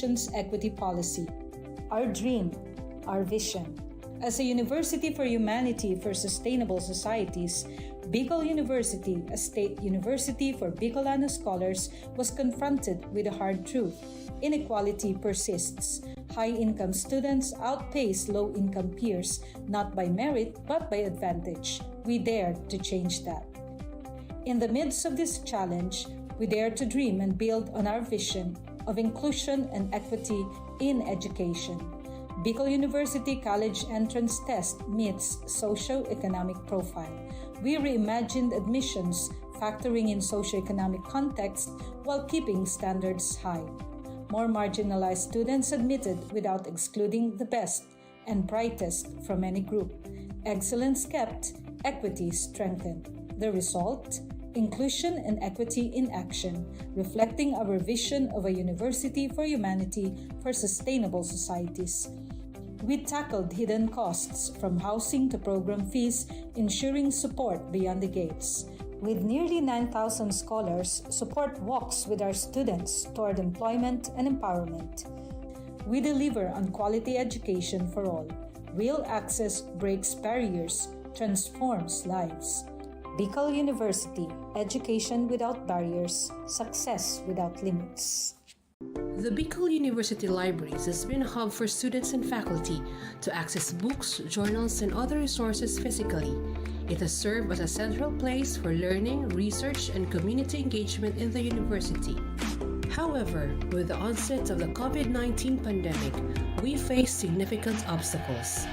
education's equity policy. Our dream, our vision. As a University for Humanity for Sustainable Societies, Bicol University, a state university for Bicolano scholars, was confronted with a hard truth. Inequality persists. High-income students outpace low-income peers, not by merit but by advantage. We dare to change that. In the midst of this challenge, we dare to dream and build on our vision of inclusion and equity in education. Bicol University College Entrance Test meets socio-economic profile. We reimagined admissions, factoring in socio-economic context while keeping standards high. More marginalized students admitted without excluding the best and brightest from any group. Excellence kept, equity strengthened. The result? Inclusion and equity in action, reflecting our vision of a university for humanity for sustainable societies. We tackled hidden costs from housing to program fees, ensuring support beyond the gates. With nearly 9,000 scholars, support walks with our students toward employment and empowerment. We deliver on quality education for all. Real access breaks barriers, transforms lives. Bicol University, education without barriers, success without limits. The Bicol University Libraries has been a hub for students and faculty to access books, journals, and other resources physically. It has served as a central place for learning, research, and community engagement in the university. However, with the onset of the COVID-19 pandemic, we face significant obstacles.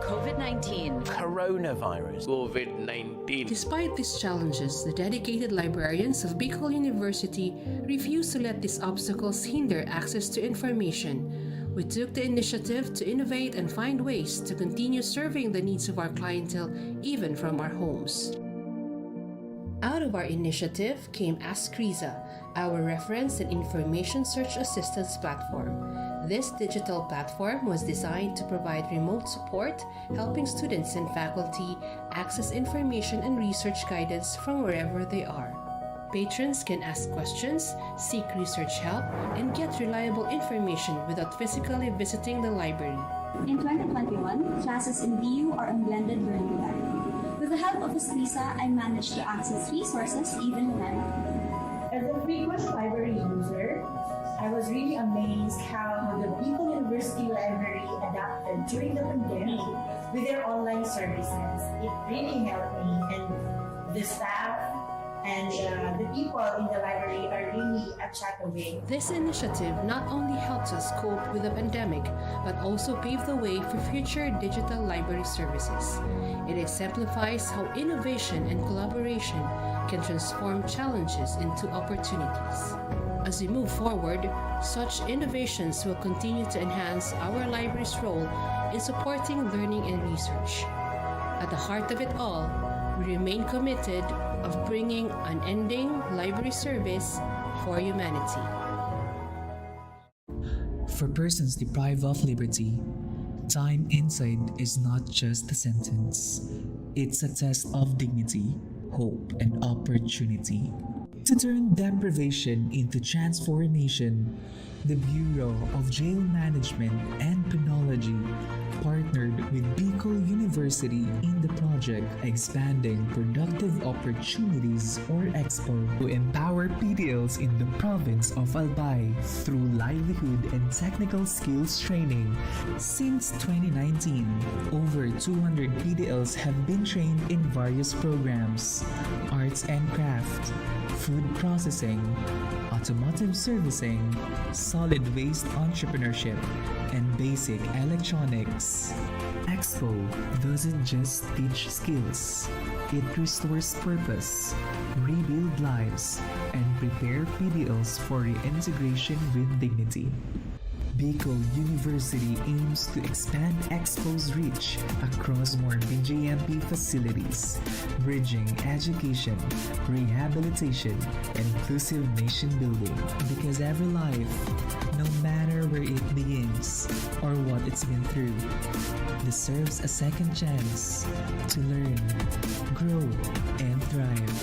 COVID-19. Coronavirus. COVID-19. Despite these challenges, the dedicated librarians of Bicol University refuse to let these obstacles hinder access to information. We took the initiative to innovate and find ways to continue serving the needs of our clientele even from our homes. Out of our initiative came Ask Riza, our reference and information search assistance platform. This digital platform was designed to provide remote support, helping students and faculty access information and research guidance from wherever they are. Patrons can ask questions, seek research help, and get reliable information without physically visiting the library. In 2021, classes in BU are on blended learning modality. With the help of Escrisa, I managed to access resources even when As a frequent library user, I was really amazed how the Bicol University Library adapted during the pandemic with their online services. It really helped me, and the staff and the people in the library are really a chat away. This initiative not only helps us cope with the pandemic, but also pave the way for future digital library services. It exemplifies how innovation and collaboration can transform challenges into opportunities. As we move forward, such innovations will continue to enhance our library's role in supporting learning and research. At the heart of it all, we remain committed of bringing unending library service for humanity. For persons deprived of liberty, time inside is not just a sentence. It's a test of dignity, hope, and opportunity. To turn deprivation into transformation, the Bureau of Jail Management and Penology partnered with Bicol University in the project Expanding Productive Opportunities or EXPO to empower PDLs in the province of Albay through livelihood and technical skills training. Since 2019, over 200 PDLs have been trained in various programs: arts and craft, food processing, automotive servicing, solid waste entrepreneurship, and basic electronics. Expo doesn't just teach skills, it restores purpose, rebuild lives, and prepare PDLs for reintegration with dignity. Bicol University aims to expand Expo's reach across more BJMP facilities, bridging education, rehabilitation, and inclusive nation building. Because every life, no matter where it begins or what it's been through, deserves a second chance to learn, grow, and thrive.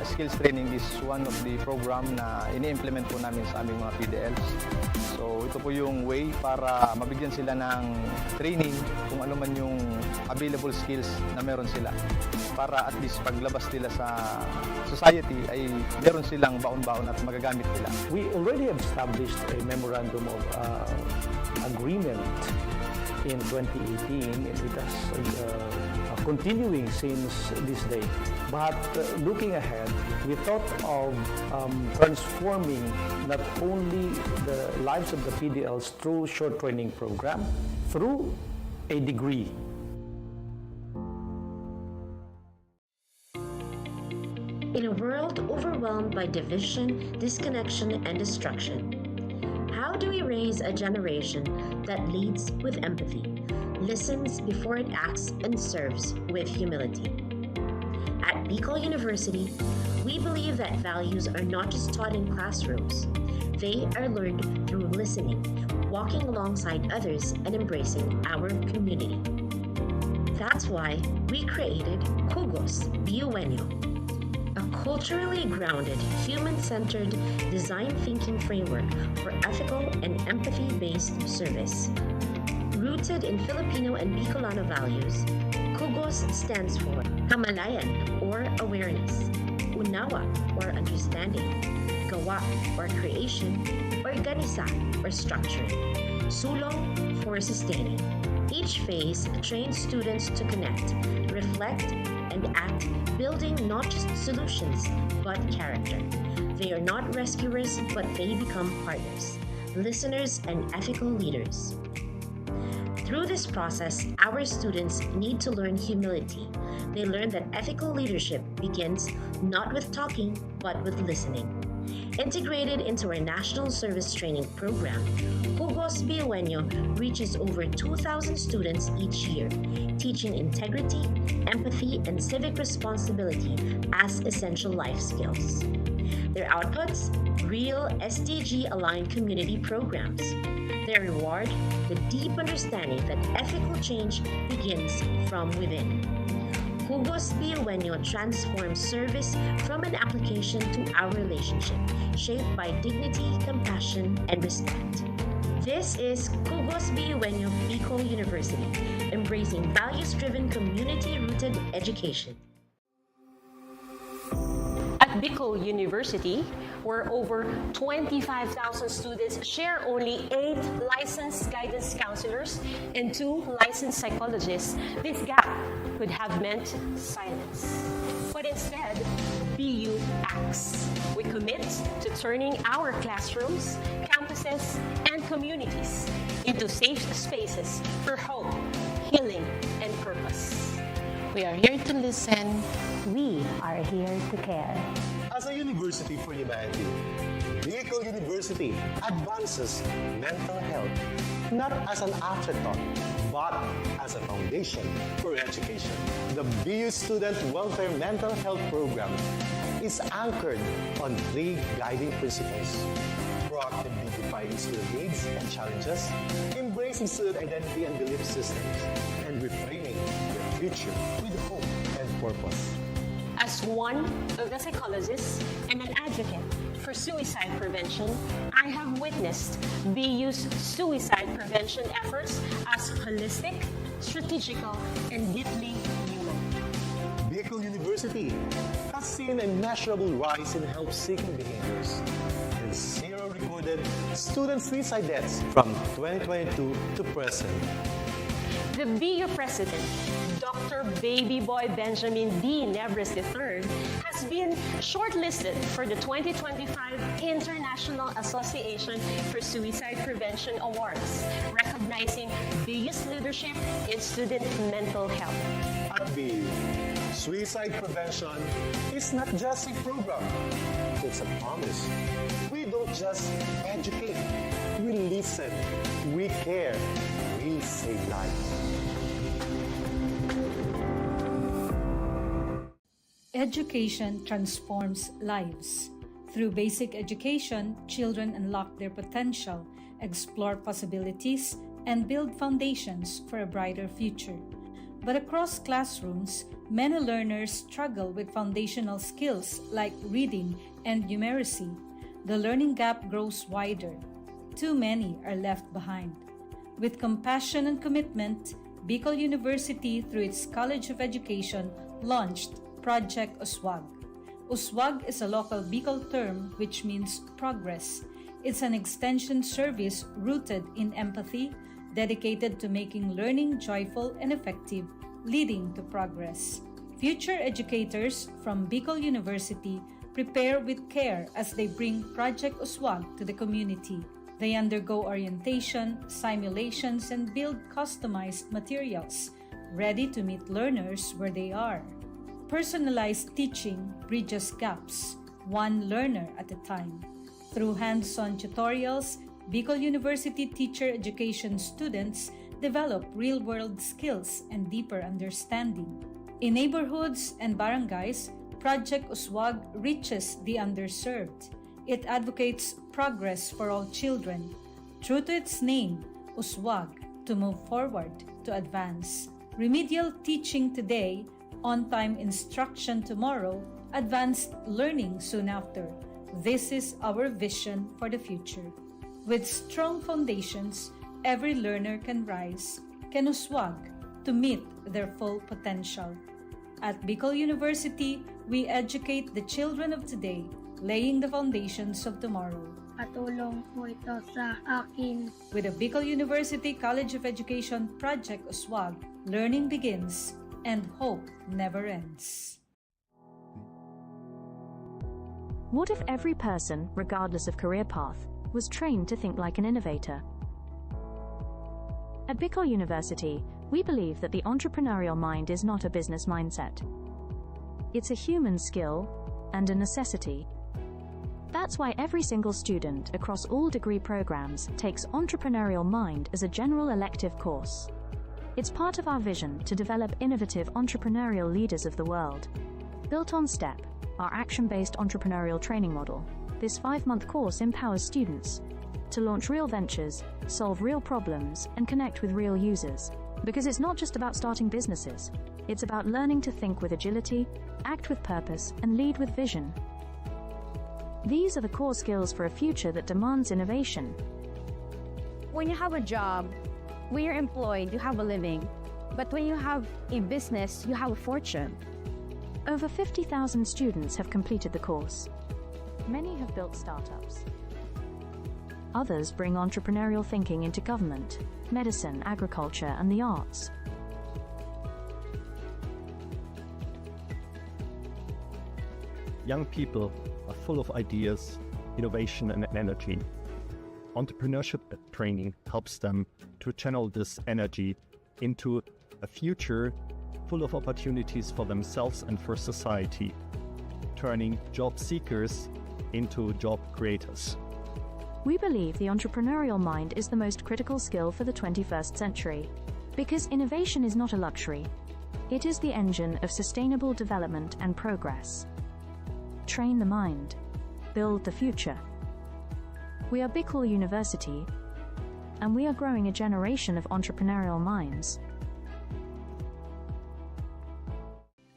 Skills training is one of the program na ini-implement po namin sa aming mga PDLs. So ito po yung way para mabigyan sila ng training kung ano man yung available skills na meron sila. Para at least paglabas nila sa society ay meron silang baon-baon at magagamit nila. We already have established a memorandum of agreement in 2018 and it has continuing since this day. But looking ahead, we thought of transforming not only the lives of the PDLs through short training program, through a degree. In a world overwhelmed by division, disconnection, and destruction, how do we raise a generation that leads with empathy, listens before it acts, and serves with humility? At Bicol University, we believe that values are not just taught in classrooms. They are learned through listening, walking alongside others, and embracing our community. That's why we created Kugos Biuenyo, a culturally grounded, human-centered design thinking framework for ethical and empathy-based service. Rooted in Filipino and Bicolano values, Kugos stands for Kamalayan or awareness, Unawa or understanding, Gawa or creation, Organisa or structure, Sulong for sustaining. Each phase trains students to connect, reflect, and act, building not just solutions, but character. They are not rescuers, but they become partners, listeners, and ethical leaders. Through this process, our students need to learn humility. They learn that ethical leadership begins not with talking, but with listening. Integrated into our National Service Training Program, Kugos Biuenyo reaches over 2,000 students each year, teaching integrity, empathy, and civic responsibility as essential life skills. Their outputs, real SDG-aligned community programs. Their reward, the deep understanding that ethical change begins from within. Kugos Biuenyo transforms service from an application to our relationship, shaped by dignity, compassion, and respect. This is Kugos Biuenyo Bicol University, embracing values-driven, community-rooted education. At Bicol University, where over 25,000 students share only 8 licensed guidance counselors and 2 licensed psychologists, this gap could have meant silence. But instead, BU acts. We commit to turning our classrooms, campuses, and communities into safe spaces for hope, healing, and purpose. We are here to listen. We are here to care. As a university for humanity, Bicol University advances mental health not as an afterthought, but as a foundation for education. The BU Student Welfare Mental Health Program is anchored on 3 guiding principles: proactively defining student needs and challenges, embracing student identity and belief systems, and reframing their future with hope and purpose. As one of the psychologists and an advocate for suicide prevention, I have witnessed BU's suicide prevention efforts as holistic, strategical, and deeply human. Bicol University has seen a measurable rise in help-seeking behaviors and 0 recorded student suicide deaths from 2022 to present. The BU president, Dr. Baby Boy Benjamin D. Nebres III, has been shortlisted for the 2025 International Association for Suicide Prevention Awards, recognizing BU's leadership in student mental health. At BU, suicide prevention is not just a program, it's a promise. We don't just educate, we listen, we care, we save lives. Education transforms lives. Through basic education, children unlock their potential, explore possibilities, and build foundations for a brighter future. But across classrooms, many learners struggle with foundational skills like reading and numeracy. The learning gap grows wider. Too many are left behind. With compassion and commitment, Bicol University, through its College of Education, launched Project USWAG. USWAG is a local Bicol term which means progress. It's an extension service rooted in empathy, dedicated to making learning joyful and effective, leading to progress. Future educators from Bicol University prepare with care as they bring Project USWAG to the community. They undergo orientation, simulations, and build customized materials, ready to meet learners where they are. Personalized teaching bridges gaps, one learner at a time. Through hands-on tutorials, Bicol University teacher education students develop real-world skills and deeper understanding. In neighborhoods and barangays, Project USWAG reaches the underserved. It advocates progress for all children. True to its name, USWAG, to move forward, to advance. Remedial teaching today, on-time instruction tomorrow, advanced learning soon after. This is our vision for the future. With strong foundations, every learner can rise, can USWAG, to meet their full potential. At Bicol University, we educate the children of today, laying the foundations of tomorrow. Patulong po ito sa akin. With the Bicol University College of Education Project USWAG, learning begins and hope never ends. What if every person, regardless of career path, was trained to think like an innovator? At Bicol University, we believe that the entrepreneurial mind is not a business mindset. It's a human skill and a necessity. That's why every single student across all degree programs takes Entrepreneurial Mind as a general elective course. It's part of our vision to develop innovative entrepreneurial leaders of the world. Built on STEP, our action-based entrepreneurial training model, this 5-month course empowers students to launch real ventures, solve real problems, and connect with real users. Because it's not just about starting businesses, it's about learning to think with agility, act with purpose, and lead with vision. These are the core skills for a future that demands innovation. When you have a job, when you're employed, you have a living. But when you have a business, you have a fortune. Over 50,000 students have completed the course. Many have built startups. Others bring entrepreneurial thinking into government, medicine, agriculture, and the arts. Young people are full of ideas, innovation, and energy. Entrepreneurship training helps them to channel this energy into a future full of opportunities for themselves and for society, turning job seekers into job creators. We believe the entrepreneurial mind is the most critical skill for the 21st century, because innovation is not a luxury. It is the engine of sustainable development and progress. Train the mind. Build the future. We are Bicol University, and we are growing a generation of entrepreneurial minds.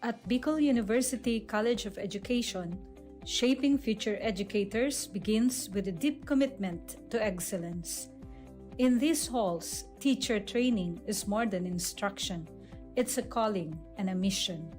At Bicol University College of Education, shaping future educators begins with a deep commitment to excellence. In these halls, teacher training is more than instruction. It's a calling and a mission.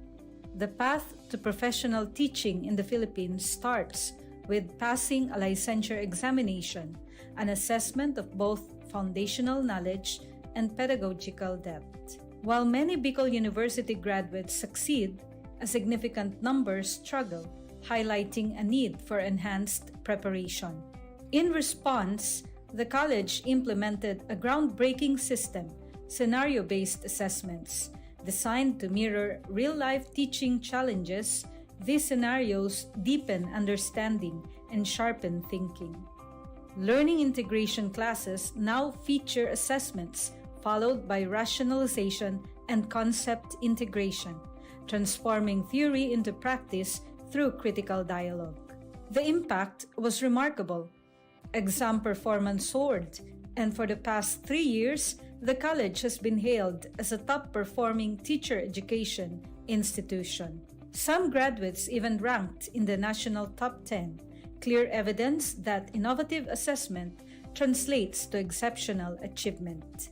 The path to professional teaching in the Philippines starts with passing a licensure examination, an assessment of both foundational knowledge and pedagogical depth. While many Bicol University graduates succeed, a significant number struggle, highlighting a need for enhanced preparation. In response, the college implemented a groundbreaking system, scenario-based assessments. Designed to mirror real-life teaching challenges, these scenarios deepen understanding and sharpen thinking. Learning integration classes now feature assessments followed by rationalization and concept integration, transforming theory into practice through critical dialogue. The impact was remarkable. Exam performance soared, and for the past 3 years, the college has been hailed as a top-performing teacher education institution. Some graduates even ranked in the national top 10, clear evidence that innovative assessment translates to exceptional achievement.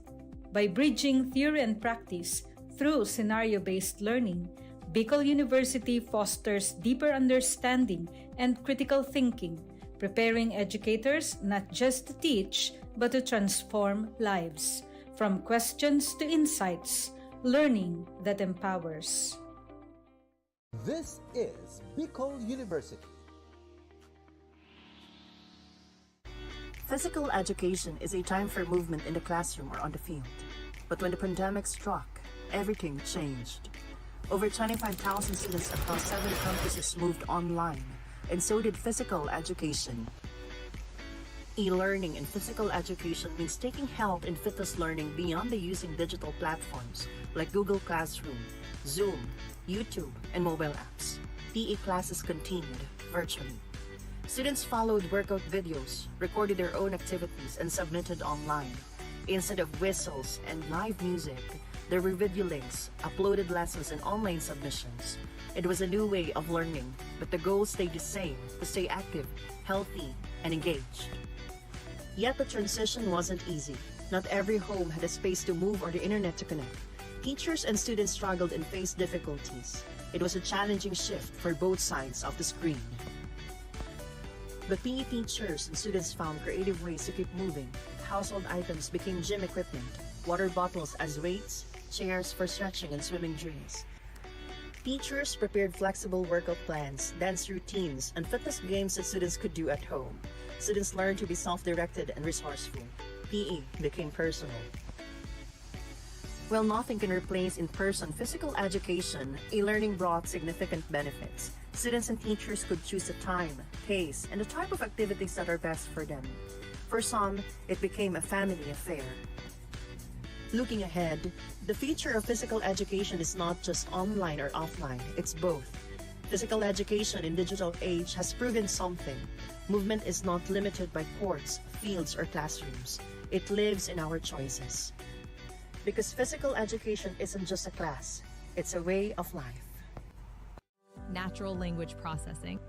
By bridging theory and practice through scenario-based learning, Bicol University fosters deeper understanding and critical thinking, preparing educators not just to teach, but to transform lives. From questions to insights, learning that empowers. This is Bicol University. Physical education is a time for movement in the classroom or on the field. But when the pandemic struck, everything changed. Over 25,000 students across 7 campuses moved online, and so did physical education. E-learning in physical education means taking health and fitness learning beyond the using digital platforms like Google Classroom, Zoom, YouTube, and mobile apps. PE classes continued virtually. Students followed workout videos, recorded their own activities, and submitted online. Instead of whistles and live music, there were video links, uploaded lessons, and online submissions. It was a new way of learning, but the goal stayed the same: to stay active, healthy, and engaged. Yet the transition wasn't easy. Not every home had a space to move or the internet to connect. Teachers and students struggled and faced difficulties. It was a challenging shift for both sides of the screen. But PE teachers and students found creative ways to keep moving. Household items became gym equipment, water bottles as weights, chairs for stretching and swimming drills. Teachers prepared flexible workout plans, dance routines, and fitness games that students could do at home. Students learned to be self-directed and resourceful. PE became personal. While nothing can replace in-person physical education, e-learning brought significant benefits. Students and teachers could choose the time, pace, and the type of activities that are best for them. For some, it became a family affair. Looking ahead, the future of physical education is not just online or offline, it's both. Physical education in digital age has proven something. Movement is not limited by courts, fields, or classrooms. It lives in our choices. Because physical education isn't just a class, it's a way of life. Natural language processing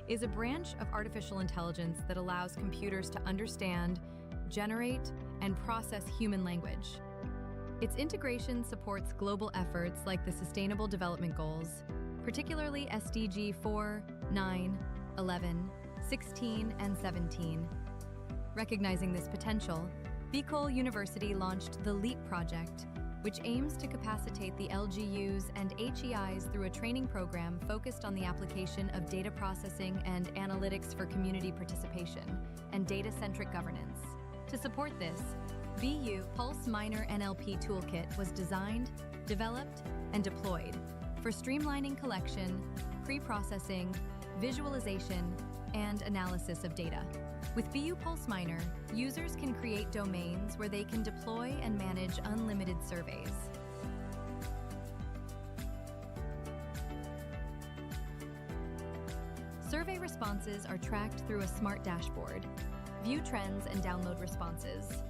is a branch of artificial intelligence that allows computers to understand, generate, and process human language. Its integration supports global efforts like the Sustainable Development Goals, particularly SDG 4, 9, 11, 16, and 17. Recognizing this potential, Bicol University launched the LEAP project, which aims to capacitate the LGUs and HEIs through a training program focused on the application of data processing and analytics for community participation and data-centric governance. To support this, BU Pulse Minor NLP Toolkit was designed, developed, and deployed for streamlining collection, pre-processing, visualization, and analysis of data. With BU Pulse Minor, users can create domains where they can deploy and manage unlimited surveys. Survey responses are tracked through a smart dashboard. View trends and download responses.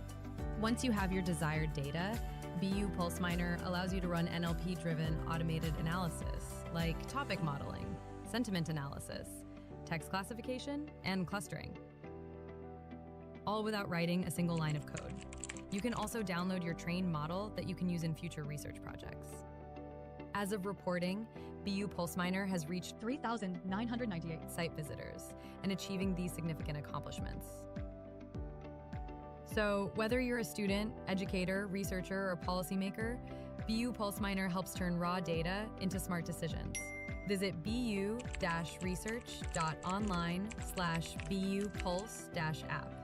Once you have your desired data, BU Pulse Minor allows you to run NLP-driven automated analysis, like topic modeling, sentiment analysis, text classification, and clustering, all without writing a single line of code. You can also download your trained model that you can use in future research projects. As of reporting, BU Pulse Minor has reached 3,998 site visitors and achieving these significant accomplishments. So whether you're a student, educator, researcher, or policymaker, BU Pulse Minor helps turn raw data into smart decisions. Visit bu-research.online/BU Pulse-app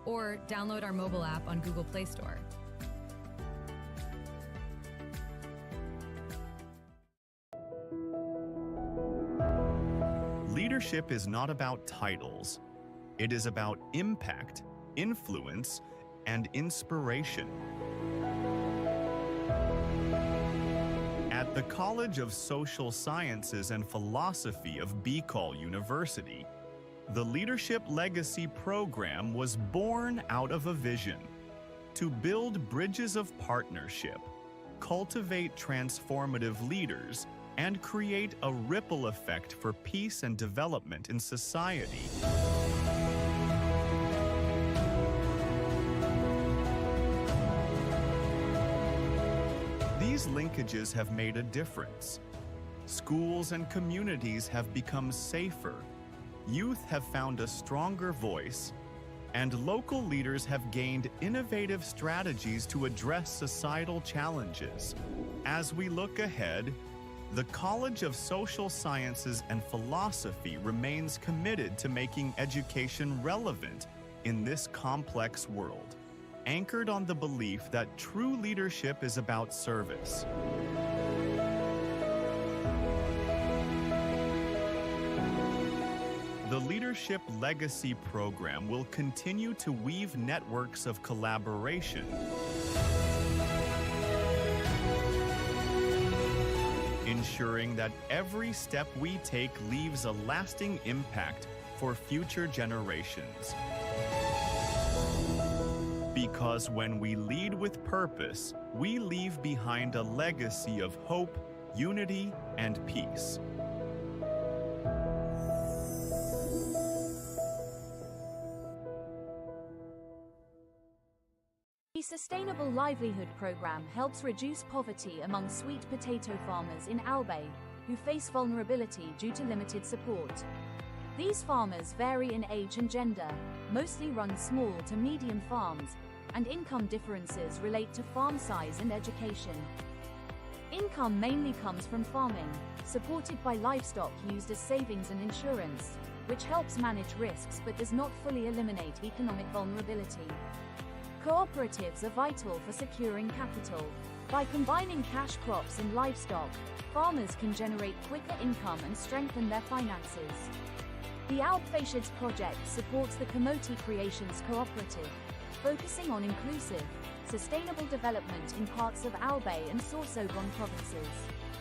or download our mobile app on Google Play Store. Leadership is not about titles. It is about impact, influence, and inspiration. At the College of Social Sciences and Philosophy of Bicol University, The Leadership Legacy Program was born out of a vision to build bridges of partnership, cultivate transformative leaders, and create a ripple effect for peace and development in society. These linkages have made a difference. Schools and communities have become safer, youth have found a stronger voice, and local leaders have gained innovative strategies to address societal challenges. As we look ahead, the College of Social Sciences and Philosophy remains committed to making education relevant in this complex world, anchored on the belief that true leadership is about service. The Leadership Legacy Program will continue to weave networks of collaboration, ensuring that every step we take leaves a lasting impact for future generations. Because when we lead with purpose, we leave behind a legacy of hope, unity, and peace. The Sustainable Livelihood Program helps reduce poverty among sweet potato farmers in Albay, who face vulnerability due to limited support. These farmers vary in age and gender, mostly run small to medium farms, and income differences relate to farm size and education. Income mainly comes from farming, supported by livestock used as savings and insurance, which helps manage risks but does not fully eliminate economic vulnerability. Cooperatives are vital for securing capital. By combining cash crops and livestock, farmers can generate quicker income and strengthen their finances. The Alpfeischids project supports the Kamoti Creations Cooperative, focusing on inclusive, sustainable development in parts of Albay and Sorsogon provinces.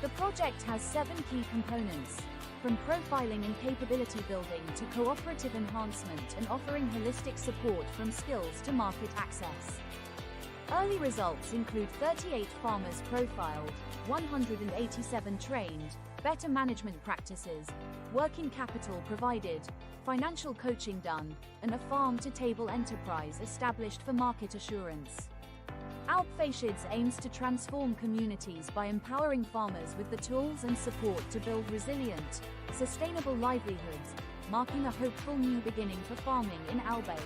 The project has 7 key components, from profiling and capability building to cooperative enhancement and offering holistic support from skills to market access. Early results include 38 farmers profiled, 187 trained, better management practices, working capital provided, financial coaching done, and a farm-to-table enterprise established for market assurance. Alpfeischids aims to transform communities by empowering farmers with the tools and support to build resilient, sustainable livelihoods, marking a hopeful new beginning for farming in Albay.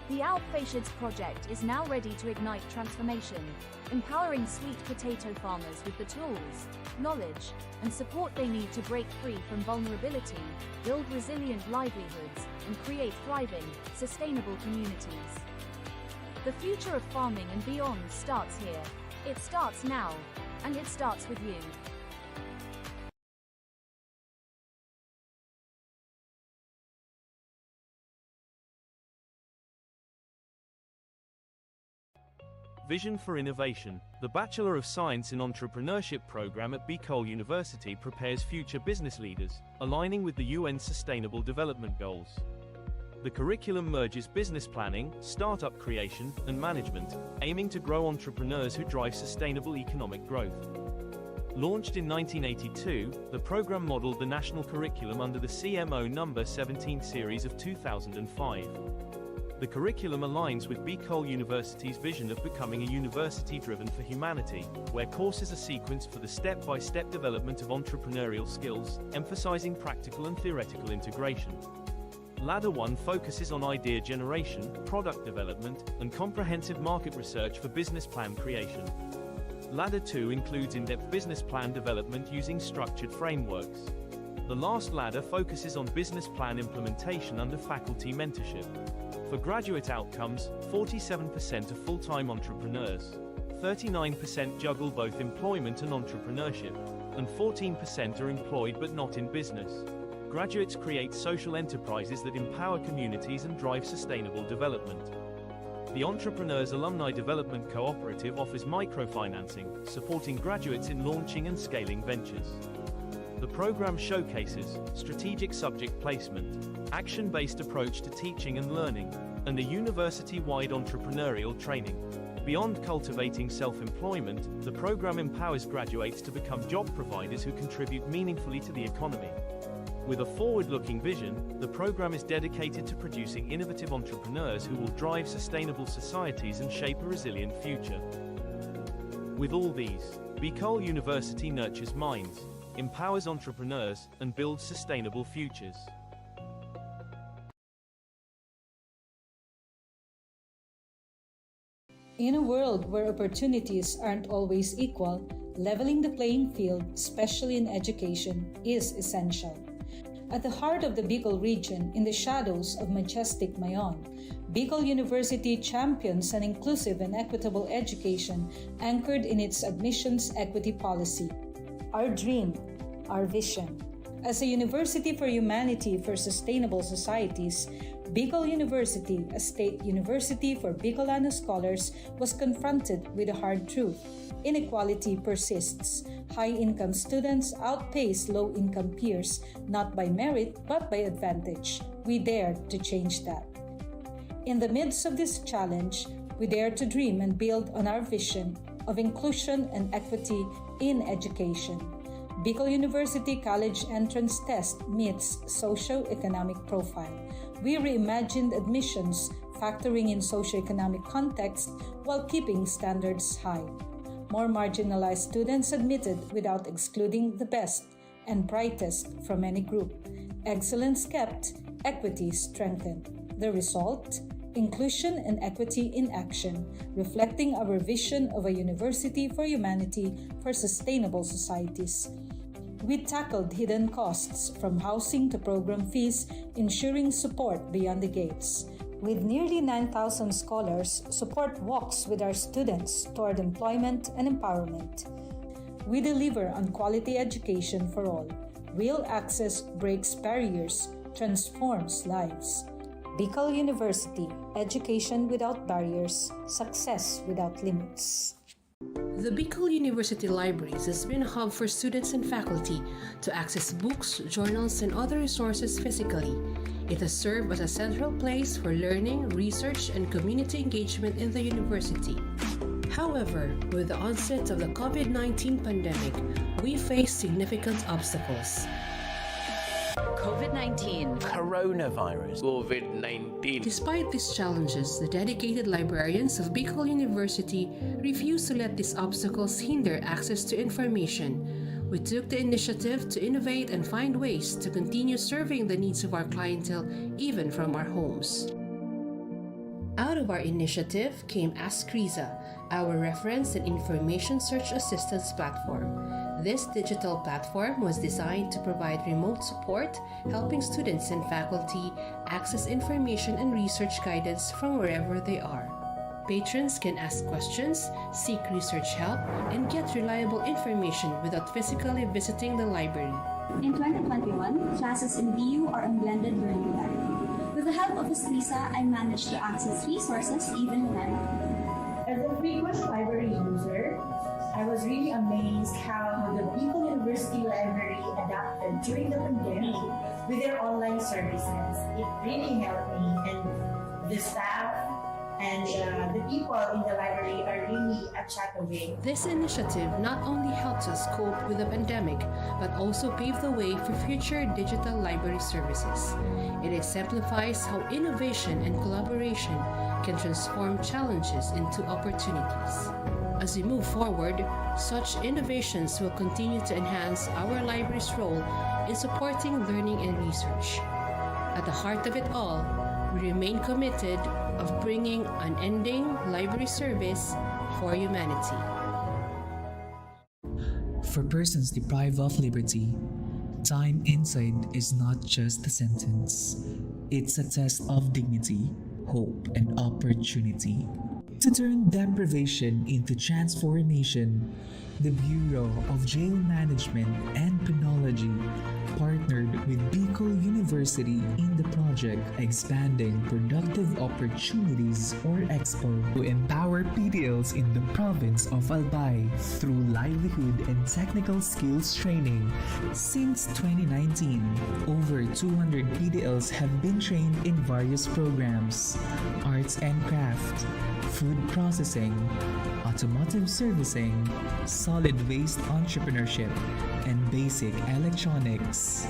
The Alpfeischids project is now ready to ignite transformation, empowering sweet potato farmers with the tools, knowledge, and support they need to break free from vulnerability, build resilient livelihoods, and create thriving, sustainable communities. The future of farming and beyond starts here. It starts now, and it starts with you. Vision for Innovation. The Bachelor of Science in Entrepreneurship program at Bicol University prepares future business leaders, aligning with the UN Sustainable Development Goals. The curriculum merges business planning, startup creation, and management, aiming to grow entrepreneurs who drive sustainable economic growth. Launched in 1982, the program modeled the national curriculum under the CMO No. 17 series of 2005. The curriculum aligns with Bicol University's vision of becoming a university driven for humanity, where courses are sequenced for the step-by-step development of entrepreneurial skills, emphasizing practical and theoretical integration. Ladder 1 focuses on idea generation, product development, and comprehensive market research for business plan creation. Ladder 2 includes in-depth business plan development using structured frameworks. The last ladder focuses on business plan implementation under faculty mentorship. For graduate outcomes, 47% are full-time entrepreneurs, 39% juggle both employment and entrepreneurship, and 14% are employed but not in business. Graduates create social enterprises that empower communities and drive sustainable development. The Entrepreneurs Alumni Development Cooperative offers microfinancing, supporting graduates in launching and scaling ventures. The program showcases strategic subject placement, action-based approach to teaching and learning, and a university-wide entrepreneurial training. Beyond cultivating self-employment, the program empowers graduates to become job providers who contribute meaningfully to the economy. With a forward-looking vision, the program is dedicated to producing innovative entrepreneurs who will drive sustainable societies and shape a resilient future. With all these, Bicol University nurtures minds, empowers entrepreneurs, and builds sustainable futures. In a world where opportunities aren't always equal, leveling the playing field, especially in education, is essential. At the heart of the Bicol region, in the shadows of majestic Mayon, Bicol University champions an inclusive and equitable education anchored in its admissions equity policy. Our dream, our vision. As a university for humanity for sustainable societies, Bicol University, a state university for Bicolano scholars, was confronted with a hard truth. Inequality persists. High-income students outpace low-income peers, not by merit but by advantage. We dared to change that. In the midst of this challenge, we dare to dream and build on our vision of inclusion and equity in education. Bicol University College Entrance Test meets socio-economic profile. We reimagined admissions, factoring in socio-economic context while keeping standards high. More marginalized students admitted without excluding the best and brightest from any group. Excellence kept, equity strengthened. The result? Inclusion and equity in action, reflecting our vision of a university for humanity for sustainable societies. We tackled hidden costs from housing to program fees, ensuring support beyond the gates. With nearly 9,000 scholars, support walks with our students toward employment and empowerment. We deliver on quality education for all. Real access breaks barriers, transforms lives. Bicol University, education without barriers, success without limits. The Bicol University Libraries has been a hub for students and faculty to access books, journals, and other resources physically. It has served as a central place for learning, research, and community engagement in the university. However, with the onset of the COVID-19 pandemic, we face significant obstacles. COVID-19, coronavirus, COVID-19. Despite these challenges, the dedicated librarians of Bicol University refuse to let these obstacles hinder access to information. We took the initiative to innovate and find ways to continue serving the needs of our clientele even from our homes. Out of our initiative came Ask Riza, our reference and information search assistance platform. This digital platform was designed to provide remote support, helping students and faculty access information and research guidance from wherever they are. Patrons can ask questions, seek research help, and get reliable information without physically visiting the library. In 2021, classes in BU are on blended learning modality. With the help of Lisa, I managed to access resources even when I'm at home. As a frequent library user, I was really amazed how the Bicol University Library adapted during the pandemic with their online services. It really helped me, and the staff and the people in the library are really a chat away. This initiative not only helps us cope with the pandemic, but also paved the way for future digital library services. It exemplifies how innovation and collaboration can transform challenges into opportunities. As we move forward, such innovations will continue to enhance our library's role in supporting learning and research. At the heart of it all, we remain committed of bringing unending library service for humanity. For persons deprived of liberty, time inside is not just a sentence. It's a test of dignity, hope, and opportunity. To turn deprivation into transformation, the Bureau of Jail Management and Penology partnered with Bicol University in the project Expanding Productive Opportunities or EXPO to empower PDLs in the province of Albay through livelihood and technical skills training. Since 2019, over 200 PDLs have been trained in various programs: arts and craft, food processing, automotive servicing, solid waste entrepreneurship, and basic electronics.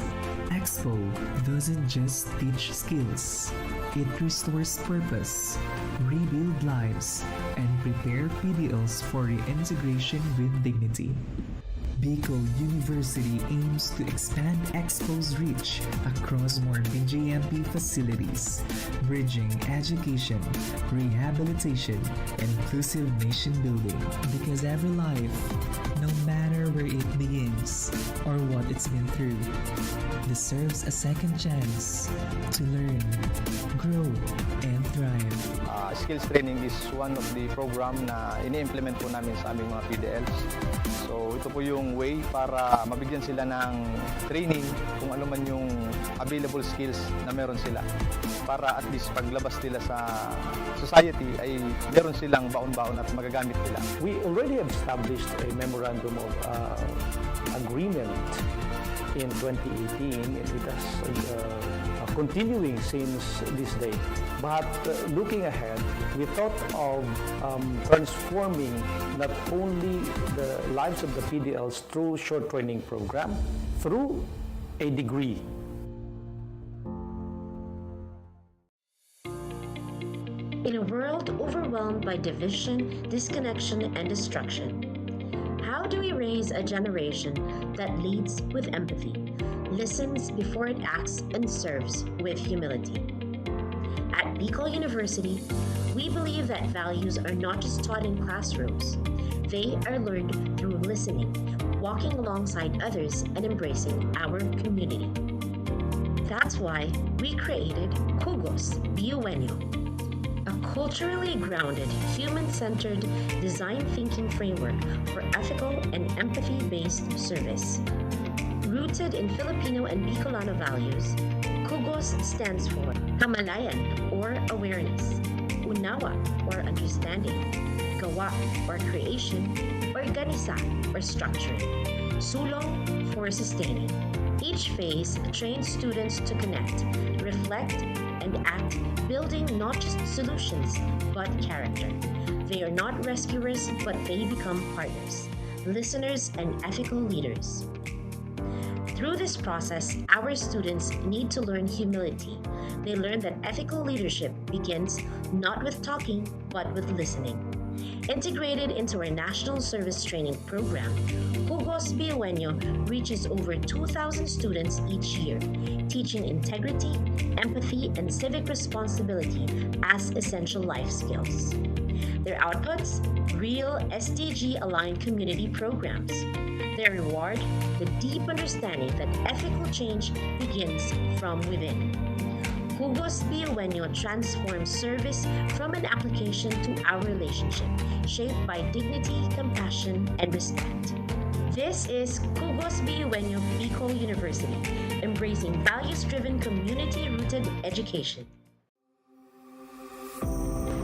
Expo doesn't just teach skills, it restores purpose, rebuild lives, and prepare PDLs for reintegration with dignity. Bicol University aims to expand Expo's reach across more BJMP facilities, bridging education, rehabilitation, and inclusive nation building. Because every life, no matter where it begins or what it's been through, deserves a second chance to learn, grow, and thrive. Skills training is one of the program na ini-implement po namin sa aming mga PDLs. So ito po yung way para mabigyan sila ng training kung ano man yung available skills na meron sila. Para at least paglabas nila sa society ay meron silang baon-baon at magagamit nila. We already have established a memorandum of agreement in 2018. It has continuing since this day. But looking ahead, we thought of transforming not only the lives of the PDLs through short training program, through a degree. In a world overwhelmed by division, disconnection, and destruction, how do we raise a generation that leads with empathy, listens before it acts, and serves with humility? At Bicol University, we believe that values are not just taught in classrooms. They are learned through listening, walking alongside others, and embracing our community. That's why we created Jugos Buenyo, a culturally grounded, human-centered design thinking framework for ethical and empathy-based service. Rooted in Filipino and Bicolano values, Jugos stands for Kamalayan or awareness, Unawa or understanding, Gawa or creation, Organisa or structuring, Sulong for sustaining. Each phase trains students to connect, reflect, and act, building not just solutions, but character. They are not rescuers, but they become partners, listeners, and ethical leaders. Through this process, our students need to learn humility. They learn that ethical leadership begins not with talking, but with listening. Integrated into our National Service Training Program, Jugos Buenyo reaches over 2,000 students each year, teaching integrity, empathy, and civic responsibility as essential life skills. Their outputs? Real SDG-aligned community programs. Their reward? The deep understanding that ethical change begins from within. Jugos Buenyo transforms service from an application to our relationship, shaped by dignity, compassion, and respect. This is Jugos Buenyo Bicol University, embracing values-driven, community-rooted education.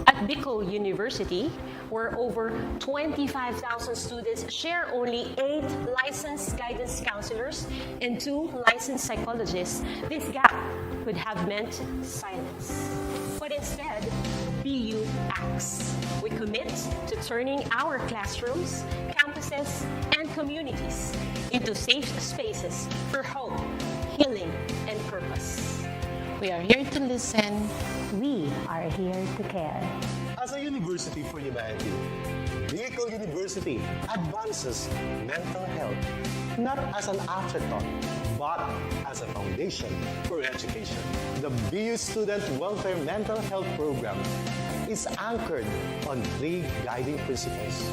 At Bicol University, where over 25,000 students share only 8 licensed guidance counselors and 2 licensed psychologists, this gap could have meant silence. But instead, BU acts. We commit to turning our classrooms, campuses, and communities into safe spaces for hope, healing, and purpose. We are here to listen. We are here to care. As a university for humanity, Bicol University advances mental health not as an afterthought, but as a foundation for education. The BU Student Welfare Mental Health Program is anchored on 3 guiding principles: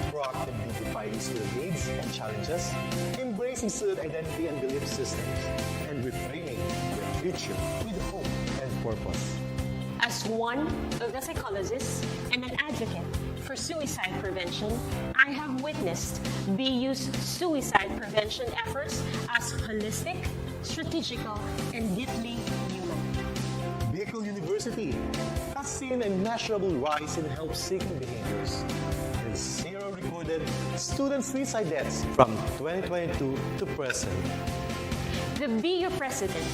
proactively defining student needs and challenges, embracing student identity and belief systems, and reframing the future with hope and purpose. As one of the psychologists and an advocate advocate for suicide prevention, I have witnessed BU's suicide prevention efforts as holistic, strategical, and deeply human. Bicol University has seen a measurable rise in help-seeking behaviors and zero recorded student suicide deaths from 2022 to present. The BU President,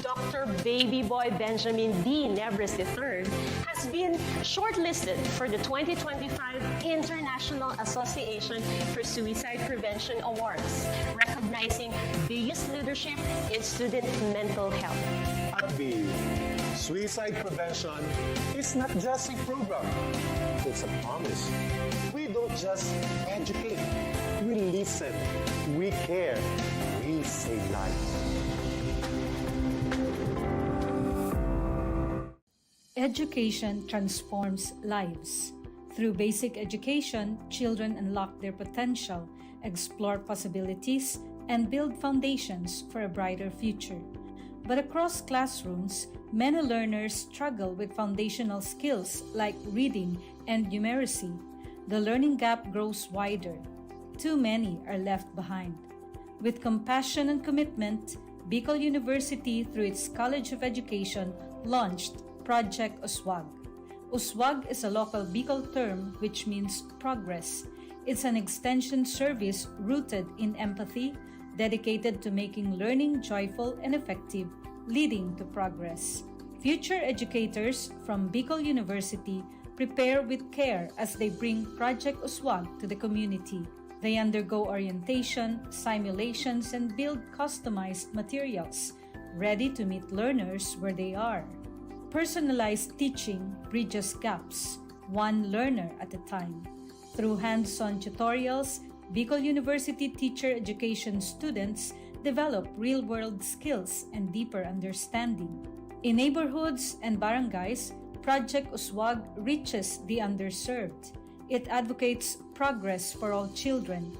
Dr. Baby Boy Benjamin D. Nebres III, has been shortlisted for the 2025 International Association for Suicide Prevention Awards, recognizing BU's leadership in student mental health. At BU, suicide prevention is not just a program, it's a promise. We don't just educate, we listen, we care, we save lives. Education transforms lives. Through basic education, children unlock their potential, explore possibilities, and build foundations for a brighter future. But across classrooms, many learners struggle with foundational skills like reading and numeracy. The learning gap grows wider. Too many are left behind. With compassion and commitment, Bicol University, through its College of Education, launched Project USWAG. USWAG is a local Bicol term which means progress. It's an extension service rooted in empathy, dedicated to making learning joyful and effective, leading to progress. Future educators from Bicol University prepare with care as they bring Project USWAG to the community. They undergo orientation, simulations, and build customized materials, ready to meet learners where they are. Personalized teaching bridges gaps, one learner at a time. Through hands-on tutorials, Bicol University teacher education students develop real-world skills and deeper understanding. In neighborhoods and barangays, Project USWAG reaches the underserved. It advocates progress for all children.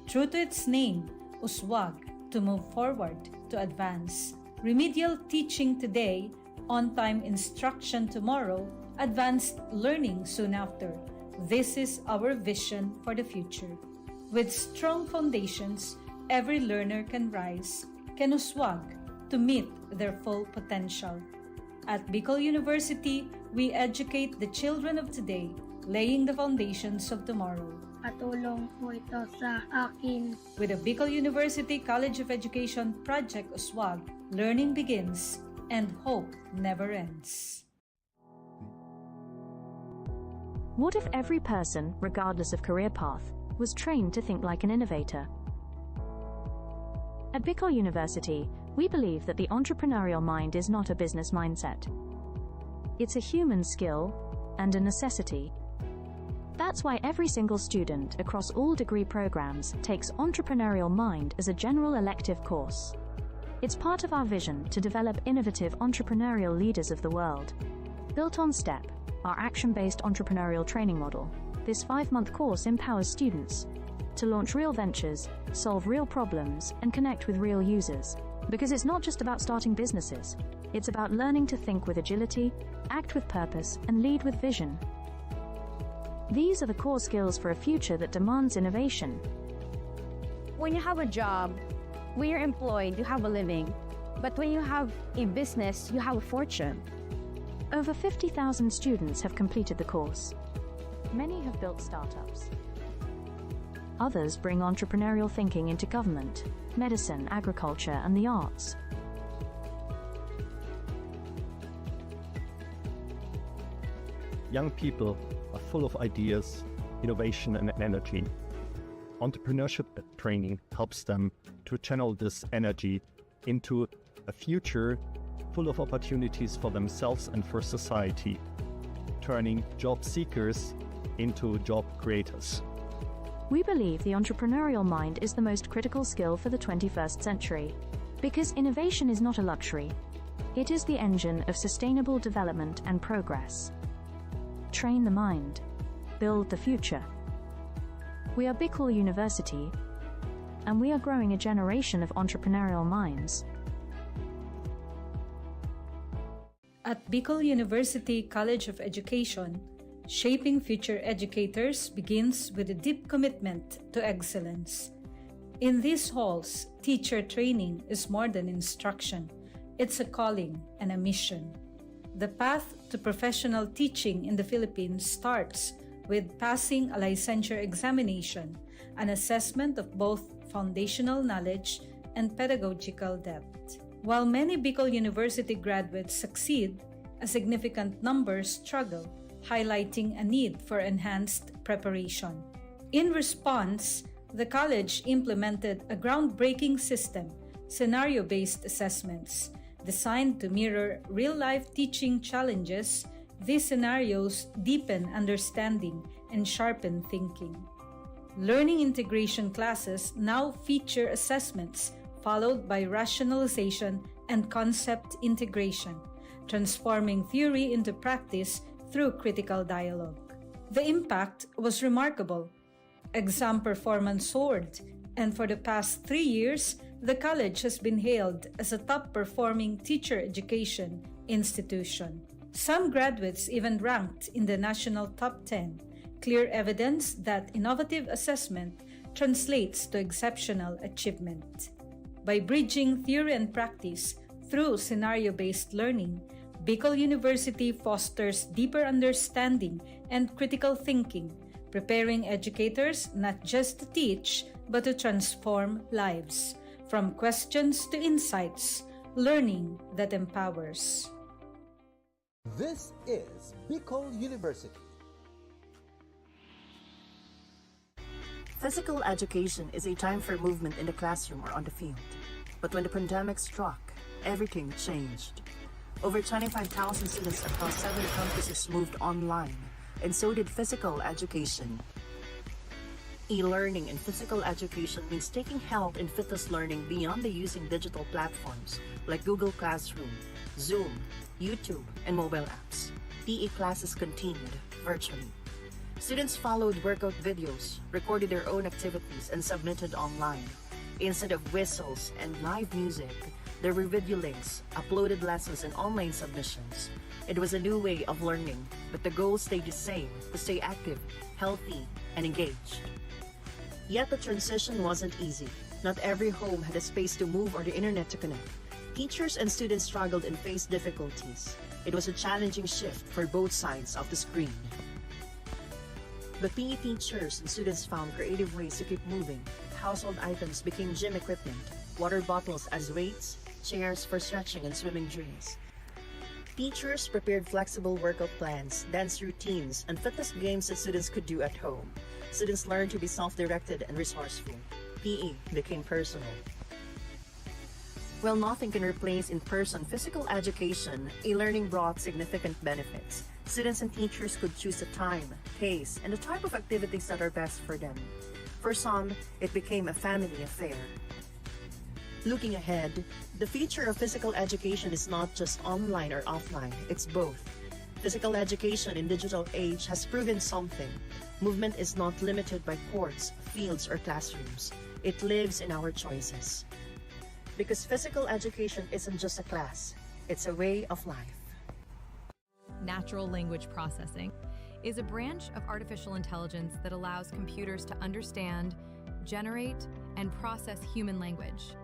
True to its name, USWAG, to move forward, to advance. Remedial teaching today, on-time instruction tomorrow, advanced learning soon after. This is our vision for the future. With strong foundations, every learner can rise, can USWAG, to meet their full potential. At Bicol University, we educate the children of today, laying the foundations of tomorrow. Patulong po ito sa akin. With the Bicol University College of Education Project USWAG, learning begins and hope never ends. What if every person, regardless of career path, was trained to think like an innovator? At Bicol University, we believe that the entrepreneurial mind is not a business mindset. It's a human skill and a necessity. That's why every single student across all degree programs takes Entrepreneurial Mind as a general elective course. It's part of our vision to develop innovative entrepreneurial leaders of the world. Built on STEP, our action-based entrepreneurial training model, this 5-month course empowers students to launch real ventures, solve real problems, and connect with real users. Because it's not just about starting businesses, it's about learning to think with agility, act with purpose, and lead with vision. These are the core skills for a future that demands innovation. When you have a job, when you're employed, you have a living. But when you have a business, you have a fortune. Over 50,000 students have completed the course. Many have built startups. Others bring entrepreneurial thinking into government, medicine, agriculture, and the arts. Young people are full of ideas, innovation, and energy. Entrepreneurship training helps them to channel this energy into a future full of opportunities for themselves and for society, turning job seekers into job creators. We believe the entrepreneurial mind is the most critical skill for the 21st century, because innovation is not a luxury. It is the engine of sustainable development and progress. Train the mind. Build the future. We are Bicol University, and we are growing a generation of entrepreneurial minds. At Bicol University College of Education, Shaping future educators begins with a deep commitment to excellence. In these halls, teacher training is more than instruction. It's a calling and a mission. The path to professional teaching in the Philippines starts with passing a licensure examination, an assessment of both foundational knowledge and pedagogical depth. While many Bicol University graduates succeed, a significant number struggle, highlighting a need for enhanced preparation. In response, the college implemented a groundbreaking system, scenario-based assessments. Designed to mirror real-life teaching challenges, these scenarios deepen understanding and sharpen thinking. Learning integration classes now feature assessments followed by rationalization and concept integration, transforming theory into practice through critical dialogue. The impact was remarkable. Exam performance soared, and for the past 3 years, the college has been hailed as a top-performing teacher education institution. Some graduates even ranked in the national top 10, clear evidence that innovative assessment translates to exceptional achievement. By bridging theory and practice through scenario-based learning, Bicol University fosters deeper understanding and critical thinking, preparing educators not just to teach, but to transform lives. From questions to insights, learning that empowers. This is Bicol University. Physical education is a time for movement in the classroom or on the field. But when the pandemic struck, everything changed. Over 25,000 students across 7 campuses moved online, and so did physical education. E-learning in physical education means taking health and fitness learning beyond the using digital platforms like Google Classroom, Zoom, YouTube, and mobile apps. PE classes continued virtually. Students followed workout videos, recorded their own activities, and submitted online. Instead of whistles and live music, there were video links, uploaded lessons, and online submissions. It was a new way of learning, but the goal stayed the same: to stay active, healthy, and engaged. Yet the transition wasn't easy. Not every home had a space to move or the internet to connect. Teachers and students struggled and faced difficulties. It was a challenging shift for both sides of the screen. But PE teachers and students found creative ways to keep moving. Household items became gym equipment, water bottles as weights, chairs for stretching and swimming drills. Teachers prepared flexible workout plans, dance routines, and fitness games that students could do at home. Students learned to be self-directed and resourceful. PE became personal. While nothing can replace in-person physical education, e-learning brought significant benefits. Students and teachers could choose the time, pace, and the type of activities that are best for them. For some, it became a family affair. Looking ahead, the future of physical education is not just online or offline, it's both. Physical education in digital age has proven something. Movement is not limited by courts, fields, or classrooms. It lives in our choices. Because physical education isn't just a class, it's a way of life. Natural language processing is a branch of artificial intelligence that allows computers to understand, generate, and process human language.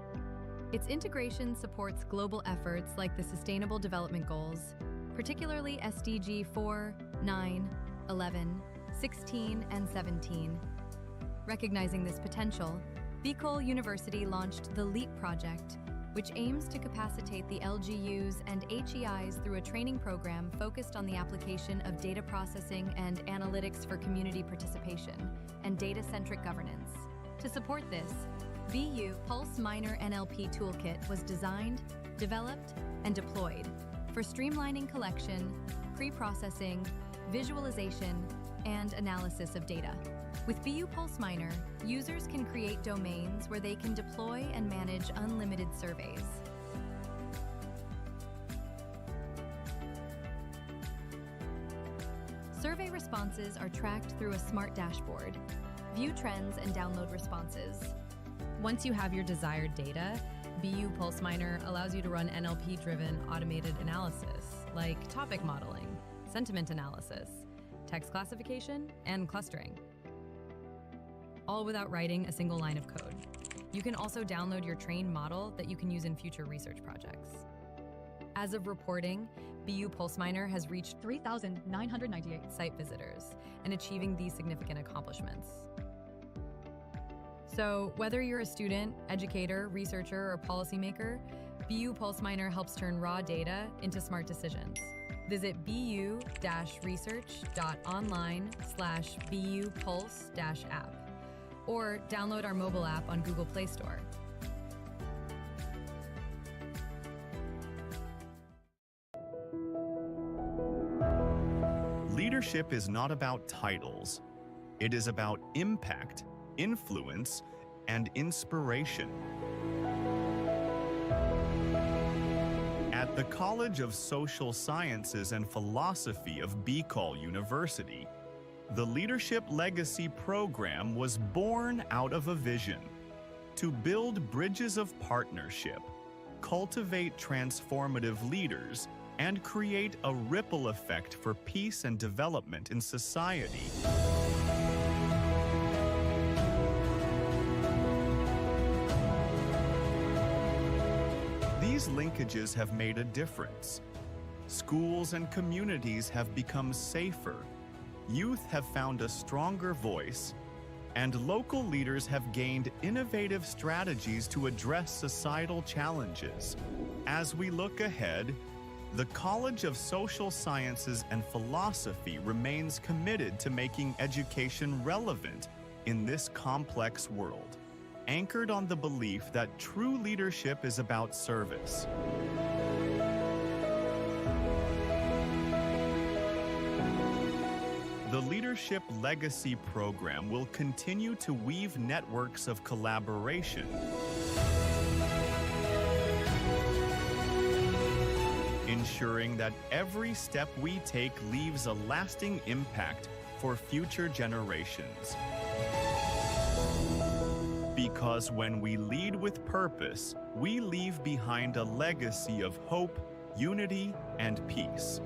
Its integration supports global efforts like the Sustainable Development Goals, particularly SDG 4, 9, 11, 16, and 17. Recognizing this potential, Bicol University launched the LEAP project, which aims to capacitate the LGUs and HEIs through a training program focused on the application of data processing and analytics for community participation and data-centric governance. To support this, BU Pulse Minor NLP Toolkit was designed, developed, and deployed for streamlining collection, pre-processing, visualization, and analysis of data. With BU Pulse Minor, users can create domains where they can deploy and manage unlimited surveys. Survey responses are tracked through a smart dashboard. View trends and download responses. Once you have your desired data, BU Pulse Minor allows you to run NLP-driven automated analysis, like topic modeling, sentiment analysis, text classification, and clustering, all without writing a single line of code. You can also download your trained model that you can use in future research projects. As of reporting, BU PulseMiner has reached 3,998 site visitors and achieving these significant accomplishments. So whether you're a student, educator, researcher, or policymaker, BU PulseMiner helps turn raw data into smart decisions. Visit bu-research.online/bupulse-app or download our mobile app on Google Play Store. Leadership is not about titles. It is about impact, influence, and inspiration. At the College of Social Sciences and Philosophy of Bicol University, the Leadership Legacy Program was born out of a vision to build bridges of partnership, cultivate transformative leaders, and create a ripple effect for peace and development in society. These linkages have made a difference. Schools and communities have become safer, youth have found a stronger voice, and local leaders have gained innovative strategies to address societal challenges. As we look ahead, the College of Social Sciences and Philosophy remains committed to making education relevant in this complex world, anchored on the belief that true leadership is about service. The Leadership Legacy Program will continue to weave networks of collaboration, ensuring that every step we take leaves a lasting impact for future generations. Because when we lead with purpose, we leave behind a legacy of hope, unity, and peace.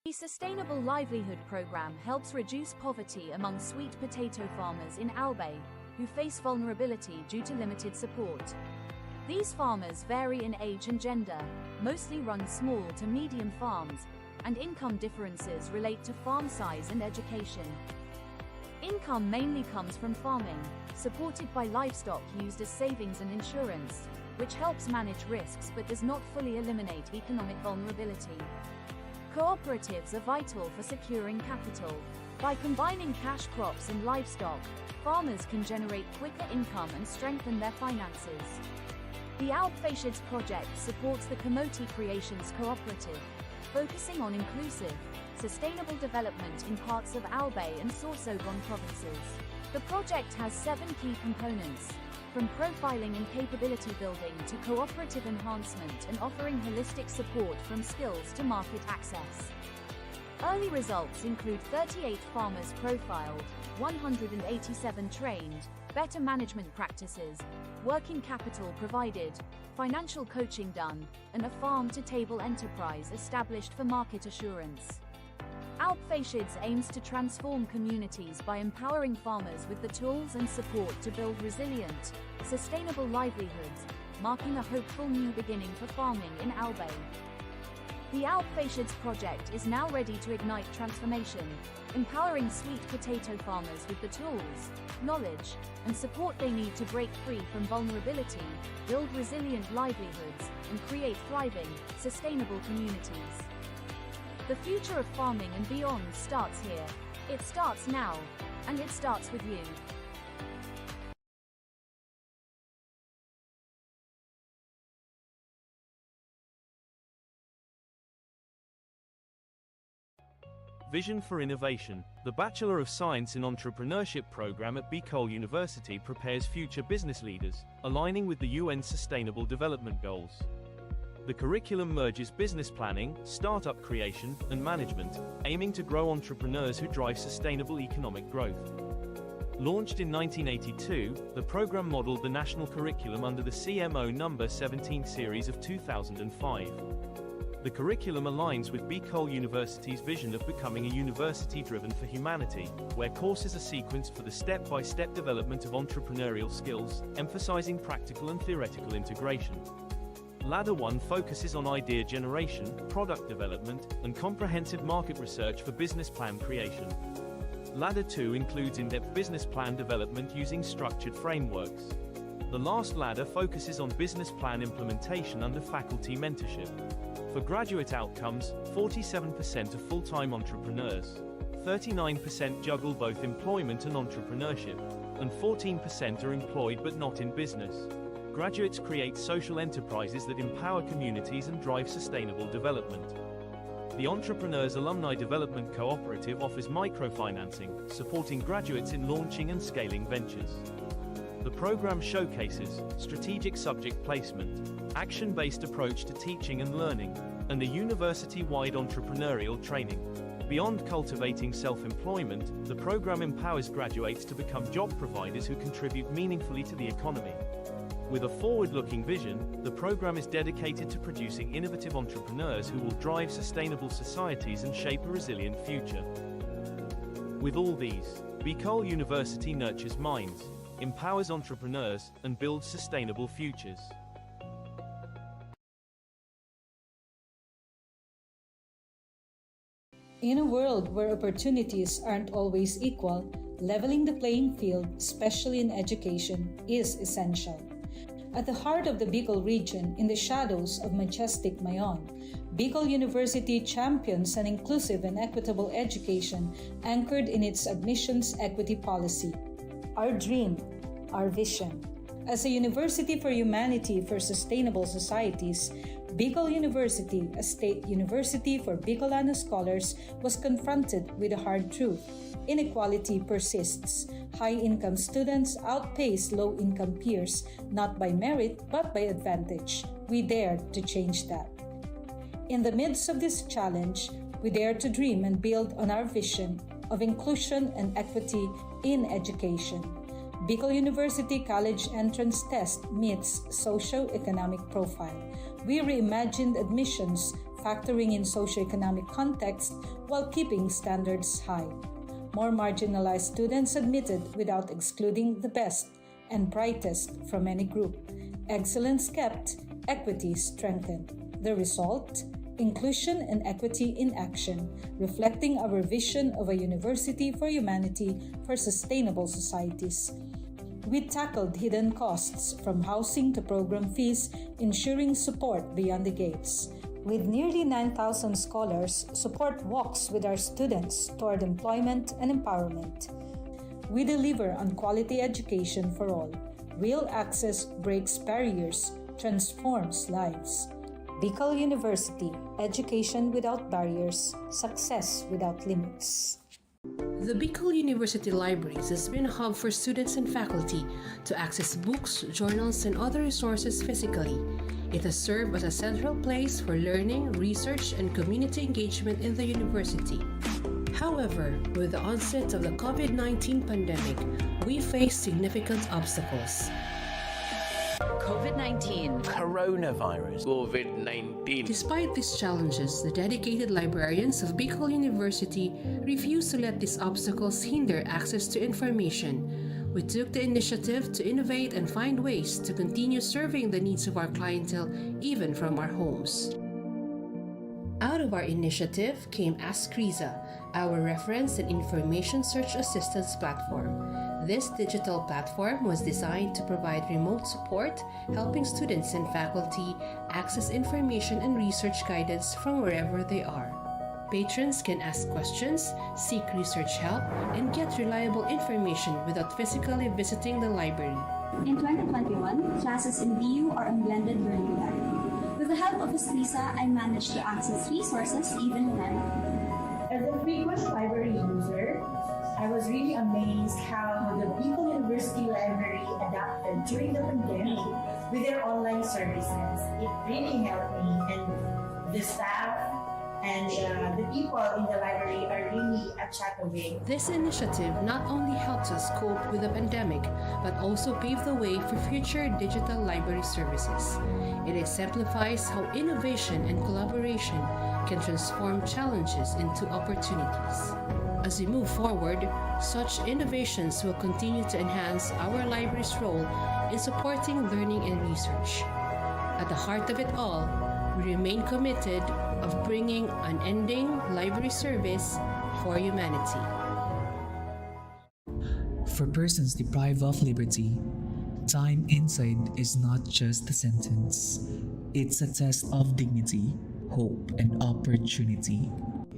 The Sustainable Livelihood Program helps reduce poverty among sweet potato farmers in Albay who face vulnerability due to limited support. These farmers vary in age and gender, mostly run small to medium farms, and income differences relate to farm size and education. Income mainly comes from farming, supported by livestock used as savings and insurance, which helps manage risks but does not fully eliminate economic vulnerability. Cooperatives are vital for securing capital. By combining cash crops and livestock, farmers can generate quicker income and strengthen their finances. The Alpfashids project supports the Kamoti Creations Cooperative, focusing on inclusive, sustainable development in parts of Albay and Sorsogon provinces. The project has 7 key components, from profiling and capability building to cooperative enhancement and offering holistic support from skills to market access. Early results include 38 farmers profiled, 187 trained, better management practices, working capital provided, financial coaching done, and a farm-to-table enterprise established for market assurance. Alpfashids aims to transform communities by empowering farmers with the tools and support to build resilient, sustainable livelihoods, marking a hopeful new beginning for farming in Albay. The Alpfashids project is now ready to ignite transformation, empowering sweet potato farmers with the tools, knowledge, and support they need to break free from vulnerability, build resilient livelihoods, and create thriving, sustainable communities. The future of farming and beyond starts here. It starts now, and it starts with you. Vision for Innovation. The Bachelor of Science in Entrepreneurship program at Bicol University prepares future business leaders, aligning with the UN Sustainable Development Goals. The curriculum merges business planning, startup creation, and management, aiming to grow entrepreneurs who drive sustainable economic growth. Launched in 1982, the program modeled the national curriculum under the CMO number 17 series of 2005. The curriculum aligns with Bicol University's vision of becoming a university driven for humanity, where courses are sequenced for the step-by-step development of entrepreneurial skills, emphasizing practical and theoretical integration. Ladder 1 focuses on idea generation, product development, and comprehensive market research for business plan creation. Ladder 2 includes in-depth business plan development using structured frameworks. The last ladder focuses on business plan implementation under faculty mentorship. For graduate outcomes, 47% are full-time entrepreneurs, 39% juggle both employment and entrepreneurship, and 14% are employed but not in business. Graduates create social enterprises that empower communities and drive sustainable development. The Entrepreneurs Alumni Development Cooperative offers microfinancing, supporting graduates in launching and scaling ventures. The program showcases strategic subject placement, action-based approach to teaching and learning, and a university-wide entrepreneurial training. Beyond cultivating self-employment, the program empowers graduates to become job providers who contribute meaningfully to the economy. With a forward-looking vision, the program is dedicated to producing innovative entrepreneurs who will drive sustainable societies and shape a resilient future. With all these, Bicol University nurtures minds, empowers entrepreneurs, and builds sustainable futures. In a world where opportunities aren't always equal, leveling the playing field, especially in education, is essential. At the heart of the Bicol region, in the shadows of majestic Mayon, Bicol University champions an inclusive and equitable education anchored in its admissions equity policy. Our dream, our vision. As a university for humanity for sustainable societies, Bicol University, a state university for Bicolano scholars, was confronted with a hard truth. Inequality persists. High-income students outpace low-income peers, not by merit, but by advantage. We dared to change that. In the midst of this challenge, we dare to dream and build on our vision of inclusion and equity in education. Bicol University College Entrance Test meets socio-economic profile. We reimagined admissions, factoring in socio-economic context while keeping standards high. More marginalized students admitted without excluding the best and brightest from any group. Excellence kept, equity strengthened. The result? Inclusion and equity in action, reflecting our vision of a university for humanity for sustainable societies. We tackled hidden costs from housing to program fees, ensuring support beyond the gates. With nearly 9,000 scholars, support walks with our students toward employment and empowerment. We deliver on quality education for all. Real access breaks barriers, transforms lives. Bicol University, education without barriers, success without limits. The Bicol University Libraries has been a hub for students and faculty to access books, journals, and other resources physically. It has served as a central place for learning, research, and community engagement in the university. However, with the onset of the COVID-19 pandemic, we face significant obstacles. COVID-19, coronavirus, COVID-19. Despite these challenges, the dedicated librarians of Bicol University refuse to let these obstacles hinder access to information. We took the initiative to innovate and find ways to continue serving the needs of our clientele even from our homes. Out of our initiative came Ask Riza, our reference and information search assistance platform. This digital platform was designed to provide remote support, helping students and faculty access information and research guidance from wherever they are. Patrons can ask questions, seek research help, and get reliable information without physically visiting the library. In 2021, classes in BU are unblended vernacular. With the help of Lisa, I managed to access resources even when As a frequent library user, I was really amazed how the Bicol University Library adapted during the pandemic with their online services. It really helped me, and the staff and and the people in the library are really a chataway. This initiative not only helps us cope with the pandemic, but also pave the way for future digital library services. It exemplifies how innovation and collaboration can transform challenges into opportunities. As we move forward, such innovations will continue to enhance our library's role in supporting learning and research. At the heart of it all, we remain committed of bringing unending library service for humanity. For persons deprived of liberty, time inside is not just a sentence. It's a test of dignity, hope, and opportunity.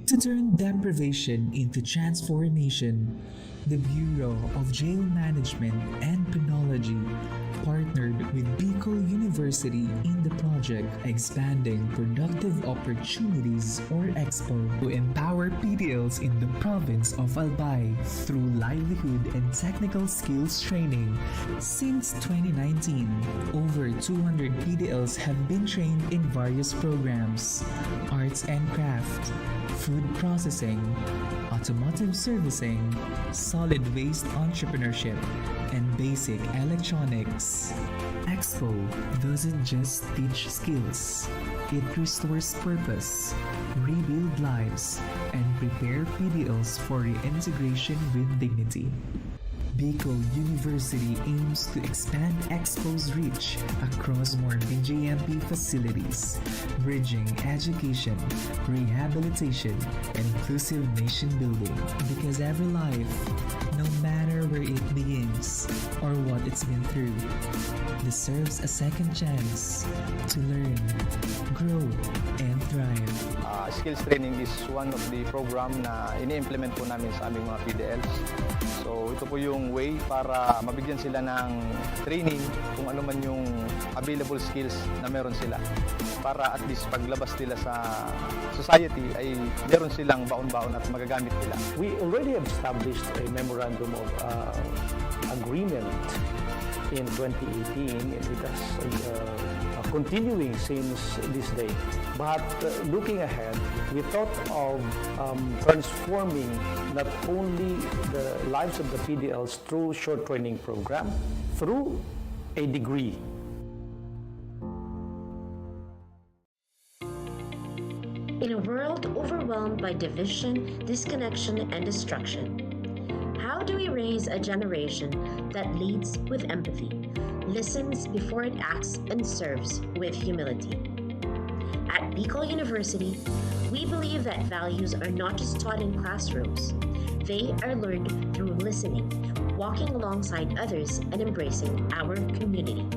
To turn deprivation into transformation, the Bureau of Jail Management and Penology partnered with Bicol University in the project Expanding Productive Opportunities or EXPO to empower PDLs in the province of Albay through livelihood and technical skills training. Since 2019, over 200 PDLs have been trained in various programs: arts and craft, food processing, automotive servicing, solid waste entrepreneurship, and basic electronics. Expo doesn't just teach skills, it restores purpose, rebuild lives, and prepare PDLs for reintegration with dignity. Bicol University aims to expand Expo's reach across more BJMP facilities, bridging education, rehabilitation, and inclusive nation building. Because every life, no matter where it begins or what it's been through, deserves a second chance to learn, grow, and thrive. Skills training is one of the program na ini-implement po namin sa aming mga PDLs. So ito po yung way para mabigyan sila ng training kung ano man yung available skills na meron sila. Para at least paglabas nila sa society ay meron silang baon-baon at magagamit nila. We already have established a memorandum of agreement in 2018, and it has continuing since this day. But looking ahead, we thought of transforming not only the lives of the PDLs through short training program, through a degree. In a world overwhelmed by division, disconnection, and destruction, how do we raise a generation that leads with empathy, listens before it acts, and serves with humility? At Bicol University, we believe that values are not just taught in classrooms. They are learned through listening, walking alongside others, and embracing our community.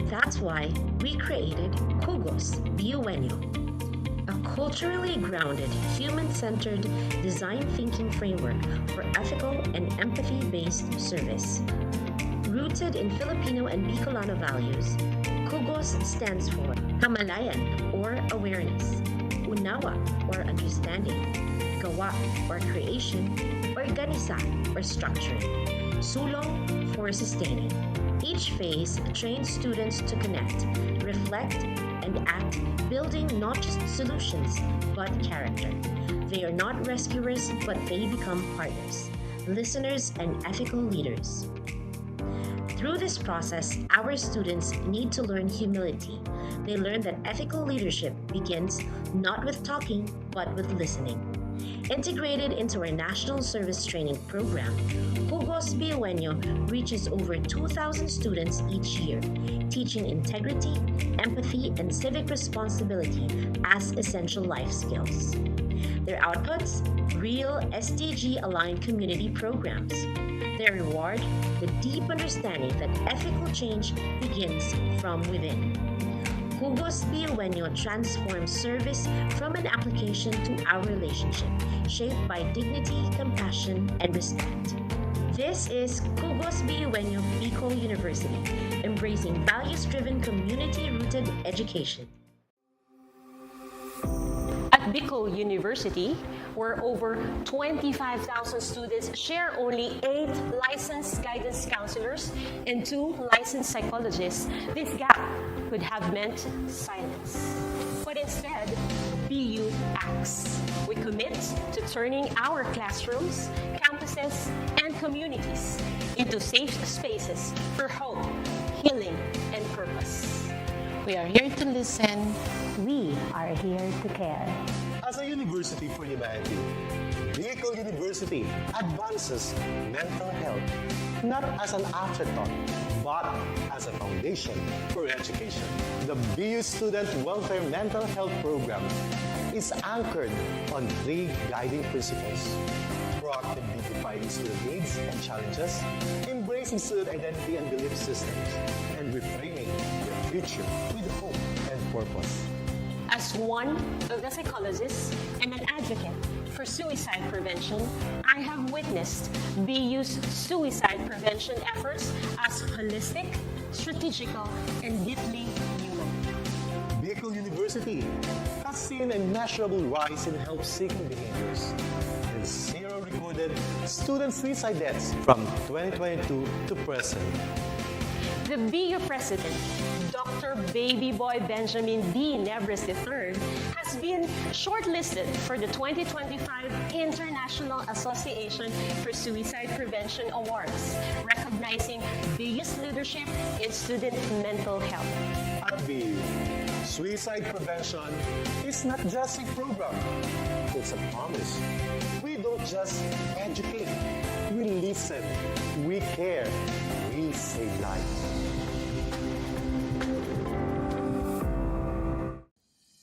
That's why we created Kugos Biuenyo, a culturally grounded, human-centered design thinking framework for ethical and empathy-based service. Rooted in Filipino and Bicolano values, Kugos stands for Kamalayan or awareness, Unawa or understanding, Gawa or creation, Organisa or structuring, Sulong for sustaining. Each phase trains students to connect, reflect, and act, building not just solutions, but character. They are not rescuers, but they become partners, listeners, and ethical leaders. Through this process, our students need to learn humility. They learn that ethical leadership begins not with talking, but with listening. Integrated into our National Service Training Program, Kugos Biuenyo reaches over 2,000 students each year, teaching integrity, empathy, and civic responsibility as essential life skills. Their outputs? Real SDG-aligned community programs. Their reward? The deep understanding that ethical change begins from within. Kugos Biuenyo transforms service from an application to our relationship, shaped by dignity, compassion, and respect. This is Kugos Biuenyo Bicol University, embracing values-driven, community-rooted education. At Bicol University, where over 25,000 students share only 8 licensed guidance counselors and 2 licensed psychologists, this gap could have meant silence. But instead, BU acts. We commit to turning our classrooms, campuses, and communities into safe spaces for hope, healing, and purpose. We are here to listen. We are here to care. As a university for humanity, Bicol University advances mental health not as an afterthought, but as a foundation for education. The BU Student Welfare Mental Health Program is anchored on 3 guiding principles: proactively defining student needs and challenges, embracing student identity and belief systems, and reframing their future with hope and purpose. As one of the psychologists and an advocate for suicide prevention, I have witnessed BU's suicide prevention efforts as holistic, strategical, and deeply human. Bicol University has seen a measurable rise in help-seeking behaviors and 0 recorded student suicide deaths from 2022 to present. The BU President, Dr. Baby Boy Benjamin D. Nebres III, has been shortlisted for the 2025 International Association for Suicide Prevention Awards, recognizing BU's leadership in student mental health. At BU, suicide prevention is not just a program, it's a promise. We don't just educate, we listen, we care, we save lives.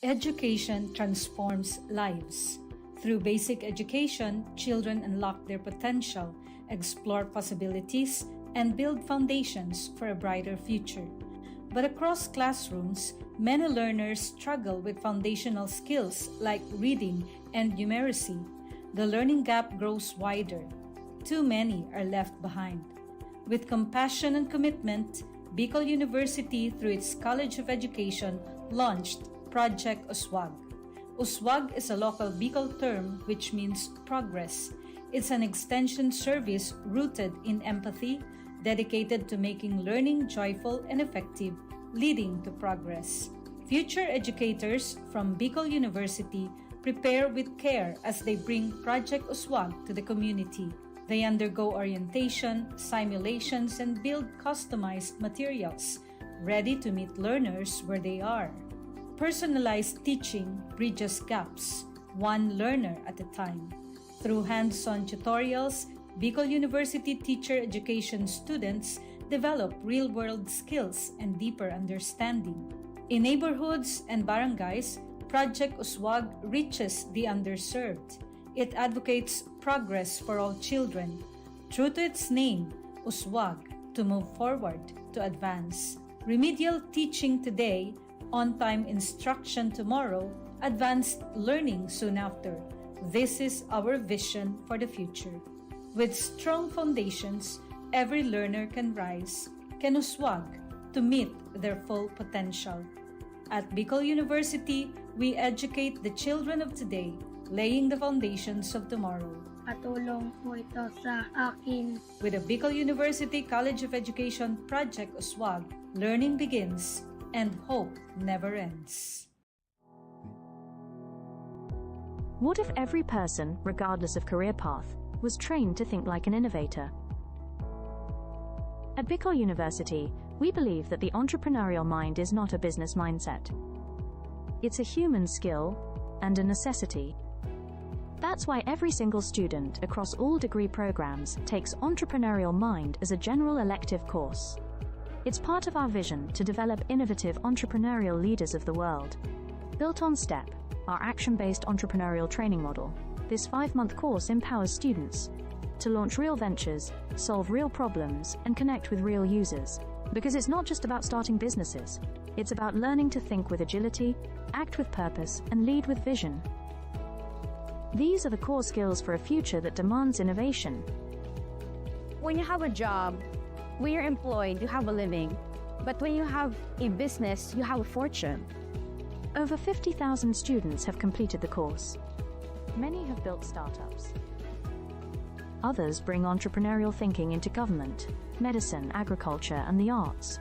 Education transforms lives. Through basic education, children unlock their potential, explore possibilities, and build foundations for a brighter future. But across classrooms, many learners struggle with foundational skills like reading and numeracy. The learning gap grows wider. Too many are left behind. With compassion and commitment, Bicol University, through its College of Education, launched Project USWAG. USWAG is a local Bicol term which means progress. It's an extension service rooted in empathy, dedicated to making learning joyful and effective, leading to progress. Future educators from Bicol University prepare with care as they bring Project USWAG to the community. They undergo orientation, simulations, and build customized materials, ready to meet learners where they are. Personalized teaching bridges gaps, one learner at a time. Through hands-on tutorials, Bicol University teacher education students develop real-world skills and deeper understanding. In neighborhoods and barangays, Project USWAG reaches the underserved. It advocates progress for all children. True to its name, USWAG, to move forward, to advance. Remedial teaching today, on-time instruction tomorrow, advanced learning soon after. This is our vision for the future. With strong foundations, every learner can rise, can USWAG, to meet their full potential. At Bicol University, we educate the children of today, laying the foundations of tomorrow. Patulong po ito sa akin. With the Bicol University College of Education Project USWAG, learning begins and hope never ends. What if every person, regardless of career path, was trained to think like an innovator? At Bicol University, we believe that the entrepreneurial mind is not a business mindset. It's a human skill and a necessity. That's why every single student across all degree programs takes Entrepreneurial Mind as a general elective course. It's part of our vision to develop innovative entrepreneurial leaders of the world. Built on STEP, our action-based entrepreneurial training model, this 5-month course empowers students to launch real ventures, solve real problems, and connect with real users. Because it's not just about starting businesses, it's about learning to think with agility, act with purpose, and lead with vision. These are the core skills for a future that demands innovation. When you have a job, when you're employed, you have a living. But when you have a business, you have a fortune. Over 50,000 students have completed the course. Many have built startups. Others bring entrepreneurial thinking into government, medicine, agriculture, and the arts.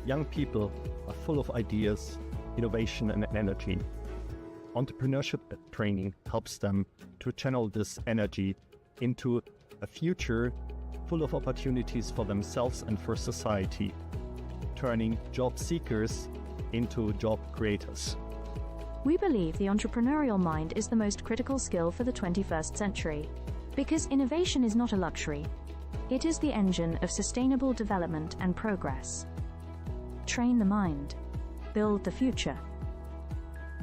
young people are full of ideas, innovation, and energy. Entrepreneurship training helps them to channel this energy into a future full of opportunities for themselves and for society, turning job seekers into job creators. We believe the entrepreneurial mind is the most critical skill for the 21st century, because innovation is not a luxury. It is the engine of sustainable development and progress. Train the mind. Build the future.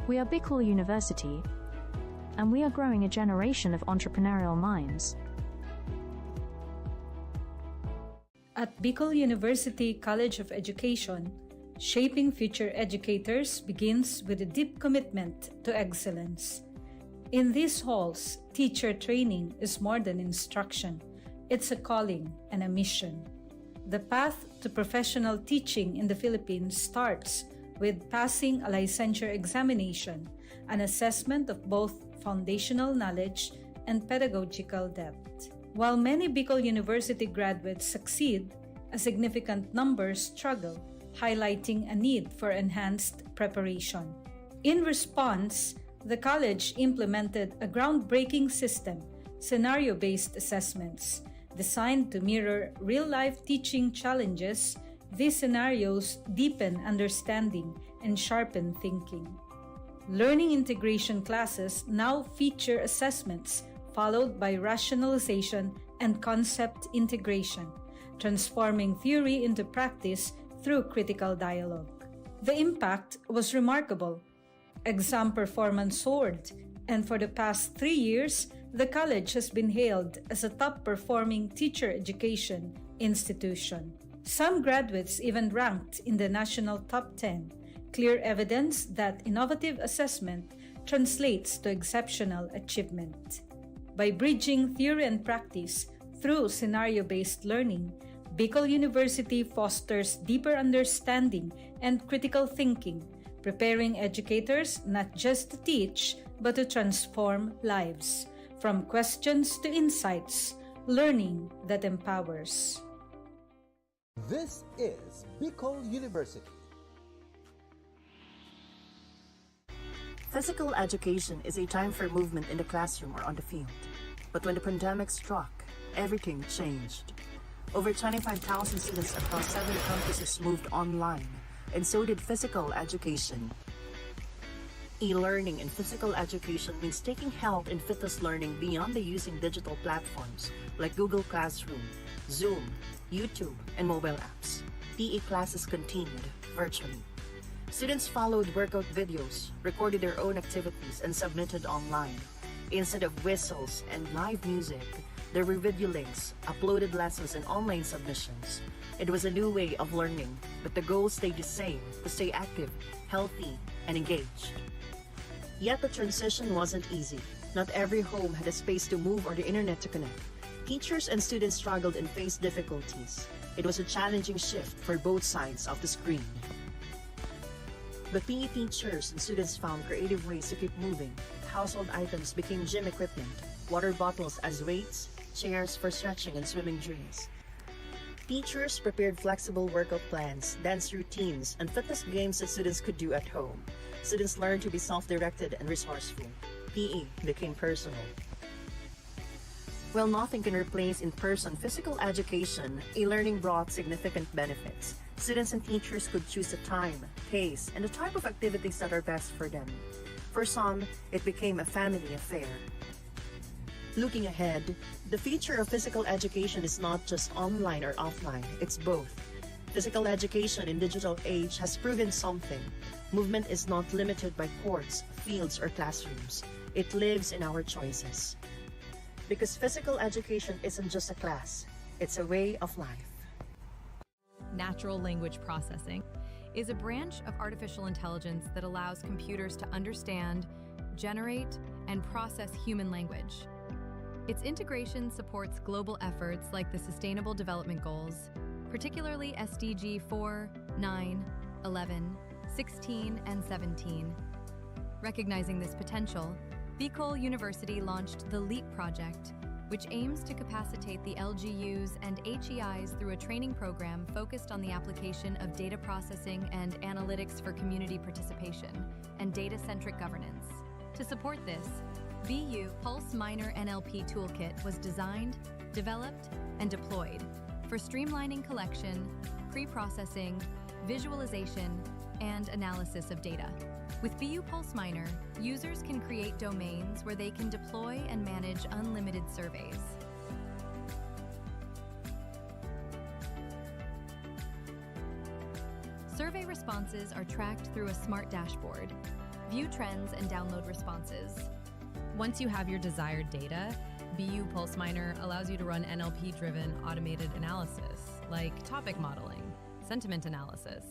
We are Bicol University, and we are growing a generation of entrepreneurial minds. At Bicol University College of Education, shaping future educators begins with a deep commitment to excellence. In these halls, teacher training is more than instruction. It's a calling and a mission. The path to professional teaching in the Philippines starts with passing a licensure examination, an assessment of both foundational knowledge and pedagogical depth. While many Bicol University graduates succeed, a significant number struggle, highlighting a need for enhanced preparation. In response, the college implemented a groundbreaking system, scenario-based assessments, designed to mirror real-life teaching challenges. These scenarios deepen understanding and sharpen thinking. Learning integration classes now feature assessments followed by rationalization and concept integration, transforming theory into practice through critical dialogue. The impact was remarkable. Exam performance soared, and for the past 3 years, the college has been hailed as a top-performing teacher education institution. Some graduates even ranked in the national top 10, clear evidence that innovative assessment translates to exceptional achievement. By bridging theory and practice through scenario-based learning, Bicol University fosters deeper understanding and critical thinking, preparing educators not just to teach, but to transform lives. From questions to insights, learning that empowers. This is Bicol University. Physical education is a time for movement in the classroom or on the field. But when the pandemic struck, everything changed. Over 25,000 students across 7 campuses moved online, and so did physical education. E-learning in physical education means taking health and fitness learning beyond the using digital platforms like Google Classroom, Zoom, YouTube, and mobile apps. PE classes continued virtually. Students followed workout videos, recorded their own activities, and submitted online. Instead of whistles and live music, there were video links, uploaded lessons, and online submissions. It was a new way of learning, but the goal stayed the same: to stay active, healthy, and engaged. Yet the transition wasn't easy. Not every home had a space to move or the internet to connect. Teachers and students struggled and faced difficulties. It was a challenging shift for both sides of the screen. But PE teachers and students found creative ways to keep moving. Household items became gym equipment, water bottles as weights, chairs for stretching and swimming drills. Teachers prepared flexible workout plans, dance routines, and fitness games that students could do at home. Students learned to be self-directed and resourceful. PE became personal. While nothing can replace in-person physical education, e-learning brought significant benefits. Students and teachers could choose the time, pace, and the type of activities that are best for them. For some, it became a family affair. Looking ahead, the future of physical education is not just online or offline, it's both. Physical education in digital age has proven something. Movement is not limited by courts, fields, or classrooms. It lives in our choices. Because physical education isn't just a class, it's a way of life. Natural language processing is a branch of artificial intelligence that allows computers to understand, generate, and process human language. Its integration supports global efforts like the Sustainable Development Goals, particularly SDG 4, 9, 11, 16, and 17. Recognizing this potential, Bicol University launched the LEAP project, which aims to capacitate the LGUs and HEIs through a training program focused on the application of data processing and analytics for community participation and data-centric governance. To support this, BU Pulse Minor NLP Toolkit was designed, developed, and deployed for streamlining collection, pre-processing, visualization, and analysis of data. With BU Pulse Minor, users can create domains where they can deploy and manage unlimited surveys. Survey responses are tracked through a smart dashboard. View trends and download responses. Once you have your desired data, BU Pulse Minor allows you to run NLP-driven automated analysis, like topic modeling, sentiment analysis,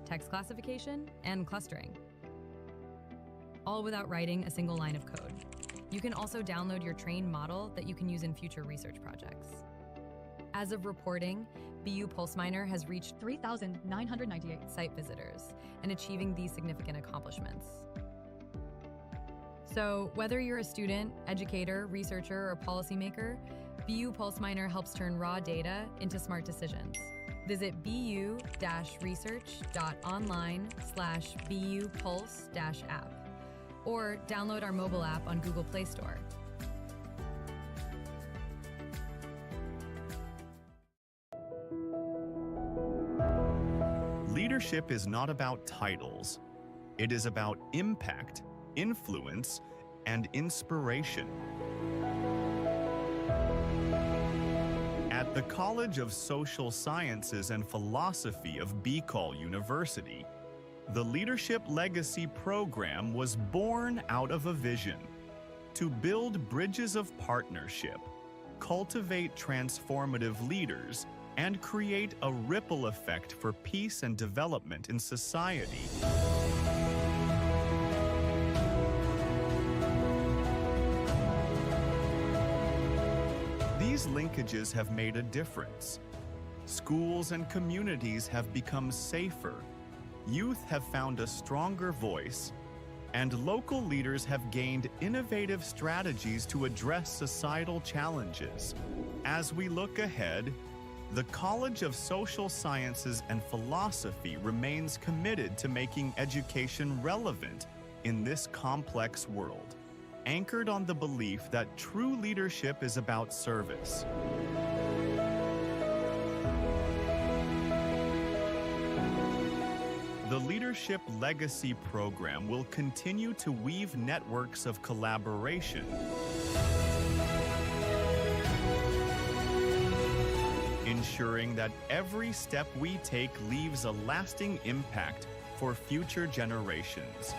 text classification, and clustering, all without writing a single line of code. You can also download your trained model that you can use in future research projects. As of reporting, BU Pulse Minor has reached 3,998 site visitors and achieving these significant accomplishments. So whether you're a student, educator, researcher, or policymaker, BU Pulse Minor helps turn raw data into smart decisions. Visit bu-research.online/BU Pulse-app or download our mobile app on Google Play Store. Leadership is not about titles. It is about impact, influence, and inspiration. At the College of Social Sciences and Philosophy of Bicol University, the Leadership Legacy Program was born out of a vision to build bridges of partnership, cultivate transformative leaders, and create a ripple effect for peace and development in society. These linkages have made a difference. Schools and communities have become safer, youth have found a stronger voice, and local leaders have gained innovative strategies to address societal challenges. As we look ahead, the College of Social Sciences and Philosophy remains committed to making education relevant in this complex world, anchored on the belief that true leadership is about service. The Leadership Legacy Program will continue to weave networks of collaboration, ensuring that every step we take leaves a lasting impact for future generations.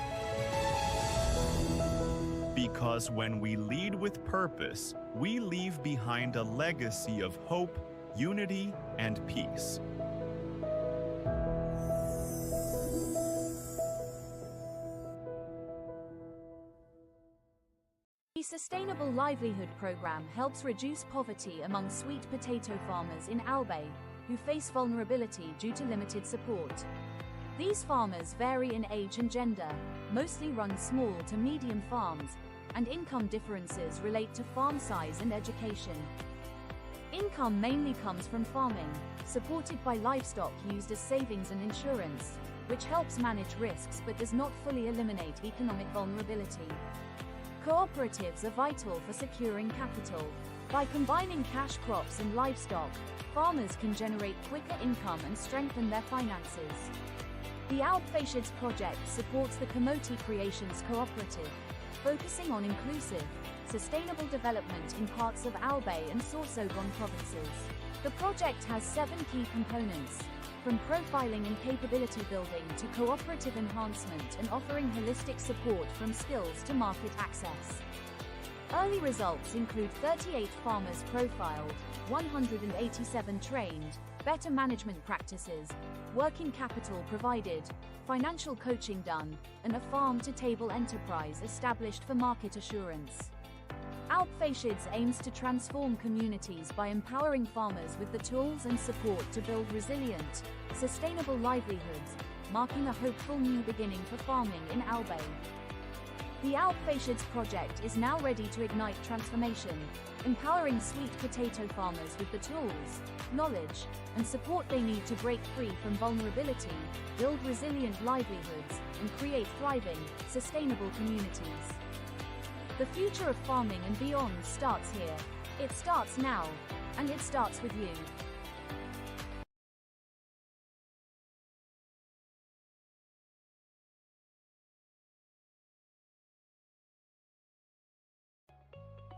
Because when we lead with purpose, we leave behind a legacy of hope, unity, and peace. The Sustainable Livelihood Program helps reduce poverty among sweet potato farmers in Albay who face vulnerability due to limited support. These farmers vary in age and gender, mostly run small to medium farms, and income differences relate to farm size and education. Income mainly comes from farming, supported by livestock used as savings and insurance, which helps manage risks but does not fully eliminate economic vulnerability. Cooperatives are vital for securing capital. By combining cash crops and livestock, farmers can generate quicker income and strengthen their finances. The Alpfacients project supports the Kamoti Creations Cooperative, focusing on inclusive, sustainable development in parts of Albay and Sorsogon provinces. The project has 7 key components, from profiling and capability building to cooperative enhancement and offering holistic support from skills to market access. Early results include 38 farmers profiled, 187 trained, better management practices, working capital provided, financial coaching done, and a farm-to-table enterprise established for market assurance. Alpfacients aims to transform communities by empowering farmers with the tools and support to build resilient, sustainable livelihoods, marking a hopeful new beginning for farming in Albay. The Outpatients project is now ready to ignite transformation, empowering sweet potato farmers with the tools, knowledge, and support they need to break free from vulnerability, build resilient livelihoods, and create thriving, sustainable communities. The future of farming and beyond starts here. It starts now, and it starts with you.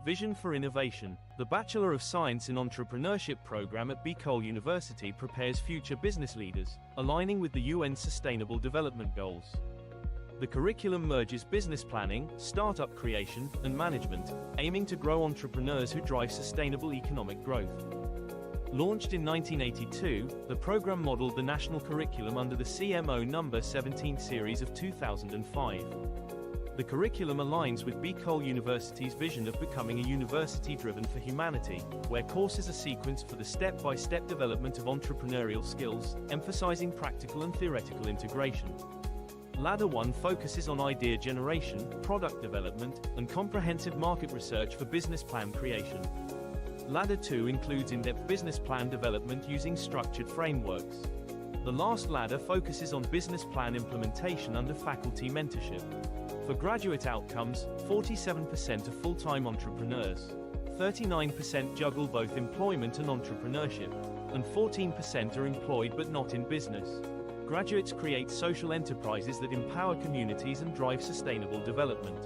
Vision for Innovation. The Bachelor of Science in Entrepreneurship program at Bicol University prepares future business leaders, aligning with the UN Sustainable Development Goals. The curriculum merges business planning, startup creation, and management, aiming to grow entrepreneurs who drive sustainable economic growth. Launched in 1982, the program modeled the national curriculum under the CMO No. 17 series of 2005. The curriculum aligns with Bicol University's vision of becoming a university driven for humanity, where courses are sequenced for the step-by-step development of entrepreneurial skills, emphasizing practical and theoretical integration. Ladder 1 focuses on idea generation, product development, and comprehensive market research for business plan creation. Ladder 2 includes in-depth business plan development using structured frameworks. The last ladder focuses on business plan implementation under faculty mentorship. For graduate outcomes, 47% are full-time entrepreneurs, 39% juggle both employment and entrepreneurship, and 14% are employed but not in business. Graduates create social enterprises that empower communities and drive sustainable development.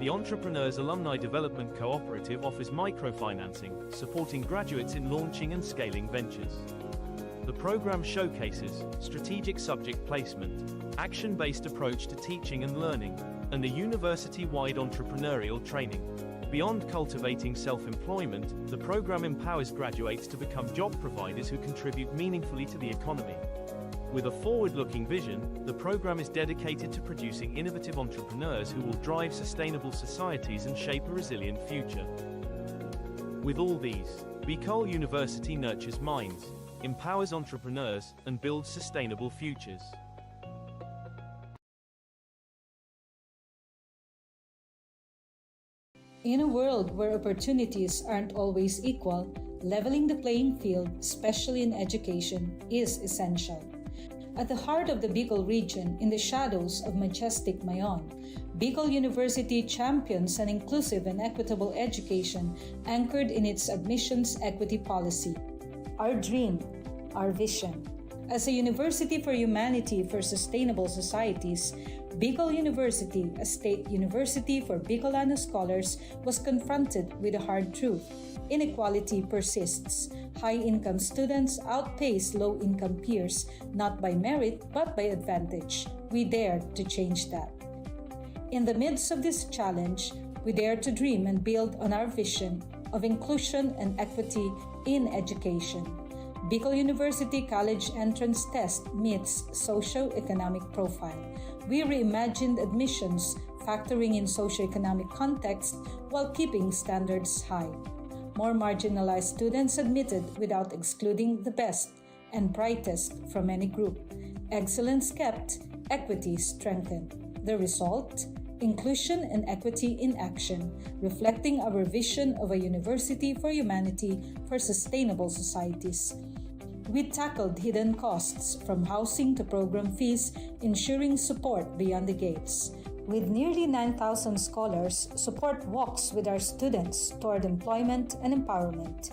The Entrepreneurs Alumni Development Cooperative offers microfinancing, supporting graduates in launching and scaling ventures. The program showcases strategic subject placement, action-based approach to teaching and learning, and a university-wide entrepreneurial training. Beyond cultivating self-employment, the program empowers graduates to become job providers who contribute meaningfully to the economy. With a forward-looking vision, the program is dedicated to producing innovative entrepreneurs who will drive sustainable societies and shape a resilient future. With all these, Bicol University nurtures minds, empowers entrepreneurs, and builds sustainable futures. In a world where opportunities aren't always equal, leveling the playing field, especially in education, is essential. At the heart of the Bicol region, in the shadows of majestic Mayon, Bicol University champions an inclusive and equitable education anchored in its admissions equity policy. Our dream, our vision. As a university for humanity for sustainable societies, Bicol University, a state university for Bicolano scholars, was confronted with a hard truth. Inequality persists. High-income students outpace low-income peers, not by merit but by advantage. We dared to change that. In the midst of this challenge, we dare to dream and build on our vision of inclusion and equity in education. Bicol University College Entrance Test meets socio-economic profile. We reimagined admissions, factoring in socio-economic context while keeping standards high. More marginalized students admitted without excluding the best and brightest from any group. Excellence kept, equity strengthened. The result? Inclusion and equity in action, reflecting our vision of a university for humanity for sustainable societies. We tackled hidden costs from housing to program fees, ensuring support beyond the gates. With nearly 9,000 scholars, support walks with our students toward employment and empowerment.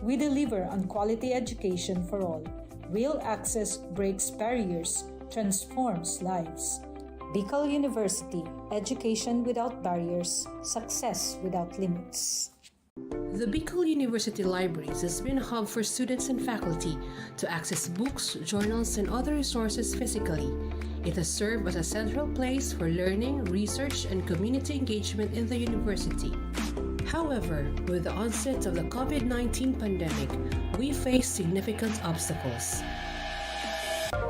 We deliver on quality education for all. Real access breaks barriers, transforms lives. Bicol University, education without barriers, success without limits. The Bicol University Libraries has been a hub for students and faculty to access books, journals, and other resources physically. It has served as a central place for learning, research, and community engagement in the university. However, with the onset of the COVID-19 pandemic, we face significant obstacles.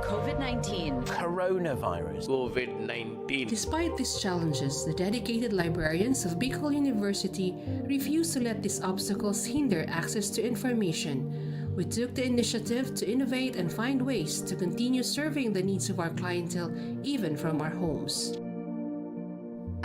COVID-19. Coronavirus. COVID-19. Despite these challenges, the dedicated librarians of Bicol University refuse to let these obstacles hinder access to information. We took the initiative to innovate and find ways to continue serving the needs of our clientele even from our homes.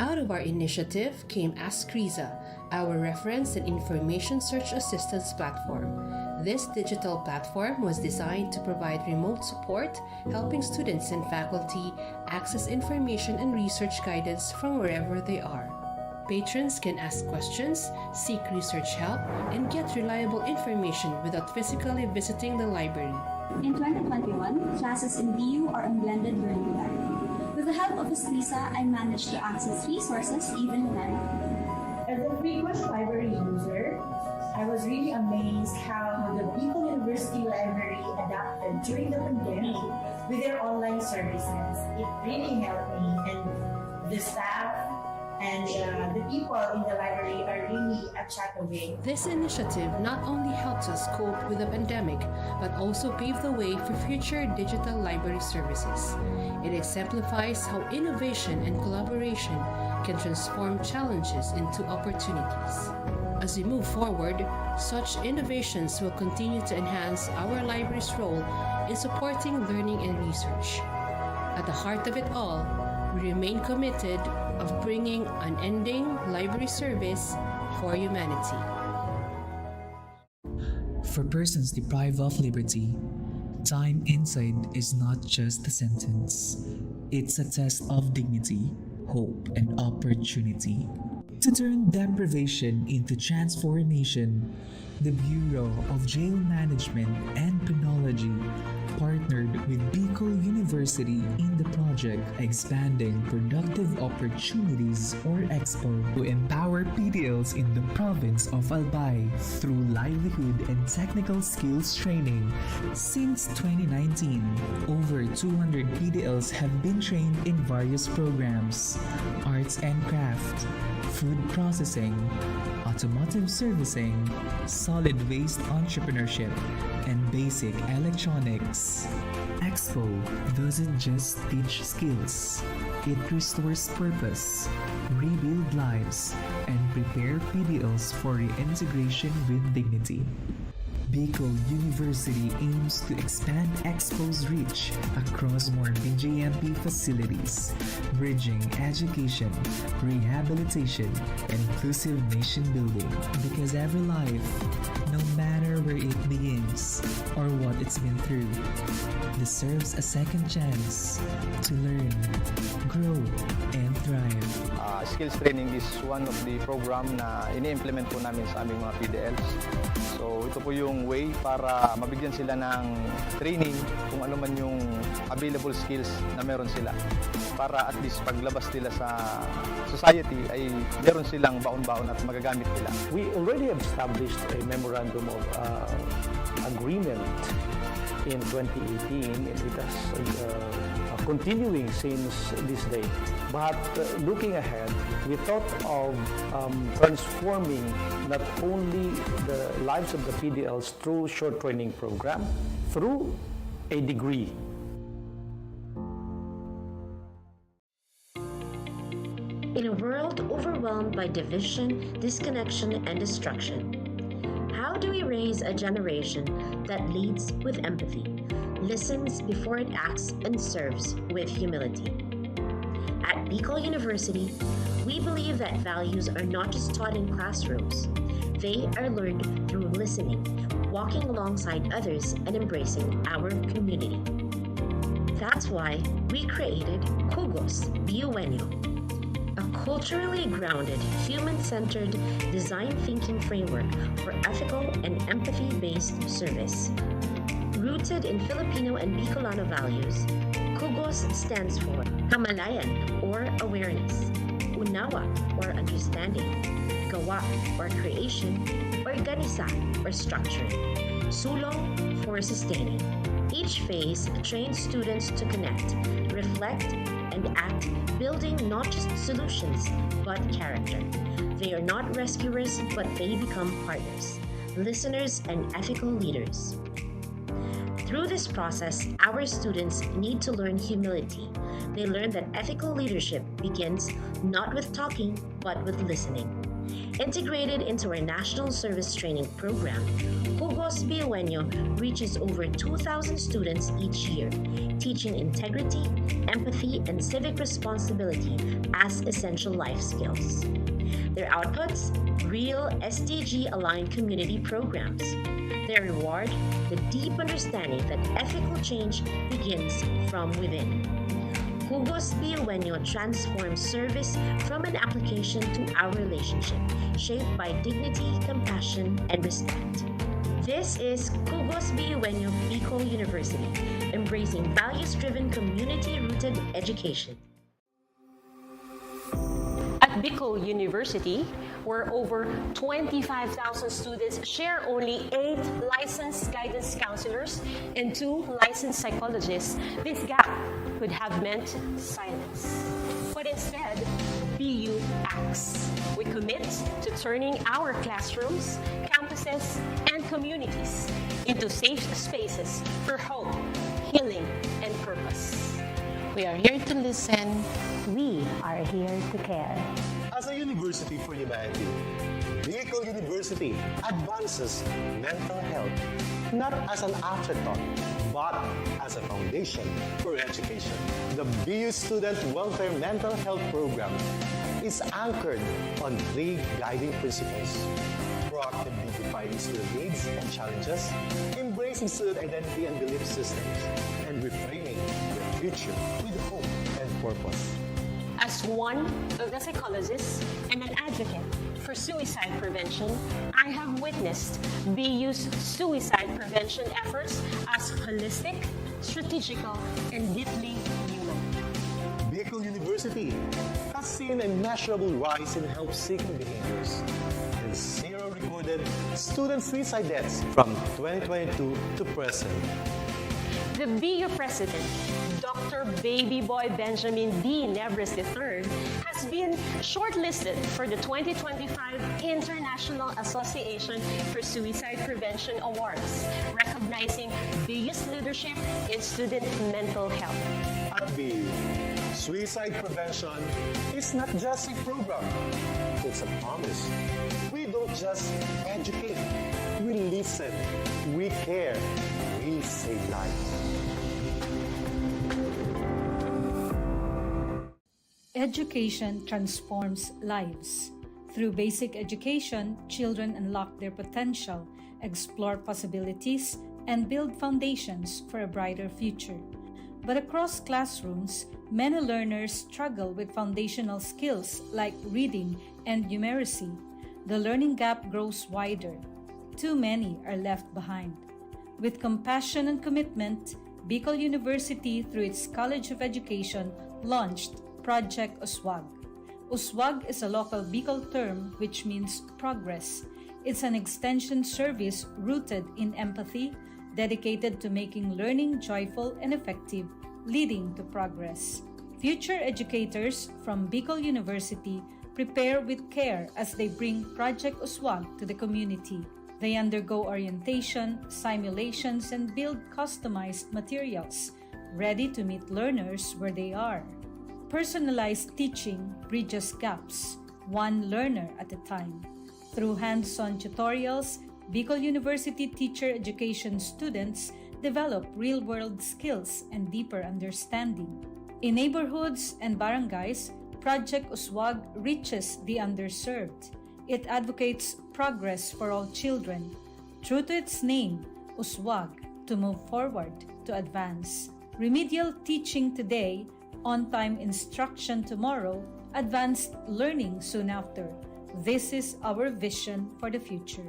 Out of our initiative came Ask Riza, our reference and information search assistance platform. This digital platform was designed to provide remote support, helping students and faculty access information and research guidance from wherever they are. Patrons can ask questions, seek research help, and get reliable information without physically visiting the library. In 2021, classes in BU are on blended learning modality. With the help of Lisa, I managed to access resources even when As a frequent library user, I was really amazed how the Bicol University Library adapted during the pandemic with their online services. It really helped me, and the staff and the people in the library are really a chat away. This initiative not only helps us cope with the pandemic, but also pave the way for future digital library services. It exemplifies how innovation and collaboration can transform challenges into opportunities. As we move forward, such innovations will continue to enhance our library's role in supporting learning and research. At the heart of it all, we remain committed of bringing unending library service for humanity. For persons deprived of liberty, time inside is not just a sentence. It's a test of dignity, hope, and opportunity. To turn deprivation into transformation, the Bureau of Jail Management and Penology partnered with Bicol University in the project Expanding Productive Opportunities or EXPO to empower PDLs in the province of Albay through livelihood and technical skills training. Since 2019, over 200 PDLs have been trained in various programs: arts and craft, food processing, automotive servicing, solid waste entrepreneurship, and basic electronics. Expo doesn't just teach skills, it restores purpose, rebuild lives, and prepare PDLs for reintegration with dignity. Bicol University aims to expand Expo's reach across more BJMP facilities, bridging education, rehabilitation, and inclusive nation building. Because every life, no matter where it begins or what it's been through, deserves a second chance to learn, grow, and thrive. Skills training is one of the program na ini-implement po namin sa aming mga PDLs. So ito po yung way para mabigyan sila ng training kung ano man yung available skills na meron sila. Para at least paglabas nila sa society ay meron silang baon-baon at magagamit nila. We already have established a memorandum of agreement in 2018, and it has continuing since this day. But looking ahead, we thought of transforming not only the lives of the PDLs through short training program, through a degree. In a world overwhelmed by division, disconnection, and destruction, how do we raise a generation that leads with empathy, listens before it acts, and serves with humility? At Bicol University, we believe that values are not just taught in classrooms. They are learned through listening, walking alongside others, and embracing our community. That's why we created Kugos Biuenyo, a culturally grounded, human-centered design thinking framework for ethical and empathy-based service. Rooted in Filipino and Bicolano values, Kugos stands for Kamalayan or awareness, Unawa or understanding, Gawa or creation, Organisa or structure, Sulong for sustaining. Each phase trains students to connect, reflect, and act, building not just solutions, but character. They are not rescuers, but they become partners, listeners, and ethical leaders. Through this process, our students need to learn humility. They learn that ethical leadership begins not with talking, but with listening. Integrated into our National Service Training Program, Jugos Biueño reaches over 2,000 students each year, teaching integrity, empathy, and civic responsibility as essential life skills. Their outputs, real SDG-aligned community programs. Their reward, the deep understanding that ethical change begins from within. Jugos Biueño transforms service from an application to our relationship, shaped by dignity, compassion, and respect. This is Jugos Biueño Bicol University, embracing values-driven, community-rooted education. At Bicol University, where over 25,000 students share only 8 licensed guidance counselors and 2 licensed psychologists, this gap could have meant silence. But instead, BU acts. We commit to turning our classrooms, campuses, and communities into safe spaces for hope, healing, and purpose. We are here to listen. We are here to care. As a university for humanity, Bicol University advances mental health not as an afterthought, but as a foundation for education. The BU Student Welfare Mental Health Program is anchored on 3 guiding principles: proactively defining student needs and challenges, embracing student identity and belief systems, and reframing their future with hope and purpose. As one of the psychologists and an advocate for suicide prevention, I have witnessed BU's suicide prevention efforts as holistic, strategical, and deeply human. Bicol University has seen a measurable rise in help-seeking behaviors and 0 recorded student suicide deaths from 2022 to present. The BU president, Dr. Baby Boy Benjamin D. Nebres III, has been shortlisted for the 2025 International Association for Suicide Prevention Awards, recognizing BU's leadership in student mental health. At BU, suicide prevention is not just a program, it's a promise. We don't just educate, we listen, we care, we save lives. Education transforms lives. Through basic education, children unlock their potential, explore possibilities, and build foundations for a brighter future. But across classrooms, many learners struggle with foundational skills like reading and numeracy. The learning gap grows wider. Too many are left behind. With compassion and commitment, Bicol University, through its College of Education, launched Project USWAG. USWAG is a local Bicol term which means progress. It's an extension service rooted in empathy, dedicated to making learning joyful and effective, leading to progress. Future educators from Bicol University prepare with care as they bring Project USWAG to the community. They undergo orientation, simulations, and build customized materials, ready to meet learners where they are. Personalized teaching bridges gaps, one learner at a time. Through hands-on tutorials, Bicol University teacher education students develop real-world skills and deeper understanding. In neighborhoods and barangays, Project USWAG reaches the underserved. It advocates progress for all children. True to its name, USWAG, to move forward, to advance. Remedial teaching today, on-time instruction tomorrow, advanced learning soon after. This is our vision for the future.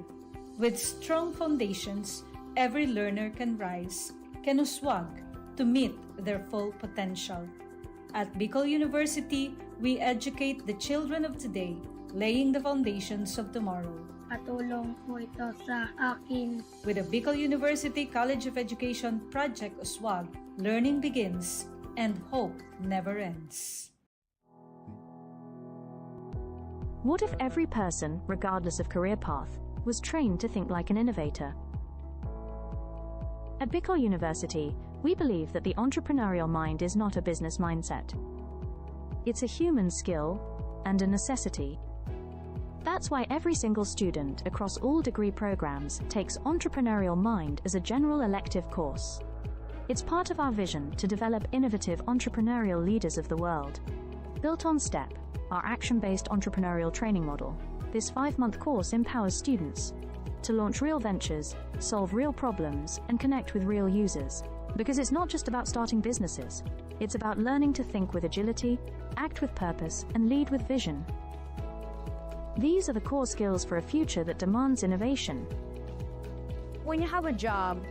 With strong foundations, every learner can rise, can USWAG, to meet their full potential. At Bicol University, we educate the children of today, laying the foundations of tomorrow. Patulong po ito sa akin. With the Bicol University College of Education Project USWAG, learning begins and hope never ends. What if every person, regardless of career path, was trained to think like an innovator? At Bicol University, we believe that the entrepreneurial mind is not a business mindset. It's a human skill and a necessity. That's why every single student across all degree programs takes Entrepreneurial Mind as a general elective course. It's part of our vision to develop innovative entrepreneurial leaders of the world. Built on STEP, our action-based entrepreneurial training model, this 5-month course empowers students to launch real ventures, solve real problems, and connect with real users. Because it's not just about starting businesses, it's about learning to think with agility, act with purpose, and lead with vision. These are the core skills for a future that demands innovation. When you have a job,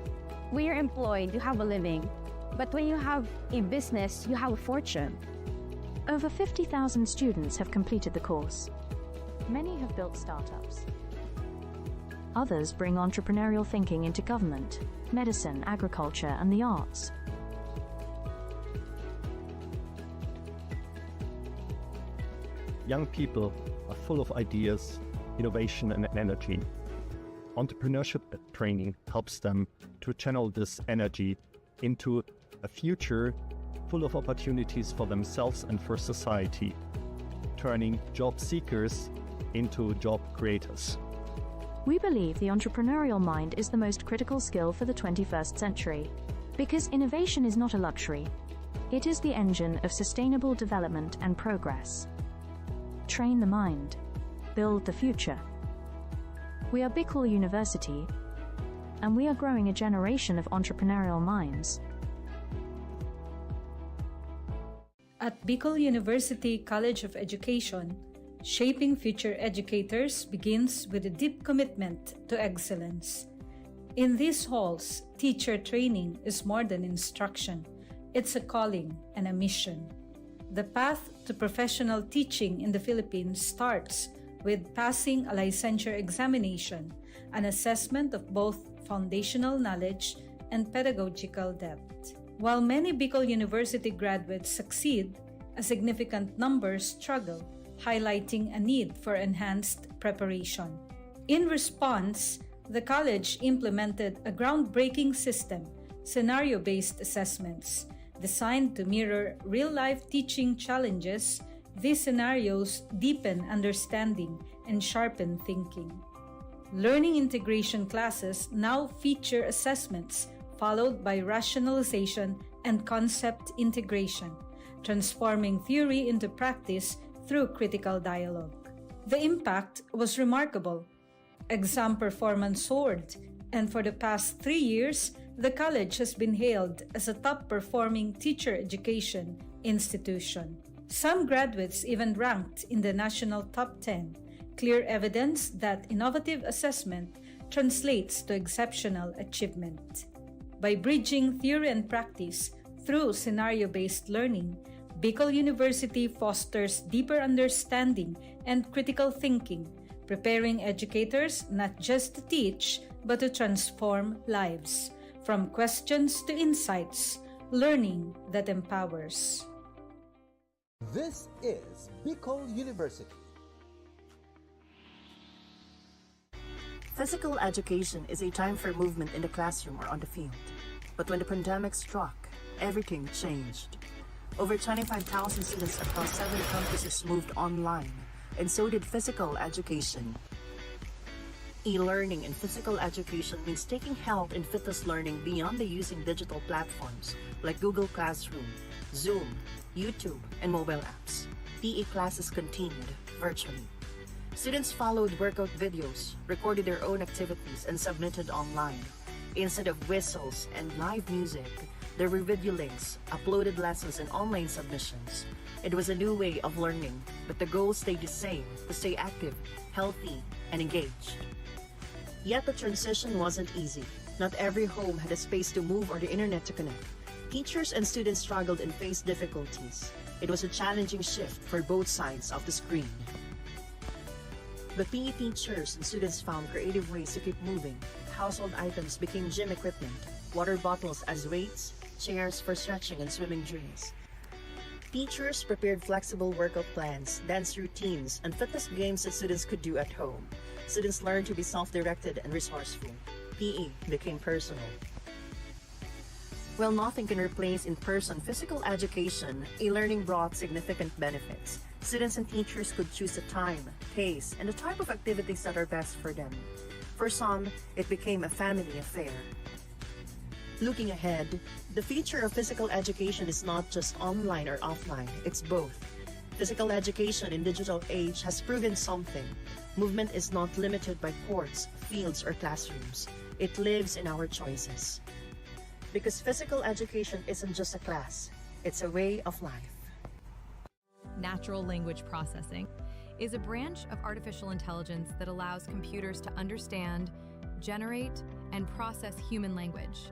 when you're employed, you have a living. But when you have a business, you have a fortune. Over 50,000 students have completed the course. Many have built startups. Others bring entrepreneurial thinking into government, medicine, agriculture, and the arts. Young people are full of ideas, innovation, and energy. Entrepreneurship training helps them to channel this energy into a future full of opportunities for themselves and for society, turning job seekers into job creators. We believe the entrepreneurial mind is the most critical skill for the 21st century, because innovation is not a luxury. It is the engine of sustainable development and progress. Train the mind. Build the future. We are Bicol University, and we are growing a generation of entrepreneurial minds. At Bicol University College of Education, shaping future educators begins with a deep commitment to excellence. In these halls, teacher training is more than instruction. It's a calling and a mission. The path to professional teaching in the Philippines starts with passing a licensure examination, an assessment of both foundational knowledge and pedagogical depth. While many Bicol University graduates succeed, a significant number struggle, highlighting a need for enhanced preparation. In response, the college implemented a groundbreaking system, scenario-based assessments. Designed to mirror real-life teaching challenges, these scenarios deepen understanding and sharpen thinking. Learning integration classes now feature assessments followed by rationalization and concept integration, transforming theory into practice through critical dialogue. The impact was remarkable. Exam performance soared, and for the past 3 years, the college has been hailed as a top-performing teacher education institution. Some graduates even ranked in the national top 10, clear evidence that innovative assessment translates to exceptional achievement. By bridging theory and practice through scenario-based learning, Bicol University fosters deeper understanding and critical thinking, preparing educators not just to teach, but to transform lives. From questions to insights, learning that empowers. This is Bicol University. Physical education is a time for movement in the classroom or on the field. But when the pandemic struck, everything changed. Over 25,000 students across 7 campuses moved online, and so did physical education. E-learning in physical education means taking health and fitness learning beyond the using digital platforms like Google Classroom, Zoom, YouTube, and mobile apps. PE classes continued virtually. Students followed workout videos, recorded their own activities, and submitted online. Instead of whistles and live music, there were video links, uploaded lessons, and online submissions. It was a new way of learning, but the goal stayed the same: to stay active, healthy, and engaged. Yet the transition wasn't easy. Not every home had a space to move or the internet to connect. Teachers and students struggled and faced difficulties. It was a challenging shift for both sides of the screen. The PE teachers and students found creative ways to keep moving. Household items became gym equipment, water bottles as weights, chairs for stretching and swimming drills. Teachers prepared flexible workout plans, dance routines, and fitness games that students could do at home. Students learned to be self-directed and resourceful. PE became personal. While nothing can replace in-person physical education, e-learning brought significant benefits. Students and teachers could choose the time, pace, and the type of activities that are best for them. For some, it became a family affair. Looking ahead, the future of physical education is not just online or offline, it's both. Physical education in digital age has proven something. Movement is not limited by courts, fields, or classrooms. It lives in our choices. Because physical education isn't just a class, it's a way of life. Natural language processing is a branch of artificial intelligence that allows computers to understand, generate, and process human language.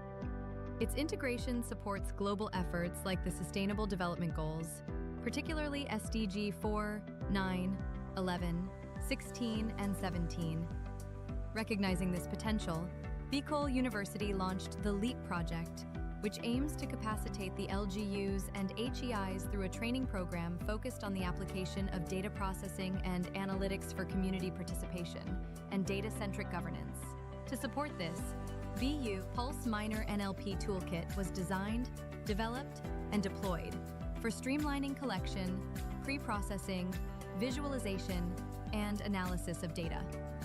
Its integration supports global efforts like the Sustainable Development Goals, particularly SDG 4, 9, 11, 16, and 17. Recognizing this potential, Bicol University launched the LEAP project, which aims to capacitate the LGUs and HEIs through a training program focused on the application of data processing and analytics for community participation and data-centric governance. To support this, BU Pulse Minor NLP Toolkit was designed, developed, and deployed for streamlining collection, pre-processing, visualization, and analysis of data.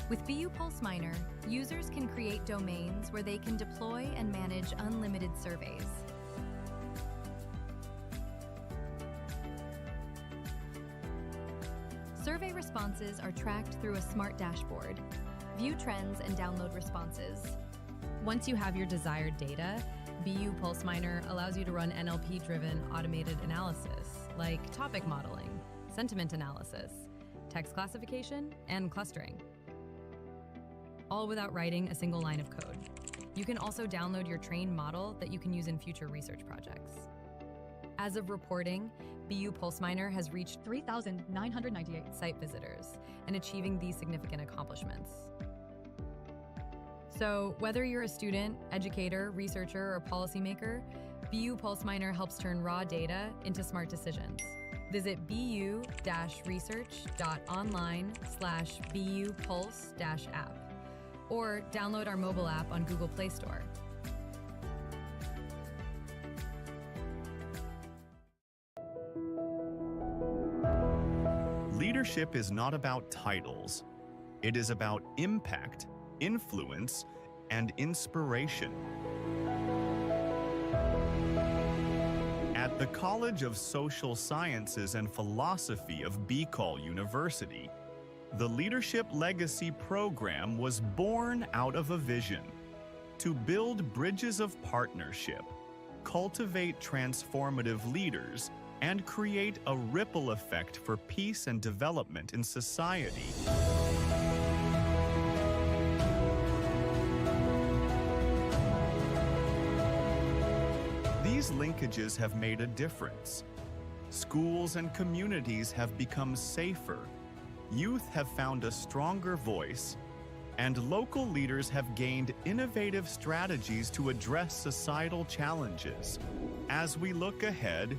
With BU Pulse Minor, users can create domains where they can deploy and manage unlimited surveys. Survey responses are tracked through a smart dashboard. View trends and download responses. Once you have your desired data, BU Pulse Minor allows you to run NLP-driven automated analysis, like topic modeling, sentiment analysis, text classification, and clustering, all without writing a single line of code. You can also download your trained model that you can use in future research projects. As of reporting, BU Pulse Minor has reached 3,998 site visitors and achieving these significant accomplishments. So whether you're a student, educator, researcher, or policymaker, BU Pulse Minor helps turn raw data into smart decisions. Visit bu-research.online/bu-pulse-app or download our mobile app on Google Play Store. Leadership is not about titles. It is about impact, influence, and inspiration. At the College of Social Sciences and Philosophy of Bicol University, the Leadership Legacy Program was born out of a vision to build bridges of partnership, cultivate transformative leaders, and create a ripple effect for peace and development in society. These linkages have made a difference. Schools and communities have become safer. Youth have found a stronger voice, and local leaders have gained innovative strategies to address societal challenges. As we look ahead,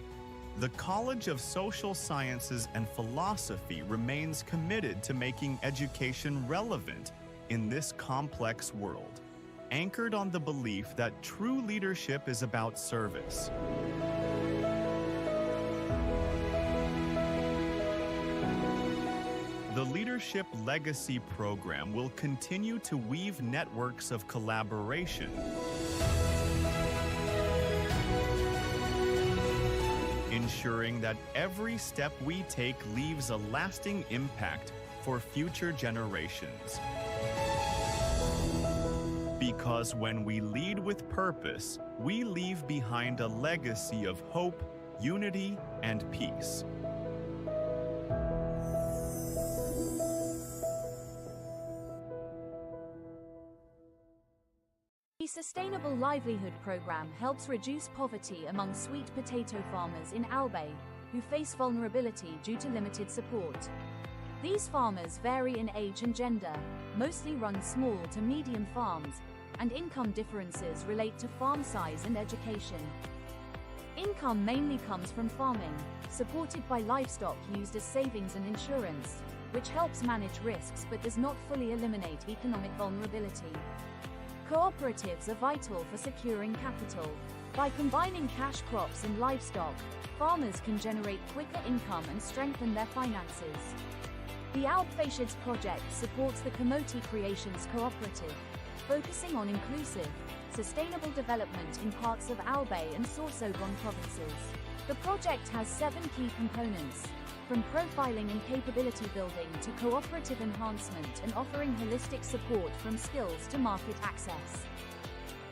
the College of Social Sciences and Philosophy remains committed to making education relevant in this complex world, anchored on the belief that true leadership is about service. The Leadership Legacy Program will continue to weave networks of collaboration, ensuring that every step we take leaves a lasting impact for future generations. Because when we lead with purpose, we leave behind a legacy of hope, unity, and peace. The Sustainable Livelihood Program helps reduce poverty among sweet potato farmers in Albay who face vulnerability due to limited support. These farmers vary in age and gender, mostly run small to medium farms, and income differences relate to farm size and education. Income mainly comes from farming, supported by livestock used as savings and insurance, which helps manage risks but does not fully eliminate economic vulnerability. Cooperatives are vital for securing capital, By combining cash crops and livestock, farmers can generate quicker income and strengthen their finances. The Alpfacients project supports the Kamote Creations Cooperative, focusing on inclusive, sustainable development in parts of Albay and Sorsogon provinces. The project has 7 key components, from profiling and capability building to cooperative enhancement and offering holistic support from skills to market access.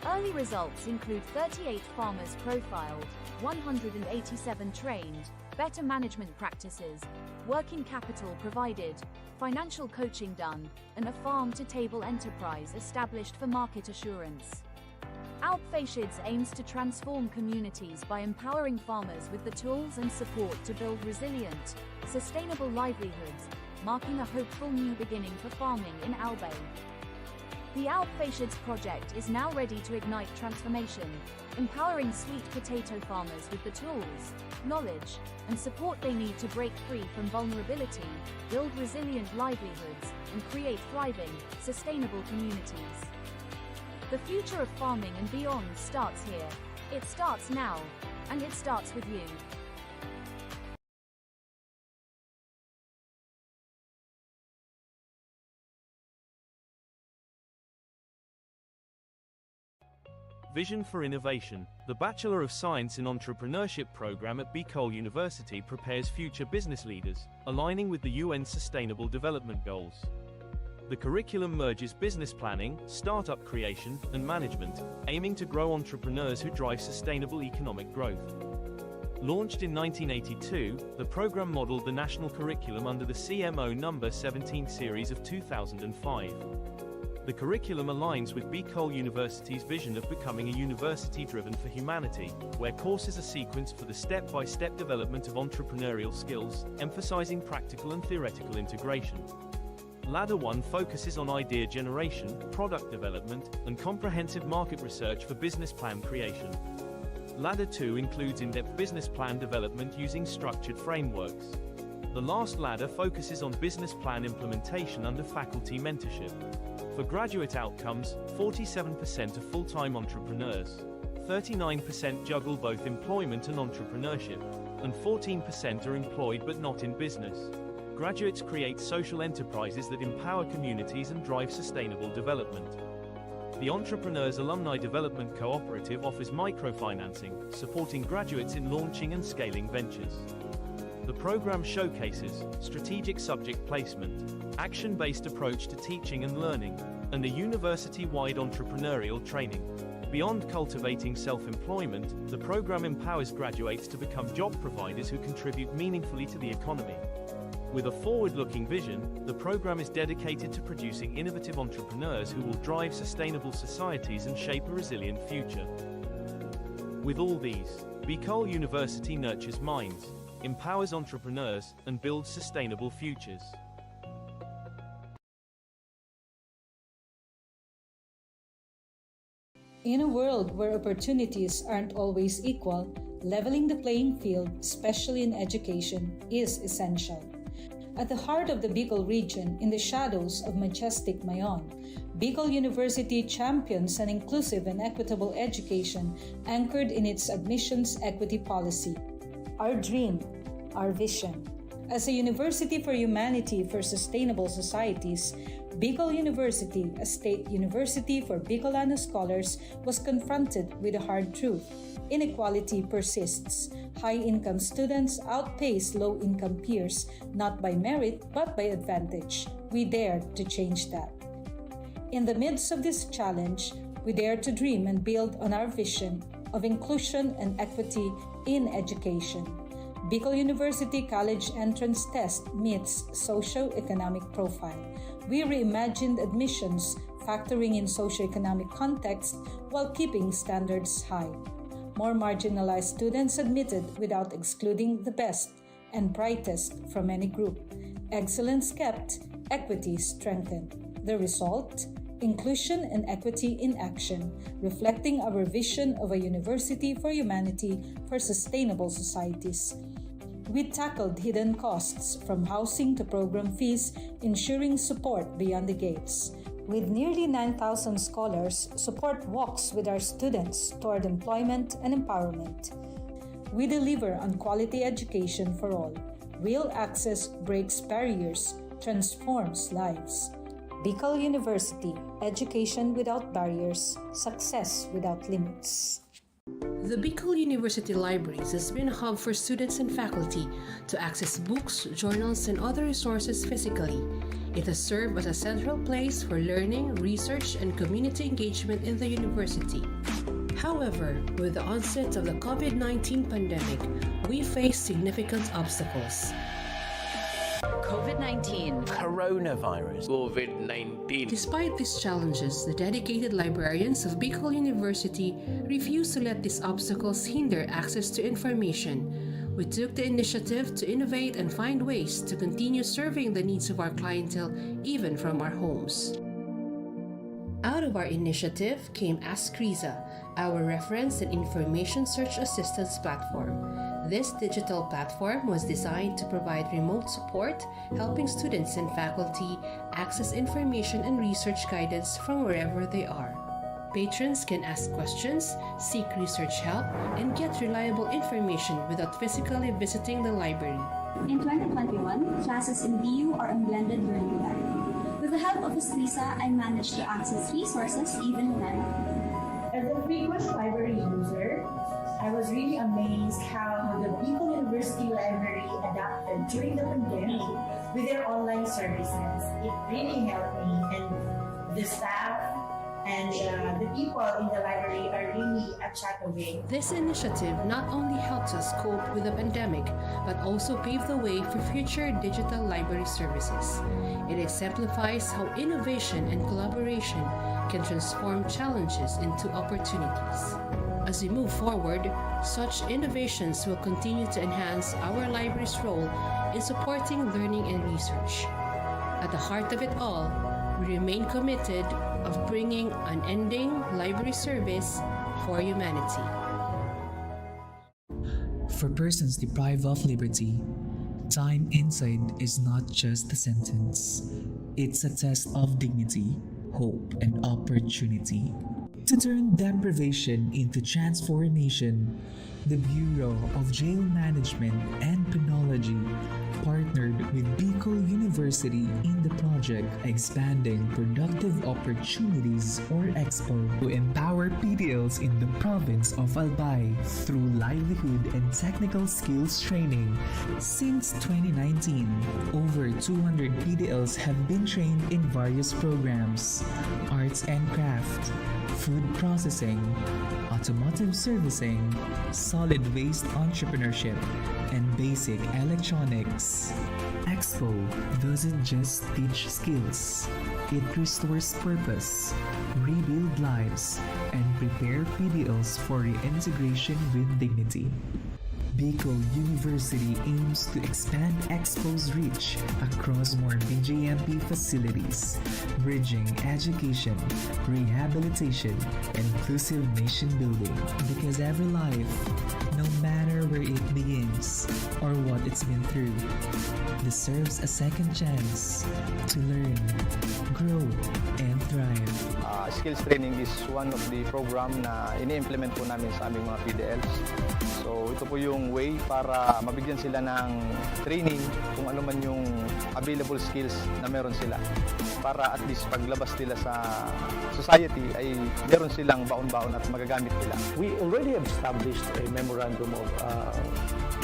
Early results include 38 farmers profiled, 187 trained, better management practices, working capital provided, financial coaching done, and a farm-to-table enterprise established for market assurance. Alpfacients aims to transform communities by empowering farmers with the tools and support to build resilient, sustainable livelihoods, marking a hopeful new beginning for farming in Albay. The Alpfacients project is now ready to ignite transformation, empowering sweet potato farmers with the tools, knowledge, and support they need to break free from vulnerability, build resilient livelihoods, and create thriving, sustainable communities. The future of farming and beyond starts here. It starts now, and it starts with you. Vision for Innovation. The Bachelor of Science in Entrepreneurship program at Bicol University prepares future business leaders, aligning with the UN Sustainable Development Goals. The curriculum merges business planning, startup creation, and management, aiming to grow entrepreneurs who drive sustainable economic growth. Launched in 1982, the program modeled the national curriculum under the CMO No. 17 series of 2005. The curriculum aligns with Bicol University's vision of becoming a university driven for humanity, where courses are sequenced for the step-by-step development of entrepreneurial skills, emphasizing practical and theoretical integration. Ladder 1 focuses on idea generation, product development, and comprehensive market research for business plan creation. Ladder 2 includes in-depth business plan development using structured frameworks. The last ladder focuses on business plan implementation under faculty mentorship. For graduate outcomes, 47% are full-time entrepreneurs, 39% juggle both employment and entrepreneurship, and 14% are employed but not in business. Graduates create social enterprises that empower communities and drive sustainable development. The Entrepreneurs Alumni Development Cooperative offers microfinancing, supporting graduates in launching and scaling ventures. The program showcases strategic subject placement, action-based approach to teaching and learning, and a university-wide entrepreneurial training. Beyond cultivating self-employment, the program empowers graduates to become job providers who contribute meaningfully to the economy. With a forward-looking vision, the program is dedicated to producing innovative entrepreneurs who will drive sustainable societies and shape a resilient future. With all these, Bicol University nurtures minds, empowers entrepreneurs, and builds sustainable futures. In a world where opportunities aren't always equal, leveling the playing field, especially in education, is essential. At the heart of the Bicol region, in the shadows of majestic Mayon, Bicol University champions an inclusive and equitable education anchored in its admissions equity policy. Our dream, our vision. As a university for humanity for sustainable societies, Bicol University, a state university for Bicolano scholars, was confronted with a hard truth. Inequality persists. High-income students outpace low-income peers, not by merit, but by advantage. We dared to change that. In the midst of this challenge, we dare to dream and build on our vision of inclusion and equity in education. Bicol University College Entrance Test meets socio-economic profile. We reimagined admissions, factoring in socio-economic context while keeping standards high. More marginalized students admitted without excluding the best and brightest from any group. Excellence kept, equity strengthened. The result? Inclusion and equity in action, reflecting our vision of a university for humanity for sustainable societies. We tackled hidden costs from housing to program fees, ensuring support beyond the gates. With nearly 9,000 scholars, support walks with our students toward employment and empowerment. We deliver on quality education for all. Real access breaks barriers, transforms lives. Bicol University, education without barriers, success without limits. The Bicol University Libraries has been a hub for students and faculty to access books, journals, and other resources physically. It has served as a central place for learning, research, and community engagement in the university. However, with the onset of the COVID-19 pandemic, we face significant obstacles. COVID-19. Coronavirus. COVID-19. Despite these challenges, the dedicated librarians of Bicol University refuse to let these obstacles hinder access to information. We took the initiative to innovate and find ways to continue serving the needs of our clientele even from our homes. Out of our initiative came Ask Riza, our reference and information search assistance platform. This digital platform was designed to provide remote support, helping students and faculty access information and research guidance from wherever they are. Patrons can ask questions, seek research help, and get reliable information without physically visiting the library. In 2021, classes in BU are on blended learning modality. With the help of Lisa, I managed to access resources even when As a frequent library user, I was really amazed how the Bicol University Library adapted during the pandemic with their online services. It really helped me, and the staff and the people in the library are really a chat away. This initiative not only helps us cope with the pandemic, but also paved the way for future digital library services. It exemplifies how innovation and collaboration can transform challenges into opportunities. As we move forward, such innovations will continue to enhance our library's role in supporting learning and research. At the heart of it all, we remain committed of bringing unending library service for humanity. For persons deprived of liberty, time inside is not just a sentence. It's a test of dignity, hope, and opportunity. To turn deprivation into transformation, the Bureau of Jail Management and Penology partnered with Bicol University in the project Expanding Productive Opportunities or EXPO to empower PDLs in the province of Albay through livelihood and technical skills training. Since 2019, over 200 PDLs have been trained in various programs: arts and craft, food processing, automotive servicing, solid waste entrepreneurship, and basic electronics. Expo doesn't just teach skills, it restores purpose, rebuild lives, and prepare PDLs for reintegration with dignity. Bicol University aims to expand Expo's reach across more BJMP facilities, bridging education, rehabilitation, and inclusive nation building. Because every life, no matter where it begins or what it's been through, deserves a second chance to learn, grow, and thrive. Skills training is one of the program na ini-implement po namin sa aming mga PDLs. So ito po yung way para mabigyan sila ng training kung ano man yung available skills na meron sila. Para at least paglabas nila sa society ay meron silang baon-baon at magagamit nila. We already established a memorandum of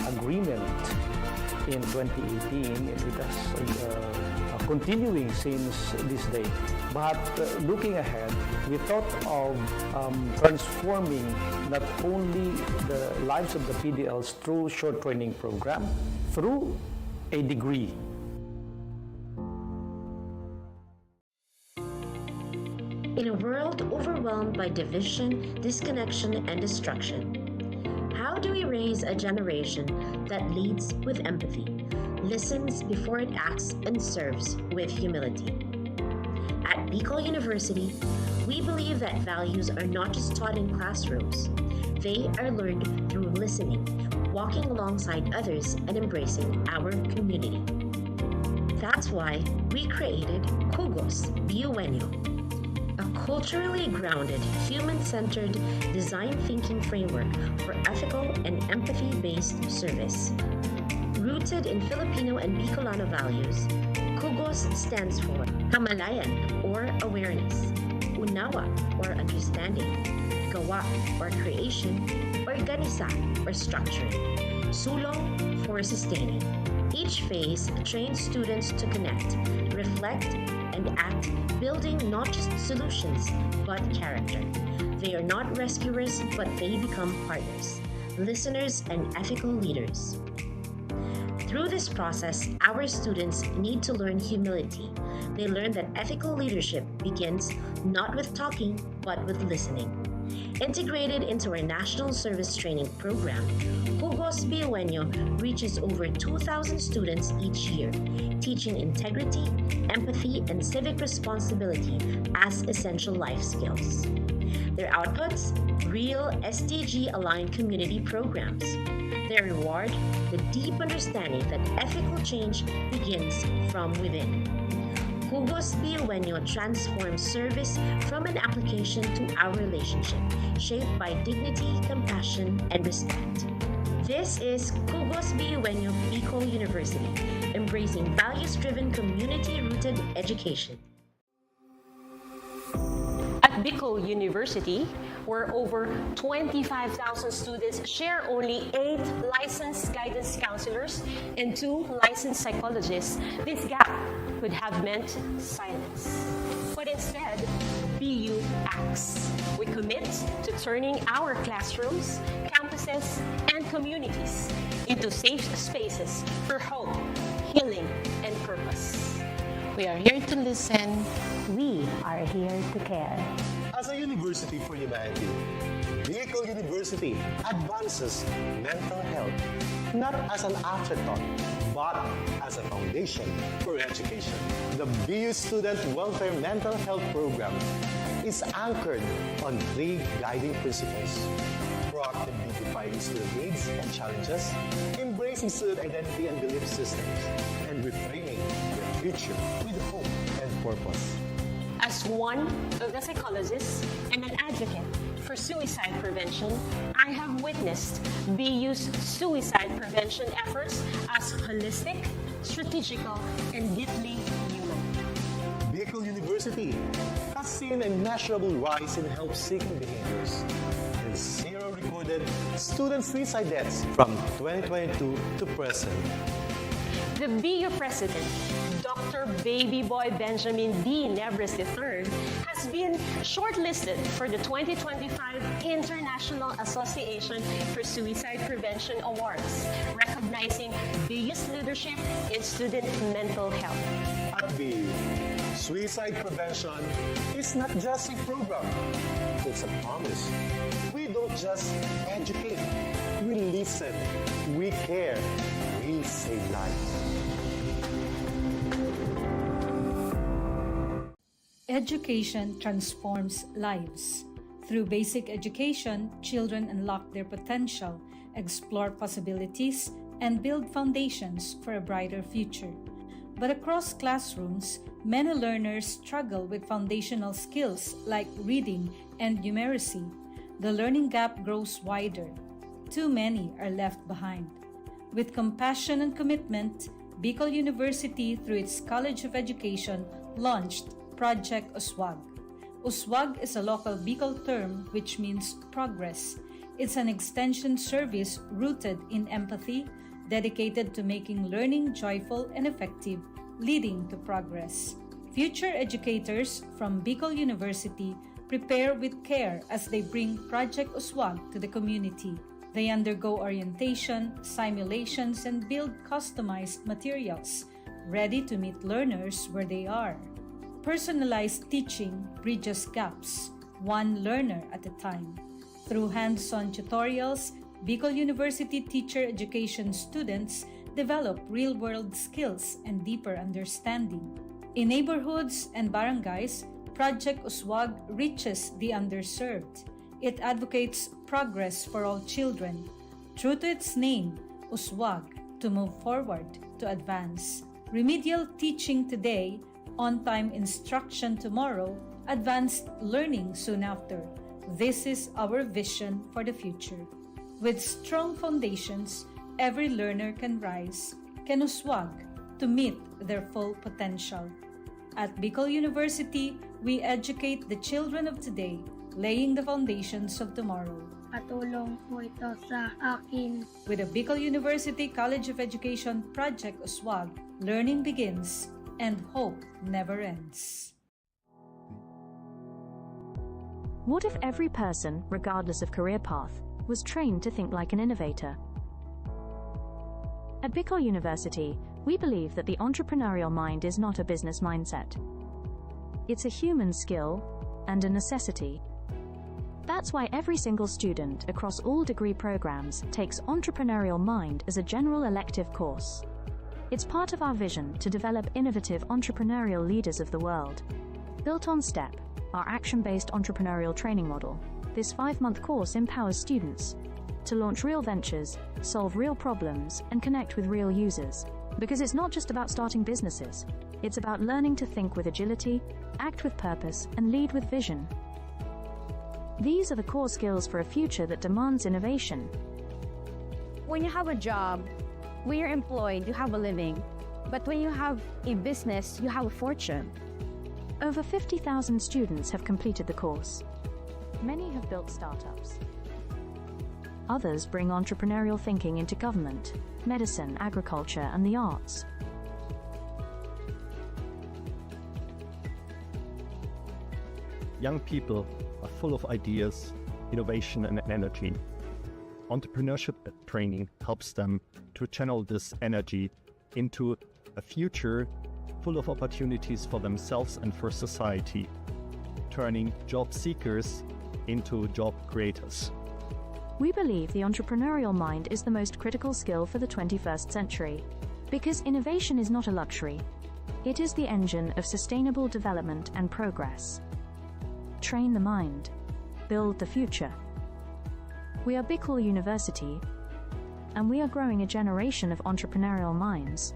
agreement in 2018, and it has continuing since this day. But looking ahead, we thought of transforming not only the lives of the PDLs through short training program, through a degree. In a world overwhelmed by division, disconnection, and destruction, how do we raise a generation that leads with empathy, listens before it acts, and serves with humility? At Bicol University, we believe that values are not just taught in classrooms. They are learned through listening, walking alongside others, and embracing our community. That's why we created Jugos Biuenyo, a culturally grounded, human-centered design thinking framework for ethical and empathy-based service. Rooted in Filipino and Bicolano values, Jugos stands for Kamalayan or awareness, Unawa or understanding, Gawa or creation, Organisa or structuring, Sulong for sustaining. Each phase trains students to connect, reflect, and act, building not just solutions, but character. They are not rescuers, but they become partners, listeners, and ethical leaders. Through this process, our students need to learn humility. They learn that ethical leadership begins not with talking, but with listening. Integrated into our National Service Training Program, Jugos Biuenyo reaches over 2,000 students each year, teaching integrity, empathy, and civic responsibility as essential life skills. Their outputs? Real SDG-aligned community programs. Their reward? The deep understanding that ethical change begins from within. Jugos Biuenyo transforms service from an application to our relationship, shaped by dignity, compassion, and respect. This is Jugos Biuenyo Bicol University, embracing values-driven, community-rooted education. At Bicol University, where over 25,000 students share only 8 licensed guidance counselors and 2 licensed psychologists, this gap could have meant silence. But instead, BU acts. We commit to turning our classrooms, campuses, and communities into safe spaces for hope, healing, and purpose. We are here to listen. We are here to care. As a university for humanity, Bicol University advances mental health not as an afterthought, but as a foundation for education. The BU Student Welfare Mental Health Program is anchored on 3 guiding principles: proactively defining student needs and challenges, embracing student identity and belief systems, and reframing the future with hope and purpose. As one of the psychologists and an advocate for suicide prevention, I have witnessed BU's suicide prevention efforts as holistic, strategical, and deeply human. Bicol University has seen a measurable rise in help-seeking behaviors and 0 recorded student suicide deaths from 2022 to present. The BU president, Dr. Baby Boy Benjamin D. Nebres III, has been shortlisted for the 2025 International Association for Suicide Prevention Awards, recognizing BU's leadership in student mental health. At BU, suicide prevention is not just a program, it's a promise. We don't just educate, we listen, we care, we save lives. Education transforms lives. Through basic education, children unlock their potential, explore possibilities, and build foundations for a brighter future. But across classrooms, many learners struggle with foundational skills like reading and numeracy. The learning gap grows wider. Too many are left behind. With compassion and commitment, Bicol University, through its College of Education, launched Project Uswag. Uswag is a local Bicol term which means progress. It's an extension service rooted in empathy, dedicated to making learning joyful and effective, leading to progress. Future educators from Bicol University prepare with care as they bring Project Uswag to the community. They undergo orientation, simulations, and build customized materials, ready to meet learners where they are. Personalized teaching bridges gaps, one learner at a time. Through hands-on tutorials, Bicol University teacher education students develop real-world skills and deeper understanding. In neighborhoods and barangays, Project Uswag reaches the underserved. It advocates progress for all children. True to its name, Uswag, to move forward, to advance. remedial teaching today, on-time instruction tomorrow, advanced learning soon after. This is our vision for the future. With strong foundations, every learner can rise, can uswag to meet their full potential. At Bicol University, we educate the children of today, laying the foundations of tomorrow. Katulong po ito sa akin. With the Bicol University College of Education Project USWAG, learning begins and hope never ends. What if every person, regardless of career path, was trained to think like an innovator? At Bicol University, we believe that the entrepreneurial mind is not a business mindset. It's a human skill and a necessity. That's why every single student across all degree programs takes Entrepreneurial Mind as a general elective course. It's part of our vision to develop innovative entrepreneurial leaders of the world. Built on STEP, our action-based entrepreneurial training model, this 5-month course empowers students to launch real ventures, solve real problems, and connect with real users. Because it's not just about starting businesses, it's about learning to think with agility, act with purpose, and lead with vision. These are the core skills for a future that demands innovation. When you have a job, when you're employed, you have a living. But when you have a business, you have a fortune. Over 50,000 students have completed the course. Many have built startups. Others bring entrepreneurial thinking into government, medicine, agriculture, and the arts. Young people are full of ideas, innovation, and energy. Entrepreneurship training helps them to channel this energy into a future full of opportunities for themselves and for society, turning job seekers into job creators. We believe the entrepreneurial mind is the most critical skill for the 21st century, because innovation is not a luxury. It is the engine of sustainable development and progress. Train the mind. Build the future. We are Bicol University, and we are growing a generation of entrepreneurial minds.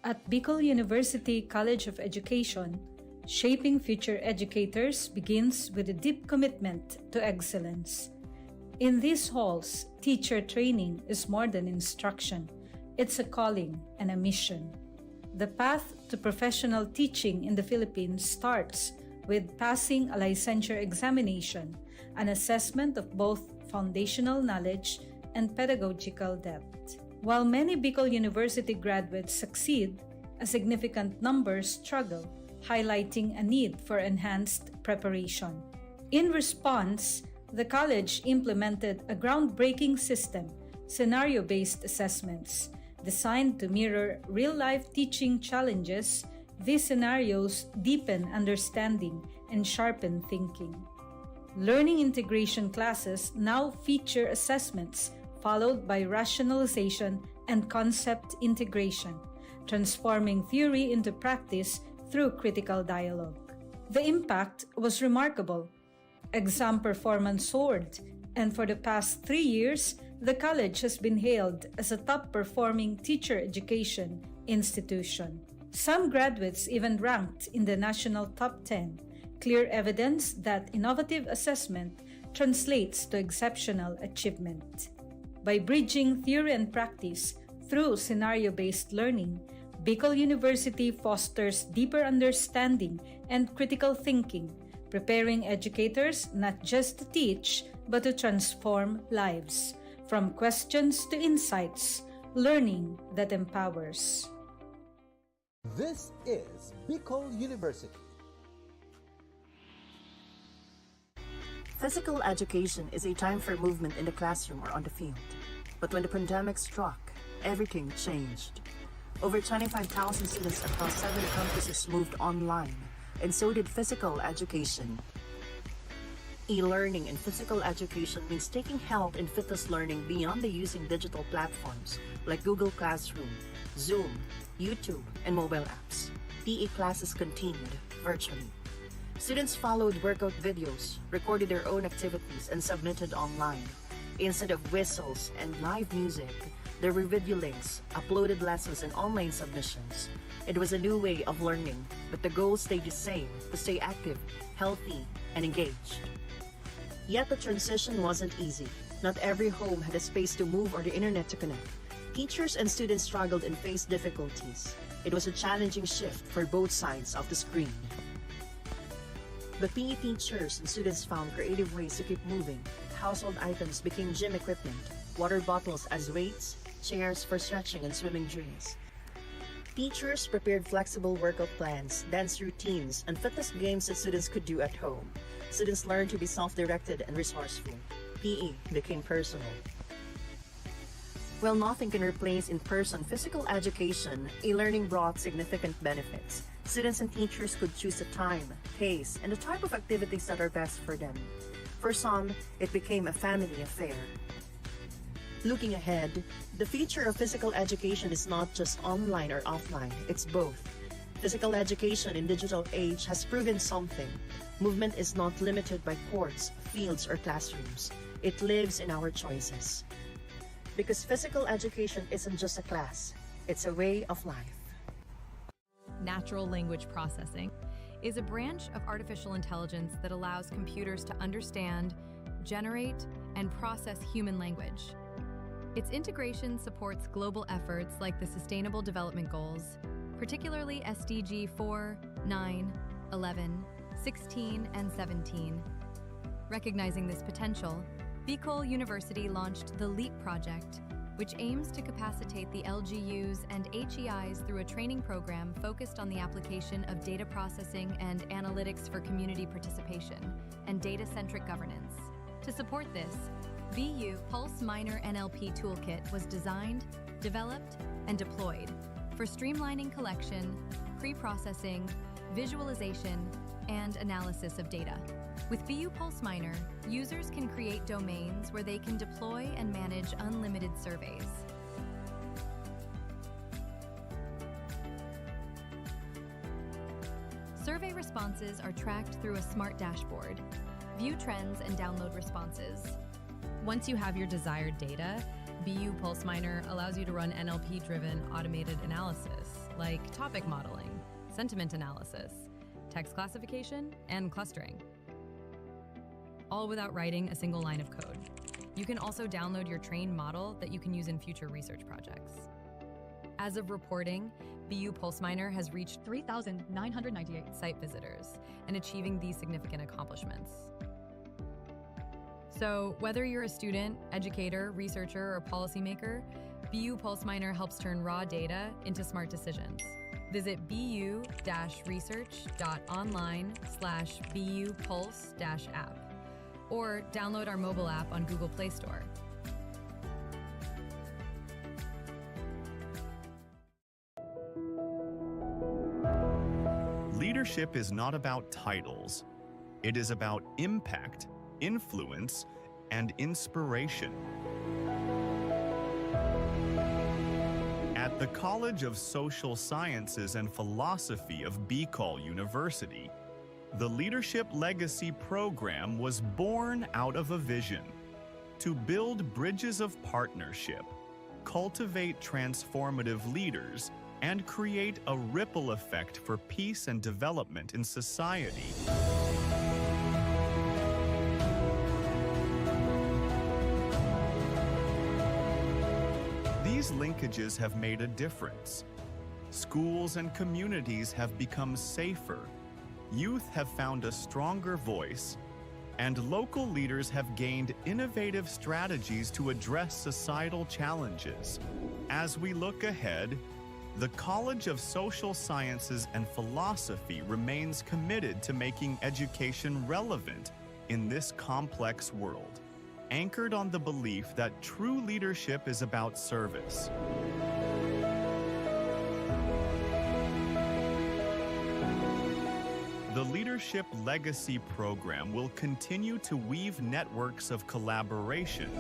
At Bicol University College of Education, shaping future educators begins with a deep commitment to excellence. In these halls, teacher training is more than instruction. It's a calling and a mission. The path to professional teaching in the Philippines starts with passing a licensure examination, an assessment of both foundational knowledge and pedagogical depth. While many Bicol University graduates succeed, a significant number struggle, highlighting a need for enhanced preparation. In response, the college implemented a groundbreaking system, scenario-based assessments, designed to mirror real-life teaching challenges. These scenarios deepen understanding and sharpen thinking. Learning integration classes now feature assessments followed by rationalization and concept integration, transforming theory into practice through critical dialogue. The impact was remarkable. Exam performance soared, and for the past 3 years, the college has been hailed as a top-performing teacher education institution. Some graduates even ranked in the national top 10, clear evidence that innovative assessment translates to exceptional achievement. By bridging theory and practice through scenario-based learning, Bicol University fosters deeper understanding and critical thinking, preparing educators not just to teach, but to transform lives. From questions to insights, learning that empowers. This is Bicol University. Physical education is a time for movement in the classroom or on the field. But when the pandemic struck, everything changed. Over 25,000 students across 7 campuses moved online, and so did physical education. E-learning in physical education means taking health and fitness learning beyond the using digital platforms like Google Classroom, Zoom, YouTube, and mobile apps. PE classes continued virtually. Students followed workout videos, recorded their own activities, and submitted online. Instead of whistles and live music, There were video links, uploaded lessons, and online submissions. It was a new way of learning, but the goal stayed the same: to stay active, healthy, and engaged. Yet the transition wasn't easy. Not every home had a space to move or the internet to connect. Teachers and students struggled and faced difficulties. It was a challenging shift for both sides of the screen. But PE teachers and students found creative ways to keep moving. Household items became gym equipment, water bottles as weights, chairs for stretching and swimming drills. Teachers prepared flexible workout plans, dance routines, and fitness games that students could do at home. Students learned to be self-directed and resourceful. PE became personal. While nothing can replace in-person physical education, e-learning brought significant benefits. Students and teachers could choose the time, pace, and the type of activities that are best for them. For some, it became a family affair. Looking ahead, the future of physical education is not just online or offline, it's both. Physical education in digital age has proven something. Movement is not limited by courts, fields, or classrooms. It lives in our choices. Because physical education isn't just a class, it's a way of life. Natural language processing is a branch of artificial intelligence that allows computers to understand, generate, and process human language. Its integration supports global efforts like the Sustainable Development Goals, particularly SDG 4, 9, 11, 16, and 17. Recognizing this potential, Bicol University launched the LEAP project, which aims to capacitate the LGUs and HEIs through a training program focused on the application of data processing and analytics for community participation and data-centric governance. To support this, BU Pulse Minor NLP Toolkit was designed, developed, and deployed for streamlining collection, pre-processing, visualization, and analysis of data. With BU Pulse Minor, users can create domains where they can deploy and manage unlimited surveys. Survey responses are tracked through a smart dashboard. View trends and download responses. Once you have your desired data, BU Pulse Minor allows you to run NLP-driven automated analysis, like topic modeling, sentiment analysis, text classification, and clustering, all without writing a single line of code. You can also download your trained model that you can use in future research projects. As of reporting, BU Pulse Minor has reached 3,998 site visitors and achieving these significant accomplishments. So whether you're a student, educator, researcher, or policymaker, BU Pulse Minor helps turn raw data into smart decisions. Visit bu-research.online/BU Pulse-app or download our mobile app on Google Play Store. Leadership is not about titles. It is about impact, influence, and inspiration. At the College of Social Sciences and Philosophy of Bicol University, the Leadership Legacy Program was born out of a vision to build bridges of partnership, cultivate transformative leaders, and create a ripple effect for peace and development in society. These linkages have made a difference. Schools and communities have become safer, youth have found a stronger voice, and local leaders have gained innovative strategies to address societal challenges. As we look ahead, the College of Social Sciences and Philosophy remains committed to making education relevant in this complex world, anchored on the belief that true leadership is about service. The Leadership Legacy Program will continue to weave networks of collaboration,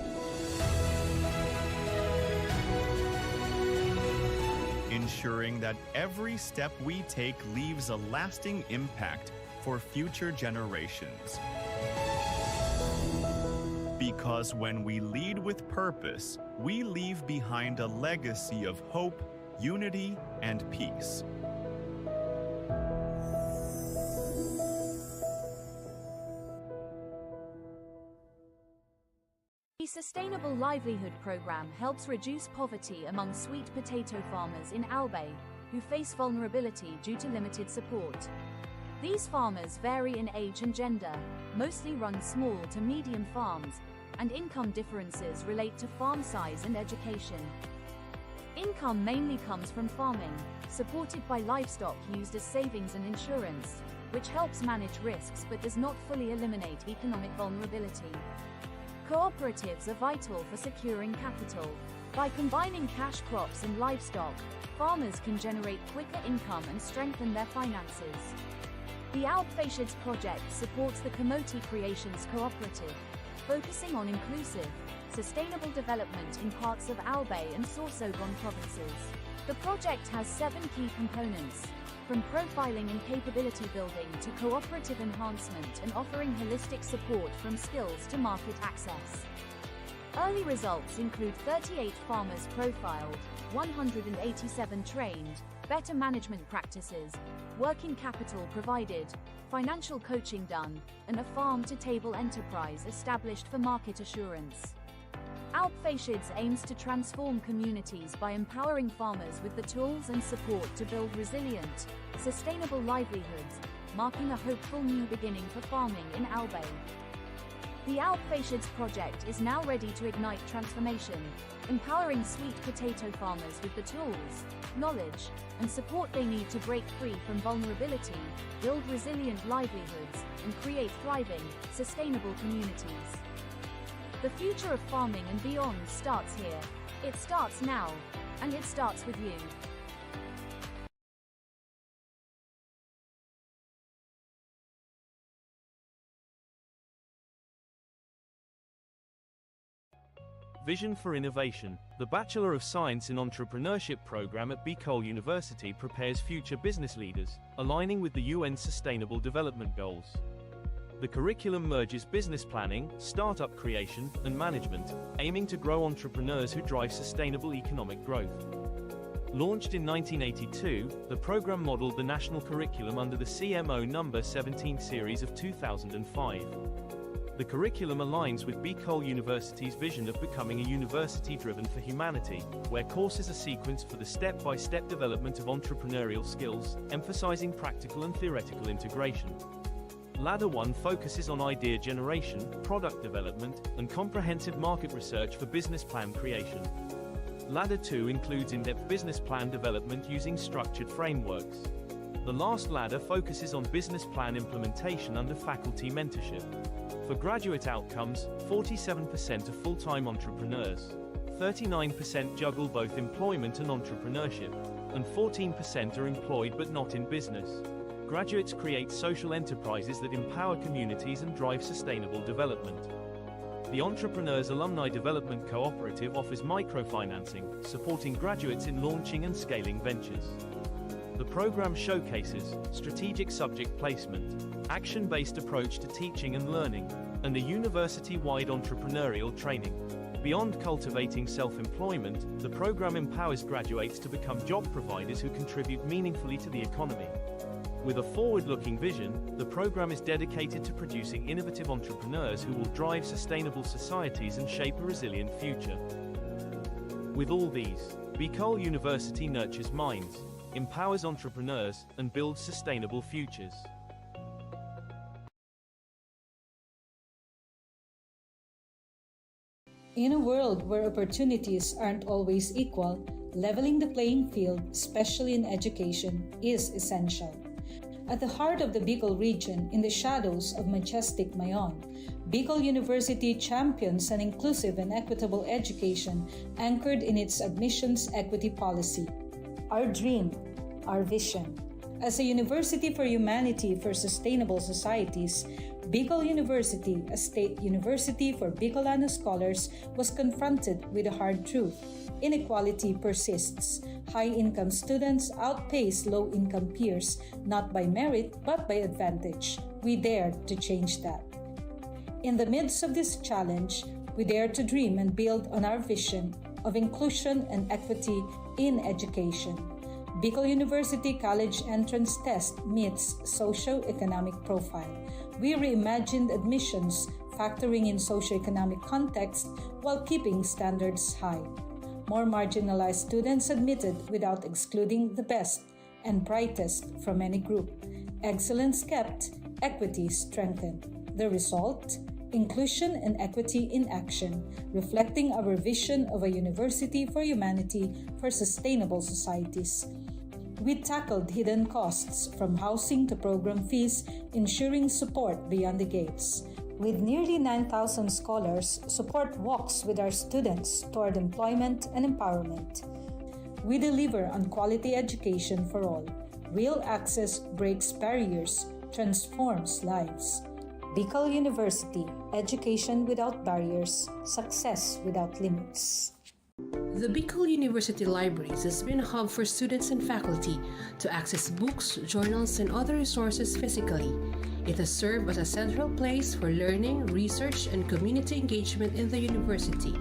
ensuring that every step we take leaves a lasting impact for future generations. Because when we lead with purpose, we leave behind a legacy of hope, unity, and peace. The Sustainable Livelihood Program helps reduce poverty among sweet potato farmers in Albay who face vulnerability due to limited support. These farmers vary in age and gender, mostly run small to medium farms, and income differences relate to farm size and education. Income mainly comes from farming, supported by livestock used as savings and insurance, which helps manage risks but does not fully eliminate economic vulnerability. Cooperatives are vital for securing capital. By combining cash crops and livestock, farmers can generate quicker income and strengthen their finances. The Alpfacients project supports the Kamoti Creations Cooperative, focusing on inclusive, sustainable development in parts of Albay and Sorsogon provinces. The project has 7 key components, from profiling and capability building to cooperative enhancement and offering holistic support from skills to market access. Early results include 38 farmers profiled, 187 trained, better management practices, working capital provided, financial coaching done, and a farm-to-table enterprise established for market assurance. Alpfacients aims to transform communities by empowering farmers with the tools and support to build resilient, sustainable livelihoods, marking a hopeful new beginning for farming in Albay. The Alpfacients project is now ready to ignite transformation, empowering sweet potato farmers with the tools, knowledge, and support they need to break free from vulnerability, build resilient livelihoods, and create thriving, sustainable communities. The future of farming and beyond starts here. It starts now, and it starts with you. Vision for Innovation. The Bachelor of Science in Entrepreneurship program at Bicol University prepares future business leaders, aligning with the UN Sustainable Development Goals. The curriculum merges business planning, startup creation, and management, aiming to grow entrepreneurs who drive sustainable economic growth. Launched in 1982, the program modeled the national curriculum under the CMO No. 17 series of 2005. The curriculum aligns with Bicol University's vision of becoming a university driven for humanity, where courses are sequenced for the step-by-step development of entrepreneurial skills, emphasizing practical and theoretical integration. Ladder 1 focuses on idea generation, product development, and comprehensive market research for business plan creation. Ladder 2 includes in-depth business plan development using structured frameworks. The last ladder focuses on business plan implementation under faculty mentorship. For graduate outcomes, 47% are full-time entrepreneurs, 39% juggle both employment and entrepreneurship, and 14% are employed but not in business. Graduates create social enterprises that empower communities and drive sustainable development. The Entrepreneurs Alumni Development Cooperative offers microfinancing, supporting graduates in launching and scaling ventures. The program showcases strategic subject placement, action-based approach to teaching and learning, and a university-wide entrepreneurial training. Beyond cultivating self-employment, the program empowers graduates to become job providers who contribute meaningfully to the economy. With a forward-looking vision, the program is dedicated to producing innovative entrepreneurs who will drive sustainable societies and shape a resilient future. With all these, Bicol University nurtures minds, empowers entrepreneurs, and builds sustainable futures. In a world where opportunities aren't always equal, leveling the playing field, especially in education, is essential. At the heart of the Bicol region, in the shadows of majestic Mayon, Bicol University champions an inclusive and equitable education anchored in its admissions equity policy. Our dream, our vision. As a university for humanity for sustainable societies, Bicol University, a state university for Bicolano scholars, was confronted with a hard truth. Inequality persists. High-income students outpace low-income peers, not by merit but by advantage. We dared to change that. In the midst of this challenge, we dare to dream and build on our vision of inclusion and equity in education. Bicol University College Entrance Test meets socio-economic profile. We reimagined admissions factoring in socio-economic context while keeping standards high. More marginalized students admitted without excluding the best and brightest from any group. Excellence kept, equity strengthened. The result? Inclusion and equity in action, reflecting our vision of a university for humanity for sustainable societies. We tackled hidden costs from housing to program fees, ensuring support beyond the gates. With nearly 9,000 scholars, support walks with our students toward employment and empowerment. We deliver on quality education for all. Real access breaks barriers, transforms lives. Bicol University, education without barriers, success without limits. The Bicol University Libraries has been a hub for students and faculty to access books, journals, and other resources physically. It has served as a central place for learning, research, and community engagement in the university.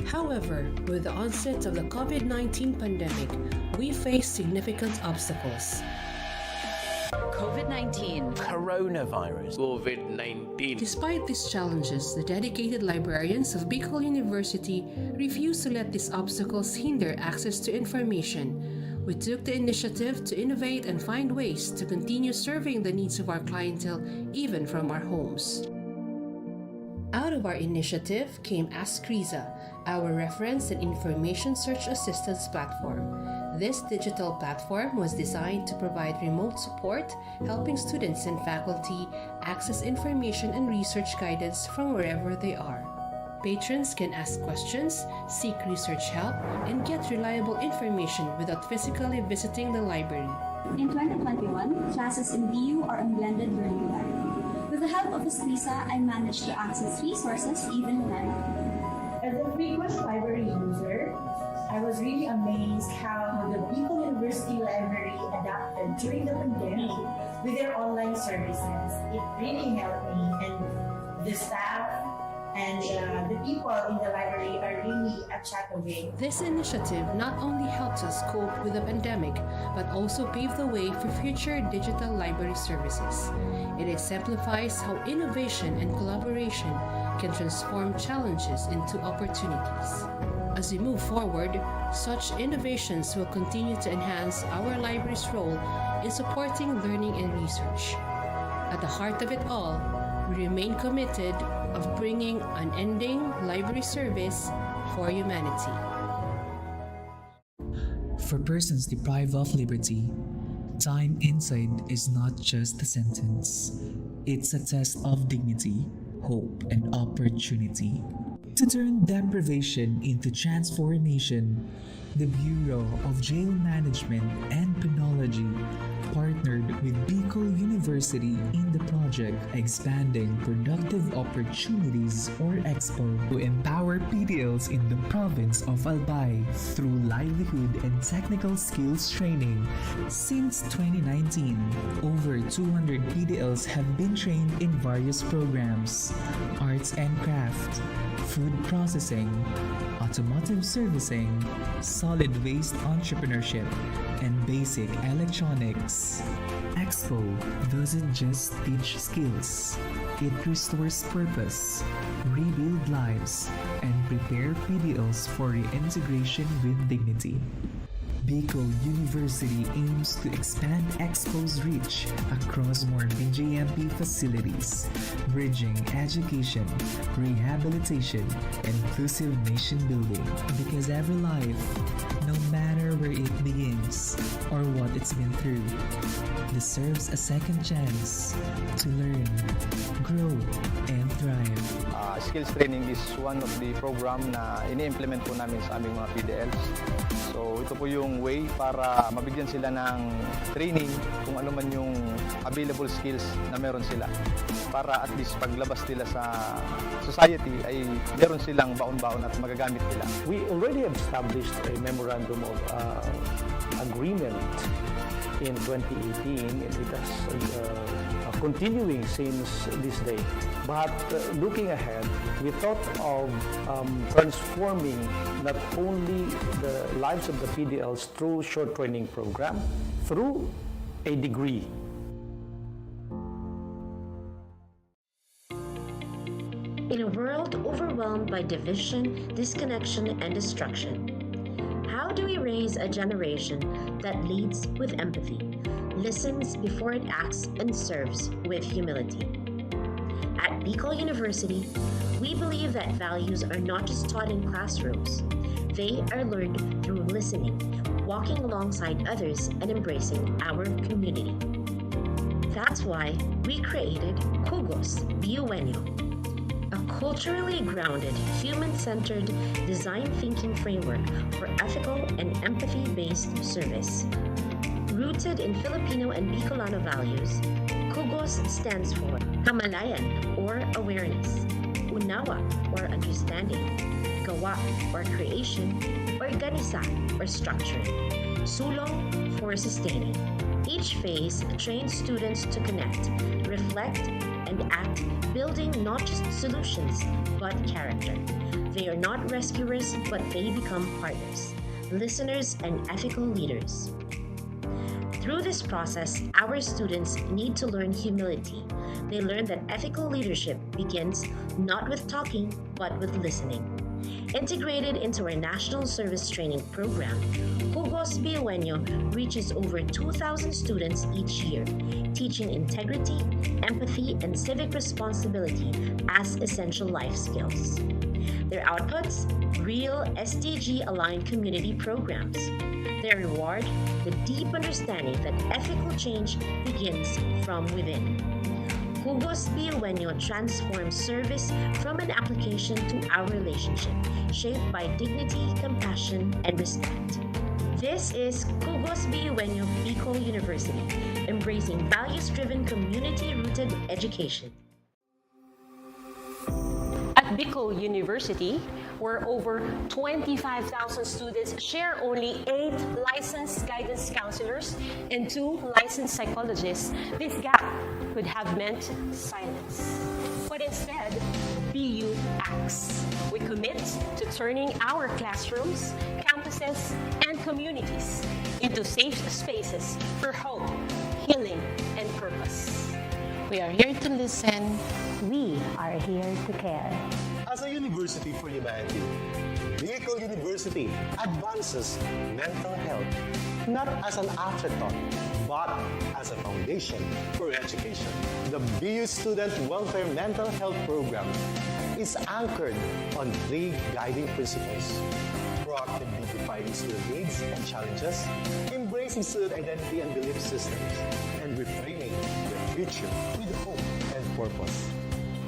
However, with the onset of the COVID-19 pandemic, we face significant obstacles. COVID-19. Coronavirus. COVID-19. Despite these challenges, the dedicated librarians of Bicol University refuse to let these obstacles hinder access to information. We took the initiative to innovate and find ways to continue serving the needs of our clientele even from our homes. Out of our initiative came Ask Riza, our reference and information search assistance platform. This digital platform was designed to provide remote support, helping students and faculty access information and research guidance from wherever they are. Patrons can ask questions, seek research help, and get reliable information without physically visiting the library. In 2021, classes in BU are on blended learning modality. With the help of Escrisa, I managed to access resources even when As a frequent library user, I was really amazed how the Bicol University Library adapted during the pandemic with their online services. It really helped me, and the staff and the people in the library are really a chat away. This initiative not only helps us cope with the pandemic, but also pave the way for future digital library services. It exemplifies how innovation and collaboration can transform challenges into opportunities. As we move forward, such innovations will continue to enhance our library's role in supporting learning and research. At the heart of it all, we remain committed of bringing unending library service for humanity. For persons deprived of liberty, time inside is not just a sentence. It's a test of dignity, hope, and opportunity. To turn deprivation into transformation, the Bureau of Jail Management and Penology partnered with Bicol University in the project Expanding Productive Opportunities or EXPO to empower PDLs in the province of Albay through livelihood and technical skills training. Since 2019, over 200 PDLs have been trained in various programs: arts and craft, food processing, automotive servicing, solid waste entrepreneurship, and basic electronics. Expo doesn't just teach skills, it restores purpose, rebuild lives, and prepare PDLs for reintegration with dignity. Bicol University aims to expand Expo's reach across more BJMP facilities, bridging education, rehabilitation, and inclusive nation building. Because every life, no matter where it begins or what it's been through, deserves a second chance to learn, grow, and thrive. Skills training is one of the program na ini-implement po namin sa aming mga PDLs. So ito po yung way para mabigyan sila ng training kung ano man yung available skills na meron sila. Para at least paglabas nila sa society ay meron silang baon-baon at magagamit nila. We already have established a memorandum of agreement in 2018, and it has continuing since this day. But looking ahead, we thought of transforming not only the lives of the PDLs through short training program, through a degree. In a world overwhelmed by division, disconnection, and destruction, how do we raise a generation that leads with empathy, listens before it acts, and serves with humility? At Bicol University, we believe that values are not just taught in classrooms. They are learned through listening, walking alongside others, and embracing our community. That's why we created Kugos Biuenyo, a culturally grounded, human-centered design thinking framework for ethical and empathy-based service. Rooted in Filipino and Bicolano values, Kugos stands for Kamalayan or awareness, Unawa or understanding, Gawa or creation, Organisa or structure, Sulong for sustaining. Each phase trains students to connect, reflect, and act, building not just solutions, but character. They are not rescuers, but they become partners, listeners, and ethical leaders. Through this process, our students need to learn humility. They learn that ethical leadership begins not with talking, but with listening. Integrated into our National Service Training Program, Kugos Biuenyo reaches over 2,000 students each year, teaching integrity, empathy, and civic responsibility as essential life skills. Their outputs? Real SDG-aligned community programs. Their reward? The deep understanding that ethical change begins from within. Kugos Biuenyo transforms service from an application to our relationship, shaped by dignity, compassion, and respect. This is Kugos Biuenyo Bicol University, embracing values-driven, community-rooted education. At Bicol University, where over 25,000 students share only 8 licensed guidance counselors and 2 licensed psychologists, this gap could have meant silence. But instead, BU acts. We commit to turning our classrooms, campuses, and communities into safe spaces for hope, healing, and purpose. We are here to listen. We are here to care. As a university for humanity, Bicol University advances mental health not as an afterthought, but as a foundation for education. The BU Student Welfare Mental Health Program is anchored on 3 guiding principles: proactively defining student needs and challenges, embracing student identity and belief systems, and reframing the future with hope and purpose.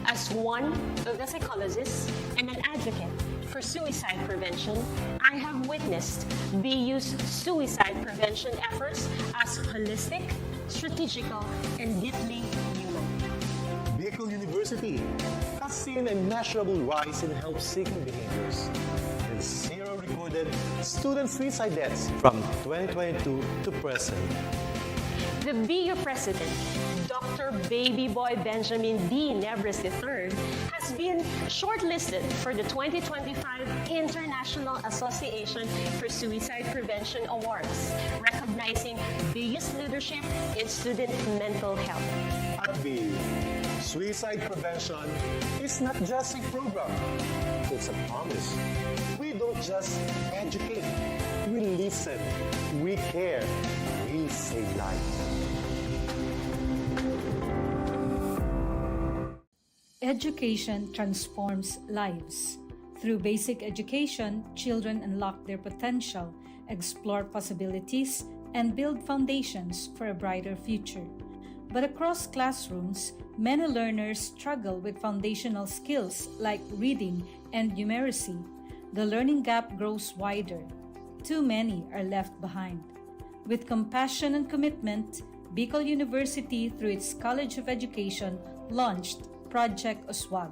As one of the psychologists and an advocate for suicide prevention, I have witnessed BU's suicide prevention efforts as holistic, strategical, and deeply human. Bicol University has seen a measurable rise in help-seeking behaviors and 0 recorded student suicide deaths from 2022 to present. The BU president, Dr. Baby Boy Benjamin D. Nebres III, has been shortlisted for the 2025 International Association for Suicide Prevention Awards, recognizing BU's leadership in student mental health. At BU, suicide prevention is not just a program, it's a promise. We don't just educate, we listen, we care, we save lives. Education transforms lives. Through basic education, children unlock their potential, explore possibilities, and build foundations for a brighter future. But across classrooms, many learners struggle with foundational skills like reading and numeracy. The learning gap grows wider. Too many are left behind. With compassion and commitment, Bicol University, through its College of Education, launched Project Uswag.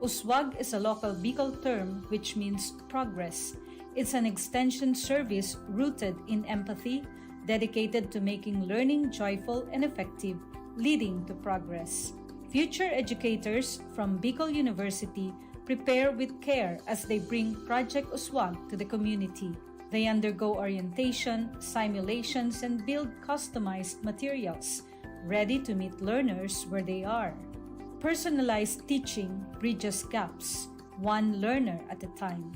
Uswag is a local Bicol term which means progress. It's an extension service rooted in empathy, dedicated to making learning joyful and effective, leading to progress. Future educators from Bicol University prepare with care as they bring Project Uswag to the community. They undergo orientation, simulations, and build customized materials, ready to meet learners where they are. Personalized teaching bridges gaps, one learner at a time.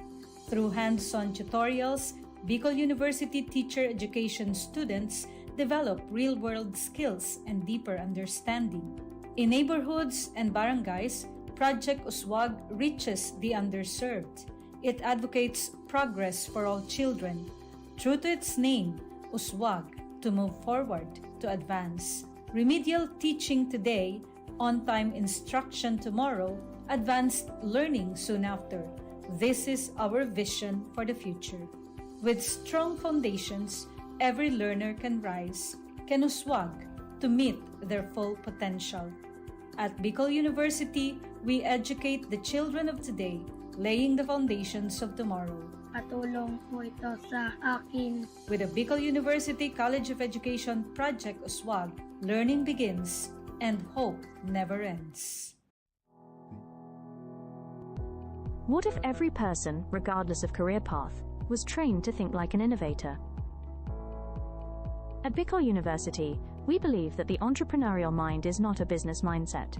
Through hands-on tutorials, Bicol University teacher education students develop real-world skills and deeper understanding. In neighborhoods and barangays, Project Uswag reaches the underserved. It advocates progress for all children. True to its name, Uswag, to move forward, to advance. Remedial teaching today, on-time instruction tomorrow, advanced learning soon after. This is our vision for the future. With strong foundations, every learner can rise, can uswag to meet their full potential. At Bicol University, we educate the children of today, laying the foundations of tomorrow. Patulong po ito sa akin. With the Bicol University College of Education Project Uswag, learning begins and hope never ends. What if every person, regardless of career path, was trained to think like an innovator? At Bicol University, we believe that the entrepreneurial mind is not a business mindset.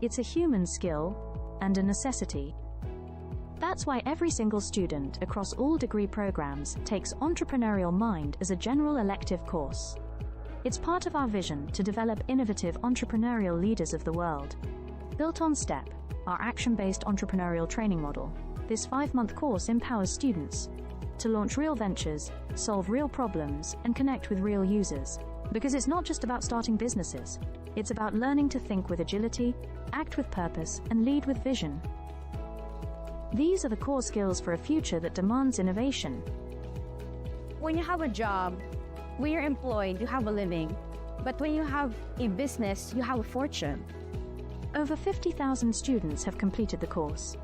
It's a human skill and a necessity. That's why every single student across all degree programs takes Entrepreneurial Mind as a general elective course. It's part of our vision to develop innovative entrepreneurial leaders of the world. Built on STEP, our action-based entrepreneurial training model, this 5-month course empowers students to launch real ventures, solve real problems, and connect with real users. Because it's not just about starting businesses, it's about learning to think with agility, act with purpose, and lead with vision. These are the core skills for a future that demands innovation. When you have a job, when you're employed, you have a living. But when you have a business, you have a fortune. Over 50,000 students have completed the course.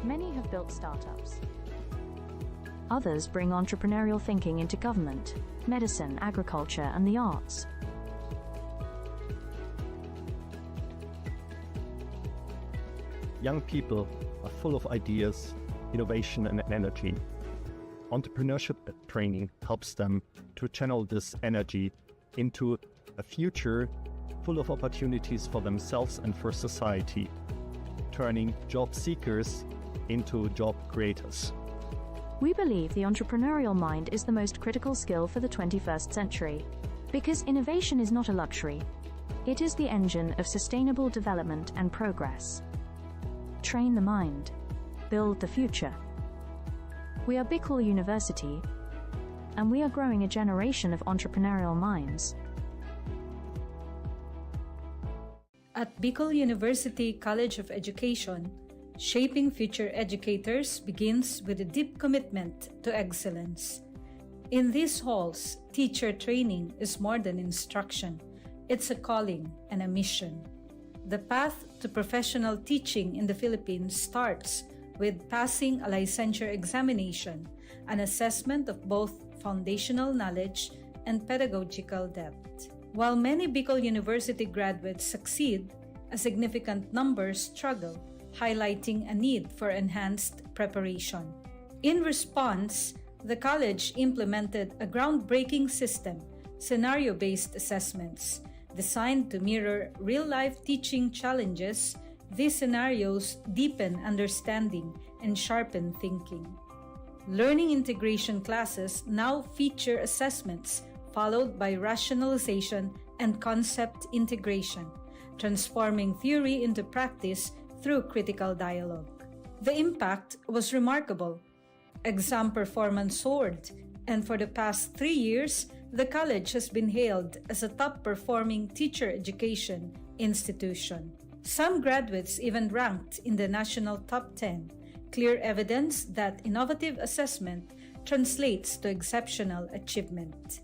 Many have built startups. Others bring entrepreneurial thinking into government, medicine, agriculture, and the arts. Young people are full of ideas, innovation, and energy. Entrepreneurship training helps them to channel this energy into a future full of opportunities for themselves and for society, turning job seekers into job creators. We believe the entrepreneurial mind is the most critical skill for the 21st century, because innovation is not a luxury. It is the engine of sustainable development and progress. Train the mind. Build the future. We are Bicol University, and we are growing a generation of entrepreneurial minds. At Bicol University College of Education, shaping future educators begins with a deep commitment to excellence. In these halls, teacher training is more than instruction. It's a calling and a mission. The path to professional teaching in the Philippines starts with passing a licensure examination, an assessment of both foundational knowledge and pedagogical depth. While many Bicol University graduates succeed, a significant number struggle, highlighting a need for enhanced preparation. In response, the college implemented a groundbreaking system, scenario-based assessments. Designed to mirror real-life teaching challenges, these scenarios deepen understanding and sharpen thinking. Learning integration classes now feature assessments followed by rationalization and concept integration, transforming theory into practice through critical dialogue. The impact was remarkable. Exam performance soared, and for the past 3 years, the college has been hailed as a top-performing teacher education institution. Some graduates even ranked in the national top 10, clear evidence that innovative assessment translates to exceptional achievement.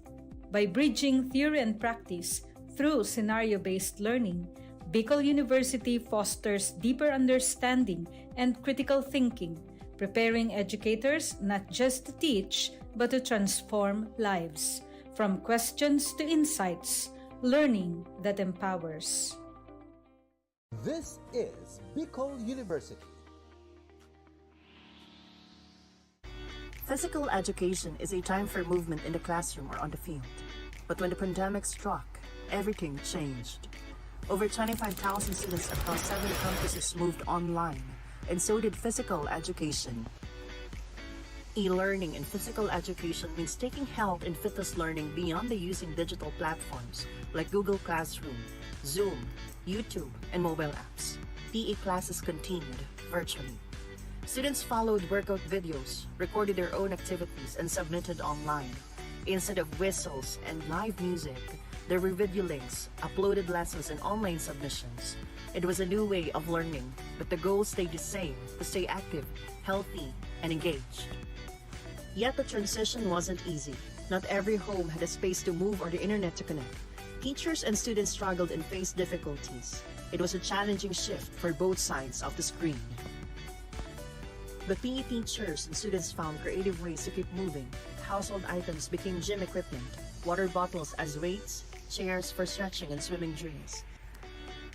By bridging theory and practice through scenario-based learning, Bicol University fosters deeper understanding and critical thinking, preparing educators not just to teach, but to transform lives. From questions to insights, learning that empowers. This is Bicol University. Physical education is a time for movement in the classroom or on the field. But when the pandemic struck, everything changed. Over 25,000 students across 7 campuses moved online, and so did physical education. E-learning in physical education means taking health and fitness learning beyond the using digital platforms like Google Classroom, Zoom, YouTube, and mobile apps. PE classes continued virtually. Students followed workout videos, recorded their own activities, and submitted online. Instead of whistles and live music, there were video links, uploaded lessons, and online submissions. It was a new way of learning, but the goal stayed the same: to stay active, healthy, and engaged. Yet the transition wasn't easy. Not every home had a space to move or the internet to connect. Teachers and students struggled and faced difficulties. It was a challenging shift for both sides of the screen. But PE teachers and students found creative ways to keep moving. Household items became gym equipment, water bottles as weights, chairs for stretching and swimming drills.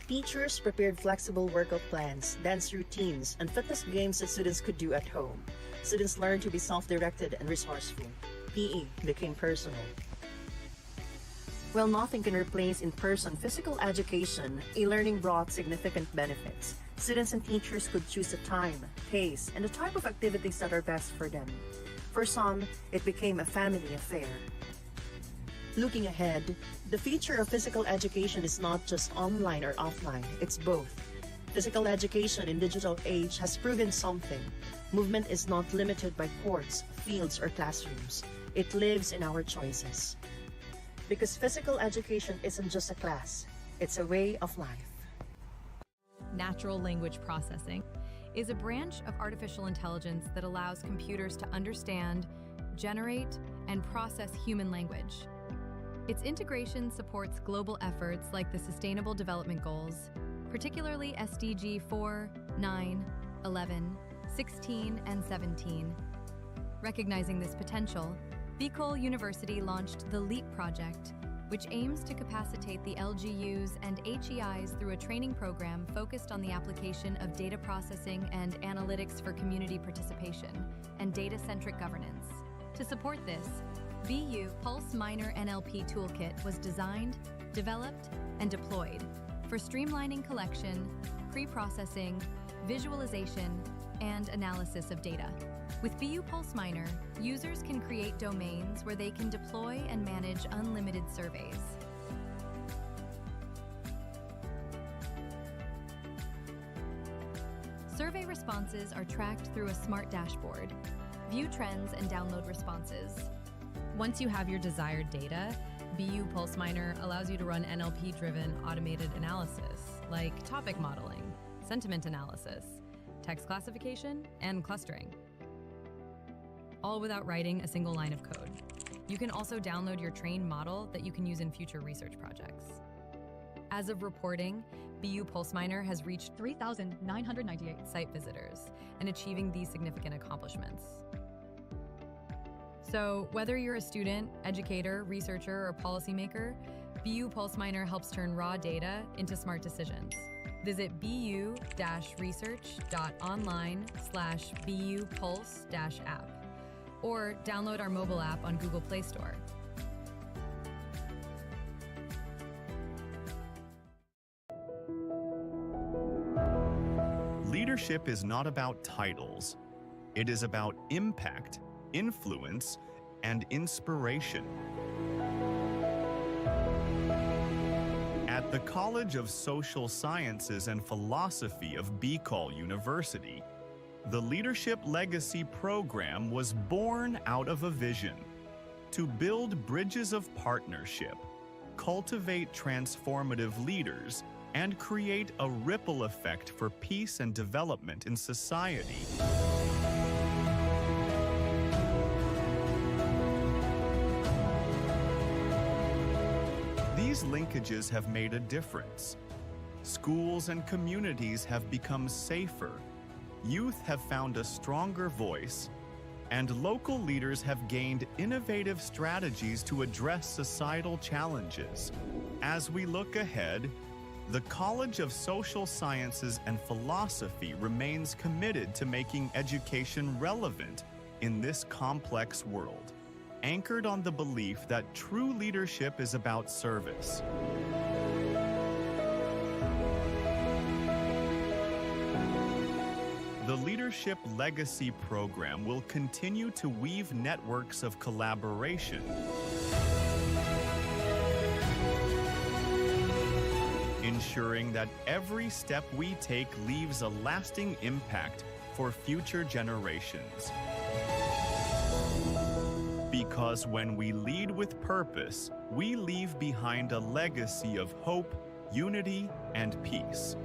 Teachers prepared flexible workout plans, dance routines, and fitness games that students could do at home. Students learned to be self-directed and resourceful. PE became personal. While nothing can replace in-person physical education, e-learning brought significant benefits. Students and teachers could choose the time, pace, and the type of activities that are best for them. For some, it became a family affair. Looking ahead, the future of physical education is not just online or offline, it's both. Physical education in digital age has proven something. Movement is not limited by courts, fields, or classrooms. It lives in our choices. Because physical education isn't just a class, it's a way of life. Natural language processing is a branch of artificial intelligence that allows computers to understand, generate, and process human language. Its integration supports global efforts like the Sustainable Development Goals, particularly SDG 4, 9, 11, 16, and 17. Recognizing this potential, Bicol University launched the LEAP project, which aims to capacitate the LGUs and HEIs through a training program focused on the application of data processing and analytics for community participation and data-centric governance. To support this, BU Pulse Minor NLP Toolkit was designed, developed, and deployed for streamlining collection, pre-processing, visualization, and analysis of data. With BU Pulse Minor, users can create domains where they can deploy and manage unlimited surveys. Survey responses are tracked through a smart dashboard. View trends and download responses. Once you have your desired data, BU Pulse Minor allows you to run NLP-driven automated analysis, like topic modeling, sentiment analysis, text classification, and clustering, all without writing a single line of code. You can also download your trained model that you can use in future research projects. As of reporting, BU Pulse Minor has reached 3,998 site visitors and achieving these significant accomplishments. So whether you're a student, educator, researcher, or policymaker, BU Pulse Minor helps turn raw data into smart decisions. Visit bu-research.online/bupulse-app or download our mobile app on Google Play Store. Leadership is not about titles. It is about impact, influence, and inspiration. At the College of Social Sciences and Philosophy of Bicol University, the Leadership Legacy Program was born out of a vision to build bridges of partnership, cultivate transformative leaders, and create a ripple effect for peace and development in society. These linkages have made a difference. Schools and communities have become safer. Youth have found a stronger voice, and local leaders have gained innovative strategies to address societal challenges. As we look ahead, the College of Social Sciences and Philosophy remains committed to making education relevant in this complex world, anchored on the belief that true leadership is about service. The Leadership Legacy Program will continue to weave networks of collaboration, ensuring that every step we take leaves a lasting impact for future generations. Because when we lead with purpose, we leave behind a legacy of hope, unity, and peace.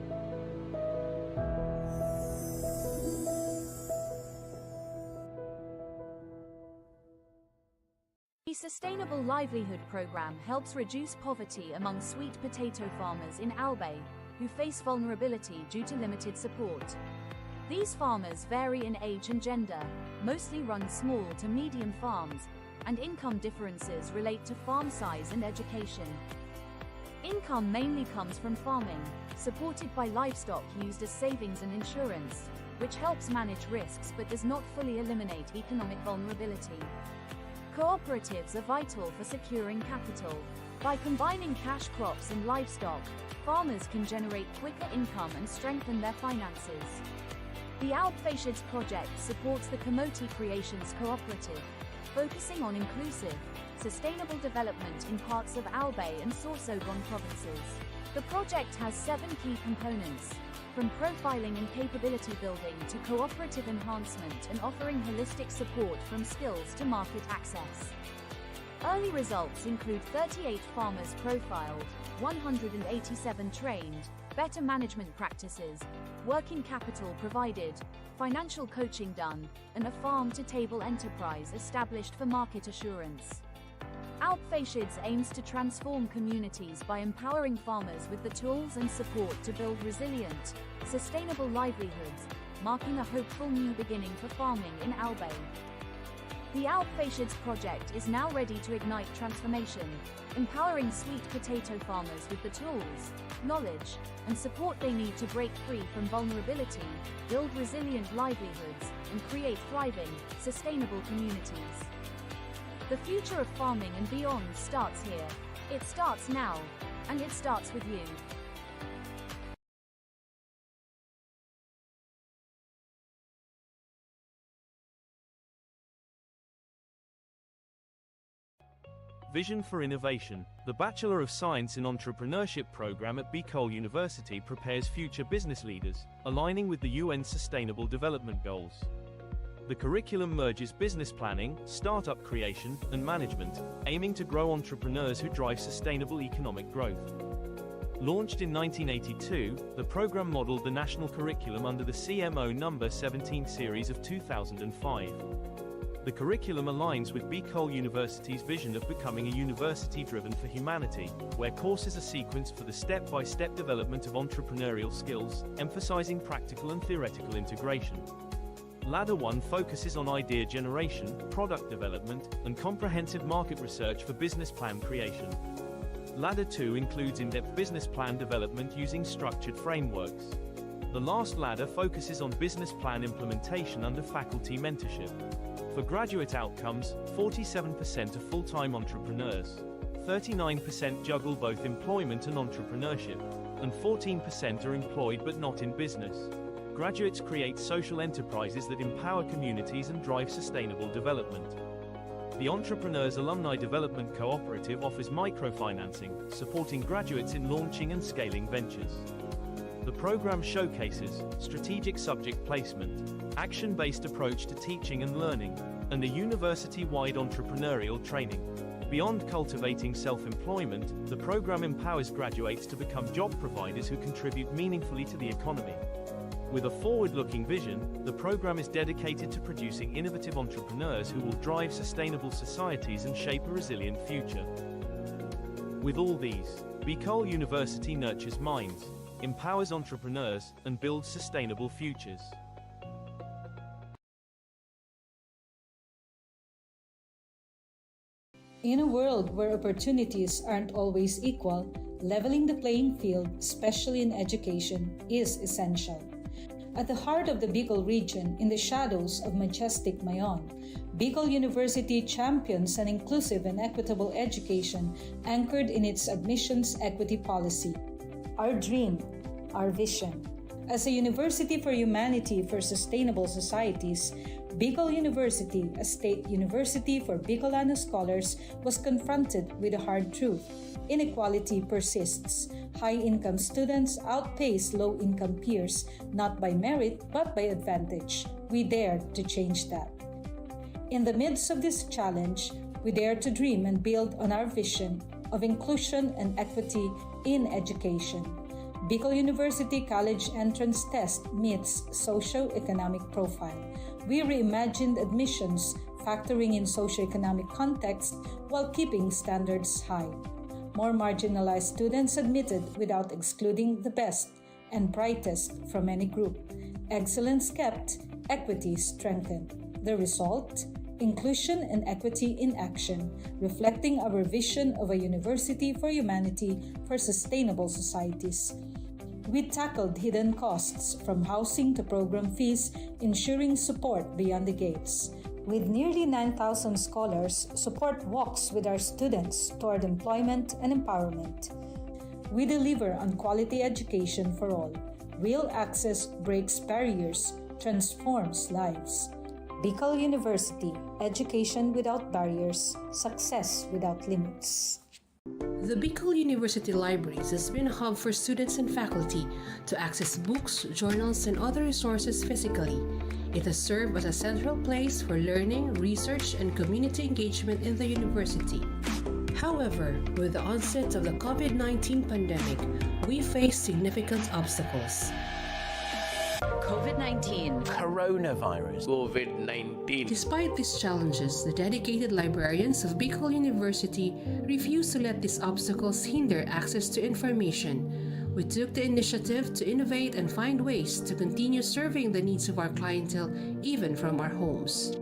The Sustainable Livelihood Program helps reduce poverty among sweet potato farmers in Albay who face vulnerability due to limited support. These farmers vary in age and gender, mostly run small to medium farms, and income differences relate to farm size and education. Income mainly comes from farming, supported by livestock used as savings and insurance, which helps manage risks but does not fully eliminate economic vulnerability. Cooperatives are vital for securing capital. By combining cash crops and livestock, farmers can generate quicker income and strengthen their finances. The Alpfashids project supports the Kamoti Creations Cooperative, focusing on inclusive, sustainable development in parts of Albay and Sorsogon provinces. The project has 7 key components, from profiling and capability building to cooperative enhancement and offering holistic support from skills to market access. Early results include 38 farmers profiled, 187 trained, better management practices, working capital provided, financial coaching done, and a farm-to-table enterprise established for market assurance. Alpfashids aims to transform communities by empowering farmers with the tools and support to build resilient, sustainable livelihoods, marking a hopeful new beginning for farming in Albay. The Alpfashids project is now ready to ignite transformation, empowering sweet potato farmers with the tools, knowledge, and support they need to break free from vulnerability, build resilient livelihoods, and create thriving, sustainable communities. The future of farming and beyond starts here. It starts now, and it starts with you. Vision for Innovation. The Bachelor of Science in Entrepreneurship program at Bicol University prepares future business leaders, aligning with the UN Sustainable Development Goals. The curriculum merges business planning, startup creation, and management, aiming to grow entrepreneurs who drive sustainable economic growth. Launched in 1982, the program modeled the national curriculum under the CMO No. 17 series of 2005. The curriculum aligns with Bicol University's vision of becoming a university driven for humanity, where courses are sequenced for the step-by-step development of entrepreneurial skills, emphasizing practical and theoretical integration. Ladder 1 focuses on idea generation, product development, and comprehensive market research for business plan creation. Ladder 2 includes in-depth business plan development using structured frameworks. The last ladder focuses on business plan implementation under faculty mentorship. For graduate outcomes, 47% are full-time entrepreneurs, 39% juggle both employment and entrepreneurship, and 14% are employed but not in business. Graduates create social enterprises that empower communities and drive sustainable development. The Entrepreneurs Alumni Development Cooperative offers microfinancing, supporting graduates in launching and scaling ventures. The program showcases strategic subject placement, action-based approach to teaching and learning, and a university-wide entrepreneurial training. Beyond cultivating self-employment, the program empowers graduates to become job providers who contribute meaningfully to the economy. With a forward-looking vision, the program is dedicated to producing innovative entrepreneurs who will drive sustainable societies and shape a resilient future. With all these, Bicol University nurtures minds, empowers entrepreneurs, and builds sustainable futures. In a world where opportunities aren't always equal, leveling the playing field, especially in education, is essential. At the heart of the Bicol region, in the shadows of majestic Mayon, Bicol University champions an inclusive and equitable education anchored in its admissions equity policy. Our dream, our vision. As a university for humanity for sustainable societies, Bicol University, a state university for Bicolano scholars, was confronted with a hard truth. Inequality persists. High-income students outpace low-income peers, not by merit but by advantage. We dare to change that. In the midst of this challenge, we dare to dream and build on our vision of inclusion and equity in education. Bicol University College Entrance Test meets socio-economic profile. We reimagined admissions, factoring in socio-economic context while keeping standards high. More marginalized students admitted without excluding the best and brightest from any group. Excellence kept, equity strengthened. The result? Inclusion and equity in action, reflecting our vision of a university for humanity for sustainable societies. We tackled hidden costs from housing to program fees, ensuring support beyond the gates. With nearly 9,000 scholars, support walks with our students toward employment and empowerment. We deliver on quality education for all. Real access breaks barriers, transforms lives. Bicol University, education without barriers, success without limits. The Bicol University Libraries has been a hub for students and faculty to access books, journals, and other resources physically. It has served as a central place for learning, research, and community engagement in the university. However, with the onset of the COVID-19 pandemic, we face significant obstacles. COVID-19. Coronavirus. COVID-19. Despite these challenges, the dedicated librarians of Bicol University refuse to let these obstacles hinder access to information. We took the initiative to innovate and find ways to continue serving the needs of our clientele even from our homes.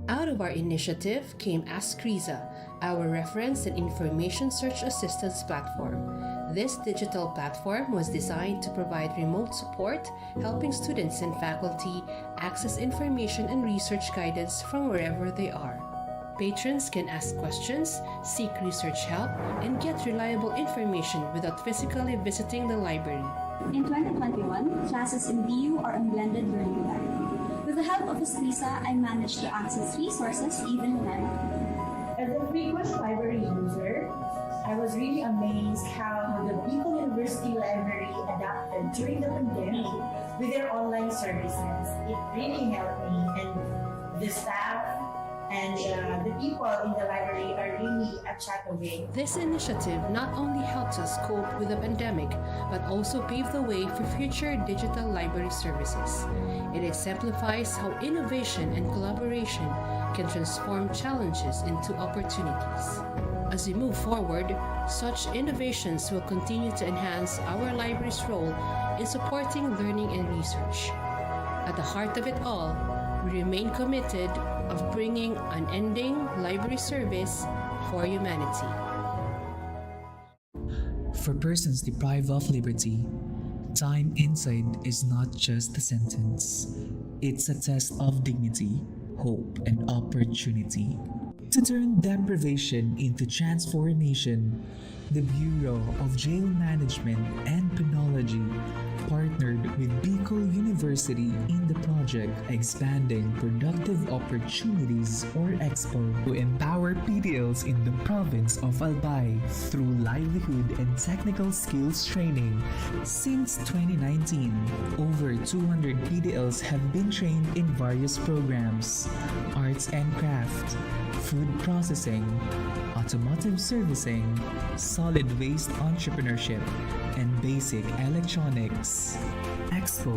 Out of our initiative came Ask Riza, our reference and information search assistance platform. This digital platform was designed to provide remote support, helping students and faculty access information and research guidance from wherever they are. Patrons can ask questions, seek research help, and get reliable information without physically visiting the library. In 2021, classes in BU are on blended learning modality. With the help of Lisa, I managed to access resources even when I'm at home. As a frequent library user, I was really amazed how the Bicol University Library adapted during the pandemic with their online services. It really helped me, and the staff and the people in the library are really a chat away. This initiative not only helps us cope with the pandemic, but also paved the way for future digital library services. It exemplifies how innovation and collaboration can transform challenges into opportunities. As we move forward, such innovations will continue to enhance our library's role in supporting learning and research. At the heart of it all, we remain committed of bringing unending library service for humanity. For persons deprived of liberty, time inside is not just a sentence. It's a test of dignity, hope, and opportunity. To turn deprivation into transformation, the Bureau of Jail Management and Penology partnered with Bicol University in the project Expanding Productive Opportunities or EXPO to empower PDLs in the province of Albay through livelihood and technical skills training. Since 2019, over 200 PDLs have been trained in various programs: arts and craft, food processing, automotive servicing, solid waste entrepreneurship, and basic electronics. Expo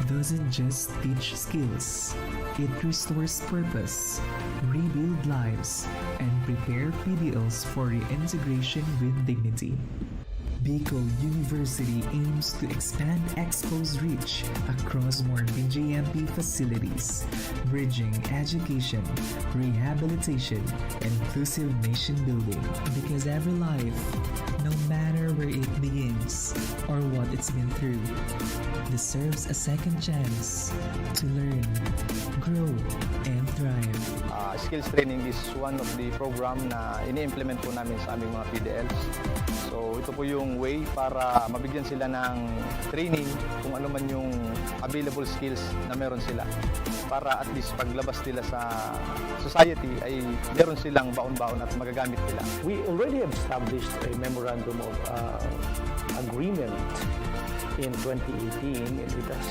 doesn't just teach skills, it restores purpose, rebuild lives, and prepare PDLs for reintegration with dignity. Bicol University aims to expand Expo's reach across more BJMP facilities, bridging education, rehabilitation, and inclusive nation building. Because every life, no matter where it begins or what it's been through, deserves a second chance to learn, grow, and thrive. Skills training is one of the program na ini-implement po namin sa aming mga PDLs. So ito po yung way para mabigyan sila ng training kung ano man yung available skills na meron sila. Para at least paglabas nila sa society ay meron silang baon-baon at magagamit nila. We already established a memorandum of agreement in 2018, and it has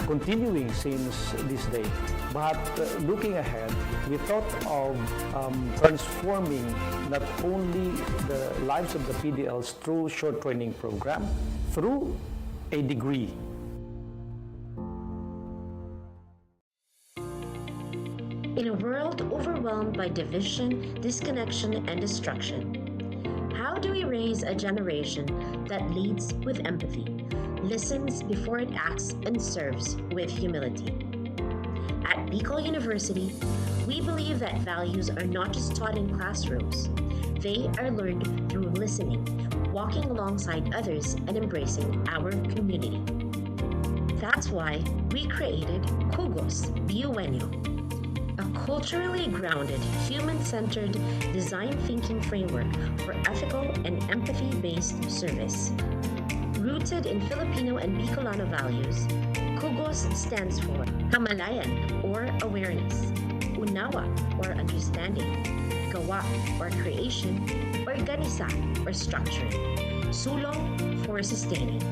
continuing since this day. But looking ahead, we thought of transforming not only the lives of the PDLs through short training program, through a degree. In a world overwhelmed by division, disconnection, and destruction, how do we raise a generation that leads with empathy, listens before it acts, and serves with humility? At Bicol University, we believe that values are not just taught in classrooms. They are learned through listening, walking alongside others, and embracing our community. That's why we created Kugos Biuenyo, a culturally grounded, human-centered design thinking framework for ethical and empathy-based service. Rooted in Filipino and Bicolano values, Kugos stands for Kamalayan or awareness, Unawa or understanding, Gawa or creation, Organisa or structuring, Sulong for sustaining.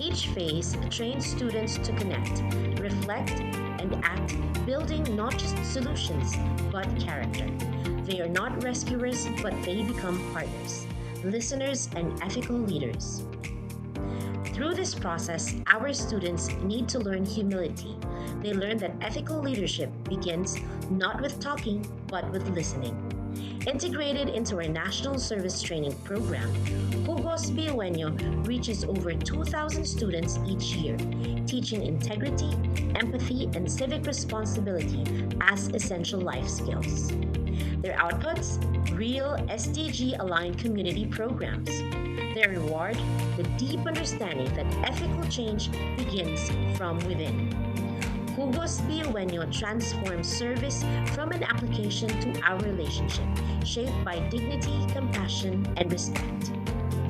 Each phase trains students to connect, reflect, and act, building not just solutions, but character. They are not rescuers, but they become partners, listeners, and ethical leaders. Through this process, our students need to learn humility. They learn that ethical leadership begins not with talking, but with listening. Integrated into our National Service Training Program, Kugos Biuenyo reaches over 2,000 students each year, teaching integrity, empathy, and civic responsibility as essential life skills. Their outputs? Real SDG-aligned community programs. Their reward? The deep understanding that ethical change begins from within. Kugos Biuenyo transforms service from an application to our relationship, shaped by dignity, compassion, and respect.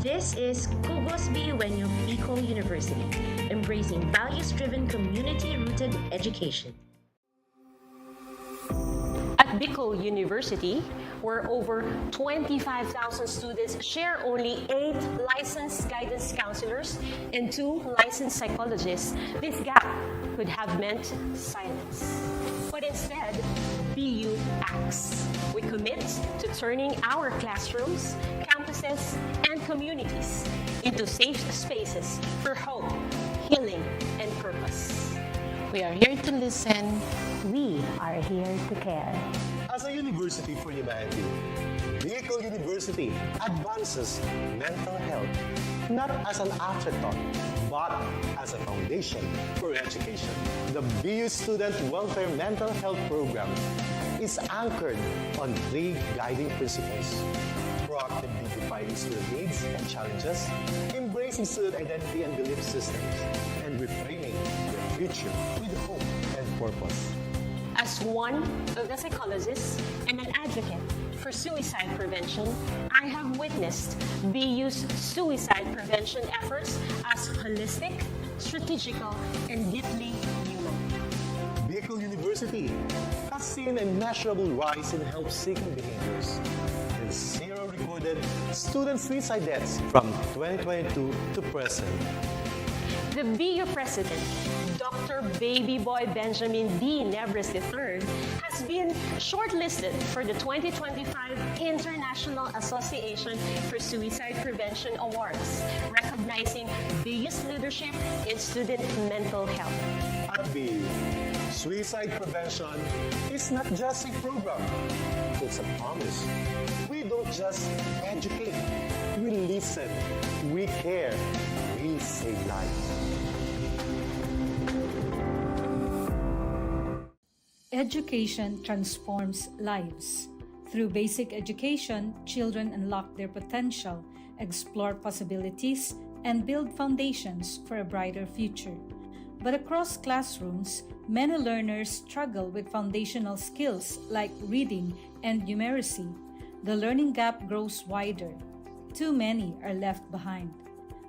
This is Kugos Biuenyo Bicol University, embracing values-driven, community-rooted education. At Bicol University, where over 25,000 students share only 8 licensed guidance counselors and 2 licensed psychologists, this gap could have meant silence. But instead, BU acts. We commit to turning our classrooms, campuses, and communities into safe spaces for hope, healing, and purpose. We are here to listen. We are here to care. As a university for humanity, Bicol University advances mental health not as an afterthought, but as a foundation for education. The BU Student Welfare Mental Health Program is anchored on 3 guiding principles: proactively defining student needs and challenges, embracing student identity and belief systems, and reframing the future with hope and purpose. As one of the psychologists and an advocate for suicide prevention, I have witnessed BU's suicide prevention efforts as holistic, strategical, and deeply human. Bicol University has seen a measurable rise in help-seeking behaviors and 0 recorded student suicide deaths from 2022 to present. The BU president, Dr. Baby Boy Benjamin D. Nebres III, has been shortlisted for the 2025 International Association for Suicide Prevention Awards, recognizing BU's leadership in student mental health. At BU, Suicide prevention is not just a program, it's a promise. We don't just educate, we listen, we care, we save lives. Education transforms lives. Through basic education, children unlock their potential, explore possibilities, and build foundations for a brighter future. But across classrooms, many learners struggle with foundational skills like reading and numeracy. The learning gap grows wider. Too many are left behind.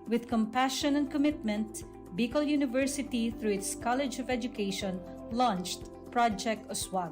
With compassion and commitment, Bicol University, through its College of Education, launched Project USWAG.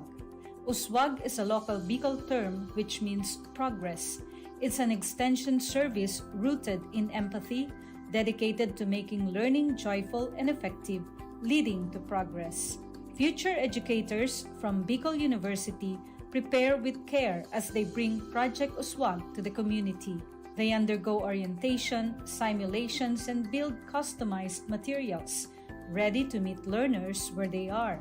USWAG is a local Bicol term which means progress. It's an extension service rooted in empathy, dedicated to making learning joyful and effective, leading to progress. Future educators from Bicol University prepare with care as they bring Project USWAG to the community. They undergo orientation, simulations, and build customized materials, ready to meet learners where they are.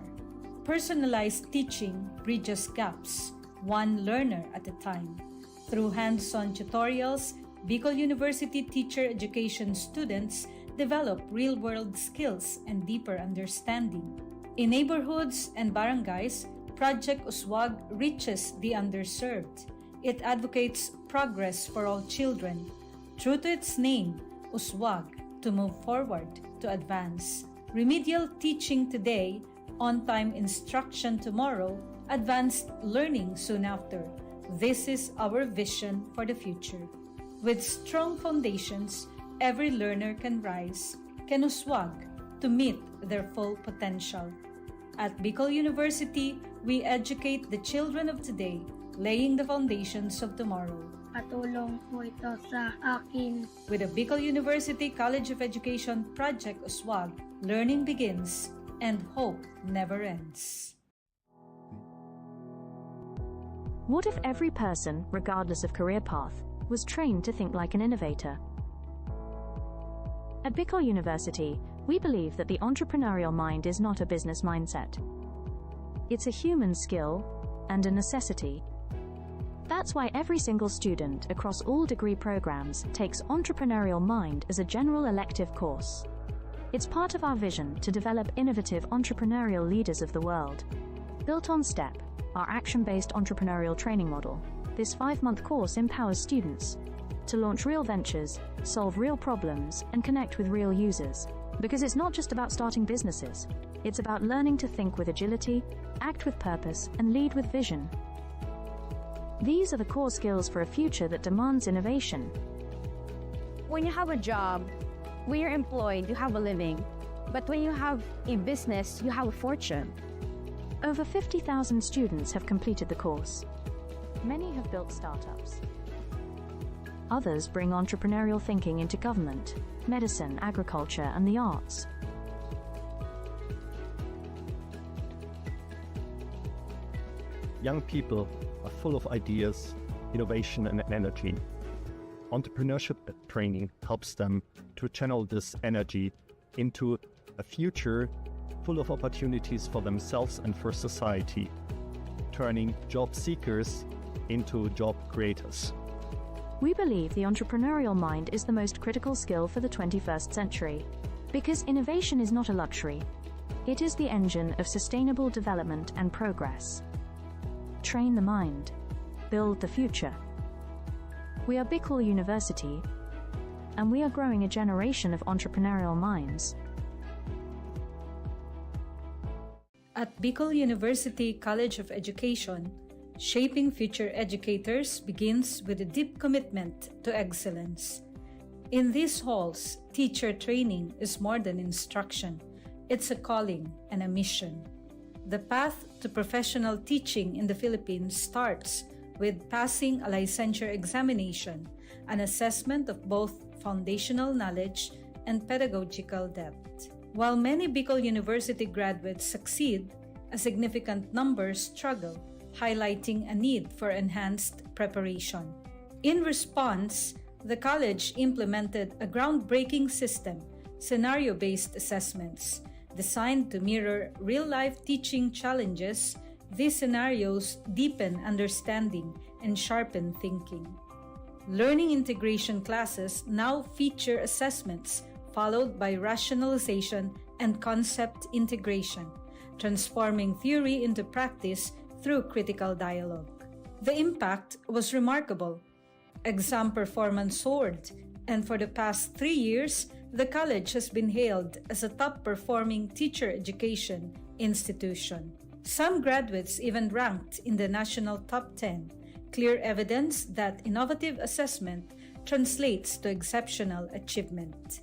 Personalized teaching bridges gaps, one learner at a time. Through hands-on tutorials, Bicol University teacher education students develop real-world skills and deeper understanding. In neighborhoods and barangays, Project USWAG reaches the underserved. It advocates progress for all children. True to its name, USWAG, to move forward, to advance. Remedial teaching today, on-time instruction tomorrow, advanced learning soon after. This is our vision for the future. With strong foundations, every learner can rise, can USWAG, to meet their full potential. At Bicol University, we educate the children of today, laying the foundations of tomorrow. Katulong po ito sa akin. With the Bicol University College of Education Project USWAG, learning begins and hope never ends. What if every person, regardless of career path, was trained to think like an innovator? At Bicol University, we believe that the entrepreneurial mind is not a business mindset. It's a human skill and a necessity. That's why every single student across all degree programs takes Entrepreneurial Mind as a general elective course. It's part of our vision to develop innovative entrepreneurial leaders of the world. Built on STEP, our action-based entrepreneurial training model, this 5-month course empowers students to launch real ventures, solve real problems, and connect with real users. Because it's not just about starting businesses, it's about learning to think with agility, act with purpose, and lead with vision. These are the core skills for a future that demands innovation. When you have a job, when you're employed, you have a living. But when you have a business, you have a fortune. Over 50,000 students have completed the course. Many have built startups. Others bring entrepreneurial thinking into government, medicine, agriculture, and the arts. Young people are full of ideas, innovation, and energy. Entrepreneurship training helps them to channel this energy into a future full of opportunities for themselves and for society, turning job seekers into job creators. We believe the entrepreneurial mind is the most critical skill for the 21st century, because innovation is not a luxury. It is the engine of sustainable development and progress. Train the mind. Build the future. We are Bicol University, and we are growing a generation of entrepreneurial minds. At Bicol University College of Education, shaping future educators begins with a deep commitment to excellence. In these halls, teacher training is more than instruction. It's a calling and a mission. The path to professional teaching in the Philippines starts with passing a licensure examination, an assessment of both foundational knowledge and pedagogical depth. While many Bicol University graduates succeed, a significant number struggle, highlighting a need for enhanced preparation. In response, the college implemented a groundbreaking system, scenario-based assessments. Designed to mirror real-life teaching challenges, these scenarios deepen understanding and sharpen thinking. Learning integration classes now feature assessments followed by rationalization and concept integration, transforming theory into practice through critical dialogue. The impact was remarkable. Exam performance soared, and for the past 3 years, the college has been hailed as a top-performing teacher education institution. Some graduates even ranked in the national top 10, clear evidence that innovative assessment translates to exceptional achievement.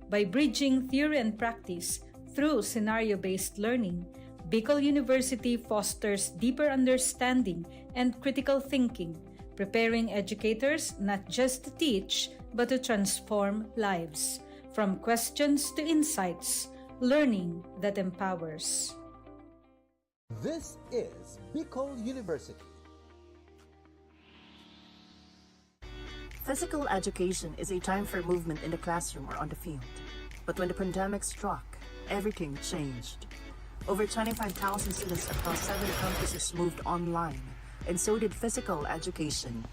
By bridging theory and practice through scenario-based learning, Bicol University fosters deeper understanding and critical thinking, preparing educators not just to teach, but to transform lives. From questions to insights, learning that empowers. This is Bicol University. Physical education is a time for movement in the classroom or on the field. But when the pandemic struck, everything changed. Over 25,000 students across 7 campuses moved online, and so did physical education.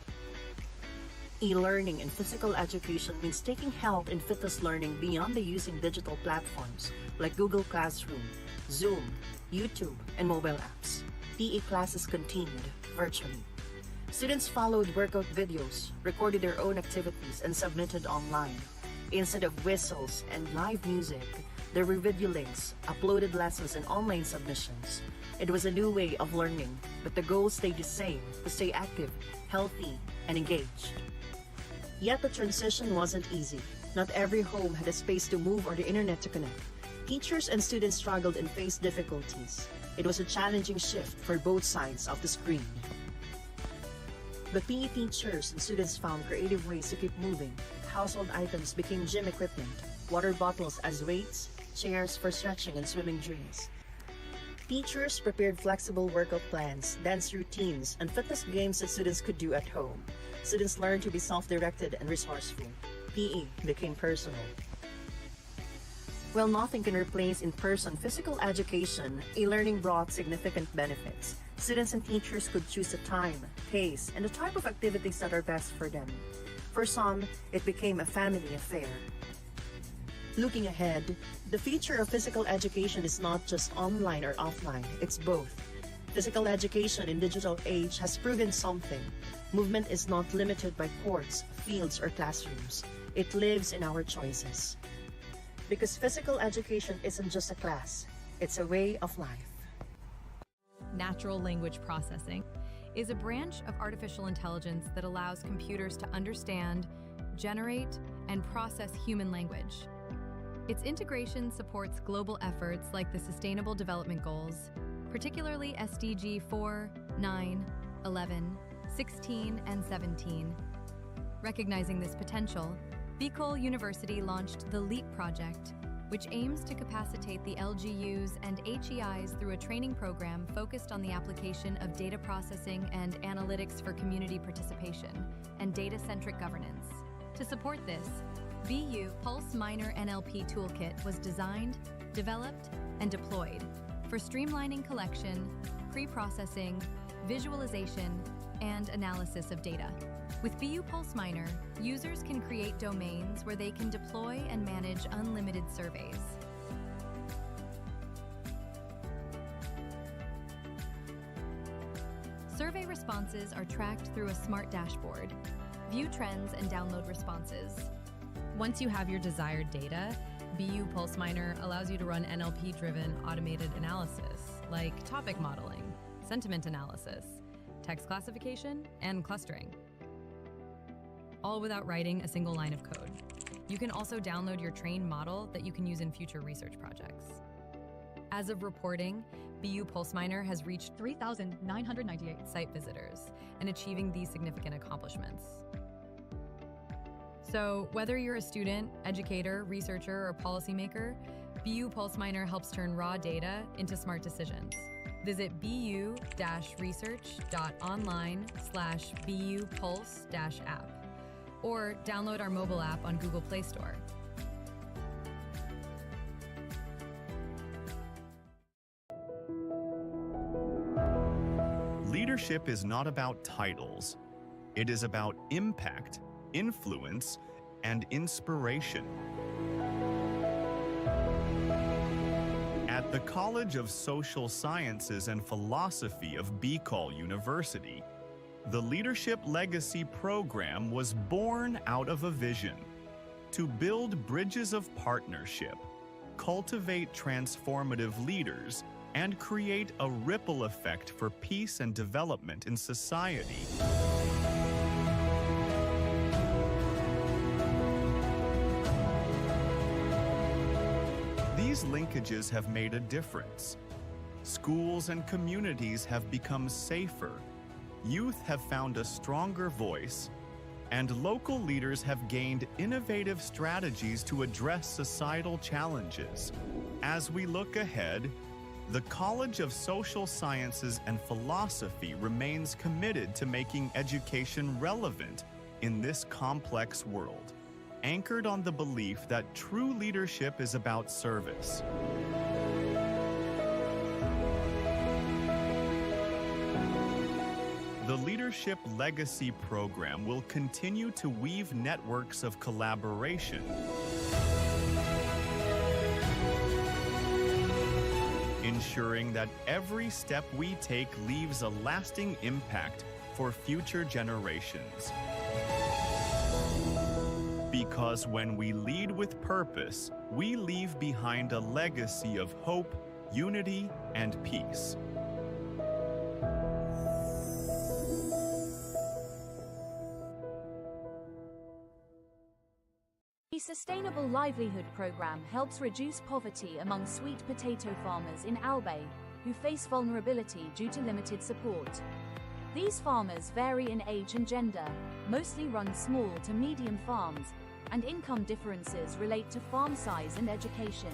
E-learning in physical education means taking health and fitness learning beyond the using digital platforms like Google Classroom, Zoom, YouTube, and mobile apps. PE classes continued virtually. Students followed workout videos, recorded their own activities, and submitted online. Instead of whistles and live music, there were video links, uploaded lessons, and online submissions. It was a new way of learning, but the goal stayed the same: to stay active, healthy, and engaged. Yet the transition wasn't easy. Not every home had a space to move or the internet to connect. Teachers and students struggled and faced difficulties. It was a challenging shift for both sides of the screen. The PE teachers and students found creative ways to keep moving. Household items became gym equipment, water bottles as weights, chairs for stretching and swimming drills. Teachers prepared flexible workout plans, dance routines, and fitness games that students could do at home. Students learned to be self-directed and resourceful. PE became personal. While nothing can replace in-person physical education, e-learning brought significant benefits. Students and teachers could choose the time, pace, and the type of activities that are best for them. For some, it became a family affair. Looking ahead, the future of physical education is not just online or offline, it's both. Physical education in digital age has proven something. Movement is not limited by courts, fields, or classrooms. It lives in our choices. Because physical education isn't just a class, it's a way of life. Natural language processing is a branch of artificial intelligence that allows computers to understand, generate, and process human language. Its integration supports global efforts like the Sustainable Development Goals, particularly SDG 4, 9, 11, 16, and 17. Recognizing this potential, Bicol University launched the LEAP project, which aims to capacitate the LGUs and HEIs through a training program focused on the application of data processing and analytics for community participation and data-centric governance. To support this, BU Pulse Minor NLP Toolkit was designed, developed, and deployed for streamlining collection, pre-processing, visualization, and analysis of data. With BU Pulse Minor, users can create domains where they can deploy and manage unlimited surveys. Survey responses are tracked through a smart dashboard. View trends and download responses. Once you have your desired data, BU Pulse Minor allows you to run NLP-driven automated analysis, like topic modeling, sentiment analysis, text classification, and clustering, all without writing a single line of code. You can also download your trained model that you can use in future research projects. As of reporting, BU Pulse Minor has reached 3,998 site visitors and achieving these significant accomplishments. So whether you're a student, educator, researcher, or policymaker, BU Pulse Minor helps turn raw data into smart decisions. Visit bu-research.online/bupulse-app or download our mobile app on Google Play Store. leadership is not about titles. It is about impact, influence, and inspiration. At the College of Social Sciences and Philosophy of Bicol University, the Leadership Legacy program was born out of a vision to build bridges of partnership, cultivate transformative leaders, and create a ripple effect for peace and development in society. These linkages have made a difference. Schools and communities have become safer, youth have found a stronger voice, and local leaders have gained innovative strategies to address societal challenges. As we look ahead, the College of Social Sciences and Philosophy remains committed to making education relevant in this complex world, anchored on the belief that true leadership is about service. The Leadership Legacy program will continue to weave networks of collaboration, ensuring that every step we take leaves a lasting impact for future generations. Because when we lead with purpose, we leave behind a legacy of hope, unity, and peace. The Sustainable Livelihood Program helps reduce poverty among sweet potato farmers in Albay, who face vulnerability due to limited support. These farmers vary in age and gender, mostly run small to medium farms, and income differences relate to farm size and education.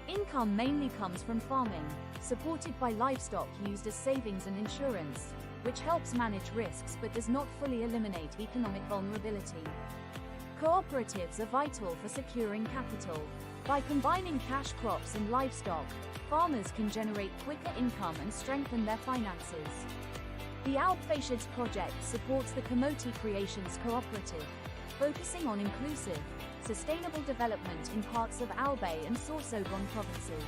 Income mainly comes from farming, supported by livestock used as savings and insurance, which helps manage risks but does not fully eliminate economic vulnerability. Cooperatives are vital for securing capital. By combining cash crops and livestock, farmers can generate quicker income and strengthen their finances. The Alpfacients project supports the Kamote Creations Cooperative, focusing on inclusive, sustainable development in parts of Albay and Sorsogon provinces.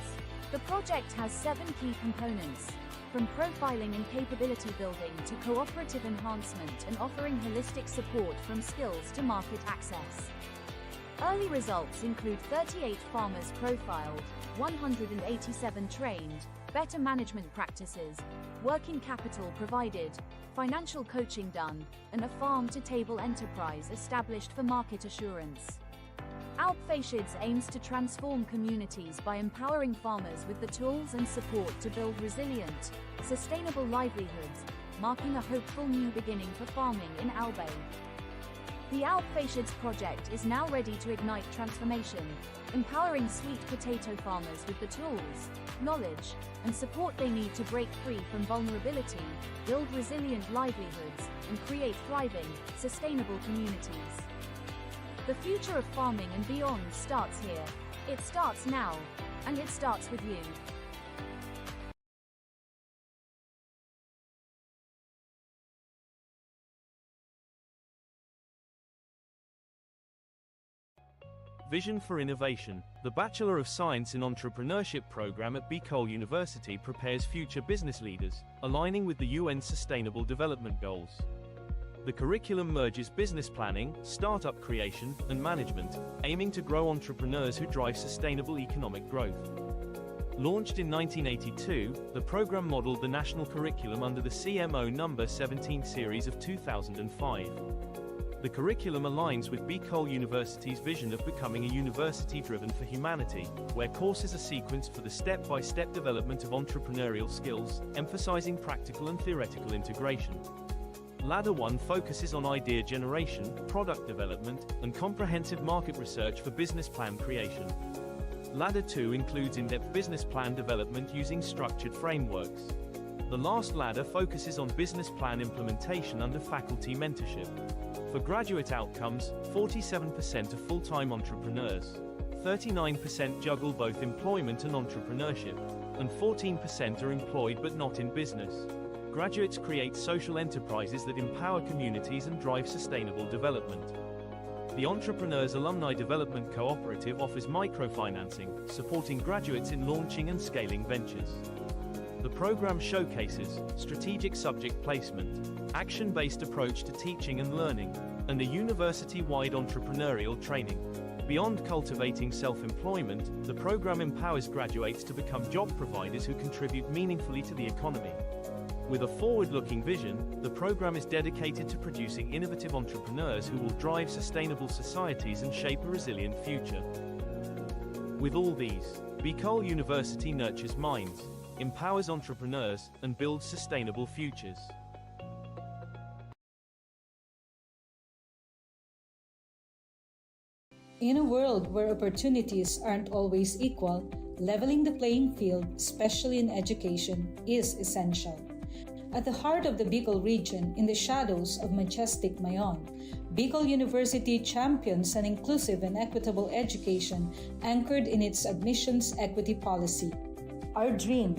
The project has 7 key components, from profiling and capability building to cooperative enhancement and offering holistic support from skills to market access. Early results include 38 farmers profiled, 187 trained, better management practices, working capital provided, financial coaching done, and a farm-to-table enterprise established for market assurance. Alpfacients aims to transform communities by empowering farmers with the tools and support to build resilient, sustainable livelihoods, marking a hopeful new beginning for farming in Albay. The Alpfacients project is now ready to ignite transformation, empowering sweet potato farmers with the tools, knowledge, and support they need to break free from vulnerability, build resilient livelihoods, and create thriving, sustainable communities. The future of farming and beyond starts here. It starts now, and it starts with you. Vision for Innovation. The Bachelor of Science in Entrepreneurship program at Bicol University prepares future business leaders, aligning with the UN Sustainable Development Goals. The curriculum merges business planning, startup creation, and management, aiming to grow entrepreneurs who drive sustainable economic growth. Launched in 1982, the program modeled the national curriculum under the CMO No. 17 series of 2005. The curriculum aligns with Bicol University's vision of becoming a university driven for humanity, where courses are sequenced for the step-by-step development of entrepreneurial skills, emphasizing practical and theoretical integration. Ladder 1 focuses on idea generation, product development, and comprehensive market research for business plan creation. Ladder 2 includes in-depth business plan development using structured frameworks. The last ladder focuses on business plan implementation under faculty mentorship. For graduate outcomes, 47% are full-time entrepreneurs, 39% juggle both employment and entrepreneurship, and 14% are employed but not in business. graduates create social enterprises that empower communities and drive sustainable development. The Entrepreneurs Alumni Development Cooperative offers microfinancing, supporting graduates in launching and scaling ventures. The program showcases strategic subject placement, action-based approach to teaching and learning, and a university-wide entrepreneurial training. Beyond cultivating self-employment, the program empowers graduates to become job providers who contribute meaningfully to the economy. With a forward-looking vision, the program is dedicated to producing innovative entrepreneurs who will drive sustainable societies and shape a resilient future. With all these, Bicol University nurtures minds, empowers entrepreneurs, and builds sustainable futures. In a world where opportunities aren't always equal, leveling the playing field, especially in education, is essential. At the heart of the Bicol region, in the shadows of majestic Mayon, Bicol University champions an inclusive and equitable education anchored in its admissions equity policy. Our dream,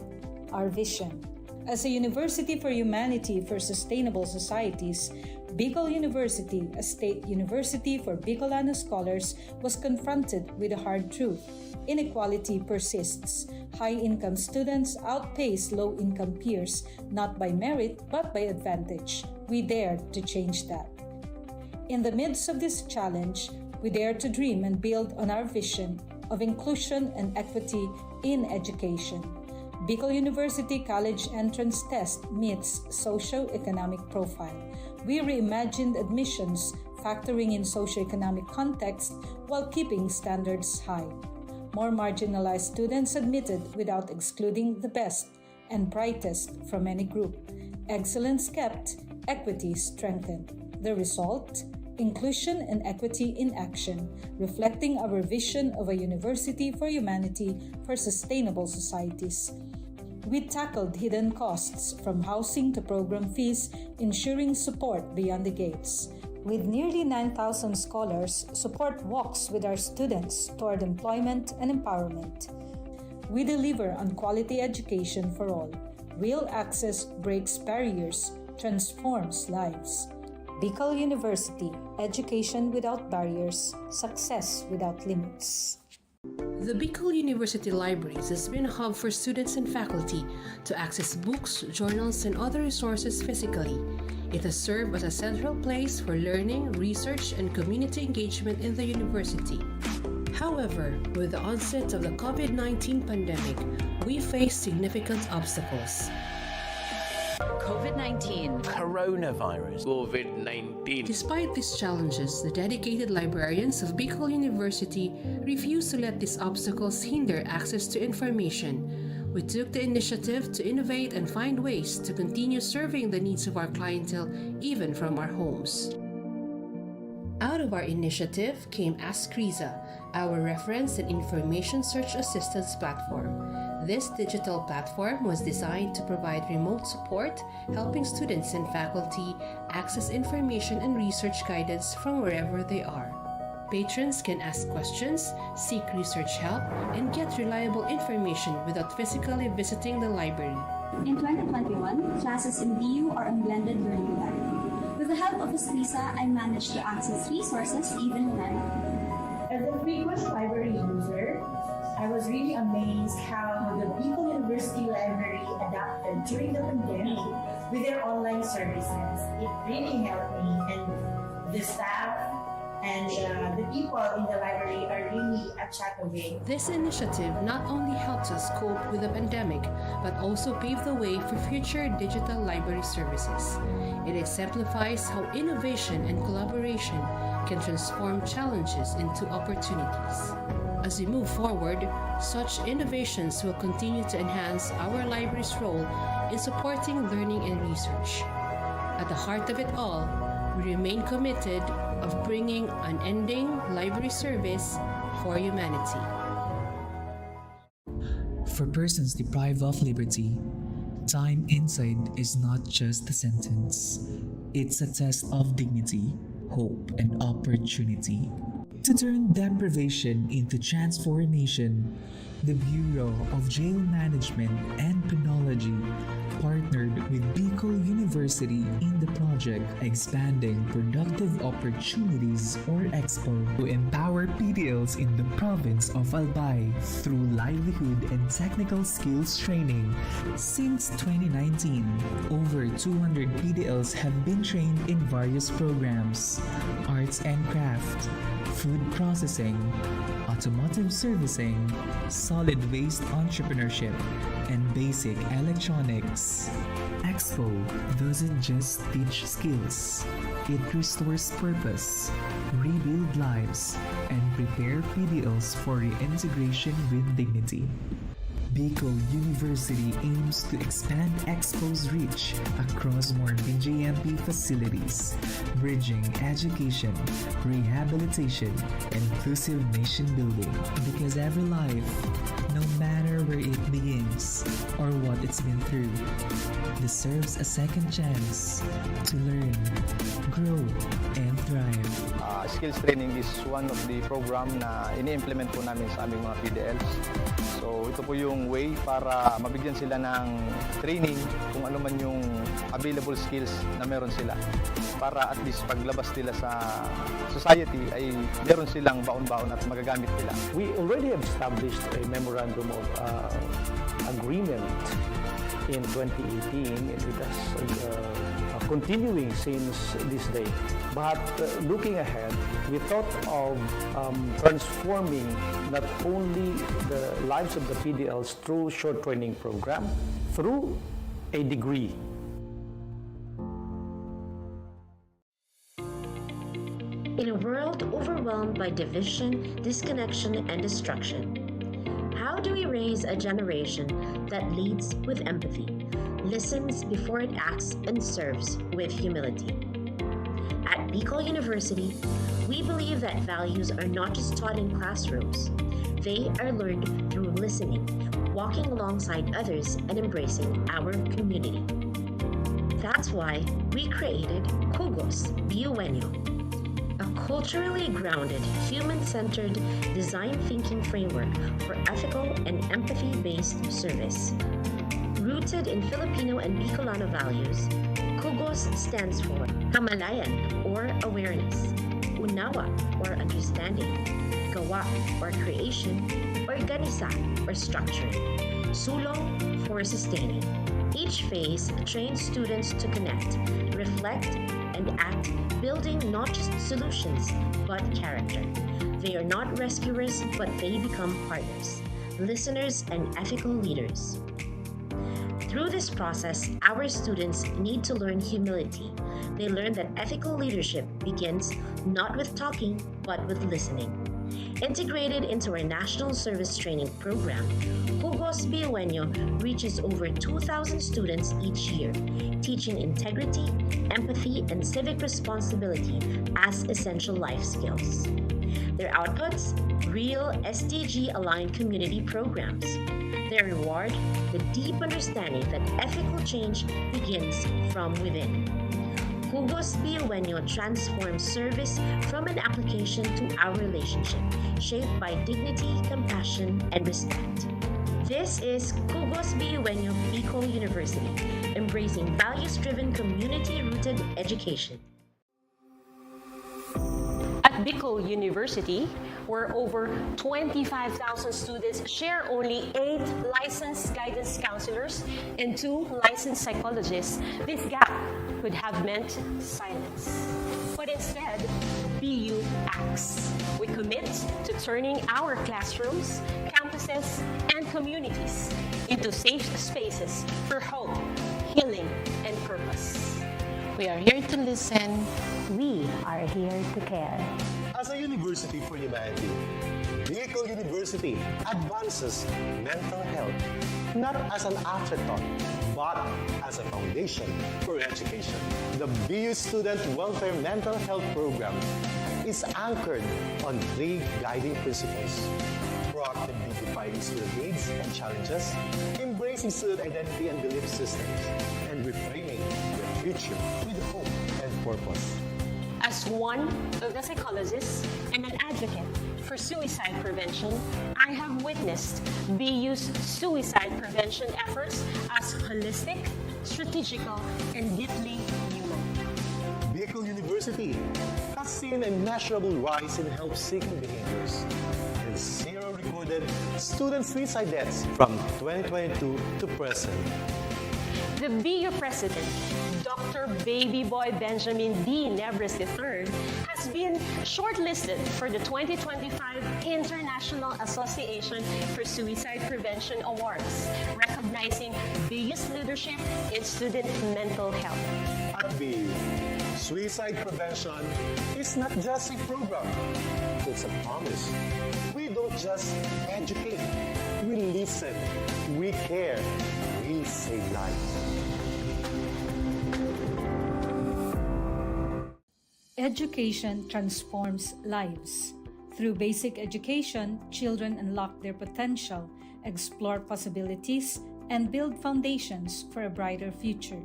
our vision. As a university for humanity for sustainable societies, Bicol University, a state university for Bicolano scholars, was confronted with a hard truth. Inequality persists. High-income students outpace low-income peers, not by merit, but by advantage. We dare to change that. In the midst of this challenge, we dare to dream and build on our vision of inclusion and equity in education. Bicol University College Entrance Test meets socio-economic profile. We reimagined admissions, factoring in socio-economic context while keeping standards high. More marginalized students admitted without excluding the best and brightest from any group. Excellence kept, equity strengthened. The result? Inclusion and equity in action, reflecting our vision of a university for humanity for sustainable societies. We tackled hidden costs from housing to program fees, ensuring support beyond the gates. With nearly 9,000 scholars, support walks with our students toward employment and empowerment. We deliver on quality education for all. Real access breaks barriers, transforms lives. Bicol University, education without barriers, success without limits. The Bicol University Libraries has been a hub for students and faculty to access books, journals, and other resources physically. It has served as a central place for learning, research, and community engagement in the university. However, with the onset of the COVID-19 pandemic, we face significant obstacles. COVID-19, coronavirus, COVID-19. Despite these challenges, the dedicated librarians of Bicol University refuse to let these obstacles hinder access to information. We took the initiative to innovate and find ways to continue serving the needs of our clientele even from our homes. Out of our initiative came Ask Riza, our reference and information search assistance platform. This digital platform was designed to provide remote support, helping students and faculty access information and research guidance from wherever they are. Patrons can ask questions, seek research help, and get reliable information without physically visiting the library. In 2021, classes in BU are on blended learning model. With the help of Lisa, I managed to access resources even when I'm at home. As a frequent library user, I was really amazed how the Bicol University Library adapted during the pandemic with their online services. It really helped me, and the staff and the people in the library are really a chat away. This initiative not only helps us cope with the pandemic, but also paved the way for future digital library services. It exemplifies how innovation and collaboration can transform challenges into opportunities. As we move forward, such innovations will continue to enhance our library's role in supporting learning and research. At the heart of it all, we remain committed of bringing unending library service for humanity. For persons deprived of liberty, time inside is not just a sentence. It's a test of dignity, hope, and opportunity. To turn deprivation into transformation, the Bureau of Jail Management and Penology partnered with Bicol University in the project Expanding Productive Opportunities or EXPO to empower PDLs in the province of Albay through livelihood and technical skills training. Since 2019, over 200 PDLs have been trained in various programs: arts and craft, food processing, automotive servicing, solid waste entrepreneurship, and basic electronics. Expo doesn't just teach skills, it restores purpose, rebuild lives, and prepare PDLs for reintegration with dignity. Bicol University aims to expand Expo's reach across more BJMP facilities, bridging education, rehabilitation, and inclusive nation building. Because every life, no matter where it begins or what it's been through, deserves a second chance to learn, grow, and thrive. Skills training is one of the program na ini-implement po namin sa aming mga PDLs. So ito po yung way para mabigyan sila ng training kung ano man yung available skills na meron sila. Para at least paglabas nila sa society ay meron silang baon-baon at magagamit nila. We already have established a memorandum of agreement in 2018. It has continuing since this day. But looking ahead, we thought of transforming not only the lives of the PDLs through short training program, through a degree. In a world overwhelmed by division, disconnection, and destruction, how do we raise a generation that leads with empathy, listens before it acts, and serves with humility? At Bicol University, we believe that values are not just taught in classrooms. They are learned through listening, walking alongside others, and embracing our community. That's why we created Kugos Biuenyo, a culturally grounded, human-centered design thinking framework for ethical and empathy-based service. Rooted in Filipino and Bicolano values, Kugos stands for Kamalayan or awareness, Unawa or understanding, Gawa or creation, Organisa or structuring, Sulong for sustaining. Each phase trains students to connect, reflect, and act, building not just solutions, but character. They are not rescuers, but they become partners, listeners, and ethical leaders. Through this process, our students need to learn humility. They learn that ethical leadership begins not with talking, but with listening. Integrated into our National Service Training Program, Kugos Biuenyo reaches over 2,000 students each year, teaching integrity, empathy, and civic responsibility as essential life skills. Their outputs? Real SDG-aligned community programs. Their reward? The deep understanding that ethical change begins from within. Kugos Biuenyo transforms service from an application to our relationship, shaped by dignity, compassion, and respect. This is Kugos Biuenyo Bicol University, embracing values-driven, community-rooted education. At Bicol University, where over 25,000 students share only 8 licensed guidance counselors and 2 licensed psychologists, this gap could have meant silence. But instead, BU acts. We commit to turning our classrooms, campuses, and communities into safe spaces for hope, healing, and purpose. We are here to listen. We are here to care. As a university for humanity, Bicol University advances mental health not as an afterthought, but as a foundation for education. The BU Student Welfare Mental Health Program is anchored on 3 guiding principles: proactively defining student needs and challenges, embracing student identity and belief systems, and reframing the future with hope and purpose. As one of the psychologists and an advocate for suicide prevention, I have witnessed BU's suicide prevention efforts as holistic, strategical, and deeply human. Bicol University has seen a measurable rise in help-seeking behaviors and zero recorded student suicide deaths from 2022 to present. The BU President, Dr. Baby Boy Benjamin D. Nebres III, has been shortlisted for the 2025 International Association for Suicide Prevention Awards, recognizing BU's leadership in student mental health. At BU, suicide prevention is not just a program, it's a promise. We don't just educate, we listen, we care, we save lives. Education transforms lives. Through basic education, children unlock their potential, explore possibilities, and build foundations for a brighter future.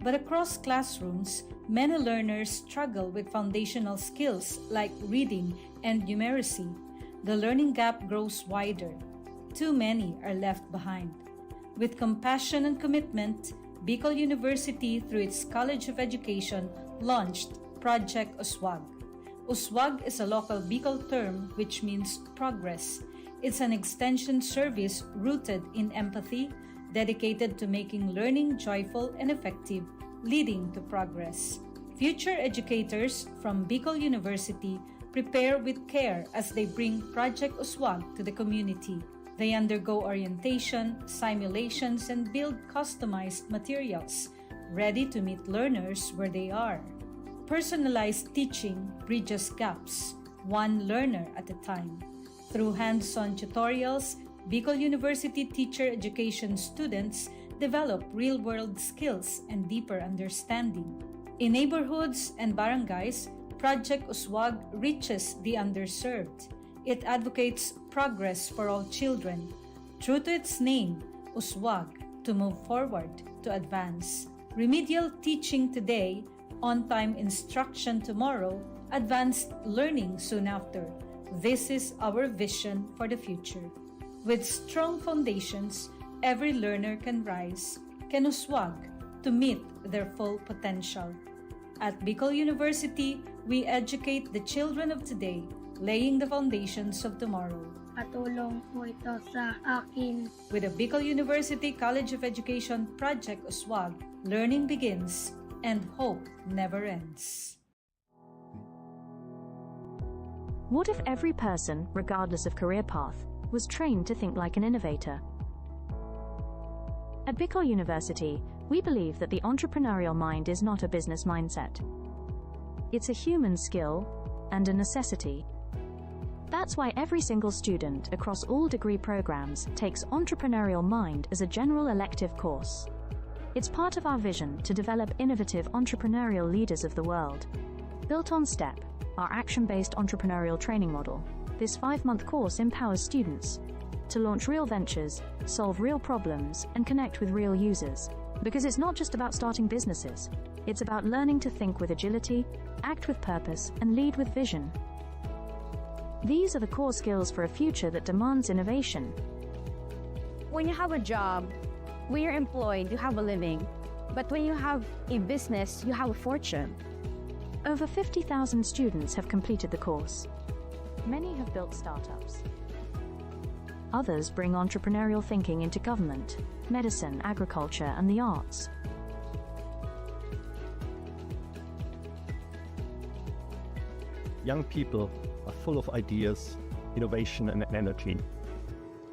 But across classrooms, many learners struggle with foundational skills like reading and numeracy. The learning gap grows wider. Too many are left behind. With compassion and commitment, Bicol University, through its College of Education, launched Project USWAG. USWAG is a local Bicol term which means progress. It's an extension service rooted in empathy, dedicated to making learning joyful and effective, leading to progress. Future educators from Bicol University prepare with care as they bring Project USWAG to the community. They undergo orientation, simulations, and build customized materials, ready to meet learners where they are. Personalized teaching bridges gaps, one learner at a time. Through hands-on tutorials, Bicol University teacher education students develop real-world skills and deeper understanding. In neighborhoods and barangays, Project USWAG reaches the underserved. It advocates progress for all children. True to its name, USWAG, to move forward, to advance. Remedial teaching today, on-time instruction tomorrow, advanced learning soon after. This is our vision for the future. With strong foundations, every learner can rise, can USWAG, to meet their full potential. At Bicol University, we educate the children of today, laying the foundations of tomorrow. Patulong po ito sa akin. With the Bicol University College of Education Project USWAG, learning begins and hope never ends. What if every person, regardless of career path, was trained to think like an innovator? At Bicol University, we believe that the entrepreneurial mind is not a business mindset. It's a human skill and a necessity. That's why every single student across all degree programs takes Entrepreneurial Mind as a general elective course. It's part of our vision to develop innovative entrepreneurial leaders of the world. Built on STEP, our action-based entrepreneurial training model, this 5-month course empowers students to launch real ventures, solve real problems, and connect with real users. Because it's not just about starting businesses, it's about learning to think with agility, act with purpose, and lead with vision. These are the core skills for a future that demands innovation. When you have a job, when you're employed, you have a living. But when you have a business, you have a fortune. Over 50,000 students have completed the course. Many have built startups. Others bring entrepreneurial thinking into government, medicine, agriculture, and the arts. Young people are full of ideas, innovation, and energy.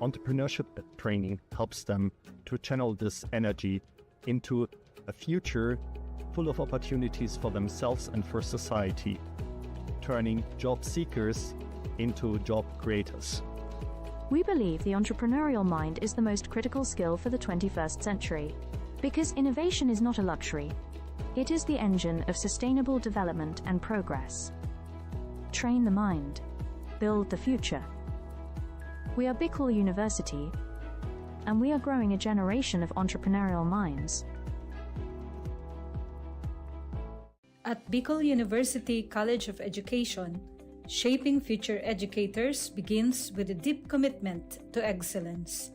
Entrepreneurship training helps them to channel this energy into a future full of opportunities for themselves and for society, turning job seekers into job creators. We believe the entrepreneurial mind is the most critical skill for the 21st century, because innovation is not a luxury. It is the engine of sustainable development and progress. Train the mind. Build the future. We are Bicol University, and we are growing a generation of entrepreneurial minds. At Bicol University College of Education, Shaping future educators begins with a deep commitment to excellence.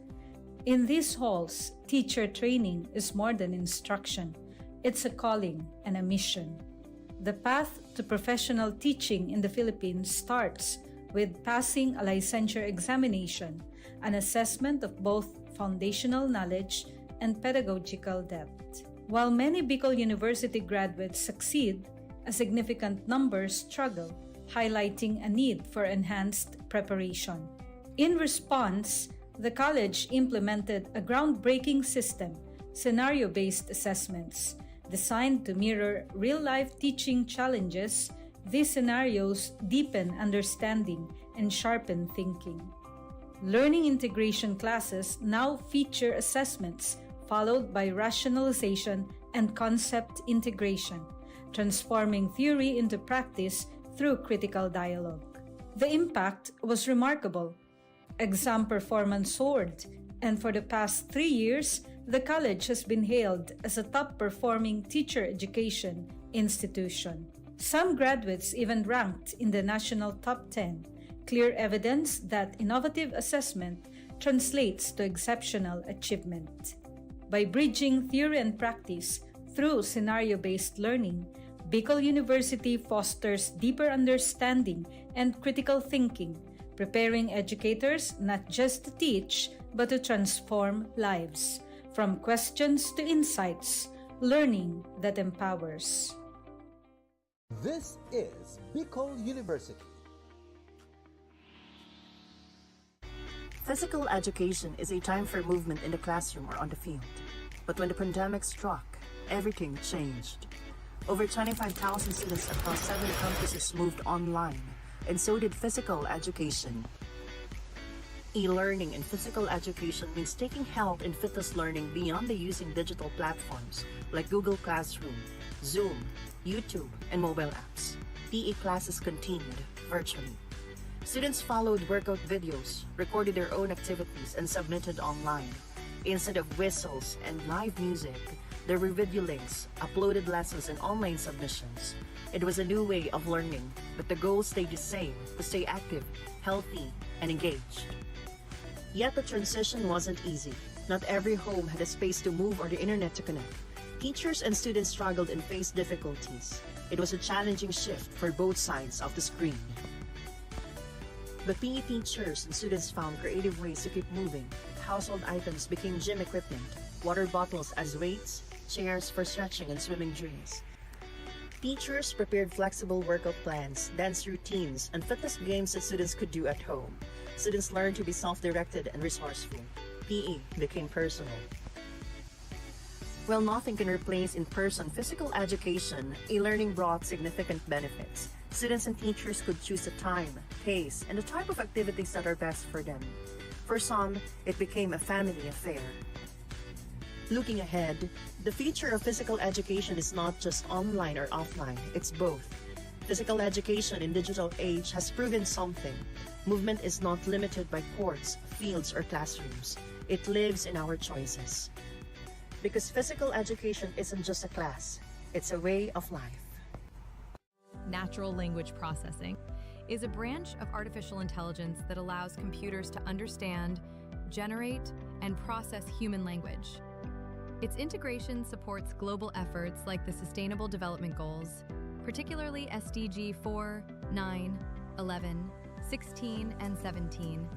In these halls, teacher training is more than instruction. It's a calling and a mission. The path to professional teaching in the Philippines starts with passing a licensure examination, an assessment of both foundational knowledge and pedagogical depth. While many Bicol University graduates succeed, a significant number struggle, highlighting a need for enhanced preparation. In response, the college implemented a groundbreaking system, scenario-based assessments, designed to mirror real-life teaching challenges. These scenarios deepen understanding and sharpen thinking. Learning integration classes now feature assessments followed by rationalization and concept integration, transforming theory into practice through critical dialogue. The impact was remarkable. Exam performance soared, and for the past 3 years, the college has been hailed as a top-performing teacher education institution. Some graduates even ranked in the national top 10, clear evidence that innovative assessment translates to exceptional achievement. By bridging theory and practice through scenario-based learning, Bicol University fosters deeper understanding and critical thinking, preparing educators not just to teach, but to transform lives. From questions to insights, learning that empowers. This is Bicol University. Physical education is a time for movement in the classroom or on the field. But when the pandemic struck, everything changed. Over 25,000 students across 7 campuses moved online, and so did physical education. E-learning in physical education means taking health and fitness learning beyond the using digital platforms like Google Classroom, Zoom, YouTube, and mobile apps. PE classes continued virtually. Students followed workout videos, recorded their own activities, and submitted online. Instead of whistles and live music, there were video links, uploaded lessons, and online submissions. It was a new way of learning, but the goal stayed the same: to stay active, healthy, and engaged. Yet the transition wasn't easy. Not every home had a space to move or the internet to connect. Teachers and students struggled and faced difficulties. It was a challenging shift for both sides of the screen. But PE teachers and students found creative ways to keep moving. Household items became gym equipment, water bottles as weights, chairs for stretching and swimming drills. Teachers prepared flexible workout plans, dance routines, and fitness games that students could do at home. Students learned to be self-directed and resourceful. PE became personal. While nothing can replace in-person physical education, e-learning brought significant benefits. Students and teachers could choose the time, pace, and the type of activities that are best for them. For some, it became a family affair. Looking ahead, the future of physical education is not just online or offline, it's both. Physical education in digital age has proven something. Movement is not limited by courts, fields, or classrooms. It lives in our choices. Because physical education isn't just a class, it's a way of life. Natural language processing is a branch of artificial intelligence that allows computers to understand, generate, and process human language. Its integration supports global efforts like the Sustainable Development Goals, particularly SDG 4, 9, 11, 16, and 17.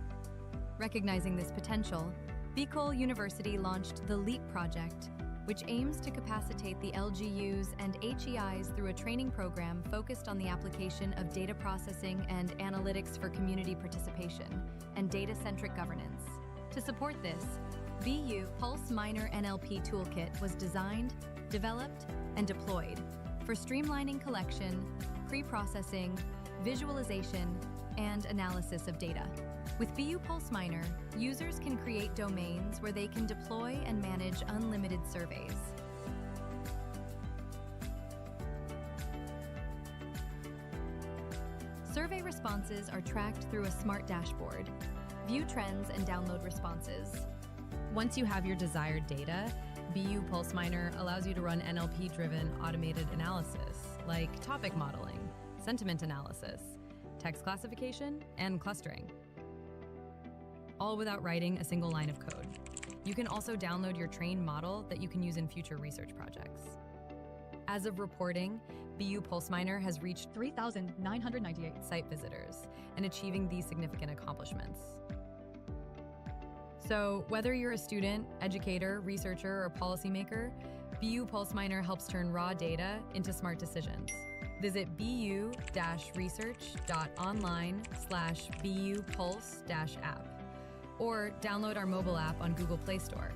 Recognizing this potential, Bicol University launched the LEAP project, which aims to capacitate the LGUs and HEIs through a training program focused on the application of data processing and analytics for community participation and data-centric governance. To support this, BU Pulse Minor NLP Toolkit was designed, developed, and deployed for streamlining collection, pre-processing, visualization, and analysis of data. With BU Pulse Minor, users can create domains where they can deploy and manage unlimited surveys. Survey responses are tracked through a smart dashboard. View trends and download responses. Once you have your desired data, BU Pulse Minor allows you to run NLP-driven automated analysis, like topic modeling, sentiment analysis, text classification, and clustering, all without writing a single line of code. You can also download your trained model that you can use in future research projects. As of reporting, BU PulseMiner has reached 3,998 site visitors and achieving these significant accomplishments. So whether you're a student, educator, researcher, or policymaker, BU PulseMiner helps turn raw data into smart decisions. Visit bu-research.online/bupulse-app or download our mobile app on Google Play Store.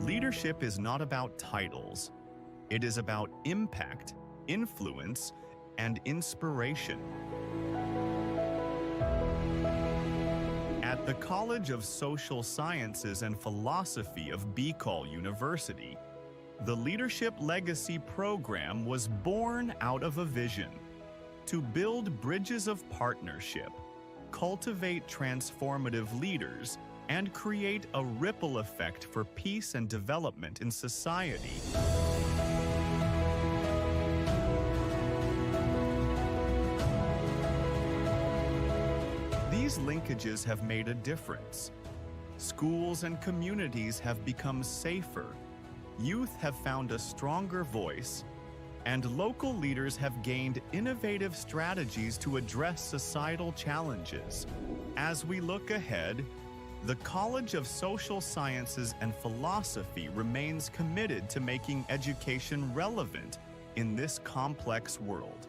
Leadership is not about titles. It is about impact, influence, and inspiration. At the College of Social Sciences and Philosophy of Bicol University, the Leadership Legacy Program was born out of a vision to build bridges of partnership, cultivate transformative leaders, and create a ripple effect for peace and development in society. These linkages have made a difference. Schools and communities have become safer, youth have found a stronger voice, and local leaders have gained innovative strategies to address societal challenges. As we look ahead, the College of Social Sciences and Philosophy remains committed to making education relevant in this complex world,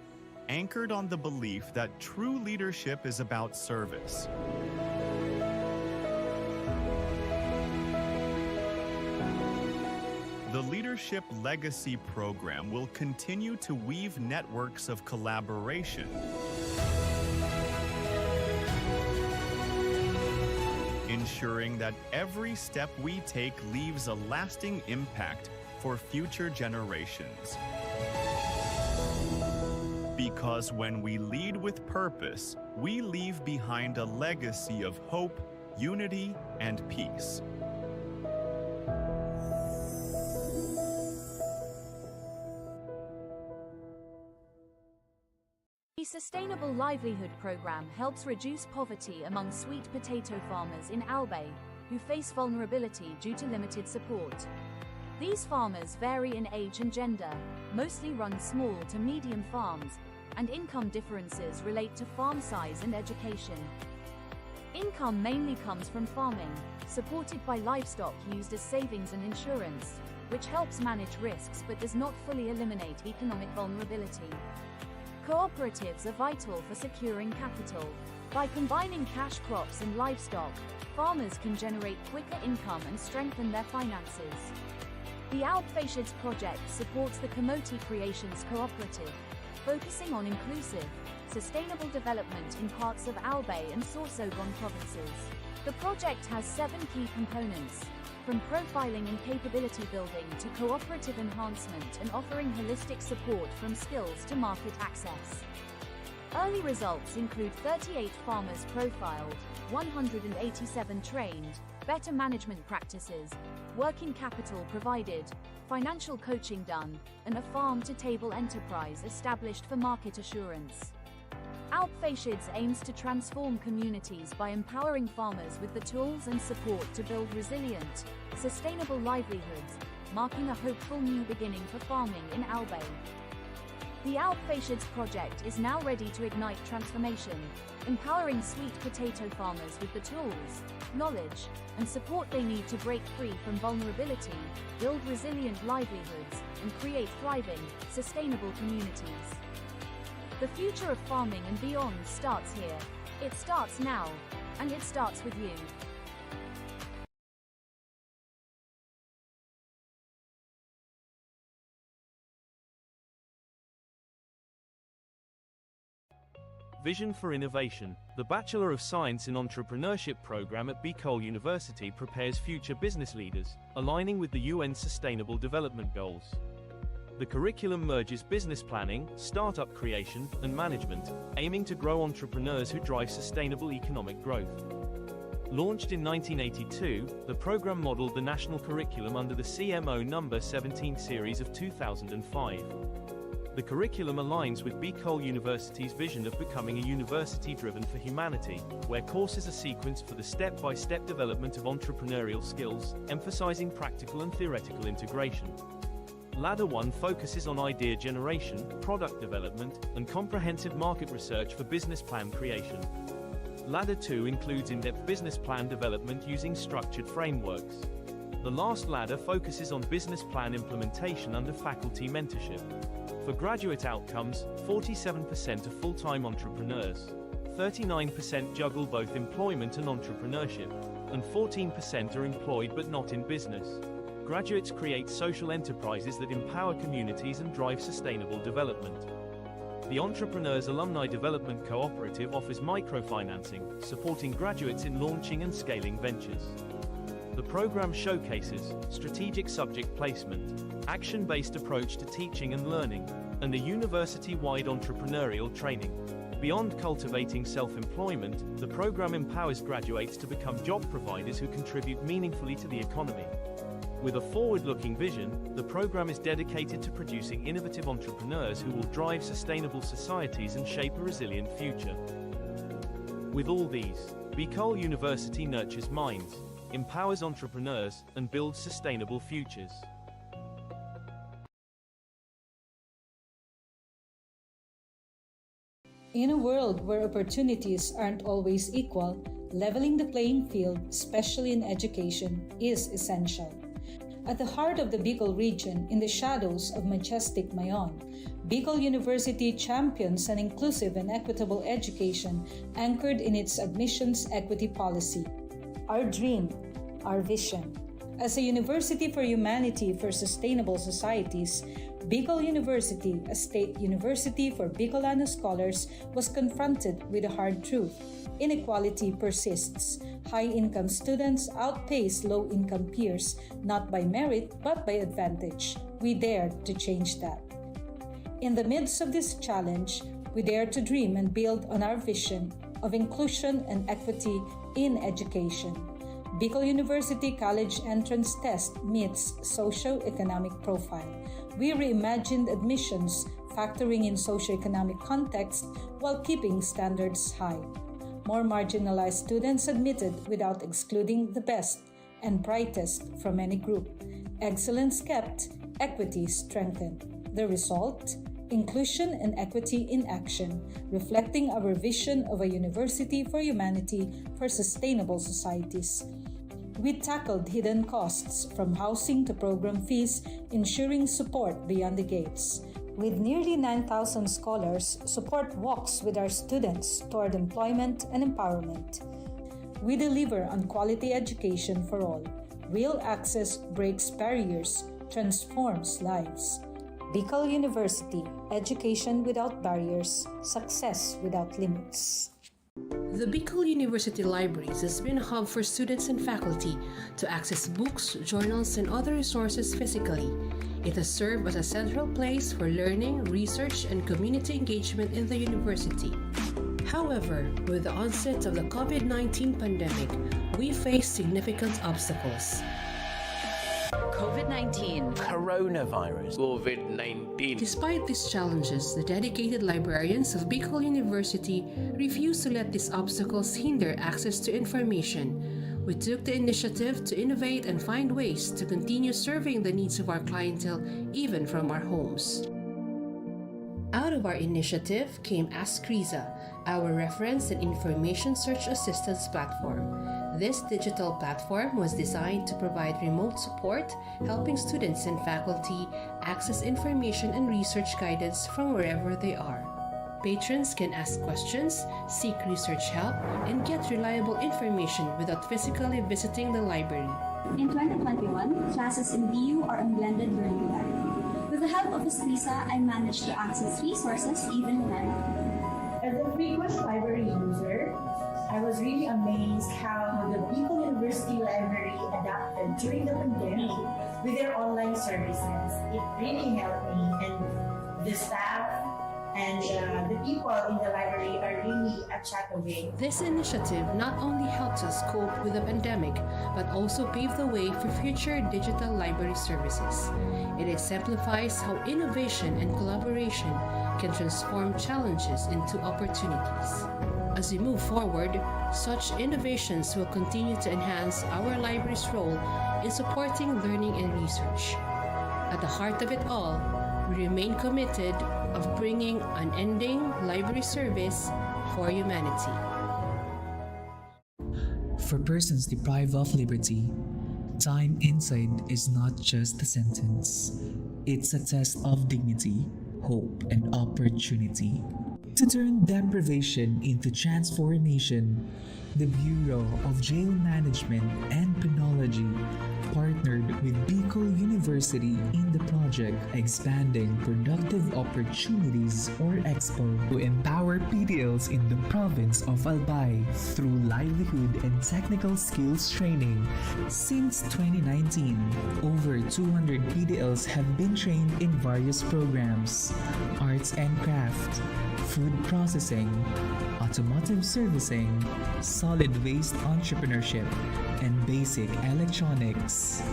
anchored on the belief that true leadership is about service. The Leadership Legacy Program will continue to weave networks of collaboration, ensuring that every step we take leaves a lasting impact for future generations. Because when we lead with purpose, we leave behind a legacy of hope, unity, and peace. The Sustainable Livelihood Program helps reduce poverty among sweet potato farmers in Albay who face vulnerability due to limited support. These farmers vary in age and gender, mostly run small to medium farms, and income differences relate to farm size and education. Income mainly comes from farming, supported by livestock used as savings and insurance, which helps manage risks but does not fully eliminate economic vulnerability. Cooperatives are vital for securing capital. By combining cash crops and livestock, farmers can generate quicker income and strengthen their finances. The Alpfashids project supports the Kamoti Creations Cooperative, focusing on inclusive, sustainable development in parts of Albay and Sorsogon provinces. The project has 7 key components, from profiling and capability building to cooperative enhancement and offering holistic support from skills to market access. Early results include 38 farmers profiled, 187 trained, better management practices, working capital provided, financial coaching done, and a farm-to-table enterprise established for market assurance. Alpfashids aims to transform communities by empowering farmers with the tools and support to build resilient, sustainable livelihoods, marking a hopeful new beginning for farming in Albay. The Alpfashids project is now ready to ignite transformation, empowering sweet potato farmers with the tools, knowledge, and support they need to break free from vulnerability, build resilient livelihoods, and create thriving, sustainable communities. The future of farming and beyond starts here. It starts now, and it starts with you. Vision for Innovation. The Bachelor of Science in Entrepreneurship program at Bicol University prepares future business leaders, aligning with the UN Sustainable Development Goals. The curriculum merges business planning, startup creation, and management, aiming to grow entrepreneurs who drive sustainable economic growth. Launched in 1982, the program modeled the national curriculum under the CMO No. 17 series of 2005. The curriculum aligns with Bicol University's vision of becoming a university driven for humanity, where courses are sequenced for the step-by-step development of entrepreneurial skills, emphasizing practical and theoretical integration. Ladder 1 focuses on idea generation, product development, and comprehensive market research for business plan creation. Ladder 2 includes in-depth business plan development using structured frameworks. The last ladder focuses on business plan implementation under faculty mentorship. For graduate outcomes, 47% are full-time entrepreneurs, 39% juggle both employment and entrepreneurship, and 14% are employed but not in business. Graduates create social enterprises that empower communities and drive sustainable development. The Entrepreneurs Alumni Development Cooperative offers microfinancing, supporting graduates in launching and scaling ventures. The program showcases strategic subject placement, action-based approach to teaching and learning, and a university-wide entrepreneurial training. Beyond cultivating self-employment, the program empowers graduates to become job providers who contribute meaningfully to the economy. With a forward-looking vision, the program is dedicated to producing innovative entrepreneurs who will drive sustainable societies and shape a resilient future. With all these, Bicol University nurtures minds, empowers entrepreneurs, and builds sustainable futures. In a world where opportunities aren't always equal, leveling the playing field, especially in education, is essential. At the heart of the Bicol region, in the shadows of majestic Mayon, Bicol University champions an inclusive and equitable education anchored in its admissions equity policy. Our dream, our vision. As a university for humanity for sustainable societies, Bicol University, a state university for Bicolano scholars, was confronted with a hard truth. Inequality persists. High-income students outpace low-income peers, not by merit but by advantage. We dare to change that. In the midst of this challenge, we dare to dream and build on our vision of inclusion and equity in education. Bicol University College Entrance Test meets socio-economic profile. We reimagined admissions, factoring in socio-economic context while keeping standards high. More marginalized students admitted without excluding the best and brightest from any group. Excellence kept, equity strengthened. The result? Inclusion and equity in action, reflecting our vision of a university for humanity for sustainable societies. We tackled hidden costs from housing to program fees, ensuring support beyond the gates. With nearly 9,000 scholars, support walks with our students toward employment and empowerment. We deliver on quality education for all. Real access breaks barriers, transforms lives. Bicol University, education without barriers, success without limits. The Bicol University Libraries has been a hub for students and faculty to access books, journals, and other resources physically. It has served as a central place for learning, research, and community engagement in the university. However, with the onset of the COVID-19 pandemic, we face significant obstacles. COVID-19. Coronavirus. COVID-19. Despite these challenges, the dedicated librarians of Bicol University refuse to let these obstacles hinder access to information. We took the initiative to innovate and find ways to continue serving the needs of our clientele even from our homes. Out of our initiative came Ask Riza, our reference and information search assistance platform. This digital platform was designed to provide remote support, helping students and faculty access information and research guidance from wherever they are. Patrons can ask questions, seek research help, and get reliable information without physically visiting the library. In 2021, classes in BU are on blended learning modality. With the help of Escrisa, I managed to access resources even when. As a frequent library user, I was really amazed how the Bicol University Library adapted during the pandemic with their online services. It really helped me, and the staff And the people in the library are really a chat away. This initiative not only helps us cope with the pandemic, but also pave the way for future digital library services. It exemplifies how innovation and collaboration can transform challenges into opportunities. As we move forward, such innovations will continue to enhance our library's role in supporting learning and research. At the heart of it all, we remain committed of bringing unending library service for humanity. For persons deprived of liberty, time inside is not just a sentence. It's a test of dignity, hope, and opportunity. To turn deprivation into transformation, the Bureau of Jail Management and Penology partnered with Bicol University in the project Expanding Productive Opportunities or EXPO to empower PDLs in the province of Albay through livelihood and technical skills training. Since 2019, over 200 PDLs have been trained in various programs: arts and craft, food processing, automotive servicing, solid waste entrepreneurship, and basic electronics.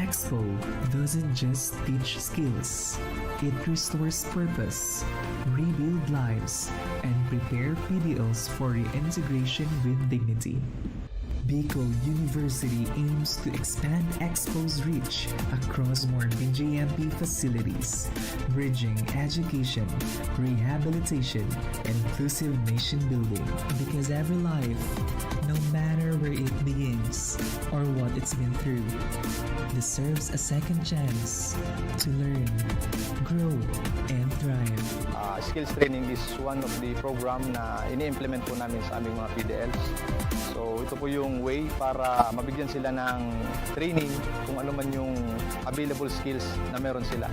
Expo doesn't just teach skills, it restores purpose, rebuild lives, and prepare PDLs for reintegration with dignity. Bicol University aims to expand Expo's reach across more BJMP facilities, bridging education, rehabilitation, and inclusive nation building. Because every life, no matter where it begins or what it's been through, deserves a second chance to learn, grow, and thrive. Skills training is one of the program na ini-implement po namin sa aming mga PDLs. So ito po yung way para mabigyan sila ng training kung ano man yung available skills na meron sila.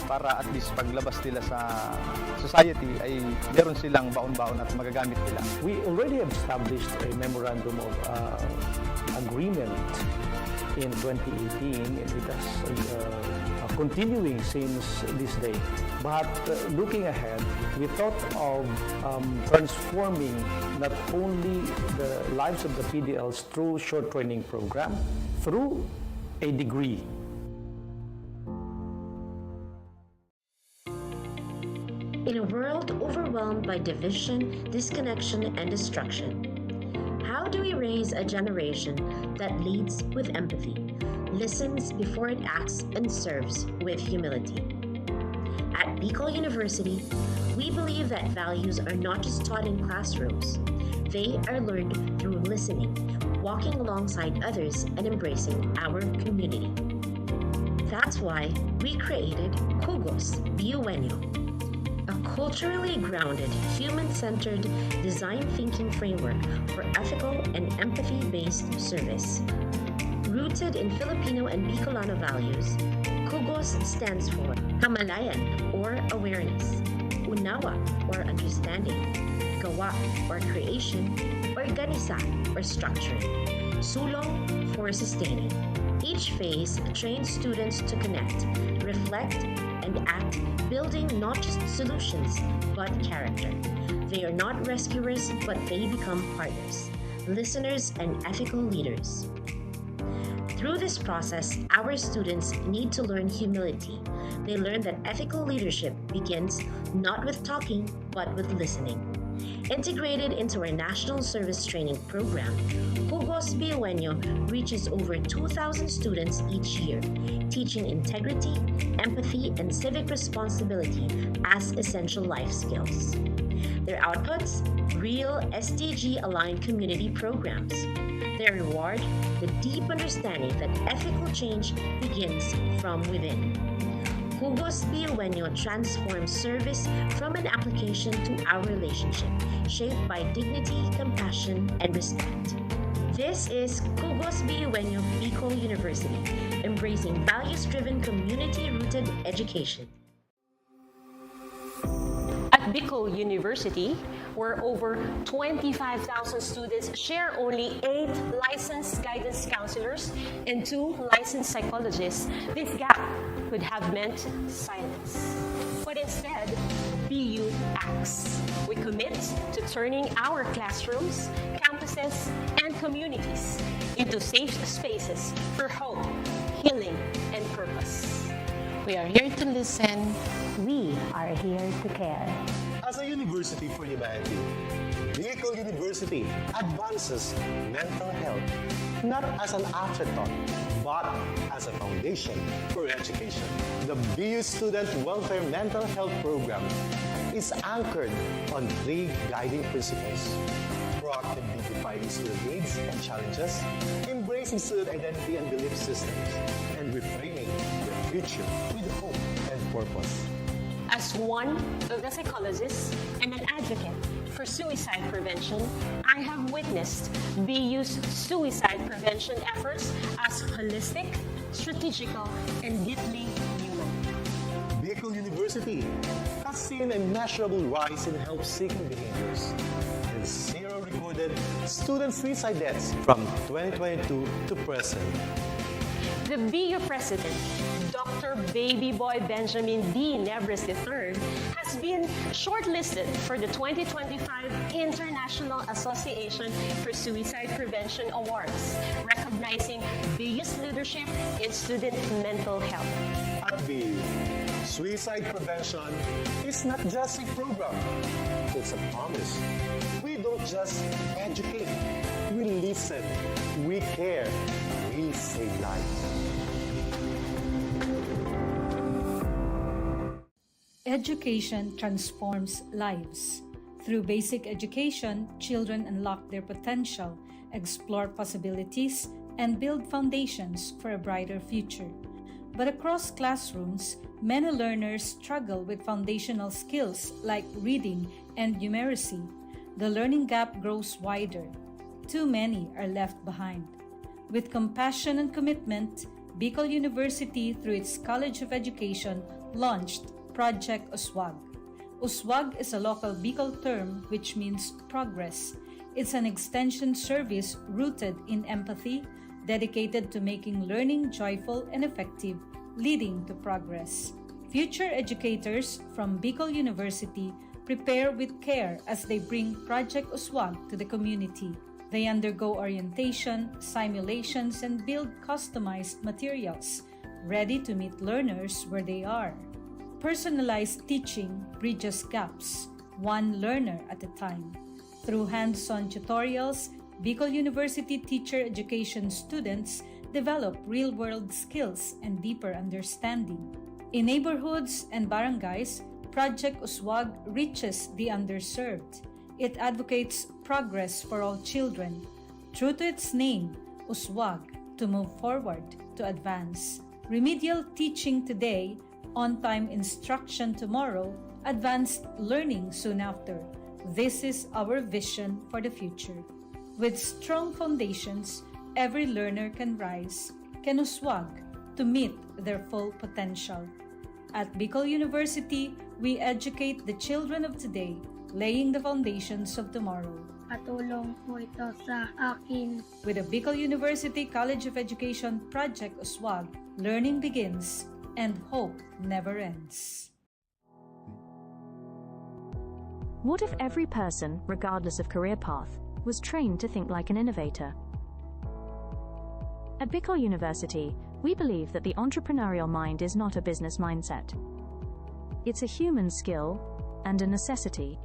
Para at least paglabas nila sa society ay meron silang baon-baon at magagamit nila. We already have established a memorandum of agreement in 2018 and it has continuing since this day. But looking ahead, we thought of transforming not only the lives of the PDLs through short training program, through a degree. In a world overwhelmed by division, disconnection, and destruction, how do we raise a generation that leads with empathy, listens before it acts, and serves with humility? At Bicol University, we believe that values are not just taught in classrooms. They are learned through listening, walking alongside others, and embracing our community. That's why we created Kugos Biuenyo, a culturally grounded, human-centered design thinking framework for ethical and empathy-based service. Rooted in Filipino and Bicolano values, Kugos stands for Kamalayan or awareness, Unawa or understanding, Gawa or creation, Organisa or structure, Sulong for sustaining. Each phase trains students to connect, reflect, and act, building not just solutions, but character. They are not rescuers, but they become partners, listeners, and ethical leaders. Through this process, our students need to learn humility. They learn that ethical leadership begins not with talking, but with listening. Integrated into our National Service Training Program, Kugos Biuenyo reaches over 2,000 students each year, teaching integrity, empathy, and civic responsibility as essential life skills. Their outputs? Real SDG-aligned community programs. Their reward? The deep understanding that ethical change begins from within. Kugos Biuenyo transforms service from an application to our relationship, shaped by dignity, compassion, and respect. This is Kugos Biuenyo Bicol University, embracing values-driven, community-rooted education. At Bicol University, where over 25,000 students share only 8 licensed guidance counselors and 2 licensed psychologists, this gap could have meant silence. But instead, BU acts. We commit to turning our classrooms, campuses, and communities into safe spaces for hope, healing, and purpose. We are here to listen. We are here to care. As a university for humanity, Bicol University advances mental health not as an afterthought, but as a foundation for education. The BU Student Welfare Mental Health Program is anchored on 3 guiding principles: proactively defining student needs and challenges, embracing student identity and belief systems, and reframing their future with hope and purpose. As one of the psychologists and an advocate for suicide prevention, I have witnessed BU's suicide prevention efforts as holistic, strategical, and deeply human. Bicol University has seen a measurable rise in help-seeking behaviors and 0 recorded student suicide deaths from 2022 to present. The BU president, Dr. Baby Boy Benjamin D. Nebres III, has been shortlisted for the 2025 International Association for Suicide Prevention Awards, recognizing BU's leadership in student mental health. At BU, suicide prevention is not just a program, it's a promise. We don't just educate, we listen, we care, we save lives. Education transforms lives. Through basic education, children unlock their potential, explore possibilities, and build foundations for a brighter future. But across classrooms, many learners struggle with foundational skills like reading and numeracy. The learning gap grows wider. Too many are left behind. With compassion and commitment, Bicol University, through its College of Education, launched Project USWAG. USWAG is a local Bicol term which means progress. It's an extension service rooted in empathy, dedicated to making learning joyful and effective, leading to progress. Future educators from Bicol University prepare with care as they bring Project USWAG to the community. They undergo orientation, simulations, and build customized materials, ready to meet learners where they are. Personalized teaching bridges gaps, one learner at a time. Through hands-on tutorials, Bicol University teacher education students develop real-world skills and deeper understanding. In neighborhoods and barangays, Project USWAG reaches the underserved. It advocates progress for all children. True to its name, USWAG, to move forward, to advance. Remedial teaching today, on-time instruction tomorrow, advanced learning soon after. This is our vision for the future. With strong foundations, every learner can rise, can USWAG, to meet their full potential. At Bicol University, we educate the children of today, laying the foundations of tomorrow. Patulong po ito sa akin. With the Bicol University College of Education Project USWAG, learning begins and hope never ends. What if every person, regardless of career path, was trained to think like an innovator? At Bicol University, we believe that the entrepreneurial mind is not a business mindset. It's a human skill and a necessity.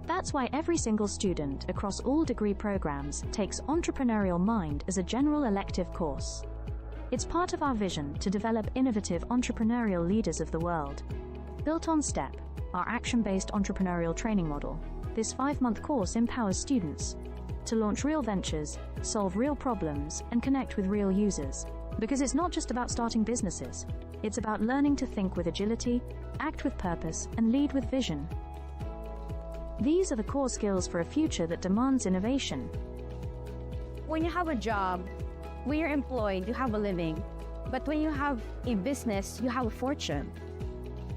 That's why every single student across all degree programs takes Entrepreneurial Mind as a general elective course. It's part of our vision to develop innovative entrepreneurial leaders of the world. Built on STEP, our action-based entrepreneurial training model, this 5-month course empowers students to launch real ventures, solve real problems, and connect with real users. Because it's not just about starting businesses, it's about learning to think with agility, act with purpose, and lead with vision. These are the core skills for a future that demands innovation. When you have a job, when you're employed, you have a living. But when you have a business, you have a fortune.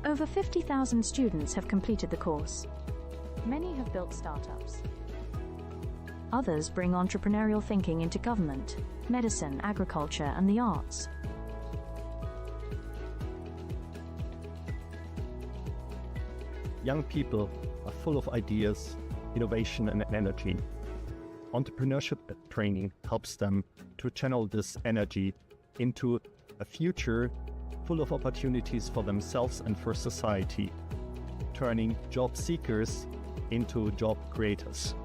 Over 50,000 students have completed the course. Many have built startups. Others bring entrepreneurial thinking into government, medicine, agriculture, and the arts. Young people are full of ideas, innovation, and energy. Entrepreneurship training helps them to channel this energy into a future full of opportunities for themselves and for society, turning job seekers into job creators.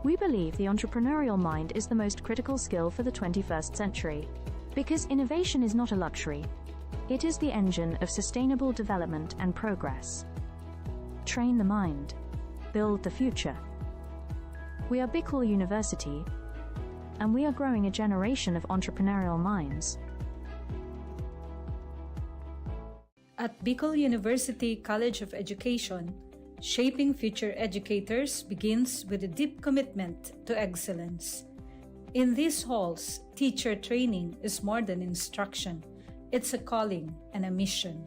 We believe the entrepreneurial mind is the most critical skill for the 21st century, because innovation is not a luxury. It is the engine of sustainable development and progress. Train the mind. Build the future. We are Bicol University, and we are growing a generation of entrepreneurial minds. At Bicol University College of Education, shaping future educators begins with a deep commitment to excellence. In these halls, teacher training is more than instruction. It's a calling and a mission.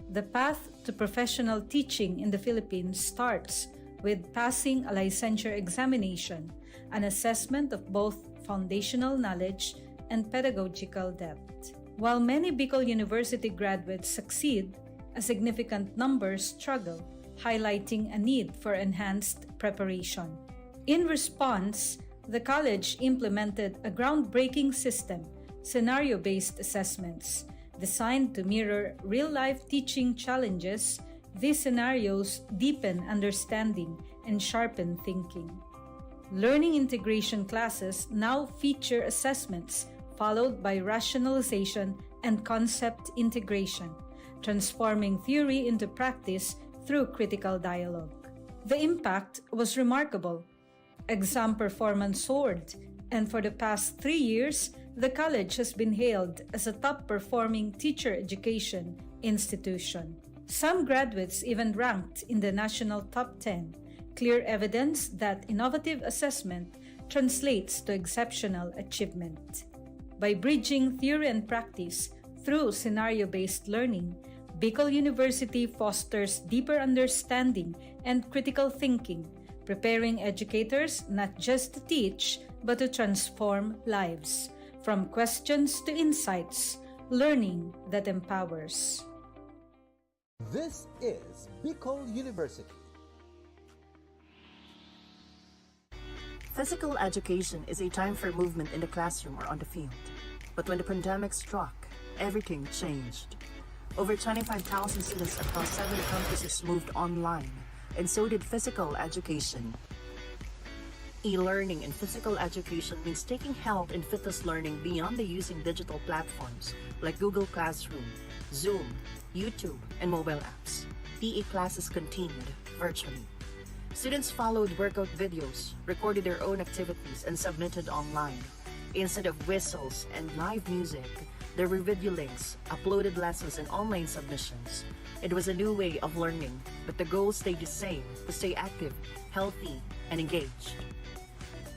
The path to professional teaching in the Philippines starts with passing a licensure examination, an assessment of both foundational knowledge and pedagogical depth. While many Bicol University graduates succeed, a significant number struggle, highlighting a need for enhanced preparation. In response, the college implemented a groundbreaking system, scenario-based assessments. Designed to mirror real-life teaching challenges, these scenarios deepen understanding and sharpen thinking. Learning integration classes now feature assessments followed by rationalization and concept integration, transforming theory into practice through critical dialogue. The impact was remarkable. Exam performance soared, and for the past 3 years, the college has been hailed as a top-performing teacher education institution. Some graduates even ranked in the national top 10, clear evidence that innovative assessment translates to exceptional achievement. By bridging theory and practice through scenario-based learning, Bicol University fosters deeper understanding and critical thinking, preparing educators not just to teach, but to transform lives. From questions to insights, learning that empowers. This is Bicol University. Physical education is a time for movement in the classroom or on the field. But when the pandemic struck, everything changed. Over 25,000 students across 7 campuses moved online, and so did physical education. E-learning in physical education means taking health and fitness learning beyond the using digital platforms like Google Classroom, Zoom, YouTube, and mobile apps. PE classes continued virtually. Students followed workout videos, recorded their own activities, and submitted online. Instead of whistles and live music, there were video links, uploaded lessons, and online submissions. It was a new way of learning, but the goal stayed the same: to stay active, healthy, and engaged.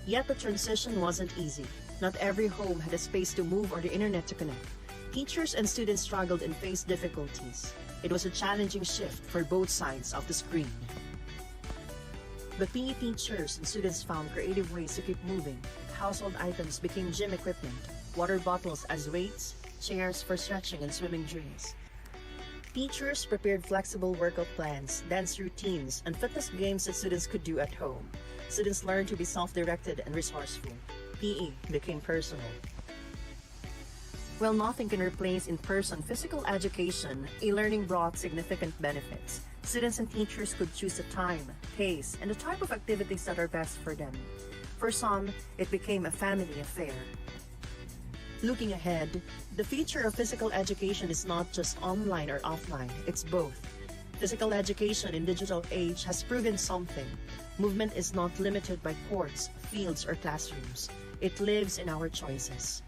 Yet the transition wasn't easy. Not every home had a space to move or the internet to connect. Teachers and students struggled and faced difficulties. It was a challenging shift for both sides of the screen. But PE teachers and students found creative ways to keep moving. Household items became gym equipment, water bottles as weights, chairs for stretching and swimming drills. Teachers prepared flexible workout plans, dance routines, and fitness games that students could do at home. Students learned to be self-directed and resourceful. PE became personal. While nothing can replace in-person physical education, e-learning brought significant benefits. Students and teachers could choose the time, pace, and the type of activities that are best for them. For some, it became a family affair. Looking ahead, the future of physical education is not just online or offline, it's both. Physical education in digital age has proven something. Movement is not limited by courts, fields, or classrooms. It lives in our choices.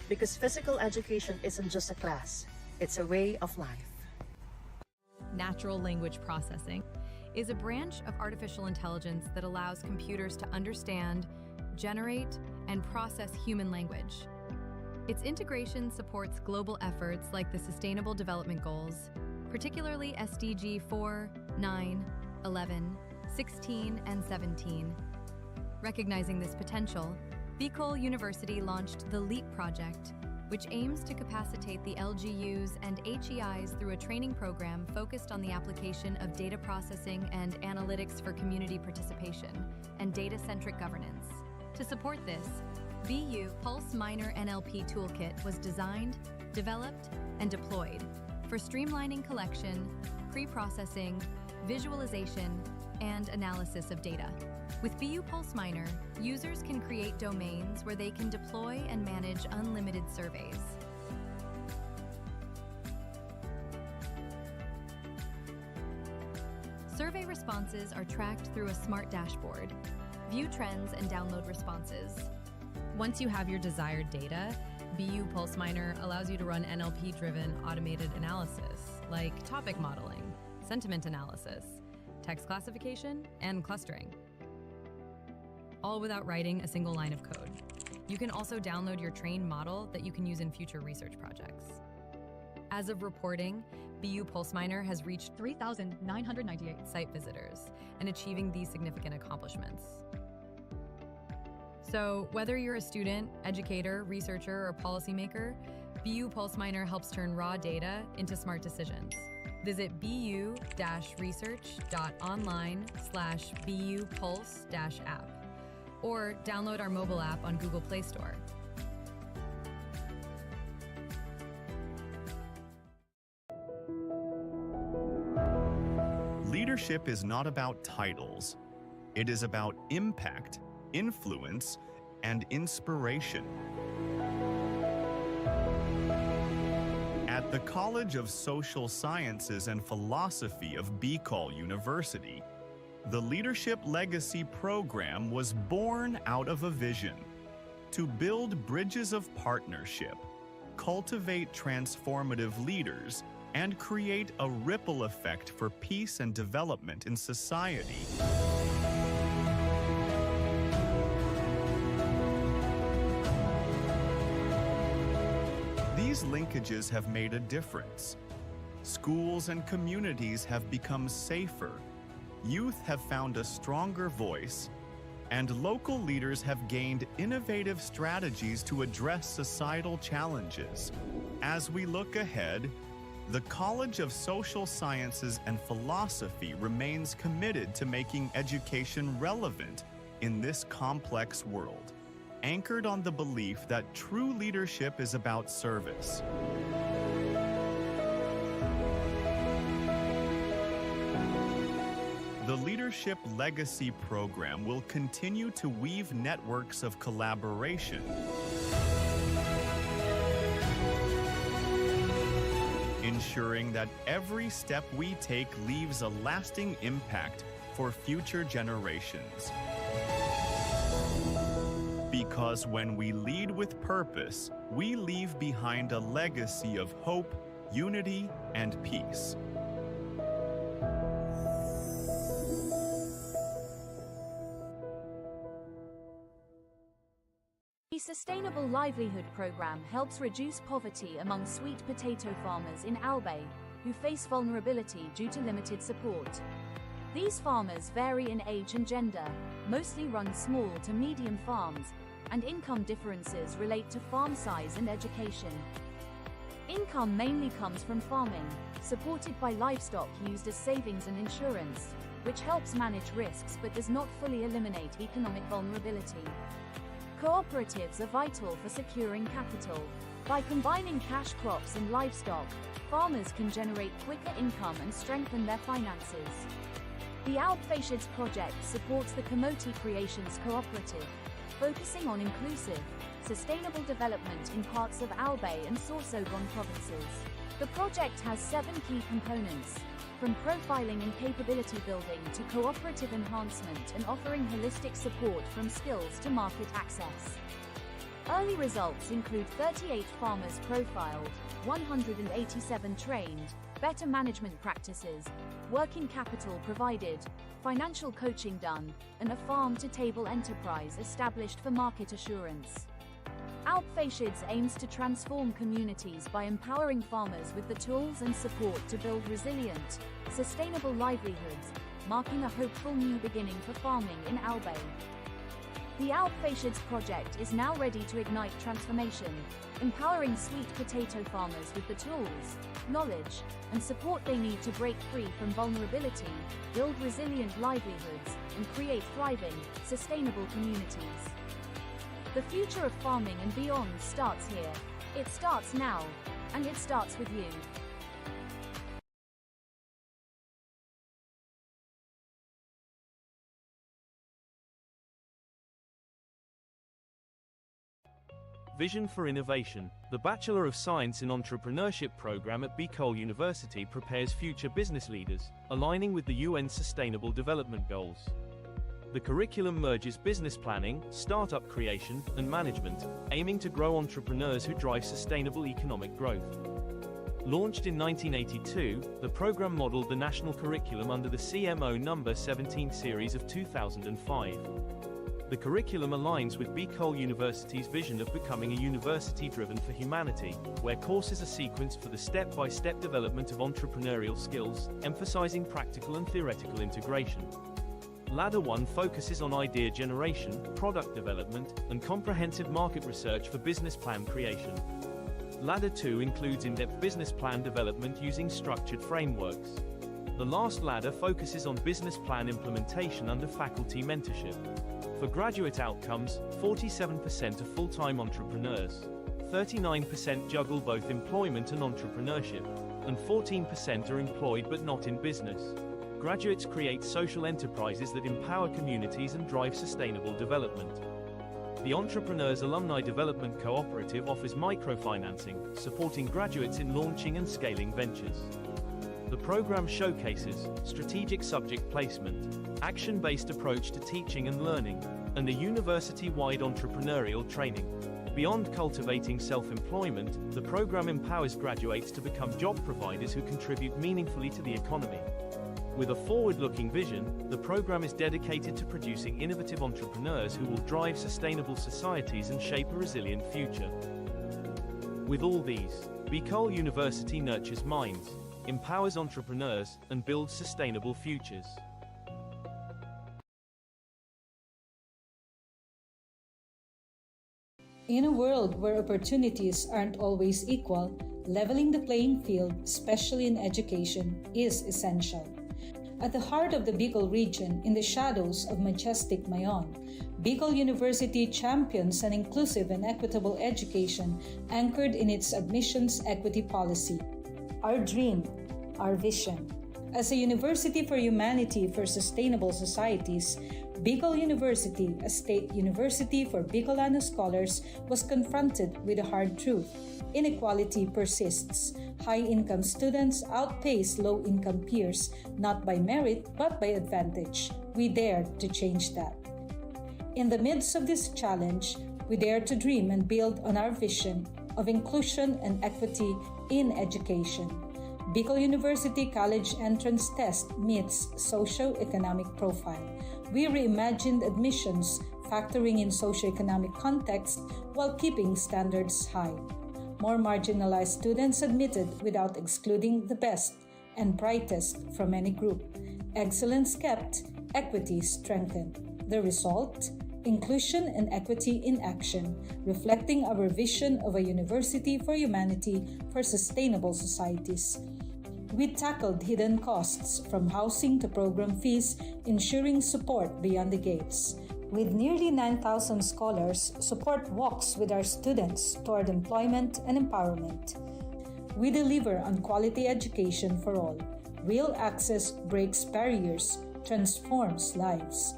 Because physical education isn't just a class, it's a way of life. Natural language processing is a branch of artificial intelligence that allows computers to understand, generate, and process human language. Its integration supports global efforts like the Sustainable Development Goals, particularly SDG 4, 9, 11, 16, and 17. Recognizing this potential, Bicol University launched the LEAP project, which aims to capacitate the LGUs and HEIs through a training program focused on the application of data processing and analytics for community participation and data-centric governance. To support this, BU Pulse Minor NLP Toolkit was designed, developed, and deployed for streamlining collection, pre-processing, visualization, and analysis of data. With BU Pulse Minor, users can create domains where they can deploy and manage unlimited surveys. Survey responses are tracked through a smart dashboard. View trends and download responses. Once you have your desired data, BU Pulse Minor allows you to run NLP-driven automated analysis, like topic modeling, sentiment analysis, text classification, and clustering, all without writing a single line of code. You can also download your trained model that you can use in future research projects. As of reporting, BU Pulse Minor has reached 3,998 site visitors and achieving these significant accomplishments. So whether you're a student, educator, researcher, or policymaker, BU Pulse Minor helps turn raw data into smart decisions. Visit bu-research.online/BU Pulse-app or download our mobile app on Google Play Store. Leadership is not about titles. It is about impact, influence, and inspiration. At the College of Social Sciences and Philosophy of Bicol University, the Leadership Legacy Program was born out of a vision to build bridges of partnership, cultivate transformative leaders, and create a ripple effect for peace and development in society. These linkages have made a difference. Schools and communities have become safer, youth have found a stronger voice, and local leaders have gained innovative strategies to address societal challenges. As we look ahead, the College of Social Sciences and Philosophy remains committed to making education relevant in this complex world, anchored on the belief that true leadership is about service. The Leadership Legacy Program will continue to weave networks of collaboration, ensuring that every step we take leaves a lasting impact for future generations. Because when we lead with purpose, we leave behind a legacy of hope, unity, and peace. The Sustainable Livelihood Program helps reduce poverty among sweet potato farmers in Albay who face vulnerability due to limited support. These farmers vary in age and gender, mostly run small to medium farms, and income differences relate to farm size and education. Income mainly comes from farming, supported by livestock used as savings and insurance, which helps manage risks but does not fully eliminate economic vulnerability. Cooperatives are vital for securing capital. By combining cash crops and livestock, farmers can generate quicker income and strengthen their finances. The Alpfashids project supports the Kamote Creations Cooperative, focusing on inclusive, sustainable development in parts of Albay and Sorsogon provinces. The project has 7 key components, from profiling and capability building to cooperative enhancement and offering holistic support from skills to market access. Early results include 38 farmers profiled, 187 trained, better management practices, working capital provided, financial coaching done, and a farm-to-table enterprise established for market assurance. Alpfashids aims to transform communities by empowering farmers with the tools and support to build resilient, sustainable livelihoods, marking a hopeful new beginning for farming in Albay. The Outpatients project is now ready to ignite transformation, empowering sweet potato farmers with the tools, knowledge, and support they need to break free from vulnerability, build resilient livelihoods, and create thriving, sustainable communities. The future of farming and beyond starts here. It starts now, and it starts with you. Vision for Innovation. The Bachelor of Science in Entrepreneurship program at Bicol University prepares future business leaders, aligning with the UN Sustainable Development Goals. The curriculum merges business planning, startup creation, and management, aiming to grow entrepreneurs who drive sustainable economic growth. Launched in 1982, the program modeled the national curriculum under the CMO No. 17 series of 2005. The curriculum aligns with Bicol University's vision of becoming a university driven for humanity, where courses are sequenced for the step-by-step development of entrepreneurial skills, emphasizing practical and theoretical integration. Ladder 1 focuses on idea generation, product development, and comprehensive market research for business plan creation. Ladder 2 includes in-depth business plan development using structured frameworks. The last ladder focuses on business plan implementation under faculty mentorship. For graduate outcomes, 47% are full-time entrepreneurs, 39% juggle both employment and entrepreneurship, and 14% are employed but not in business. Graduates create social enterprises that empower communities and drive sustainable development. The Entrepreneurs Alumni Development Cooperative offers microfinancing, supporting graduates in launching and scaling ventures. The program showcases strategic subject placement, action-based approach to teaching and learning, and a university-wide entrepreneurial training. Beyond cultivating self-employment, the program empowers graduates to become job providers who contribute meaningfully to the economy. With a forward-looking vision, the program is dedicated to producing innovative entrepreneurs who will drive sustainable societies and shape a resilient future. With all these, Bicol University nurtures minds, empowers entrepreneurs, and builds sustainable futures. In a world where opportunities aren't always equal, leveling the playing field, especially in education, is essential. At the heart of the Bicol region, in the shadows of majestic Mayon, Bicol University champions an inclusive and equitable education anchored in its admissions equity policy. Our dream, our vision. As a university for humanity for sustainable societies, Bicol University, a state university for Bicolano scholars, was confronted with a hard truth. Inequality persists. High-income students outpace low-income peers, not by merit, but by advantage. We dare to change that. In the midst of this challenge, we dare to dream and build on our vision of inclusion and equity in education. Bicol University College Entrance Test meets socio-economic profile. We reimagined admissions, factoring in socio-economic context while keeping standards high. More marginalized students admitted without excluding the best and brightest from any group. Excellence kept, equity strengthened. The result? Inclusion and equity in action, reflecting our vision of a university for humanity for sustainable societies. We tackled hidden costs from housing to program fees, ensuring support beyond the gates. With nearly 9,000 scholars, support walks with our students toward employment and empowerment. We deliver on quality education for all. Real access breaks barriers, transforms lives.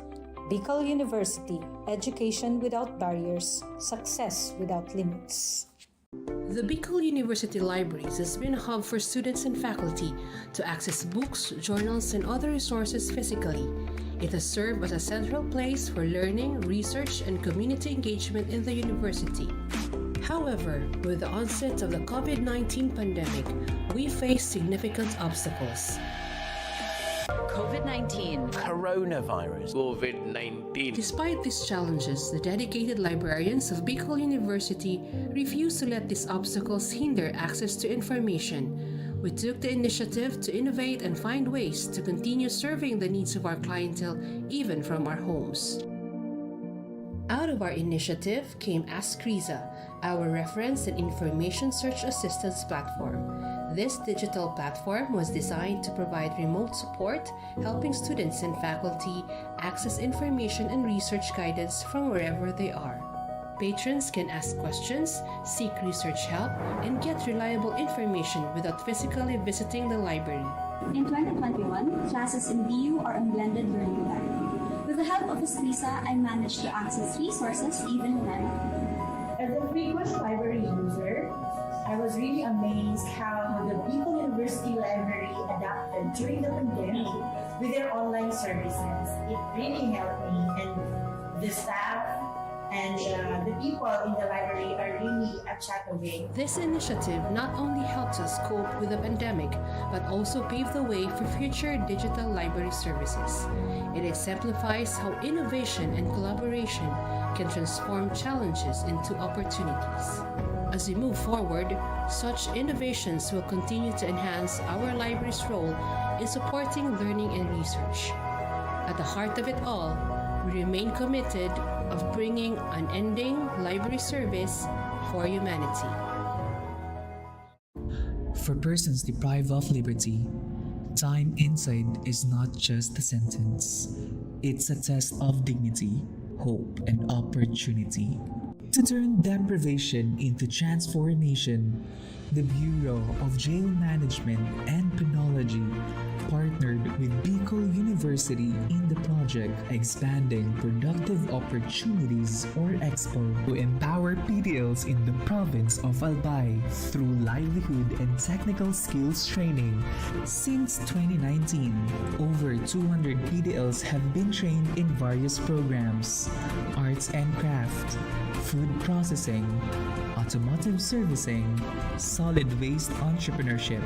Bicol University, education without barriers, success without limits. The Bicol University Libraries has been a hub for students and faculty to access books, journals, and other resources physically. It has served as a central place for learning, research, and community engagement in the university. However, with the onset of the COVID-19 pandemic, we face significant obstacles. COVID-19. Coronavirus. COVID-19. Despite these challenges, the dedicated librarians of Bicol University refuse to let these obstacles hinder access to information. We took the initiative to innovate and find ways to continue serving the needs of our clientele even from our homes. Out of our initiative came Ask Riza, our reference and information search assistance platform. This digital platform was designed to provide remote support, helping students and faculty access information and research guidance from wherever they are. Patrons can ask questions, seek research help, and get reliable information without physically visiting the library. In 2021, classes in BU are on blended learning modality. With the help of Lisa, I managed to access resources even when I'm at home. As a frequent library user, I was really amazed how the Bicol University Library adapted during the pandemic with their online services. It really helped me, and the staff and the people in the library are really a chat away. This initiative not only helps us cope with the pandemic, but also pave the way for future digital library services. It exemplifies how innovation and collaboration can transform challenges into opportunities. As we move forward, such innovations will continue to enhance our library's role in supporting learning and research. At the heart of it all, we remain committed of bringing unending library service for humanity. For persons deprived of liberty, time inside is not just a sentence. It's a test of dignity, hope, and opportunity. To turn deprivation into transformation, the Bureau of Jail Management and Penology partnered with Bicol University in the project Expanding Productive Opportunities or EXPO to empower PDLs in the province of Albay through livelihood and technical skills training. Since 2019, over 200 PDLs have been trained in various programs: arts and craft, food processing, automotive servicing, solid waste entrepreneurship,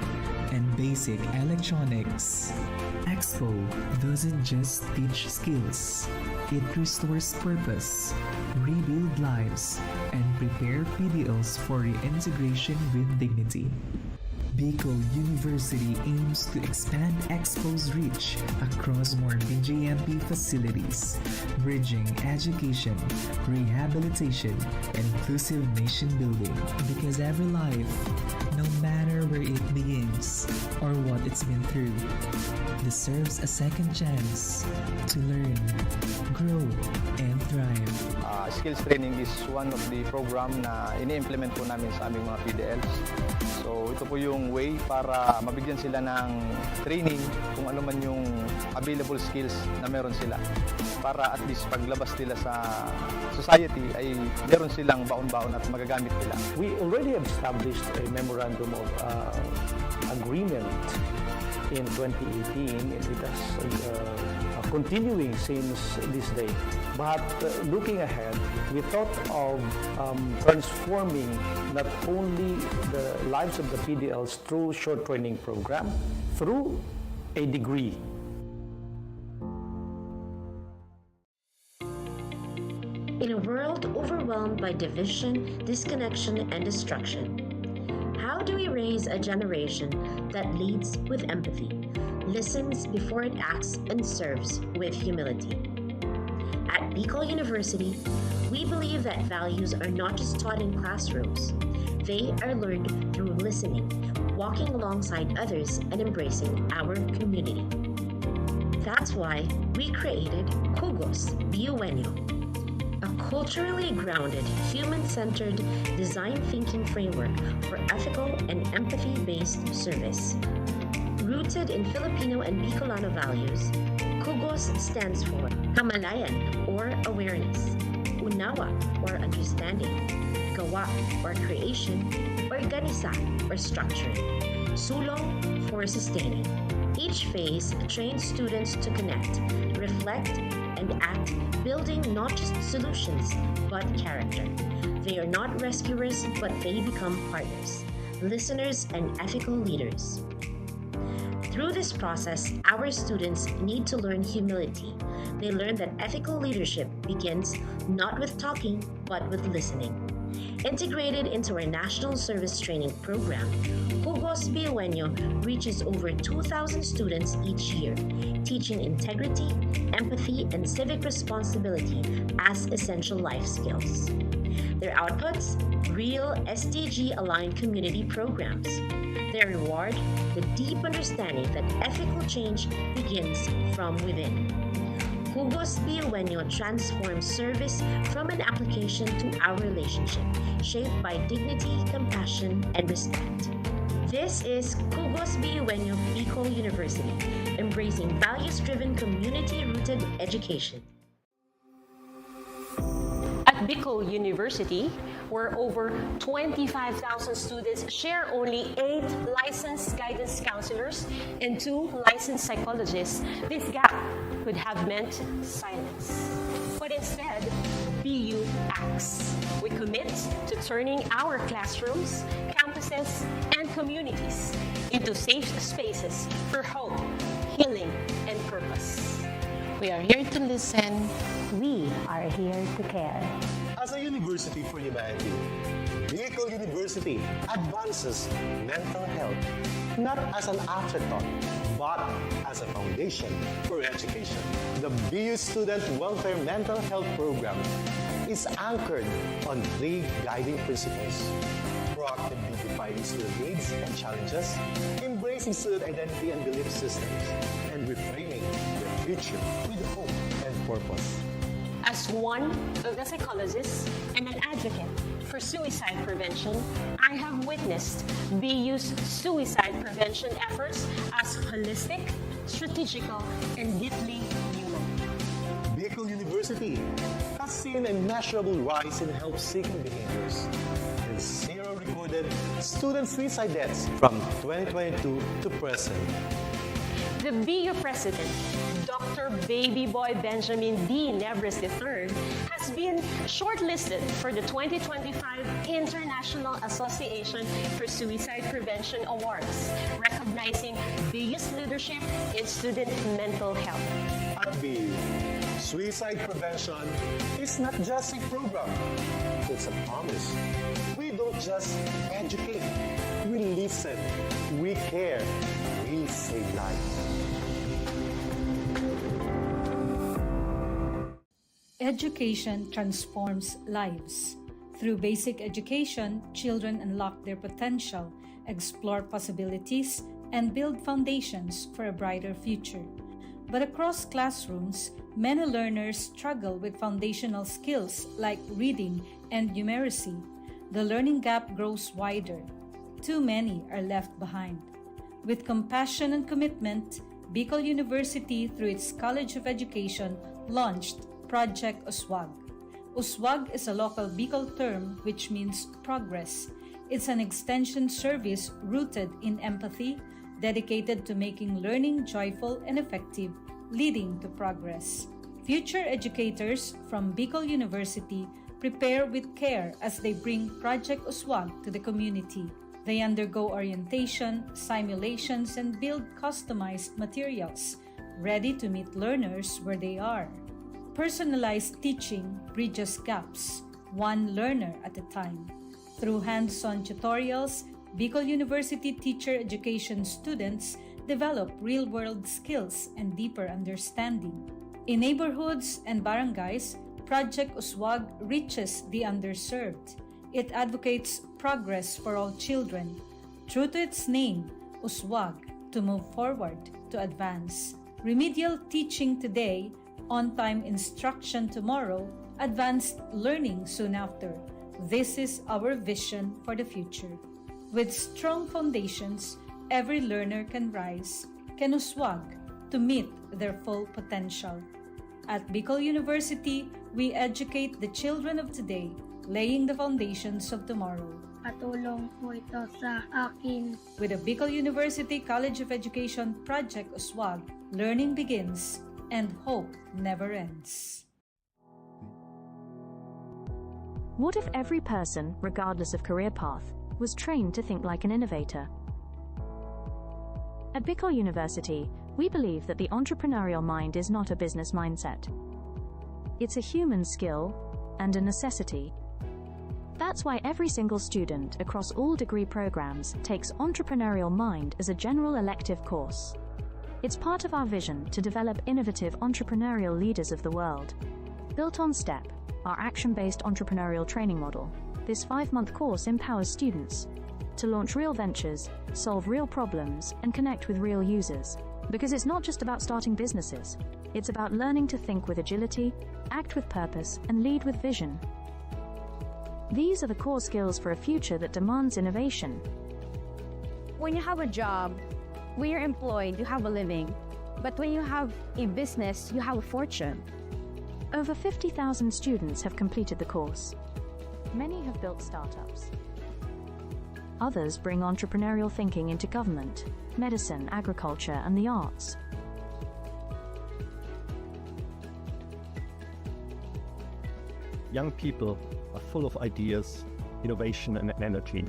and basic electronics. Expo doesn't just teach skills, it restores purpose, rebuild lives, and prepare PDLs for reintegration with dignity. Bicol University aims to expand Expo's reach across more BJMP facilities, bridging education, rehabilitation, and inclusive nation building. Because every life, no matter where it begins or what it's been through, deserves a second chance to learn, grow, and thrive. Skills training is one of the program na ini-implement po namin sa aming mga PDLs. So ito po yung way para mabigyan sila ng training kung ano man yung available skills na meron sila. Para at least paglabas nila sa society ay meron silang baon-baon at magagamit nila. We already have established a memorandum of agreement in 2018. It has continuing since this day. But looking ahead, we thought of transforming not only the lives of the PDLs through short training program, through a degree. In a world overwhelmed by division, disconnection, and destruction, how do we raise a generation that leads with empathy, listens before it acts, and serves with humility? At Bicol University, we believe that values are not just taught in classrooms. They are learned through listening, walking alongside others, and embracing our community. That's why we created Kugos Biuenyo, a culturally grounded, human-centered design thinking framework for ethical and empathy-based service. Rooted in Filipino and Bicolano values, Kugos stands for Kamalayan or awareness, Unawa or understanding, Gawa or creation, Organisa or structuring, Sulong for sustaining. Each phase trains students to connect, reflect, and act, building not just solutions, but character. They are not rescuers, but they become partners, listeners, and ethical leaders. Through this process, our students need to learn humility. They learn that ethical leadership begins not with talking, but with listening. Integrated into our National Service Training Program, Jugos Biueño reaches over 2,000 students each year, teaching integrity, empathy, and civic responsibility as essential life skills. Their outputs, real SDG-aligned community programs. Their reward, the deep understanding that ethical change begins from within. Jugos Biueño transforms service from an application to our relationship, shaped by dignity, compassion, and respect. This is Jugos Biueño Bicol University, embracing values-driven, community-rooted education. At Bicol University, where over 25,000 students share only 8 licensed guidance counselors and 2 licensed psychologists, this gap could have meant silence. But instead, BU acts. We commit to turning our classrooms, campuses, and communities into safe spaces for hope, healing, and purpose. We are here to listen. We are here to care. As a university for humanity, Bicol University advances mental health not as an afterthought, but as a foundation for education. The BU Student Welfare Mental Health Program is anchored on 3 guiding principles: proactively defining student needs and challenges, embracing student identity and belief systems, and reframing the future with hope and purpose. As one of the psychologists and an advocate for suicide prevention, I have witnessed BU's suicide prevention efforts as holistic, strategical, and deeply human. Bicol University has seen a measurable rise in help-seeking behaviors and 0 recorded student suicide deaths from 2022 to present. The BU president, Dr. Baby Boy Benjamin D. Nevres III, has been shortlisted for the 2025 International Association for Suicide Prevention Awards, recognizing BU's leadership in student mental health. At BU, suicide prevention is not just a program, it's a promise. We don't just educate, we listen, we care, we save lives. Education transforms lives. Through basic education, children unlock their potential, explore possibilities, and build foundations for a brighter future. But across classrooms, many learners struggle with foundational skills like reading and numeracy. The learning gap grows wider. Too many are left behind. With compassion and commitment, Bicol University, through its College of Education, launched Project USWAG. USWAG is a local Bicol term which means progress. It's an extension service rooted in empathy, dedicated to making learning joyful and effective, leading to progress. Future educators from Bicol University prepare with care as they bring Project USWAG to the community. They undergo orientation, simulations, and build customized materials, ready to meet learners where they are. Personalized teaching bridges gaps, one learner at a time. Through hands-on tutorials, Bicol University teacher education students develop real-world skills and deeper understanding. In neighborhoods and barangays, Project USWAG reaches the underserved. It advocates progress for all children. True to its name, USWAG, to move forward, to advance. Remedial teaching today, on-time instruction tomorrow, advanced learning soon after. This is our vision for the future. With strong foundations, every learner can rise, can USWAG, to meet their full potential. At Bicol University, we educate the children of today, laying the foundations of tomorrow. Patulong po ito sa akin. With the Bicol University College of Education Project USWAG, learning begins and hope never ends. What if every person, regardless of career path, was trained to think like an innovator? At Bicol University, we believe that the entrepreneurial mind is not a business mindset. It's a human skill and a necessity. That's why every single student across all degree programs takes Entrepreneurial Mind as a general elective course. It's part of our vision to develop innovative entrepreneurial leaders of the world. Built on STEP, our action-based entrepreneurial training model, this 5-month course empowers students to launch real ventures, solve real problems, and connect with real users. Because it's not just about starting businesses, it's about learning to think with agility, act with purpose, and lead with vision. These are the core skills for a future that demands innovation. When you have a job, when you're employed, you have a living. But when you have a business, you have a fortune. Over 50,000 students have completed the course. Many have built startups. Others bring entrepreneurial thinking into government, medicine, agriculture, and the arts. Young people are full of ideas, innovation, and energy.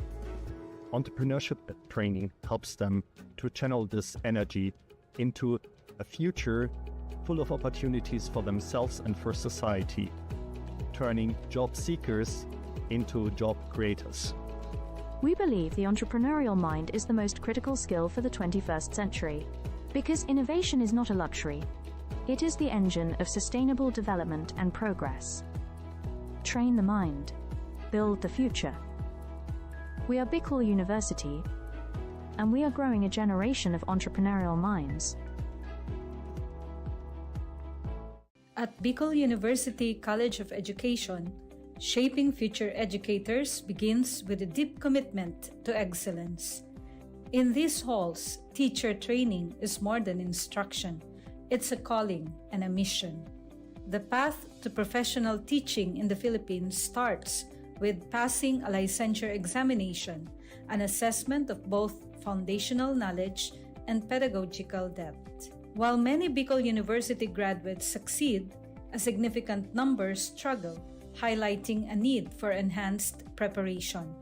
Entrepreneurship training helps them to channel this energy into a future full of opportunities for themselves and for society, turning job seekers into job creators. We believe the entrepreneurial mind is the most critical skill for the 21st century, because innovation is not a luxury. It is the engine of sustainable development and progress. Train the mind. Build the future. We are Bicol University, and we are growing a generation of entrepreneurial minds. At Bicol University College of Education, shaping future educators begins with a deep commitment to excellence. In these halls, teacher training is more than instruction. It's a calling and a mission. The path to professional teaching in the Philippines starts with passing a licensure examination, an assessment of both foundational knowledge and pedagogical depth. While many Bicol University graduates succeed, a significant number struggle, highlighting a need for enhanced preparation.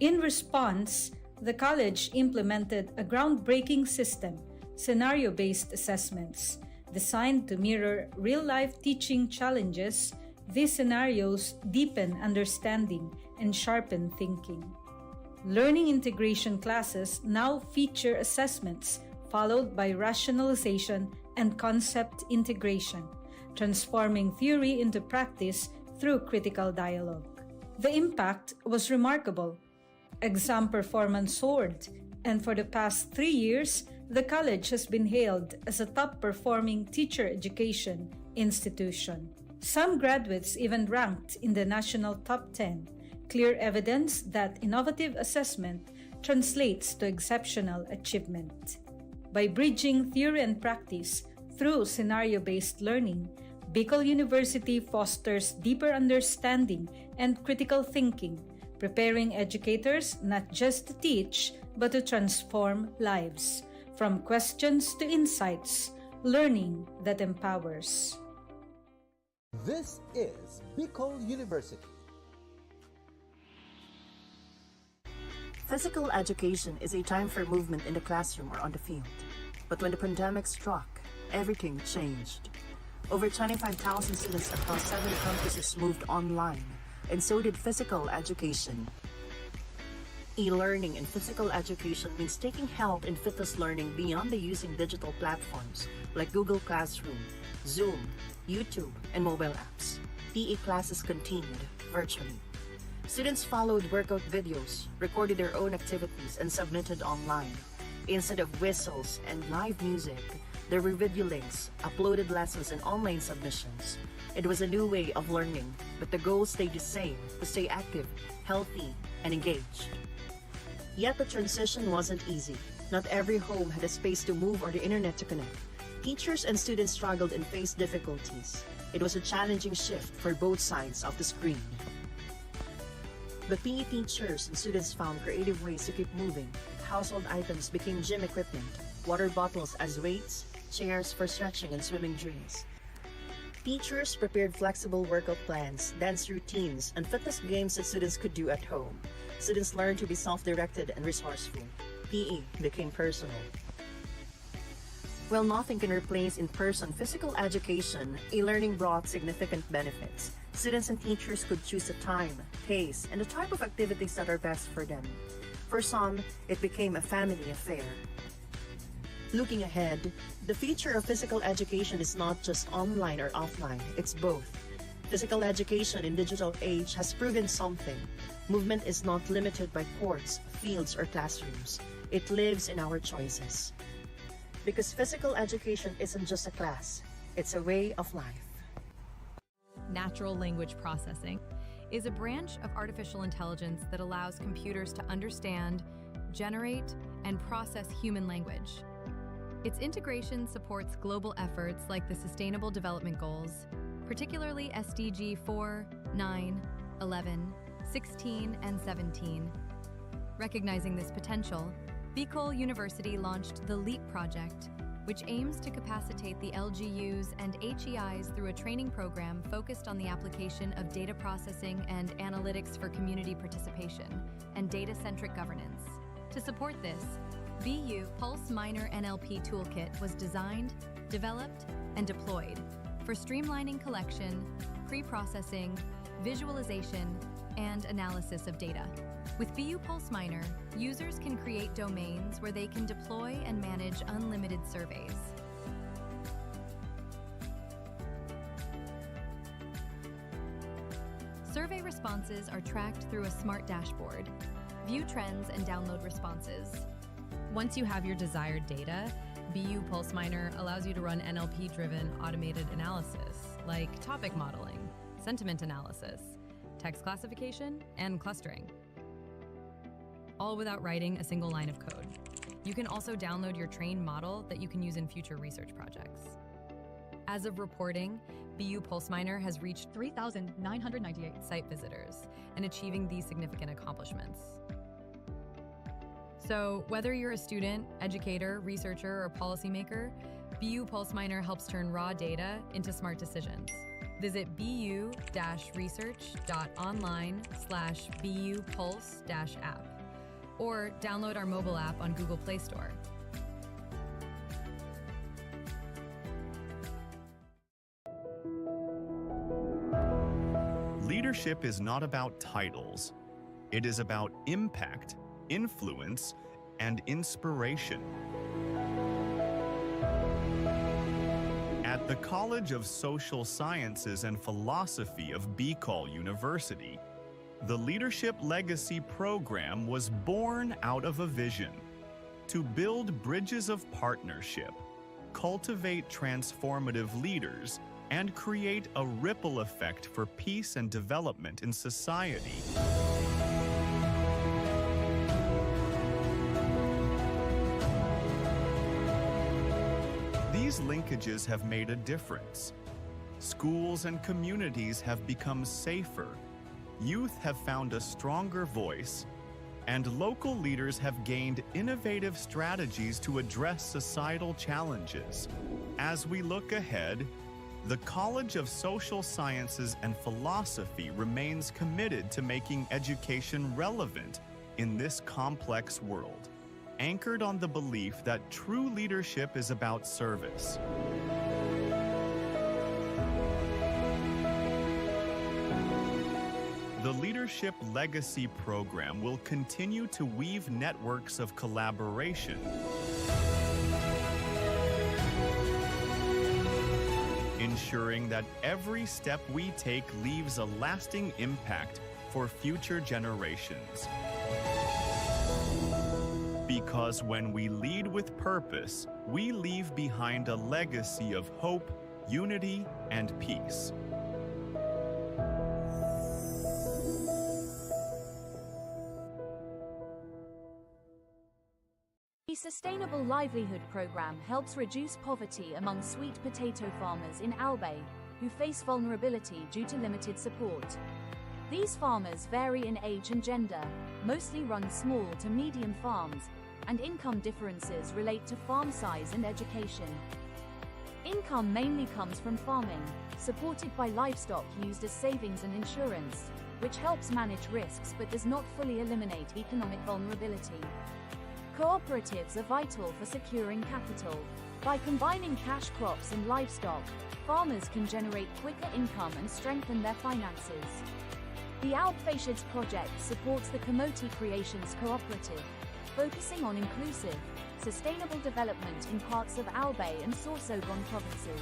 In response, the college implemented a groundbreaking system, scenario-based assessments. Designed to mirror real-life teaching challenges, these scenarios deepen understanding and sharpen thinking. Learning integration classes now feature assessments followed by rationalization and concept integration, transforming theory into practice through critical dialogue. The impact was remarkable. Exam performance soared, and for the past 3 years, the college has been hailed as a top-performing teacher education institution. Some graduates even ranked in the national top 10, clear evidence that innovative assessment translates to exceptional achievement. By bridging theory and practice through scenario-based learning, Bicol University fosters deeper understanding and critical thinking, preparing educators not just to teach, but to transform lives. From questions to insights, learning that empowers. This is Bicol University. Physical education is a time for movement in the classroom or on the field. But when the pandemic struck, everything changed. Over 25,000 students across 7 campuses moved online, and so did physical education. E-learning in physical education means taking health and fitness learning beyond the using digital platforms like Google Classroom, Zoom, YouTube, and mobile apps. PE classes continued virtually. Students followed workout videos, recorded their own activities, and submitted online. Instead of whistles and live music, there were video links, uploaded lessons, and online submissions. It was a new way of learning, but the goal stayed the same: to stay active, healthy, and engaged. Yet the transition wasn't easy. Not every home had a space to move or the internet to connect. Teachers and students struggled and faced difficulties. It was a challenging shift for both sides of the screen. The PE teachers and students found creative ways to keep moving. Household items became gym equipment, water bottles as weights, chairs for stretching and swimming drills. Teachers prepared flexible workout plans, dance routines, and fitness games that students could do at home. Students learned to be self-directed and resourceful. PE became personal. While nothing can replace in-person physical education, e-learning brought significant benefits. Students and teachers could choose a time, pace, and the type of activities that are best for them. For some, it became a family affair. Looking ahead, the future of physical education is not just online or offline, it's both. Physical education in digital age has proven something. Movement is not limited by courts, fields, or classrooms. It lives in our choices. Because physical education isn't just a class, it's a way of life. Natural language processing is a branch of artificial intelligence that allows computers to understand, generate, and process human language. Its integration supports global efforts like the Sustainable Development Goals, particularly SDG 4, 9, 11, 16, and 17. Recognizing this potential, Bicol University launched the LEAP project, which aims to capacitate the LGUs and HEIs through a training program focused on the application of data processing and analytics for community participation and data-centric governance. To support this, BU Pulse Minor NLP Toolkit was designed, developed, and deployed for streamlining collection, pre-processing, visualization, and analysis of data. With BU Pulse Minor, users can create domains where they can deploy and manage unlimited surveys. Survey responses are tracked through a smart dashboard. View trends and download responses. Once you have your desired data, BU Pulse Minor allows you to run NLP-driven automated analysis, like topic modeling, sentiment analysis, text classification, and clustering, all without writing a single line of code. You can also download your trained model that you can use in future research projects. As of reporting, BU Pulse Minor has reached 3,998 site visitors and achieving these significant accomplishments. So whether you're a student, educator, researcher, or policymaker, BU Pulse Minor helps turn raw data into smart decisions. Visit bu-research.online/BU Pulse-app or download our mobile app on Google Play Store. Leadership is not about titles. It is about impact, influence, and inspiration. At the College of Social Sciences and Philosophy of Bicol University, the Leadership Legacy Program was born out of a vision to build bridges of partnership, cultivate transformative leaders, and create a ripple effect for peace and development in society. These linkages have made a difference. Schools and communities have become safer, youth have found a stronger voice, and local leaders have gained innovative strategies to address societal challenges. As we look ahead, the College of Social Sciences and Philosophy remains committed to making education relevant in this complex world, anchored on the belief that true leadership is about service. The Leadership Legacy Program will continue to weave networks of collaboration, ensuring that every step we take leaves a lasting impact for future generations. Because when we lead with purpose, we leave behind a legacy of hope, unity, and peace. The Sustainable Livelihood Program helps reduce poverty among sweet potato farmers in Albay who face vulnerability due to limited support. These farmers vary in age and gender, mostly run small to medium farms, and income differences relate to farm size and education. Income mainly comes from farming, supported by livestock used as savings and insurance, which helps manage risks but does not fully eliminate economic vulnerability. Cooperatives are vital for securing capital. By combining cash crops and livestock, farmers can generate quicker income and strengthen their finances. The Alpfacients project supports the Kamoti Creations Cooperative, focusing on inclusive, sustainable development in parts of Albay and Sorsogon provinces.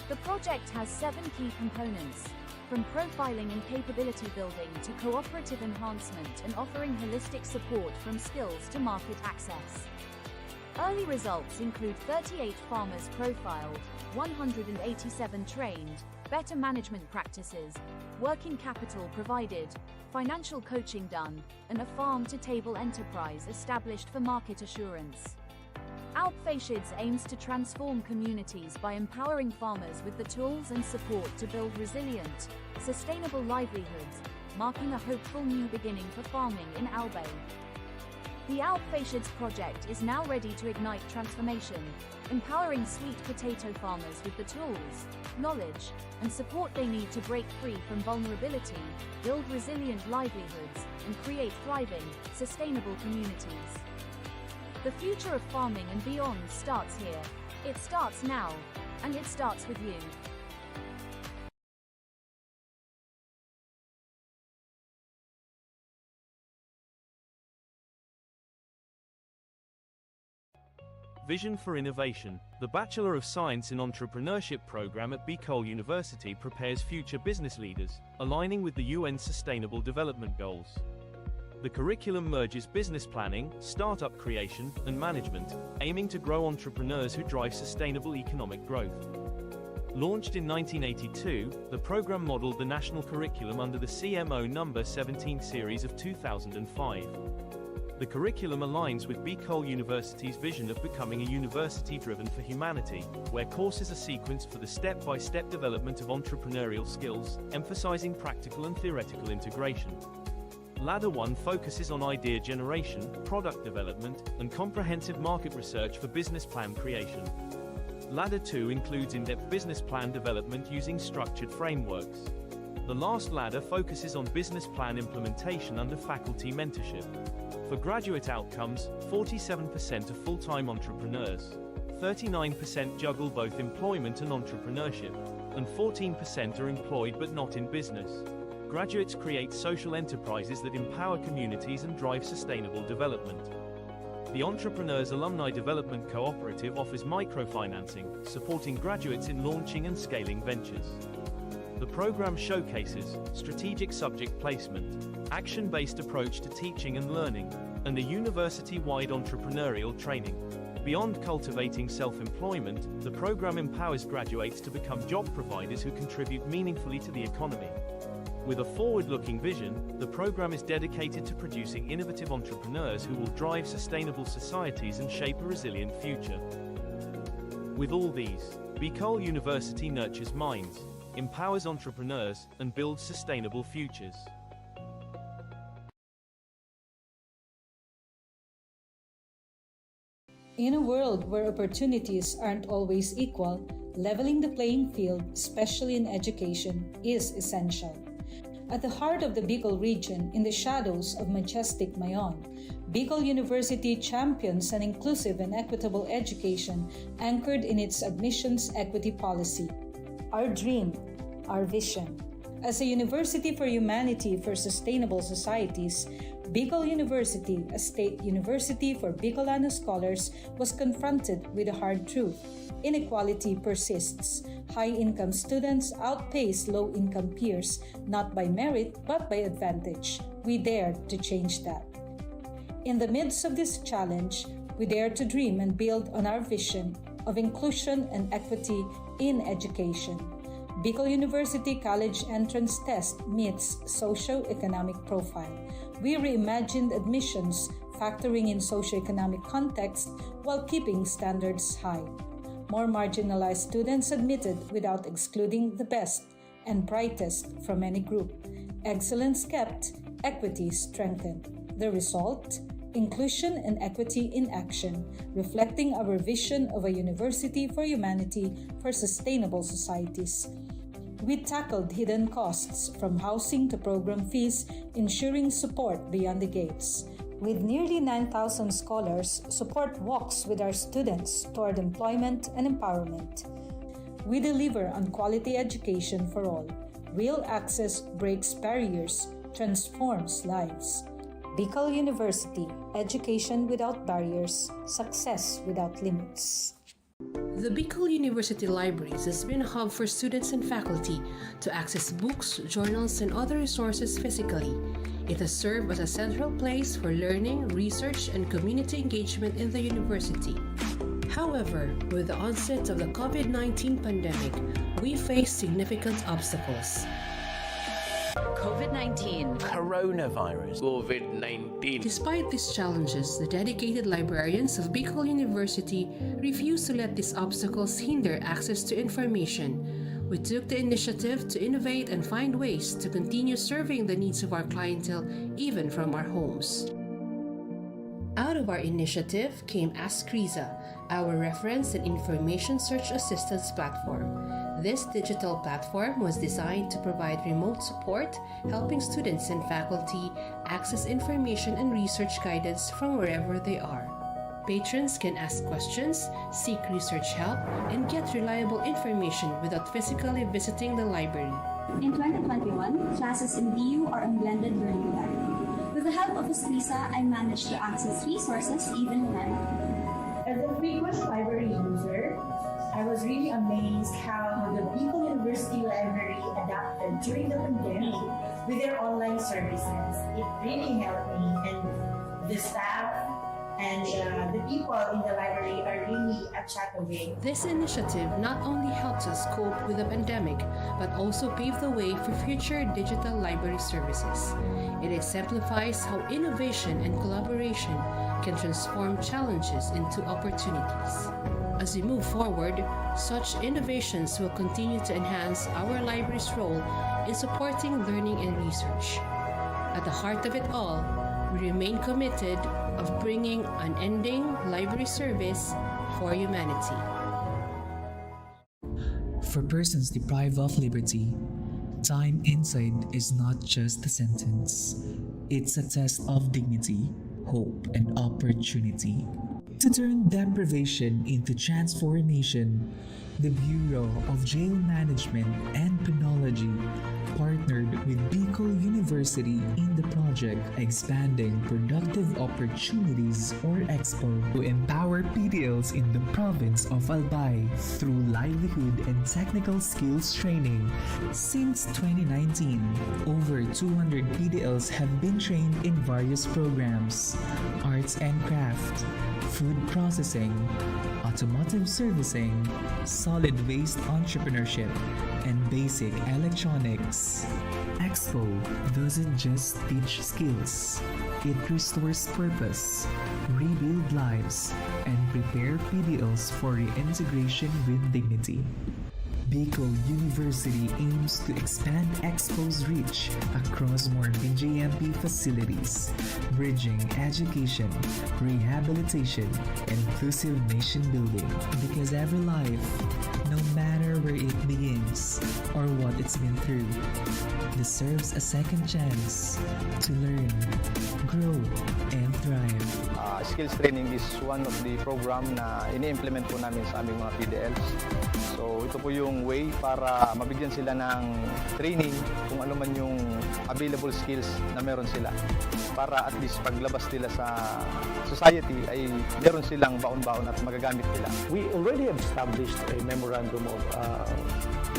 The project has 7 key components, from profiling and capability building to cooperative enhancement and offering holistic support from skills to market access. Early results include 38 farmers profiled, 187 trained, better management practices, working capital provided, financial coaching done, and a farm-to-table enterprise established for market assurance. Alpfacients aims to transform communities by empowering farmers with the tools and support to build resilient, sustainable livelihoods, marking a hopeful new beginning for farming in Albay. The Alpfacients project is now ready to ignite transformation, empowering sweet potato farmers with the tools, knowledge, and support they need to break free from vulnerability, build resilient livelihoods, and create thriving, sustainable communities. The future of farming and beyond starts here. It starts now, and it starts with you. Vision for Innovation. The Bachelor of Science in Entrepreneurship program at Bicol University prepares future business leaders, aligning with the UN Sustainable Development Goals. The curriculum merges business planning, startup creation, and management, aiming to grow entrepreneurs who drive sustainable economic growth. Launched in 1982, the program modeled the national curriculum under the CMO No. 17 series of 2005. The curriculum aligns with Bicol University's vision of becoming a university driven for humanity, where courses are sequenced for the step-by-step development of entrepreneurial skills, emphasizing practical and theoretical integration. Ladder 1 focuses on idea generation, product development, and comprehensive market research for business plan creation. Ladder 2 includes in-depth business plan development using structured frameworks. The last ladder focuses on business plan implementation under faculty mentorship. For graduate outcomes, 47% are full-time entrepreneurs, 39% juggle both employment and entrepreneurship, and 14% are employed but not in business. Graduates create social enterprises that empower communities and drive sustainable development. The Entrepreneurs Alumni Development Cooperative offers microfinancing, supporting graduates in launching and scaling ventures. The program showcases strategic subject placement, action-based approach to teaching and learning, and a university-wide entrepreneurial training. Beyond cultivating self-employment, the program empowers graduates to become job providers who contribute meaningfully to the economy. With a forward-looking vision, the program is dedicated to producing innovative entrepreneurs who will drive sustainable societies and shape a resilient future. With all these, Bicol University nurtures minds, empowers entrepreneurs, and builds sustainable futures. In a world where opportunities aren't always equal, leveling the playing field, especially in education, is essential. At the heart of the Bicol region, in the shadows of majestic Mayon, Bicol University champions an inclusive and equitable education anchored in its admissions equity policy. Our dream, our vision. As a university for humanity for sustainable societies, Bicol University, a state university for Bicolano scholars, was confronted with a hard truth. Inequality persists. High-income students outpace low-income peers, not by merit, but by advantage. We dare to change that. In the midst of this challenge, we dare to dream and build on our vision of inclusion and equity in education. Bicol University College Entrance Test meets socio-economic profile. We reimagined admissions, factoring in socio-economic context while keeping standards high. More marginalized students admitted without excluding the best and brightest from any group. Excellence kept, equity strengthened. The result? Inclusion and equity in action, reflecting our vision of a university for humanity for sustainable societies. We tackled hidden costs from housing to program fees, ensuring support beyond the gates. With nearly 9,000 scholars, support walks with our students toward employment and empowerment. We deliver on quality education for all. Real access breaks barriers, transforms lives. Bicol University, education without barriers, success without limits. The Bicol University Libraries has been a hub for students and faculty to access books, journals, and other resources physically. It has served as a central place for learning, research, and community engagement in the university. However, with the onset of the COVID-19 pandemic, we face significant obstacles. COVID-19. Coronavirus. COVID-19. Despite these challenges, the dedicated librarians of Bicol University refuse to let these obstacles hinder access to information. We took the initiative to innovate and find ways to continue serving the needs of our clientele even from our homes. Out of our initiative came Ask Riza, our reference and information search assistance platform. This digital platform was designed to provide remote support, helping students and faculty access information and research guidance from wherever they are. Patrons can ask questions, seek research help, and get reliable information without physically visiting the library. In 2021, classes in BU are on blended learning modality. With the help of Lisa, I managed to access resources even when As a frequent library user, I was really amazed how the Bicol University Library adapted during the pandemic with their online services. It really helped me, and the staff and the people in the library are really a chat away. This initiative not only helps us cope with the pandemic, but also paved the way for future digital library services. It exemplifies how innovation and collaboration can transform challenges into opportunities. As we move forward, such innovations will continue to enhance our library's role in supporting learning and research. At the heart of it all, we remain committed of bringing unending library service for humanity. For persons deprived of liberty, time inside is not just a sentence. It's a test of dignity, hope, and opportunity. To turn deprivation into transformation, the Bureau of Jail Management and Penology partnered with Bicol University in the project Expanding Productive Opportunities or EXPO to empower PDLs in the province of Albay through livelihood and technical skills training. Since 2019, over 200 PDLs have been trained in various programs: arts and craft, food processing, automotive servicing, solid waste entrepreneurship, and basic electronics. Expo doesn't just teach skills, it restores purpose, rebuild lives, and prepare PDLs for reintegration with dignity. Bicol University aims to expand Expo's reach across more BJMP facilities, bridging education, rehabilitation, and inclusive nation building. Because every life, no matter where it begins or what it's been through, deserves a second chance to learn, grow, and thrive. Skills training is one of the program na ini-implement po namin sa aming mga PDLs. So ito po yung way para mabigyan sila ng training kung ano man yung available skills na meron sila. Para at least paglabas nila sa society ay meron silang baon-baon at magagamit nila. We already have established a memorandum of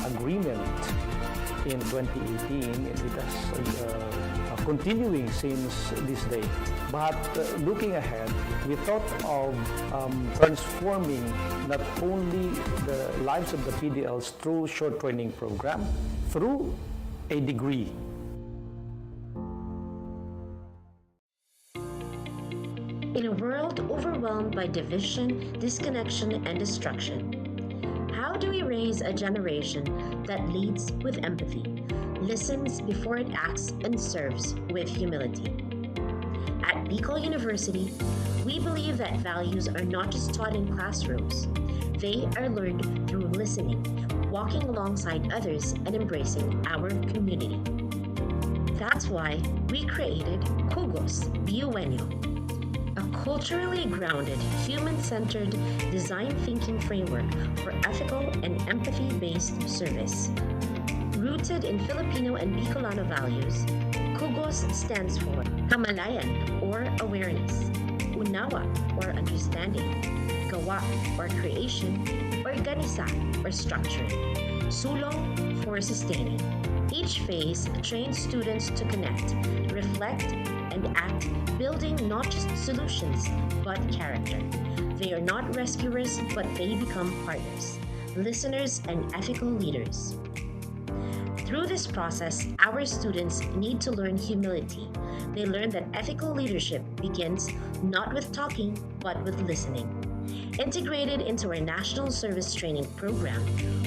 agreement in 2018. It has continuing since this day. But looking ahead, we thought of transforming not only the lives of the PDLs through short training program, through a degree. In a world overwhelmed by division, disconnection, and destruction, how do we raise a generation that leads with empathy, listens before it acts, and serves with humility? At Bicol University, we believe that values are not just taught in classrooms. They are learned through listening, walking alongside others, and embracing our community. That's why we created Kugos Biuenyo, a culturally grounded, human-centered design thinking framework for ethical and empathy-based service. Rooted in Filipino and Bicolano values, Kugos stands for Kamalayan or awareness, Unawa or understanding, Gawa or creation, Organisa or structuring, Sulong for sustaining. Each phase trains students to connect, reflect, and act, building not just solutions, but character. They are not rescuers, but they become partners, listeners, and ethical leaders. Through this process, our students need to learn humility. They learn that ethical leadership begins not with talking, but with listening. Integrated into our National Service Training Program,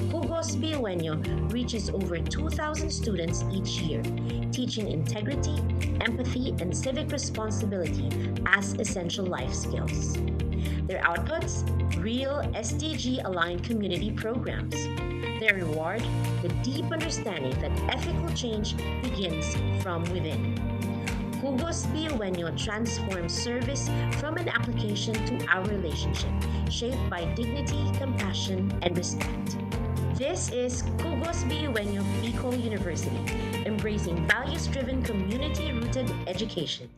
Hugos Biueño reaches over 2,000 students each year, teaching integrity, empathy, and civic responsibility as essential life skills. Their outputs? Real SDG-aligned community programs. Their reward? The deep understanding that ethical change begins from within. Hugos Biueño transforms service from an application to our relationship, shaped by dignity, compassion, and respect. This is Hugos Biueño Bicol University, embracing values-driven, community-rooted education.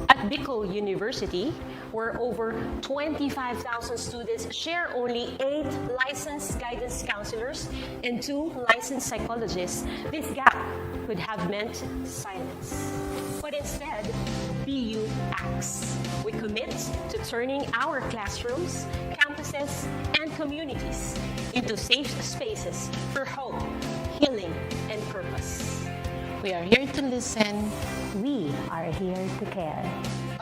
At Bicol University, where over 25,000 students share only 8 licensed guidance counselors and 2 licensed psychologists, this gap could have meant silence. But instead, BU acts. We commit to turning our classrooms, campuses, and communities into safe spaces for hope, healing, and purpose. We are here to listen. We are here to care.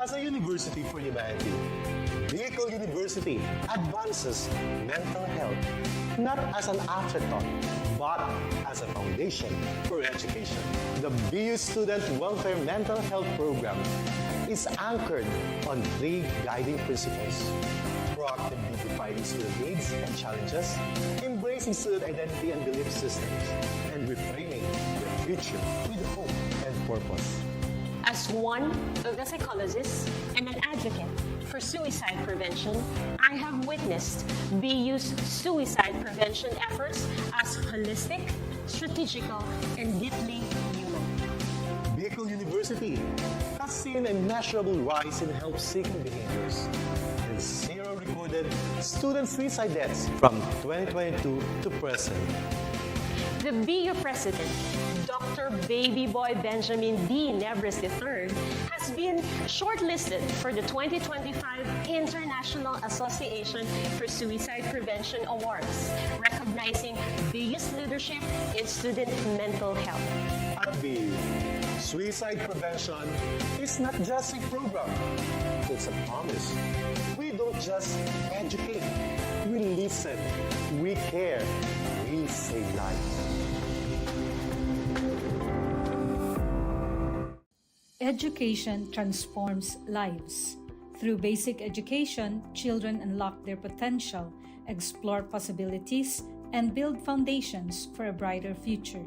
As a university for humanity, Bicol University advances mental health not as an afterthought, but as a foundation for education. The BU Student Welfare Mental Health Program is anchored on 3 guiding principles: proactively defining student needs and challenges, embracing student identity and belief systems, and reframing the future with hope and purpose. As one of the psychologists and an advocate for suicide prevention, I have witnessed BU's suicide prevention efforts as holistic, strategical, and deeply human. Bicol University has seen a measurable rise in help-seeking behaviors and 0 recorded student suicide deaths from 2022 to present. The BU president, Dr. Baby Boy Benjamin D. Nebres III, has been shortlisted for the 2025 International Association for Suicide Prevention Awards, recognizing BU's leadership in student mental health. At BU, suicide prevention is not just a program, it's a promise. We don't just educate, we listen, we care, we save lives. Education transforms lives. Through basic education, children unlock their potential, explore possibilities, and build foundations for a brighter future.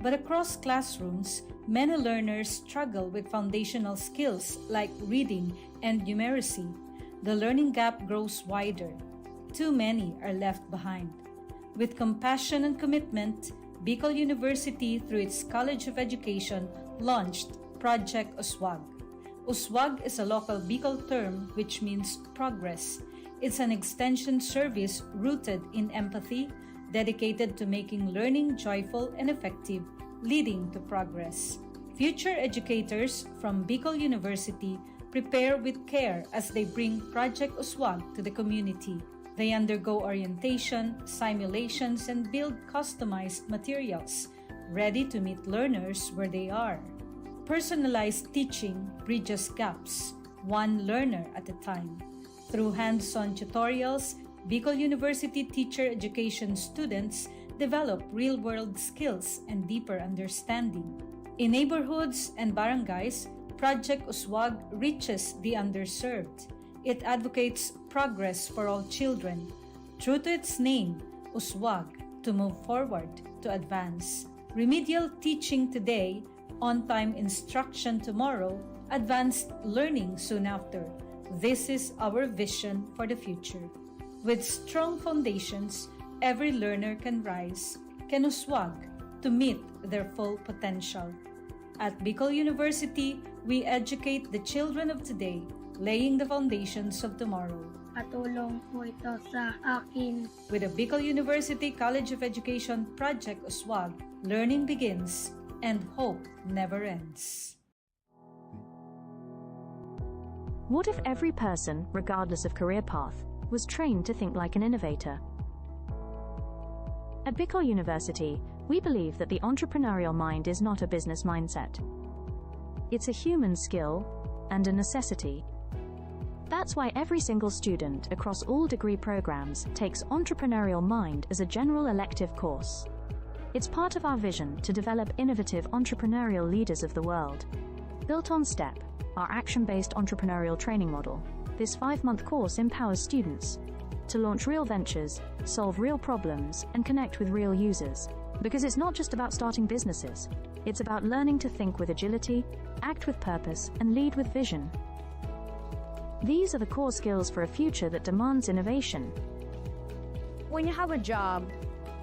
But across classrooms, many learners struggle with foundational skills like reading and numeracy. The learning gap grows wider. Too many are left behind. With compassion and commitment, Bicol University, through its College of Education, launched Project Uswag. Uswag is a local Bicol term which means progress. It's an extension service rooted in empathy, dedicated to making learning joyful and effective, leading to progress. Future educators from Bicol University prepare with care as they bring Project Uswag to the community. They undergo orientation, simulations, and build customized materials, ready to meet learners where they are. Personalized teaching bridges gaps, one learner at a time. Through hands-on tutorials, Bicol University teacher education students develop real-world skills and deeper understanding. In neighborhoods and barangays, Project Uswag reaches the underserved. It advocates progress for all children. True to its name, Uswag, to move forward, to advance. Remedial teaching today, on-time instruction tomorrow, advanced learning soon after. This is our vision for the future. With strong foundations, every learner can rise, can uswag to meet their full potential. At Bicol University, we educate the children of today, laying the foundations of tomorrow. Katulong po ito sa akin. With the Bicol University College of Education Project USWAG, learning begins and hope never ends. What if every person, regardless of career path, was trained to think like an innovator? At Bicol University, we believe that the entrepreneurial mind is not a business mindset. It's a human skill and a necessity. That's why every single student across all degree programs takes Entrepreneurial Mind as a general elective course. It's part of our vision to develop innovative entrepreneurial leaders of the world. Built on STEP, our action-based entrepreneurial training model, this 5-month course empowers students to launch real ventures, solve real problems, and connect with real users. Because it's not just about starting businesses, it's about learning to think with agility, act with purpose, and lead with vision. These are the core skills for a future that demands innovation. When you have a job,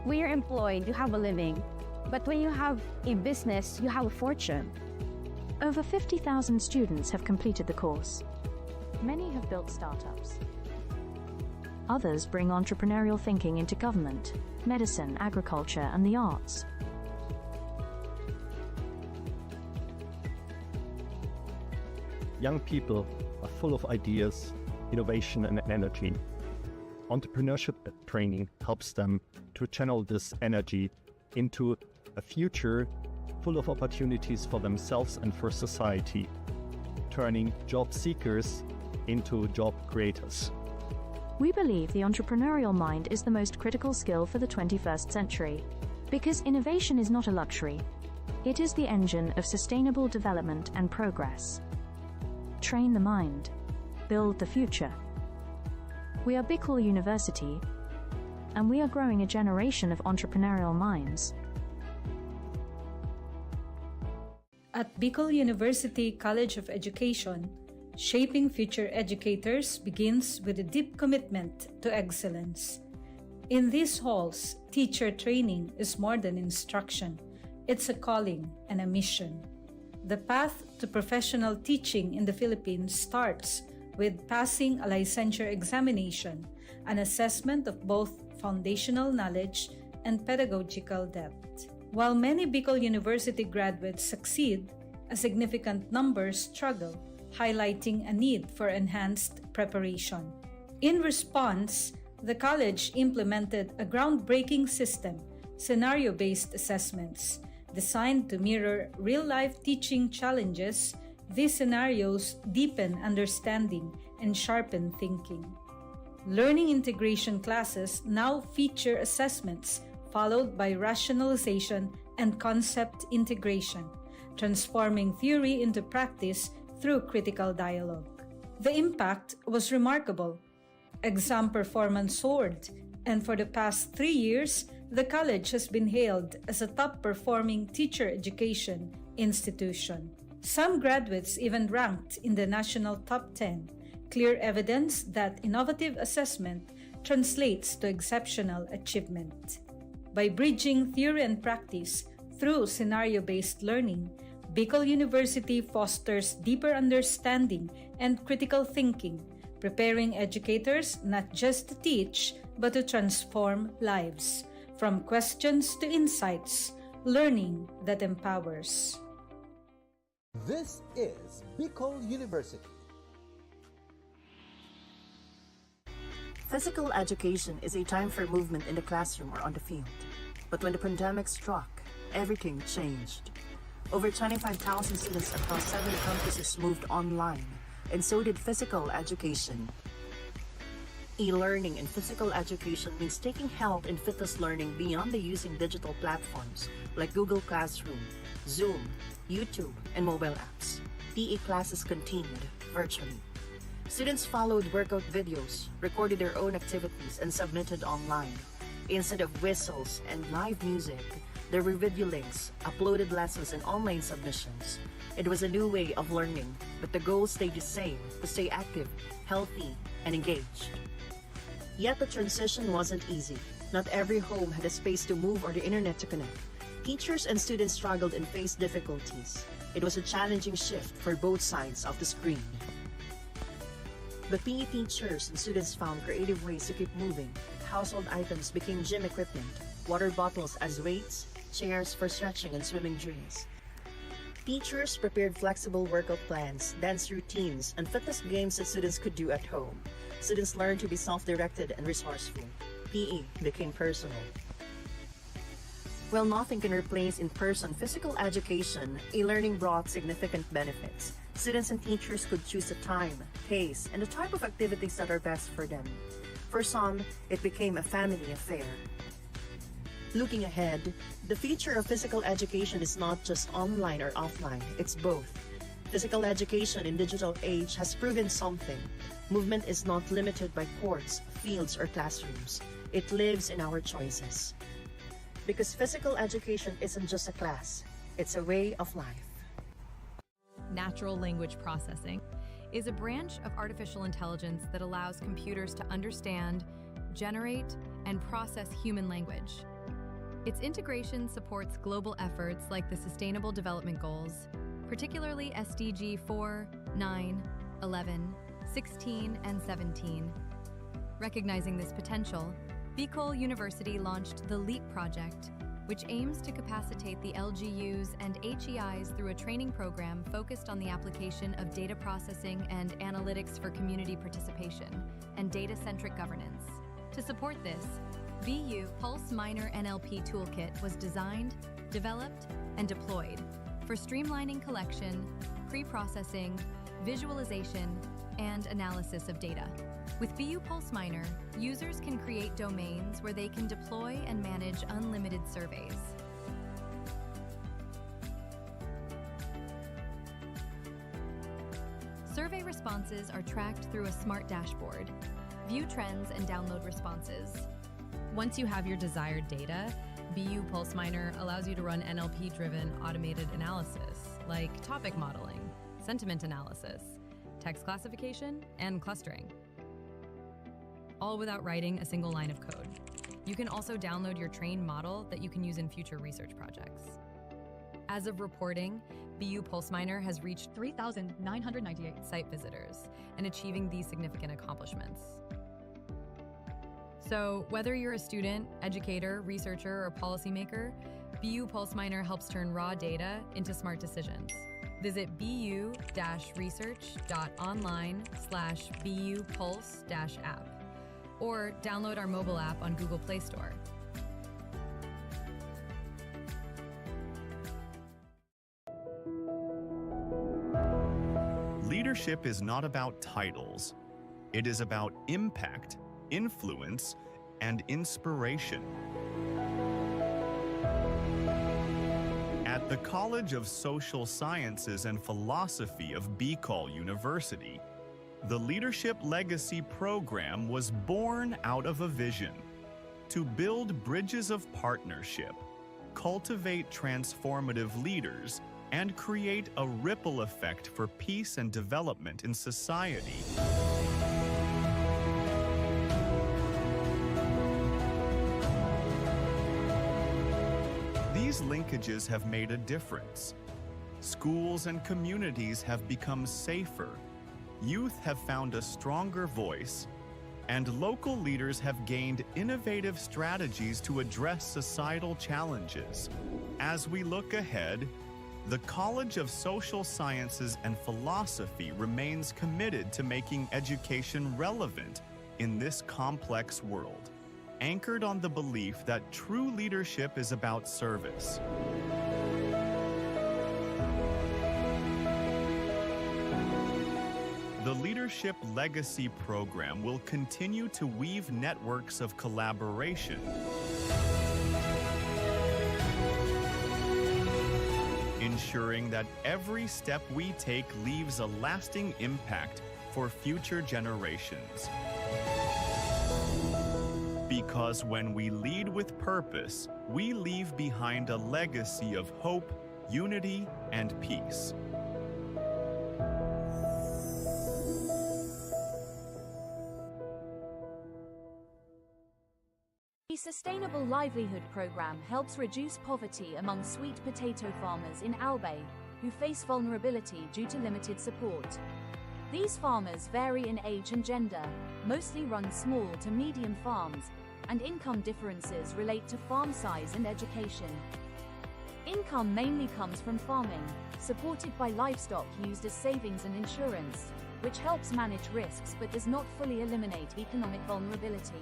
when you're employed, you have a living. But when you have a business, you have a fortune. Over 50,000 students have completed the course. Many have built startups. Others bring entrepreneurial thinking into government, medicine, agriculture, and the arts. Young people are full of ideas, innovation, and energy. Entrepreneurship training helps them to channel this energy into a future full of opportunities for themselves and for society, turning job seekers into job creators. We believe the entrepreneurial mind is the most critical skill for the 21st century, because innovation is not a luxury. It is the engine of sustainable development and progress. Train the mind. Build the future. We are Bicol University, and we are growing a generation of entrepreneurial minds. At Bicol University College of Education, shaping future educators begins with a deep commitment to excellence. In these halls, teacher training is more than instruction. It's a calling and a mission. The path to professional teaching in the Philippines starts with passing a licensure examination, an assessment of both foundational knowledge and pedagogical depth. While many Bicol University graduates succeed, a significant number struggle, highlighting a need for enhanced preparation. In response, the college implemented a groundbreaking system, scenario-based assessments, designed to mirror real-life teaching challenges. These scenarios deepen understanding and sharpen thinking. Learning integration classes now feature assessments followed by rationalization and concept integration, transforming theory into practice through critical dialogue. The impact was remarkable. Exam performance soared, and for the past 3 years, the college has been hailed as a top-performing teacher education institution. Some graduates even ranked in the national top 10, clear evidence that innovative assessment translates to exceptional achievement. By bridging theory and practice through scenario-based learning, Bicol University fosters deeper understanding and critical thinking, preparing educators not just to teach, but to transform lives. From questions to insights, learning that empowers. This is Bicol University. Physical education is a time for movement in the classroom or on the field. But when the pandemic struck, everything changed. Over 25,000 students across 7 campuses moved online, and so did physical education. E-learning in physical education means taking health and fitness learning beyond the using digital platforms like Google Classroom, Zoom, YouTube, and mobile apps. PE classes continued virtually. Students followed workout videos, recorded their own activities, and submitted online. Instead of whistles and live music, there were video links, uploaded lessons, and online submissions. It was a new way of learning, but the goal stayed the same: to stay active, healthy, and engaged. Yet the transition wasn't easy. Not every home had a space to move or the internet to connect. Teachers and students struggled and faced difficulties. It was a challenging shift for both sides of the screen. But PE teachers and students found creative ways to keep moving. Household items became gym equipment, water bottles as weights, chairs for stretching and swimming drills. Teachers prepared flexible workout plans, dance routines, and fitness games that students could do at home. Students learned to be self-directed and resourceful. PE became personal. While nothing can replace in-person physical education, e-learning brought significant benefits. Students and teachers could choose the time, pace, and the type of activities that are best for them. For some, it became a family affair. Looking ahead, the future of physical education is not just online or offline, it's both. Physical education in digital age has proven something. Movement is not limited by courts, fields, or classrooms. It lives in our choices. Because physical education isn't just a class, it's a way of life. Natural language processing is a branch of artificial intelligence that allows computers to understand, generate, and process human language. Its integration supports global efforts like the Sustainable Development Goals, particularly SDG 4, 9, 11, 16, and 17. Recognizing this potential, Bicol University launched the LEAP project, which aims to capacitate the LGUs and HEIs through a training program focused on the application of data processing and analytics for community participation and data-centric governance. To support this, BU Pulse Minor NLP Toolkit was designed, developed, and deployed for streamlining collection, pre-processing, visualization, and analysis of data. With BU Pulse Minor, users can create domains where they can deploy and manage unlimited surveys. Survey responses are tracked through a smart dashboard. View trends and download responses. Once you have your desired data, BU Pulse Minor allows you to run NLP-driven automated analysis, like topic modeling, sentiment analysis, text classification, and clustering, all without writing a single line of code. You can also download your trained model that you can use in future research projects. As of reporting, BU Pulse Minor has reached 3,998 site visitors and achieving these significant accomplishments. So whether you're a student, educator, researcher, or policymaker, BU Pulse Minor helps turn raw data into smart decisions. Visit bu-research.online/BU Pulse-app or download our mobile app on Google Play Store. Leadership is not about titles. It is about impact, influence, and inspiration. At the College of Social Sciences and Philosophy of Bicol University, the Leadership Legacy Program was born out of a vision to build bridges of partnership, cultivate transformative leaders, and create a ripple effect for peace and development in society. These linkages have made a difference. Schools and communities have become safer, youth have found a stronger voice, and local leaders have gained innovative strategies to address societal challenges. As we look ahead, the College of Social Sciences and Philosophy remains committed to making education relevant in this complex world, anchored on the belief that true leadership is about service. The Leadership Legacy Program will continue to weave networks of collaboration, ensuring that every step we take leaves a lasting impact for future generations. Because when we lead with purpose, we leave behind a legacy of hope, unity, and peace. The Sustainable Livelihood Program helps reduce poverty among sweet potato farmers in Albay who face vulnerability due to limited support. These farmers vary in age and gender, mostly run small to medium farms, and income differences relate to farm size and education. Income mainly comes from farming, supported by livestock used as savings and insurance, which helps manage risks but does not fully eliminate economic vulnerability.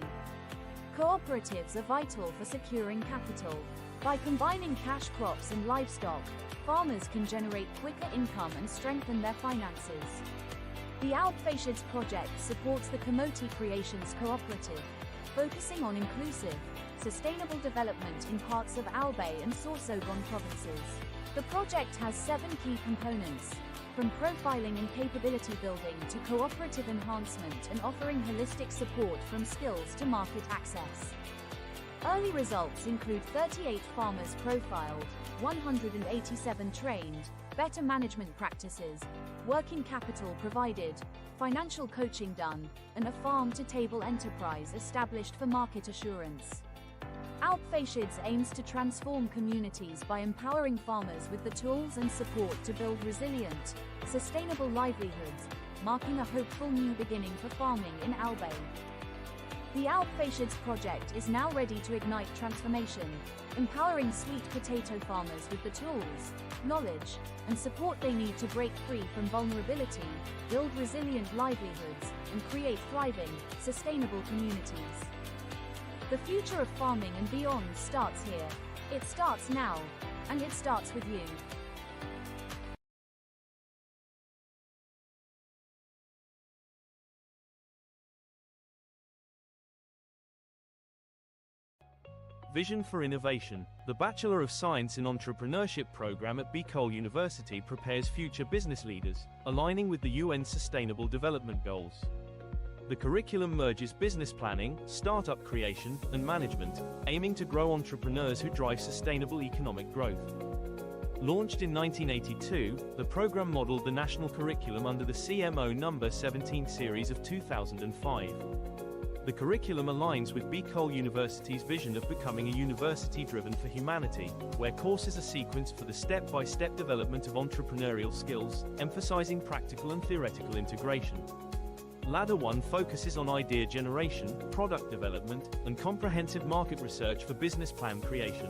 Cooperatives are vital for securing capital. By combining cash crops and livestock, farmers can generate quicker income and strengthen their finances. The Alpfashids project supports the Kamoti Creations Cooperative, focusing on inclusive, sustainable development in parts of Albay and Sorsogon provinces. The project has 7 key components, from profiling and capability building to cooperative enhancement and offering holistic support from skills to market access. Early results include 38 farmers profiled, 187 trained, better management practices, working capital provided, financial coaching done, and a farm-to-table enterprise established for market assurance. Alpfashids aims to transform communities by empowering farmers with the tools and support to build resilient, sustainable livelihoods, marking a hopeful new beginning for farming in Albay. The Alpfashids project is now ready to ignite transformation, empowering sweet potato farmers with the tools, knowledge, and support they need to break free from vulnerability, build resilient livelihoods, and create thriving, sustainable communities. The future of farming and beyond starts here. It starts now, and it starts with you. Vision for Innovation. The Bachelor of Science in Entrepreneurship program at Bicol University prepares future business leaders, aligning with the UN Sustainable Development Goals. The curriculum merges business planning, startup creation, and management, aiming to grow entrepreneurs who drive sustainable economic growth. Launched in 1982, the program modeled the national curriculum under the CMO No. 17 series of 2005. The curriculum aligns with Bicol University's vision of becoming a university driven for humanity, where courses are sequenced for the step-by-step development of entrepreneurial skills, emphasizing practical and theoretical integration. Ladder 1 focuses on idea generation, product development, and comprehensive market research for business plan creation.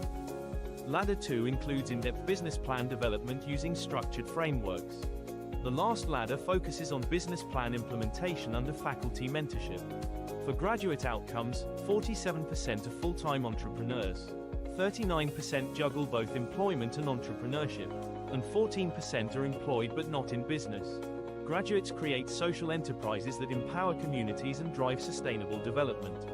Ladder 2 includes in-depth business plan development using structured frameworks. The last ladder focuses on business plan implementation under faculty mentorship. For graduate outcomes, 47% are full-time entrepreneurs, 39% juggle both employment and entrepreneurship, and 14% are employed but not in business. Graduates create social enterprises that empower communities and drive sustainable development.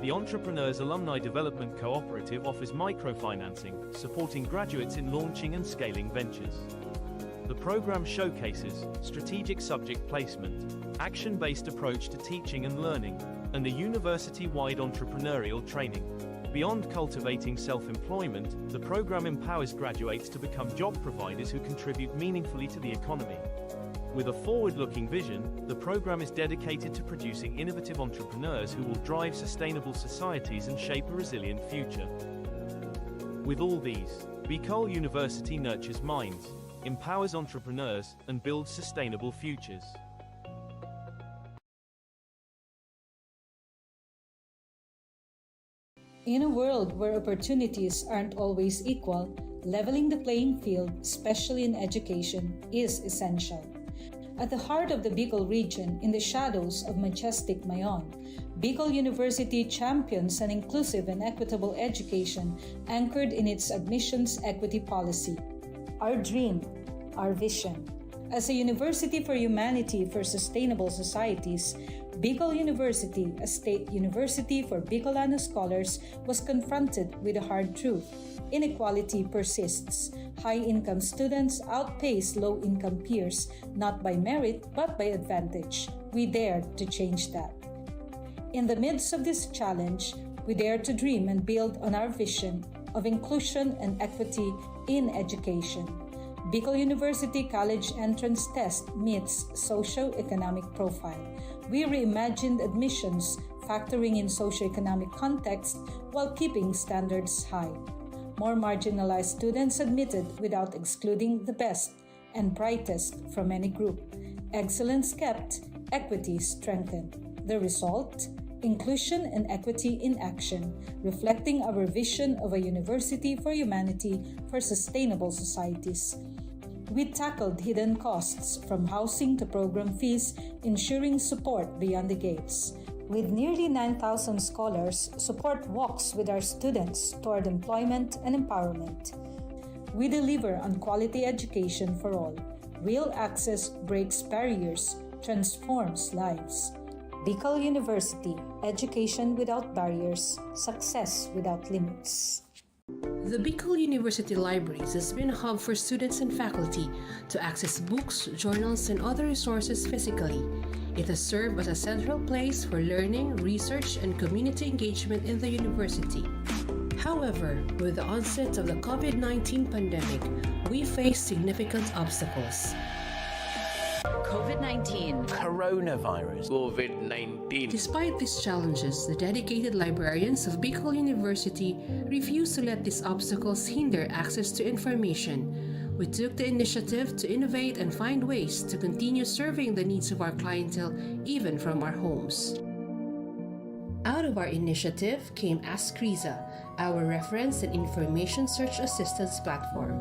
The Entrepreneurs Alumni Development Cooperative offers microfinancing, supporting graduates in launching and scaling ventures. The program showcases strategic subject placement, action-based approach to teaching and learning, and a university-wide entrepreneurial training. Beyond cultivating self-employment, the program empowers graduates to become job providers who contribute meaningfully to the economy. With a forward-looking vision, the program is dedicated to producing innovative entrepreneurs who will drive sustainable societies and shape a resilient future. With all these, Bicol University nurtures minds, empowers entrepreneurs, and builds sustainable futures. In a world where opportunities aren't always equal, leveling the playing field, especially in education, is essential. At the heart of the Bicol region, in the shadows of majestic Mayon, Bicol University champions an inclusive and equitable education anchored in its admissions equity policy. Our dream, our vision. As a university for humanity for sustainable societies, Bicol University, a state university for Bicolano scholars, was confronted with a hard truth. Inequality persists. High-income students outpace low-income peers, not by merit but by advantage. We dare to change that. In the midst of this challenge, we dare to dream and build on our vision of inclusion and equity in education. Bicol University College Entrance Test meets socio-economic profile. We reimagined admissions factoring in socioeconomic context while keeping standards high. More marginalized students admitted without excluding the best and brightest from any group. Excellence kept, equity strengthened. The result? Inclusion and equity in action, reflecting our vision of a university for humanity for sustainable societies. We tackled hidden costs from housing to program fees, ensuring support beyond the gates. With nearly 9,000 scholars, support walks with our students toward employment and empowerment. We deliver on quality education for all. Real access breaks barriers, transforms lives. Bicol University, education without barriers, success without limits. The Bicol University Libraries has been a hub for students and faculty to access books, journals, and other resources physically. It has served as a central place for learning, research, and community engagement in the university. However, with the onset of the COVID-19 pandemic, we face significant obstacles. COVID-19. Coronavirus. COVID-19. Despite these challenges, the dedicated librarians of Bicol University refuse to let these obstacles hinder access to information. We took the initiative to innovate and find ways to continue serving the needs of our clientele even from our homes. Out of our initiative came Ask Riza, our reference and information search assistance platform.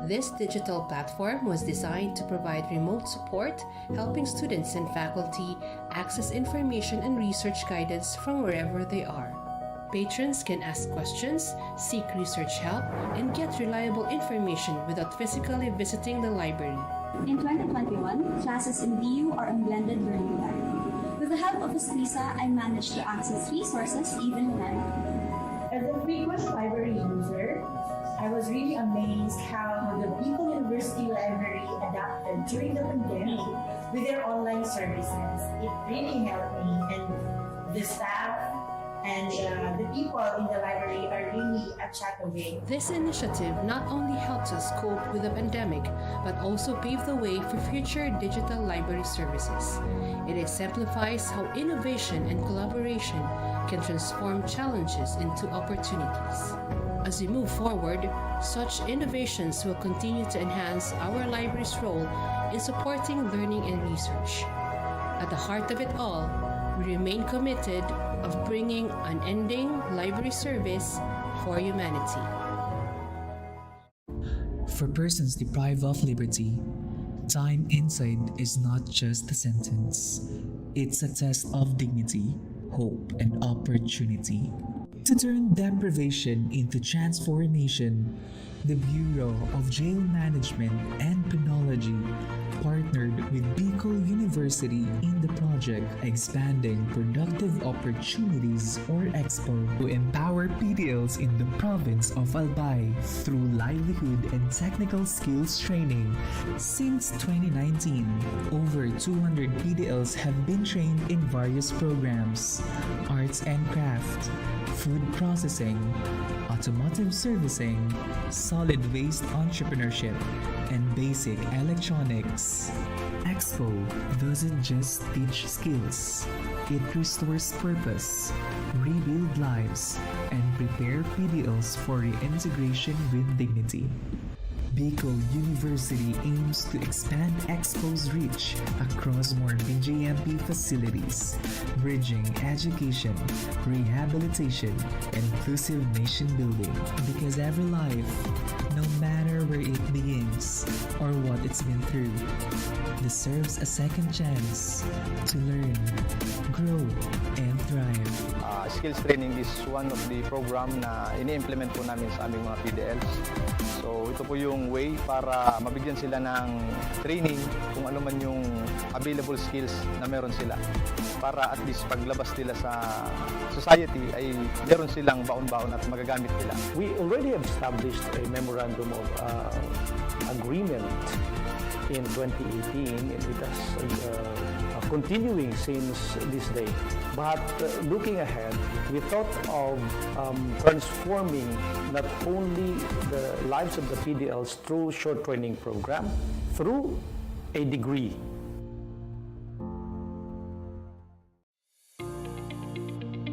This digital platform was designed to provide remote support, helping students and faculty access information and research guidance from wherever they are. Patrons can ask questions, seek research help, and get reliable information without physically visiting the library. In 2021, classes in BU are on blended learning modality. With the help of Escrisa, I managed to access resources even when As a frequent library user, I was really amazed how the Bicol University Library adapted during the pandemic with their online services. It really helped me, and the staff and the people in the library are really a chat away. This initiative not only helps us cope with the pandemic, but also pave the way for future digital library services. It exemplifies how innovation and collaboration can transform challenges into opportunities. As we move forward, such innovations will continue to enhance our library's role in supporting learning and research. At the heart of it all, we remain committed of bringing unending library service for humanity. For persons deprived of liberty, time inside is not just a sentence. It's a test of dignity, hope, and opportunity. To turn deprivation into transformation, the Bureau of Jail Management and Penology partnered with Bicol University in the project Expanding Productive Opportunities or EXPO to empower PDLs in the province of Albay through livelihood and technical skills training. Since 2019, over 200 PDLs have been trained in various programs: arts and craft, food processing, automotive servicing, solid waste entrepreneurship, and basic electronics. Expo doesn't just teach skills, it restores purpose, rebuild lives, and prepare PDLs for reintegration with dignity. Bicol University aims to expand Expo's reach across more BJMP facilities, bridging education, rehabilitation, and inclusive nation building. Because every life, no matter where it begins or what it's been through, deserves a second chance to learn, grow, and thrive. Skills training is one of the program na ini-implement po namin sa aming mga PDLs. So ito po yung way para mabigyan sila ng training kung ano man yung available skills na meron sila. Para at least paglabas nila sa society ay meron silang baon-baon at magagamit nila. We already have established a memorandum of agreement in 2018, and it has continuing since this day. But looking ahead, we thought of transforming not only the lives of the PDLs through short training program, through a degree.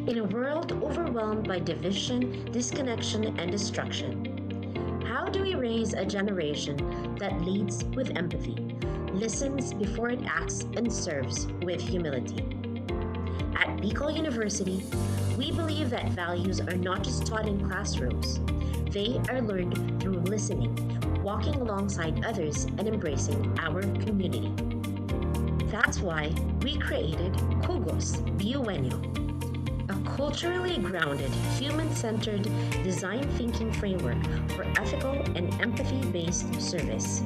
In a world overwhelmed by division, disconnection, and destruction, how do we raise a generation that leads with empathy, listens before it acts, and serves with humility? At Bicol University, we believe that values are not just taught in classrooms. They are learned through listening, walking alongside others, and embracing our community. That's why we created Kugos Biuenyo, a culturally grounded, human-centered design thinking framework for ethical and empathy-based service.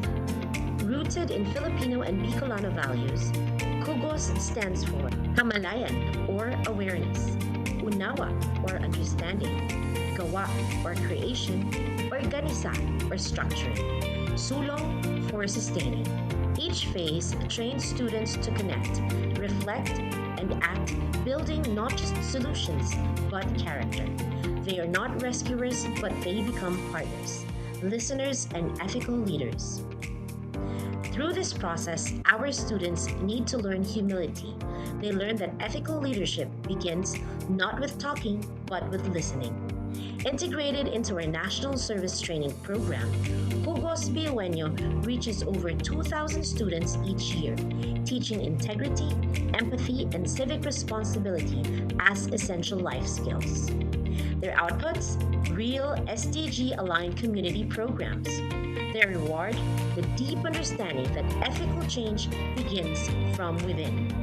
Rooted in Filipino and Bicolano values, Kugos stands for Kamalayan or awareness, Unawa or understanding, Gawa or creation, Organisa or structure, Sulong for sustaining. Each phase trains students to connect, reflect, and act, building not just solutions, but character. They are not rescuers, but they become partners, listeners, and ethical leaders. Through this process, our students need to learn humility. They learn that ethical leadership begins not with talking, but with listening. Integrated into our National Service Training Program, Kugos Biuenyo reaches over 2,000 students each year, teaching integrity, empathy, and civic responsibility as essential life skills. Their outputs? Real SDG-aligned community programs. Their reward? The deep understanding that ethical change begins from within.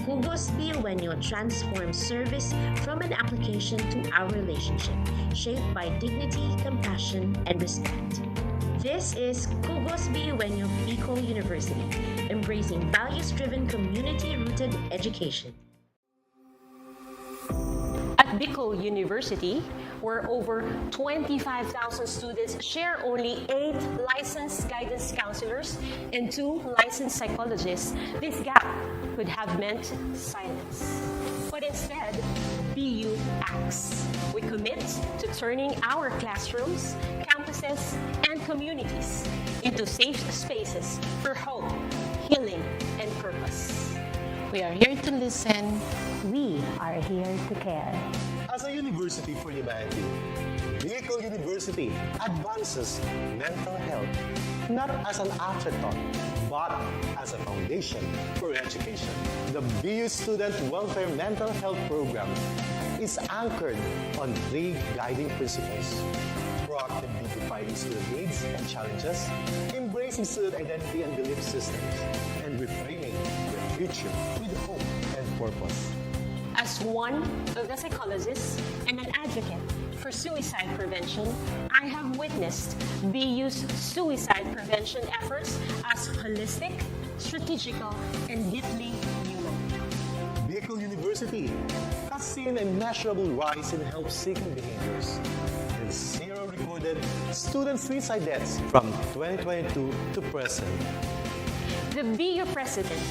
Kugos Biuenyo transforms service from an application to our relationship, shaped by dignity, compassion, and respect. This is Kugos Biuenyo Bicol University, embracing values-driven, community-rooted education. At Bicol University, where over 25,000 students share only 8 licensed guidance counselors and 2 licensed psychologists, this gap could have meant silence. But instead, BU acts. We commit to turning our classrooms, campuses, and communities into safe spaces for hope, healing, and purpose. We are here to listen. We are here to care. As a university for humanity, Bicol University advances mental health not as an afterthought, but as a foundation for education. The BU Student Welfare Mental Health Program is anchored on 3 guiding principles: proactively defining student needs and challenges, embracing student identity and belief systems, and reframing their future with hope and purpose. As one of the psychologists and an advocate for suicide prevention, I have witnessed BU's suicide prevention efforts as holistic, strategical, and deeply human. Bicol University has seen a measurable rise in help-seeking behaviors and 0 recorded student suicide deaths from 2022 to present. The BU president,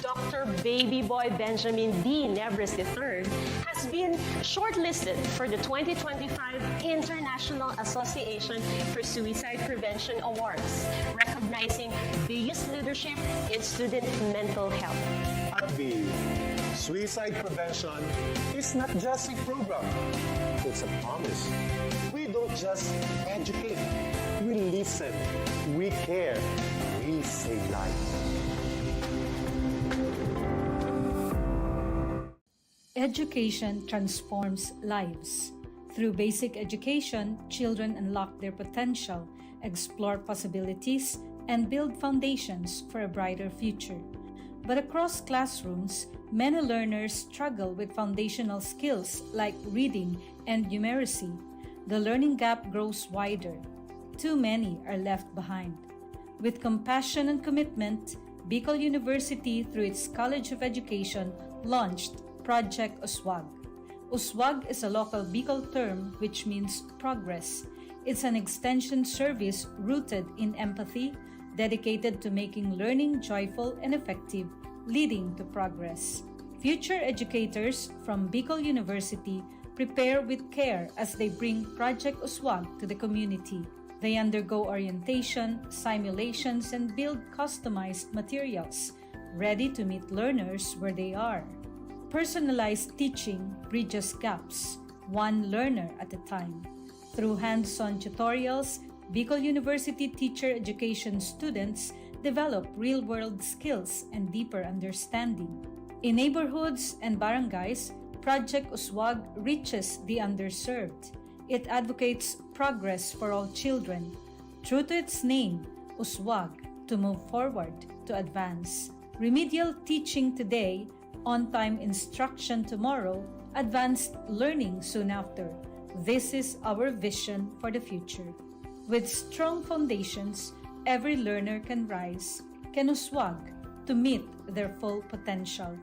Dr. Baby Boy Benjamin D. Nebres III, has been shortlisted for the 2025 International Association for Suicide Prevention Awards, recognizing BU's leadership in student mental health. At BU, suicide prevention is not just a program, it's a promise. We don't just educate, we listen, we care, we save lives. Education transforms lives. Through basic education, children unlock their potential, explore possibilities, and build foundations for a brighter future. But across classrooms, many learners struggle with foundational skills like reading and numeracy. The learning gap grows wider. Too many are left behind. With compassion and commitment, Bicol University, through its College of Education, launched Project Uswag. Uswag is a local Bicol term which means progress. It's an extension service rooted in empathy, dedicated to making learning joyful and effective, leading to progress. Future educators from Bicol University prepare with care as they bring Project Uswag to the community. They undergo orientation, simulations, and build customized materials, ready to meet learners where they are. personalized teaching bridges gaps, one learner at a time. Through hands-on tutorials, Bicol University teacher education students develop real-world skills and deeper understanding. In neighborhoods and barangays, Project Uswag reaches the underserved. It advocates progress for all children. True to its name, Uswag, to move forward, to advance. Remedial teaching today, on-time instruction tomorrow, advanced learning soon after. This is our vision for the future. With strong foundations, every learner can rise, can uswag to meet their full potential.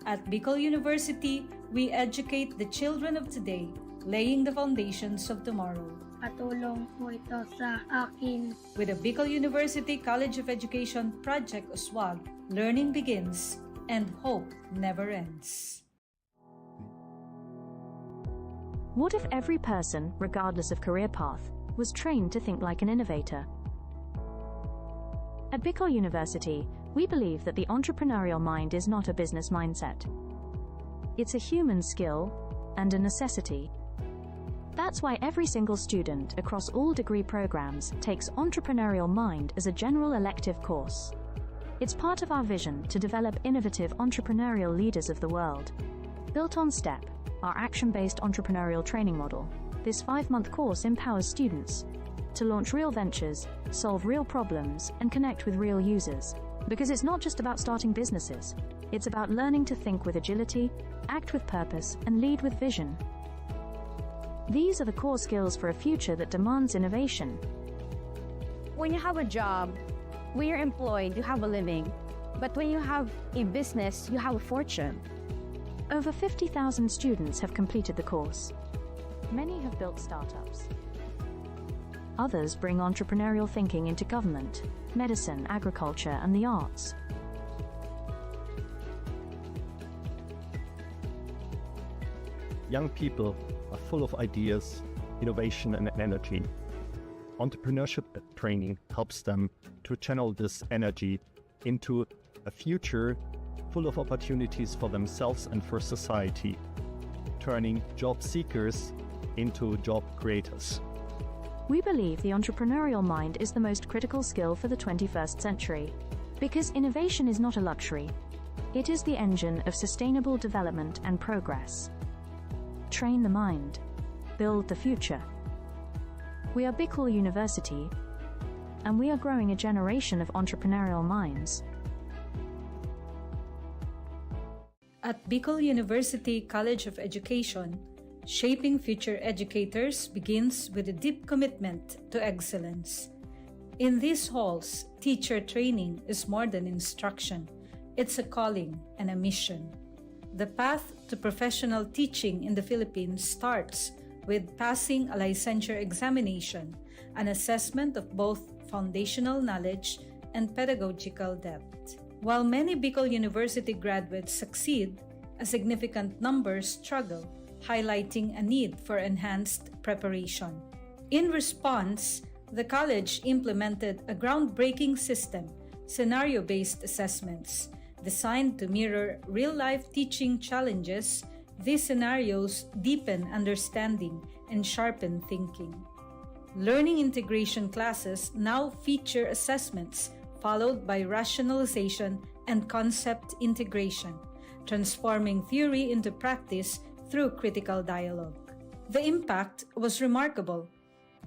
At Bicol University, we educate the children of today, laying the foundations of tomorrow. Katulong po ito sa akin. With the Bicol University College of Education Project Uswag, learning begins and hope never ends. What if every person, regardless of career path, was trained to think like an innovator? At Bicol University, we believe that the entrepreneurial mind is not a business mindset. It's a human skill and a necessity. That's why every single student across all degree programs takes Entrepreneurial Mind as a general elective course. It's part of our vision to develop innovative entrepreneurial leaders of the world. Built on STEP, our action-based entrepreneurial training model, this 5-month course empowers students to launch real ventures, solve real problems, and connect with real users. Because it's not just about starting businesses, it's about learning to think with agility, act with purpose, and lead with vision. These are the core skills for a future that demands innovation. When you have a job, when you're employed, you have a living. But when you have a business, you have a fortune. Over 50,000 students have completed the course. Many have built startups. Others bring entrepreneurial thinking into government, medicine, agriculture, and the arts. Young people are full of ideas, innovation, and energy. Entrepreneurship training helps them to channel this energy into a future full of opportunities for themselves and for society, turning job seekers into job creators. We believe the entrepreneurial mind is the most critical skill for the 21st century, because innovation is not a luxury. It is the engine of sustainable development and progress. Train the mind. Build the future. We are Bicol University, and we are growing a generation of entrepreneurial minds. At Bicol University College of Education, shaping future educators begins with a deep commitment to excellence. In these halls, teacher training is more than instruction. It's a calling and a mission. The path to professional teaching in the Philippines starts with passing a licensure examination, an assessment of both foundational knowledge and pedagogical depth. While many Bicol University graduates succeed, a significant number struggle, highlighting a need for enhanced preparation. In response, the college implemented a groundbreaking system, scenario-based assessments. Designed to mirror real-life teaching challenges, these scenarios deepen understanding and sharpen thinking. Learning integration classes now feature assessments followed by rationalization and concept integration, transforming theory into practice through critical dialogue. The impact was remarkable.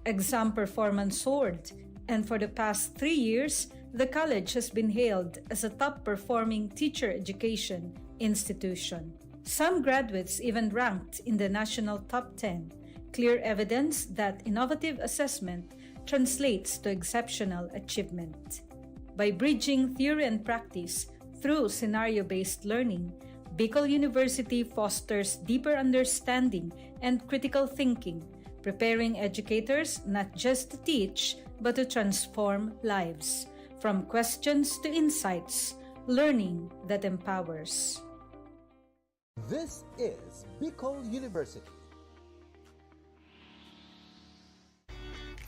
Exam performance soared, and for the past 3 years, the college has been hailed as a top-performing teacher education institution. Some graduates even ranked in the national top 10, clear evidence that innovative assessment translates to exceptional achievement. By bridging theory and practice through scenario-based learning, Bicol University fosters deeper understanding and critical thinking, preparing educators not just to teach, but to transform lives. From questions to insights, learning that empowers. This is Bicol University.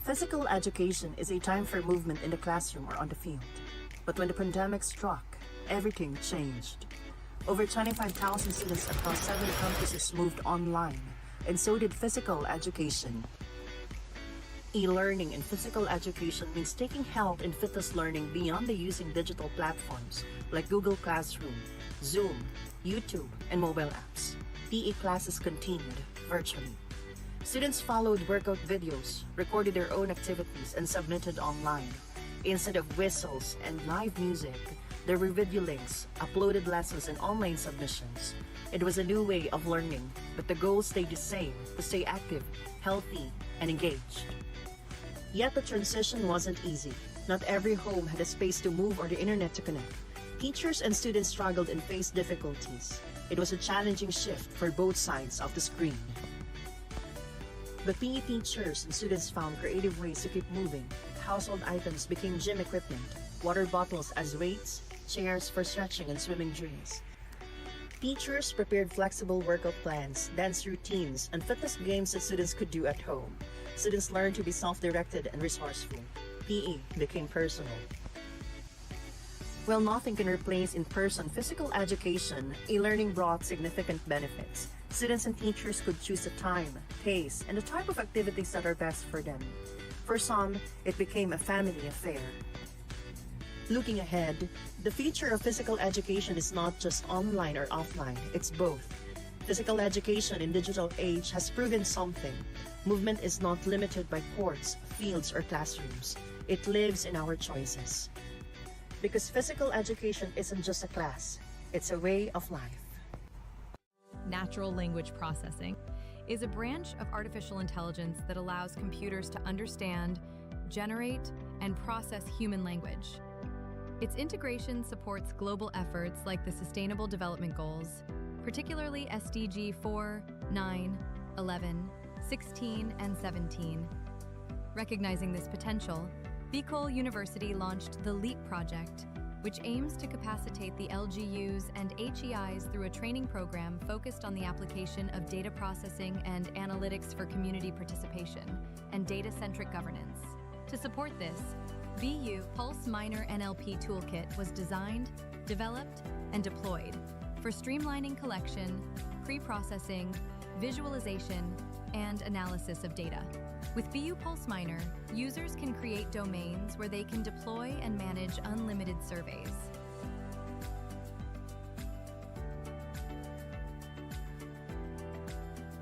Physical education is a time for movement in the classroom or on the field. But when the pandemic struck, everything changed. Over 25,000 students across 7 campuses moved online, and so did physical education. E-learning in physical education means taking health and fitness learning beyond the using digital platforms like Google Classroom, Zoom, YouTube, and mobile apps. PE classes continued virtually. Students followed workout videos, recorded their own activities, and submitted online. Instead of whistles and live music, there were video links, uploaded lessons, and online submissions. It was a new way of learning, but the goal stayed the same: to stay active, healthy, and engaged. Yet the transition wasn't easy. Not every home had a space to move or the internet to connect. Teachers and students struggled and faced difficulties. It was a challenging shift for both sides of the screen. But PE teachers and students found creative ways to keep moving. Household items became gym equipment, water bottles as weights, chairs for stretching and swimming drills. Teachers prepared flexible workout plans, dance routines, and fitness games that students could do at home. Students learned to be self-directed and resourceful. PE became personal. While nothing can replace in-person physical education, e-learning brought significant benefits. Students and teachers could choose the time, pace, and the type of activities that are best for them. For some, it became a family affair. Looking ahead, the future of physical education is not just online or offline, it's both. Physical education in digital age has proven something. Movement is not limited by courts, fields, or classrooms. It lives in our choices. Because physical education isn't just a class, it's a way of life. Natural language processing is a branch of artificial intelligence that allows computers to understand, generate, and process human language. Its integration supports global efforts like the Sustainable Development Goals, particularly SDG 4, 9, 11, 16, and 17. Recognizing this potential, Bicol University launched the LEAP project, which aims to capacitate the LGUs and HEIs through a training program focused on the application of data processing and analytics for community participation and data-centric governance. To support this, BU Pulse Minor NLP Toolkit was designed, developed, and deployed for streamlining collection, pre-processing, visualization, and analysis of data. With BU Pulse Minor, users can create domains where they can deploy and manage unlimited surveys.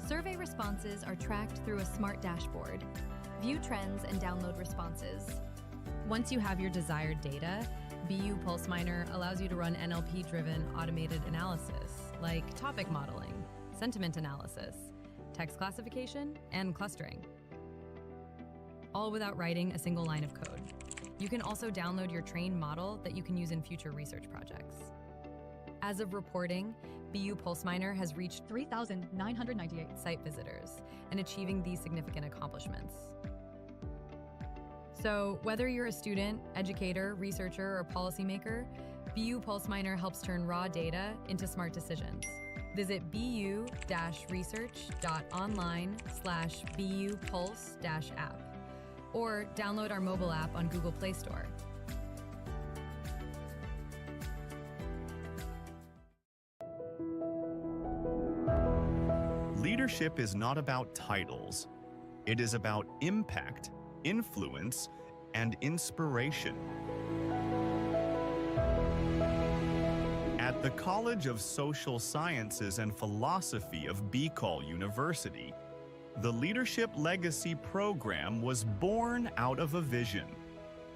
Survey responses are tracked through a smart dashboard. View trends and download responses. Once you have your desired data, BU Pulse Minor allows you to run NLP-driven automated analysis, like topic modeling, sentiment analysis, text classification, and clustering, all without writing a single line of code. You can also download your trained model that you can use in future research projects. As of reporting, BU Pulse Minor has reached 3,998 site visitors and achieving these significant accomplishments. So whether you're a student, educator, researcher, or policymaker, BU Pulse Minor helps turn raw data into smart decisions. Visit bu-research.online/bupulse-app or download our mobile app on Google Play Store. Leadership is not about titles. It is about impact, influence, and inspiration. At the College of Social Sciences and Philosophy of Bicol University, the Leadership Legacy Program was born out of a vision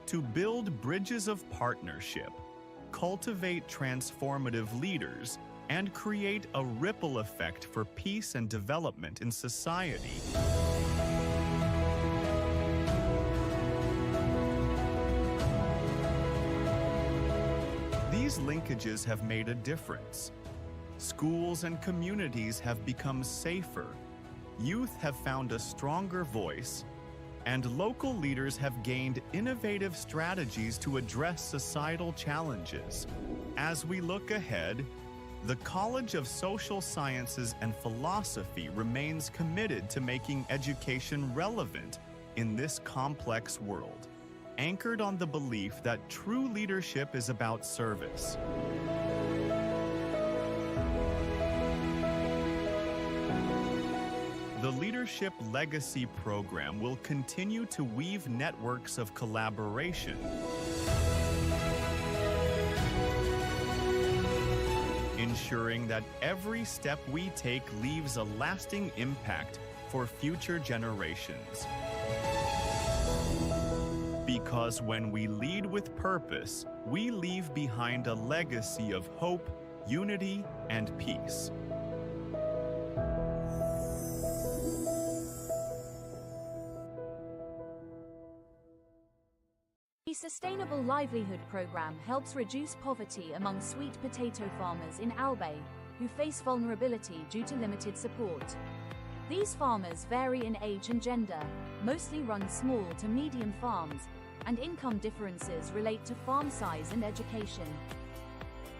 to build bridges of partnership, cultivate transformative leaders, and create a ripple effect for peace and development in society. These linkages have made a difference. Schools and communities have become safer. Youth have found a stronger voice, and local leaders have gained innovative strategies to address societal challenges. As we look ahead, the College of Social Sciences and Philosophy remains committed to making education relevant in this complex world, anchored on the belief that true leadership is about service. The Leadership Legacy Program will continue to weave networks of collaboration, ensuring that every step we take leaves a lasting impact for future generations. Because when we lead with purpose, we leave behind a legacy of hope, unity, and peace. The Sustainable Livelihood Program helps reduce poverty among sweet potato farmers in Albay who face vulnerability due to limited support. These farmers vary in age and gender, mostly run small to medium farms, and income differences relate to farm size and education.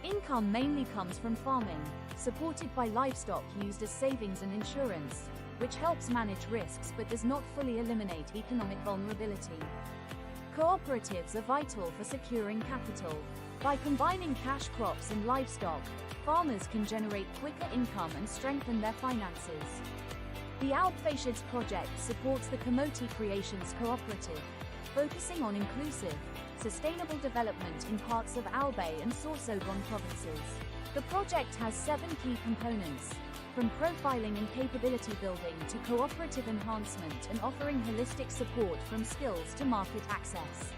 Income mainly comes from farming, supported by livestock used as savings and insurance, which helps manage risks but does not fully eliminate economic vulnerability. Cooperatives are vital for securing capital. By combining cash crops and livestock, farmers can generate quicker income and strengthen their finances. The Alpfacients project supports the Kamote Creations Cooperative, focusing on inclusive, sustainable development in parts of Albay and Sorsogon provinces. The project has 7 key components, from profiling and capability building to cooperative enhancement and offering holistic support from skills to market access.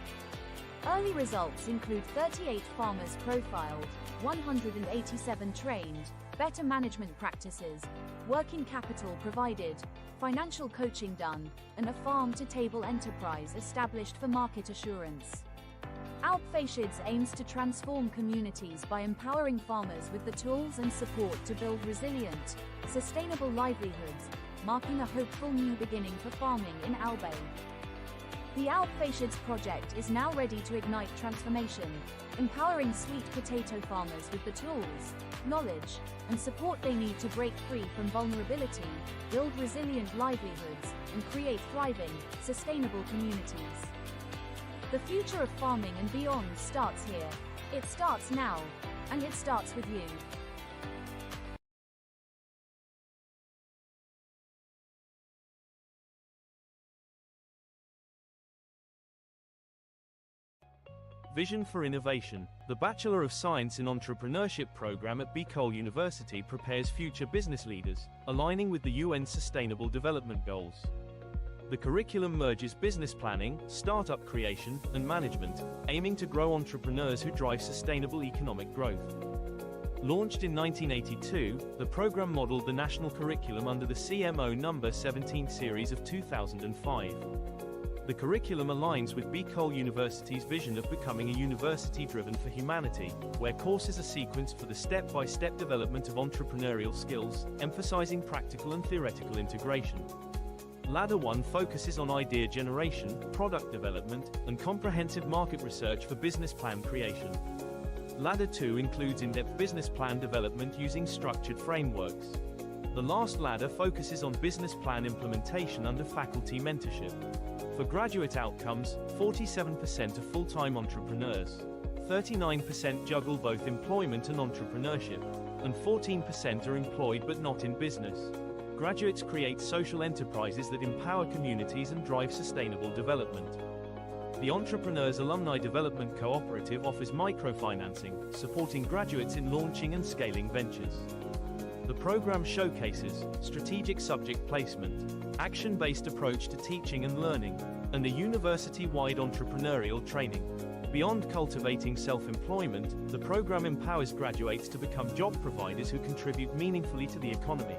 Early results include 38 farmers profiled, 187 trained, better management practices, working capital provided, financial coaching done, and a farm-to-table enterprise established for market assurance. Alpfacients aims to transform communities by empowering farmers with the tools and support to build resilient, sustainable livelihoods, marking a hopeful new beginning for farming in Albay. The Alpfacients project is now ready to ignite transformation, empowering sweet potato farmers with the tools, knowledge, and support they need to break free from vulnerability, build resilient livelihoods, and create thriving, sustainable communities. The future of farming and beyond starts here. It starts now, and it starts with you. Vision for Innovation. The Bachelor of Science in Entrepreneurship program at Bicol University prepares future business leaders, aligning with the UN Sustainable Development Goals. The curriculum merges business planning, startup creation, and management, aiming to grow entrepreneurs who drive sustainable economic growth. Launched in 1982, the program modeled the national curriculum under the CMO No. 17 series of 2005. The curriculum aligns with Bicol University's vision of becoming a university driven for humanity, where courses are sequenced for the step-by-step development of entrepreneurial skills, emphasizing practical and theoretical integration. Ladder 1 focuses on idea generation, product development, and comprehensive market research for business plan creation. Ladder 2 includes in-depth business plan development using structured frameworks. The last ladder focuses on business plan implementation under faculty mentorship. For graduate outcomes, 47% are full-time entrepreneurs, 39% juggle both employment and entrepreneurship, and 14% are employed but not in business. Graduates create social enterprises that empower communities and drive sustainable development. The Entrepreneurs Alumni Development Cooperative offers microfinancing, supporting graduates in launching and scaling ventures. The program showcases strategic subject placement, action-based approach to teaching and learning, and a university-wide entrepreneurial training. Beyond cultivating self-employment, the program empowers graduates to become job providers who contribute meaningfully to the economy.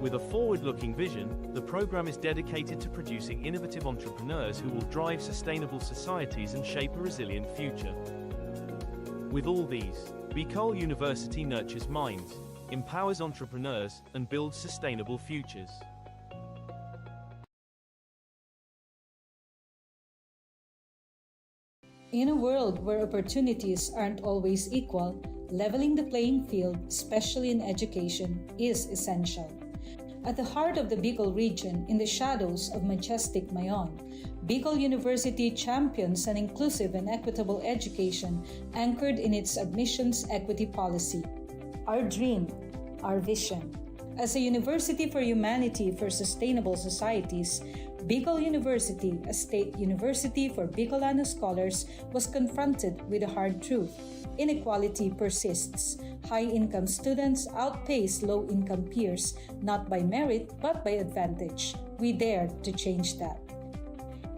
With a forward-looking vision, the program is dedicated to producing innovative entrepreneurs who will drive sustainable societies and shape a resilient future. With all these, Bicol University nurtures minds, empowers entrepreneurs, and builds sustainable futures. In a world where opportunities aren't always equal, leveling the playing field, especially in education, is essential. At the heart of the Bicol region, in the shadows of majestic Mayon, Bicol University champions an inclusive and equitable education anchored in its admissions equity policy. Our dream, our vision. As a university for humanity for sustainable societies, Bicol University, a state university for Bicolano scholars, was confronted with a hard truth. Inequality persists. High-income students outpace low-income peers, not by merit but by advantage. We dare to change that.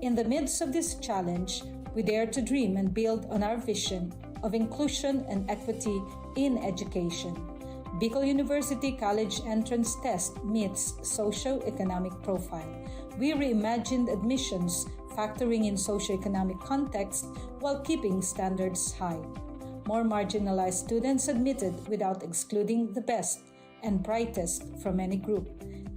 In the midst of this challenge, we dare to dream and build on our vision of inclusion and equity in education. Bicol University College Entrance Test meets socio-economic profile. We reimagined admissions, factoring in socio-economic context while keeping standards high. More marginalized students admitted without excluding the best and brightest from any group.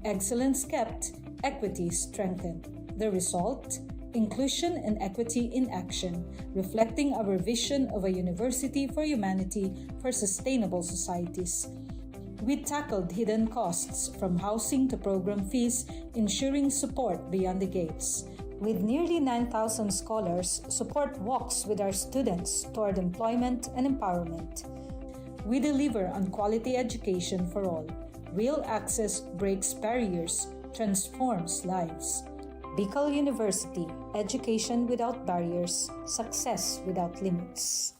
Excellence kept, equity strengthened. The result? Inclusion and equity in action, reflecting our vision of a university for humanity for sustainable societies. We tackled hidden costs from housing to program fees, ensuring support beyond the gates. With nearly 9,000 scholars, support walks with our students toward employment and empowerment. We deliver on quality education for all. Real access breaks barriers, transforms lives. Bicol University, education without barriers, success without limits.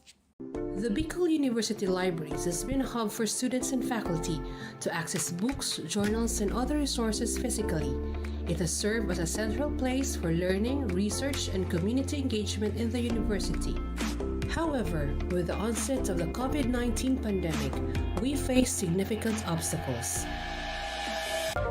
The Bicol University Libraries has been a hub for students and faculty to access books, journals, and other resources physically. It has served as a central place for learning, research, and community engagement in the university. However, with the onset of the COVID-19 pandemic, we face significant obstacles.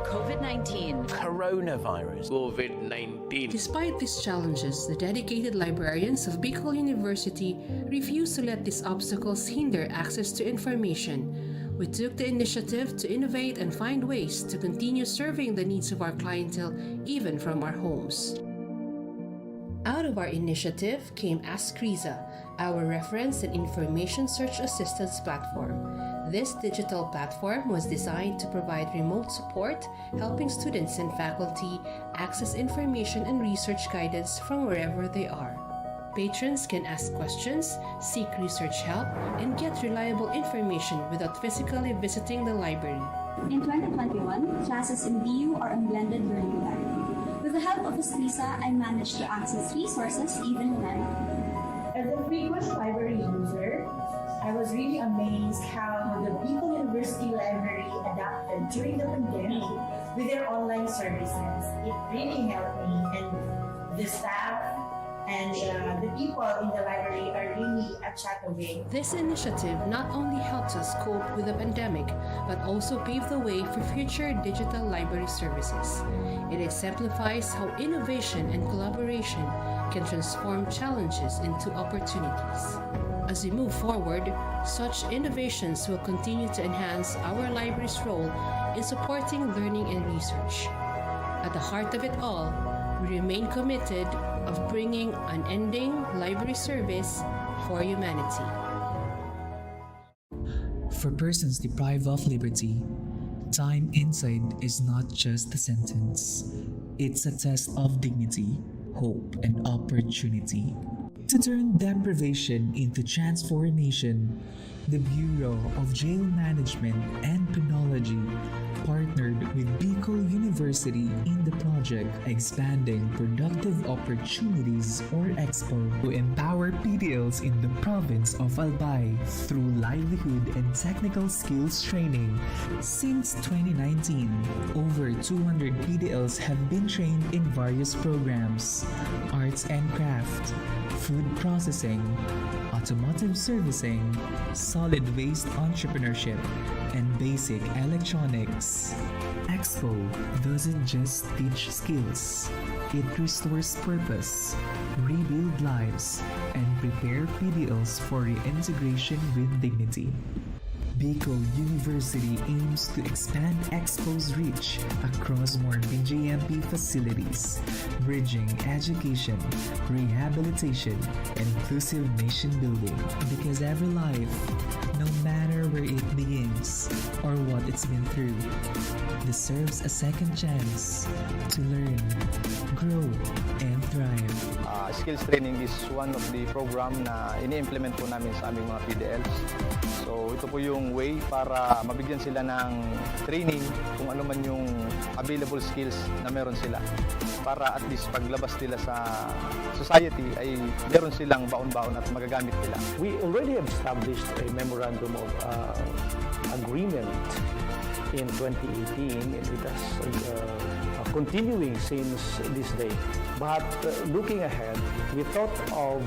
COVID-19. Coronavirus. COVID-19. Despite these challenges, the dedicated librarians of Bicol University refuse to let these obstacles hinder access to information. We took the initiative to innovate and find ways to continue serving the needs of our clientele even from our homes. Out of our initiative came Ask Riza, our reference and information search assistance platform. This digital platform was designed to provide remote support, helping students and faculty access information and research guidance from wherever they are. Patrons can ask questions, seek research help, and get reliable information without physically visiting the library. In 2021, classes in BU are on blended learning model. With the help of Lisa, I managed to access resources even when I'm at home. As a frequent library user, I was really amazed how the Bicol University Library adapted during the pandemic with their online services. It really helped me, and the staff and the people in the library are really a chat away. This initiative not only helps us cope with the pandemic, but also pave the way for future digital library services. It exemplifies how innovation and collaboration can transform challenges into opportunities. As we move forward, such innovations will continue to enhance our library's role in supporting learning and research. At the heart of it all, we remain committed of bringing unending library service for humanity. For persons deprived of liberty, time inside is not just a sentence. It's a test of dignity, hope, and opportunity. To turn deprivation into transformation, the Bureau of Jail Management and Penology partnered with Bicol University in the project Expanding Productive Opportunities or EXPO to empower PDLs in the province of Albay through livelihood and technical skills training. Since 2019, over 200 PDLs have been trained in various programs: arts and craft, food processing, automotive servicing, solid waste entrepreneurship, and basic electronics. Expo doesn't just teach skills, it restores purpose, rebuild lives, and prepare PDLs for reintegration with dignity. Bicol University aims to expand Expo's reach across more BJMP facilities, bridging education, rehabilitation, and inclusive nation building. Because every life, no matter where it begins or what it's been through, deserves a second chance to learn, grow, and thrive. Skills training is one of the program na ini-implement po namin sa aming mga PDLs. So ito po yung way para mabigyan sila ng training kung ano man yung available skills na meron sila. Para at least paglabas nila sa society ay meron silang baon-baon at magagamit nila. We already established a memorandum of agreement in 2018. It has continuing since this day. But looking ahead, we thought of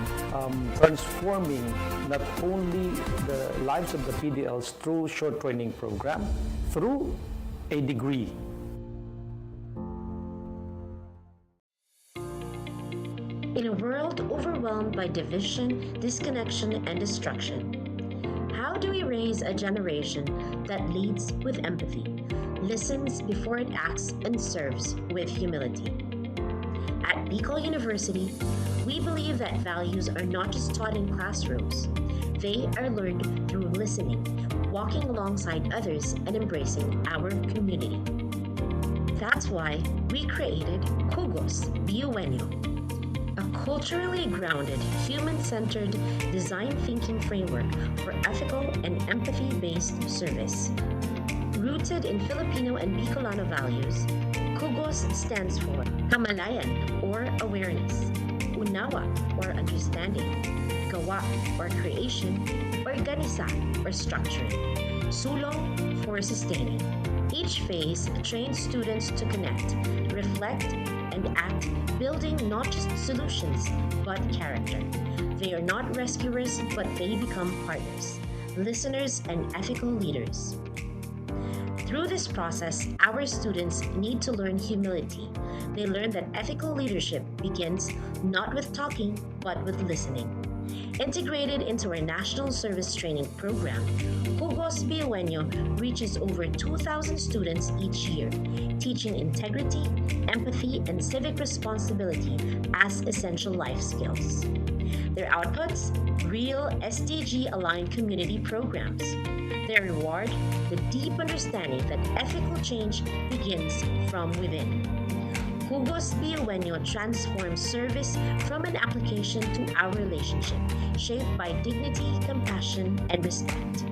transforming not only the lives of the PDLs through short training program, through a degree. In a world overwhelmed by division, disconnection, and destruction, how do we raise a generation that leads with empathy, listens before it acts, and serves with humility? At Bicol University, we believe that values are not just taught in classrooms. They are learned through listening, walking alongside others, and embracing our community. That's why we created Kugos Biuenyo, a culturally grounded, human-centered design thinking framework for ethical and empathy-based service. Rooted in Filipino and Bicolano values, Kugos stands for Kamalayan or awareness, Unawa or understanding, Gawa or creation, Organisa or structuring, Sulong for sustaining. Each phase trains students to connect, reflect, and act, building not just solutions, but character. They are not rescuers, but they become partners, listeners, and ethical leaders. Through this process, our students need to learn humility. They learn that ethical leadership begins not with talking, but with listening. Integrated into our National Service Training Program, Kugos Biuenyo reaches over 2,000 students each year, teaching integrity, empathy, and civic responsibility as essential life skills. Their outputs? Real SDG-aligned community programs. Their reward? The deep understanding that ethical change begins from within. Kugos Biuenyo transforms service from an application to our relationship, shaped by dignity, compassion, and respect.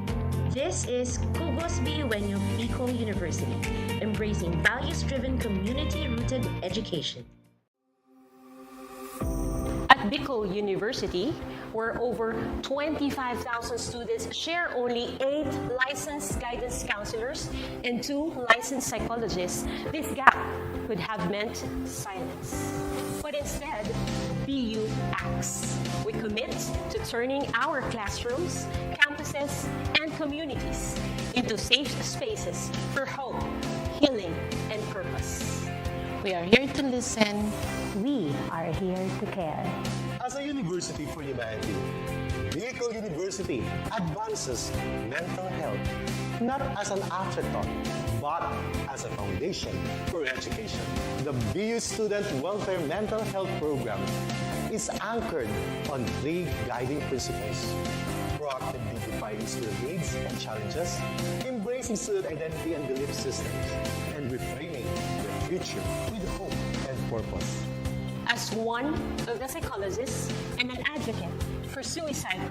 This is Kugos Biuenyo Bicol University, embracing values-driven, community-rooted education. At Bicol University, where over 25,000 students share only 8 licensed guidance counselors and 2 licensed psychologists, this gap could have meant silence. But instead, BU acts. We commit to turning our classrooms, campuses, and communities into safe spaces for hope, healing, and purpose. We are here to listen. We are here to care. As a university for humanity, Bicol University advances mental health not as an afterthought, but as a foundation for education. The BU Student Welfare Mental Health Program is anchored on 3 guiding principles: proactively defining student needs and challenges, embracing student identity and belief systems, and reframing the future with hope and purpose. As one of the psychologists and an advocate for suicide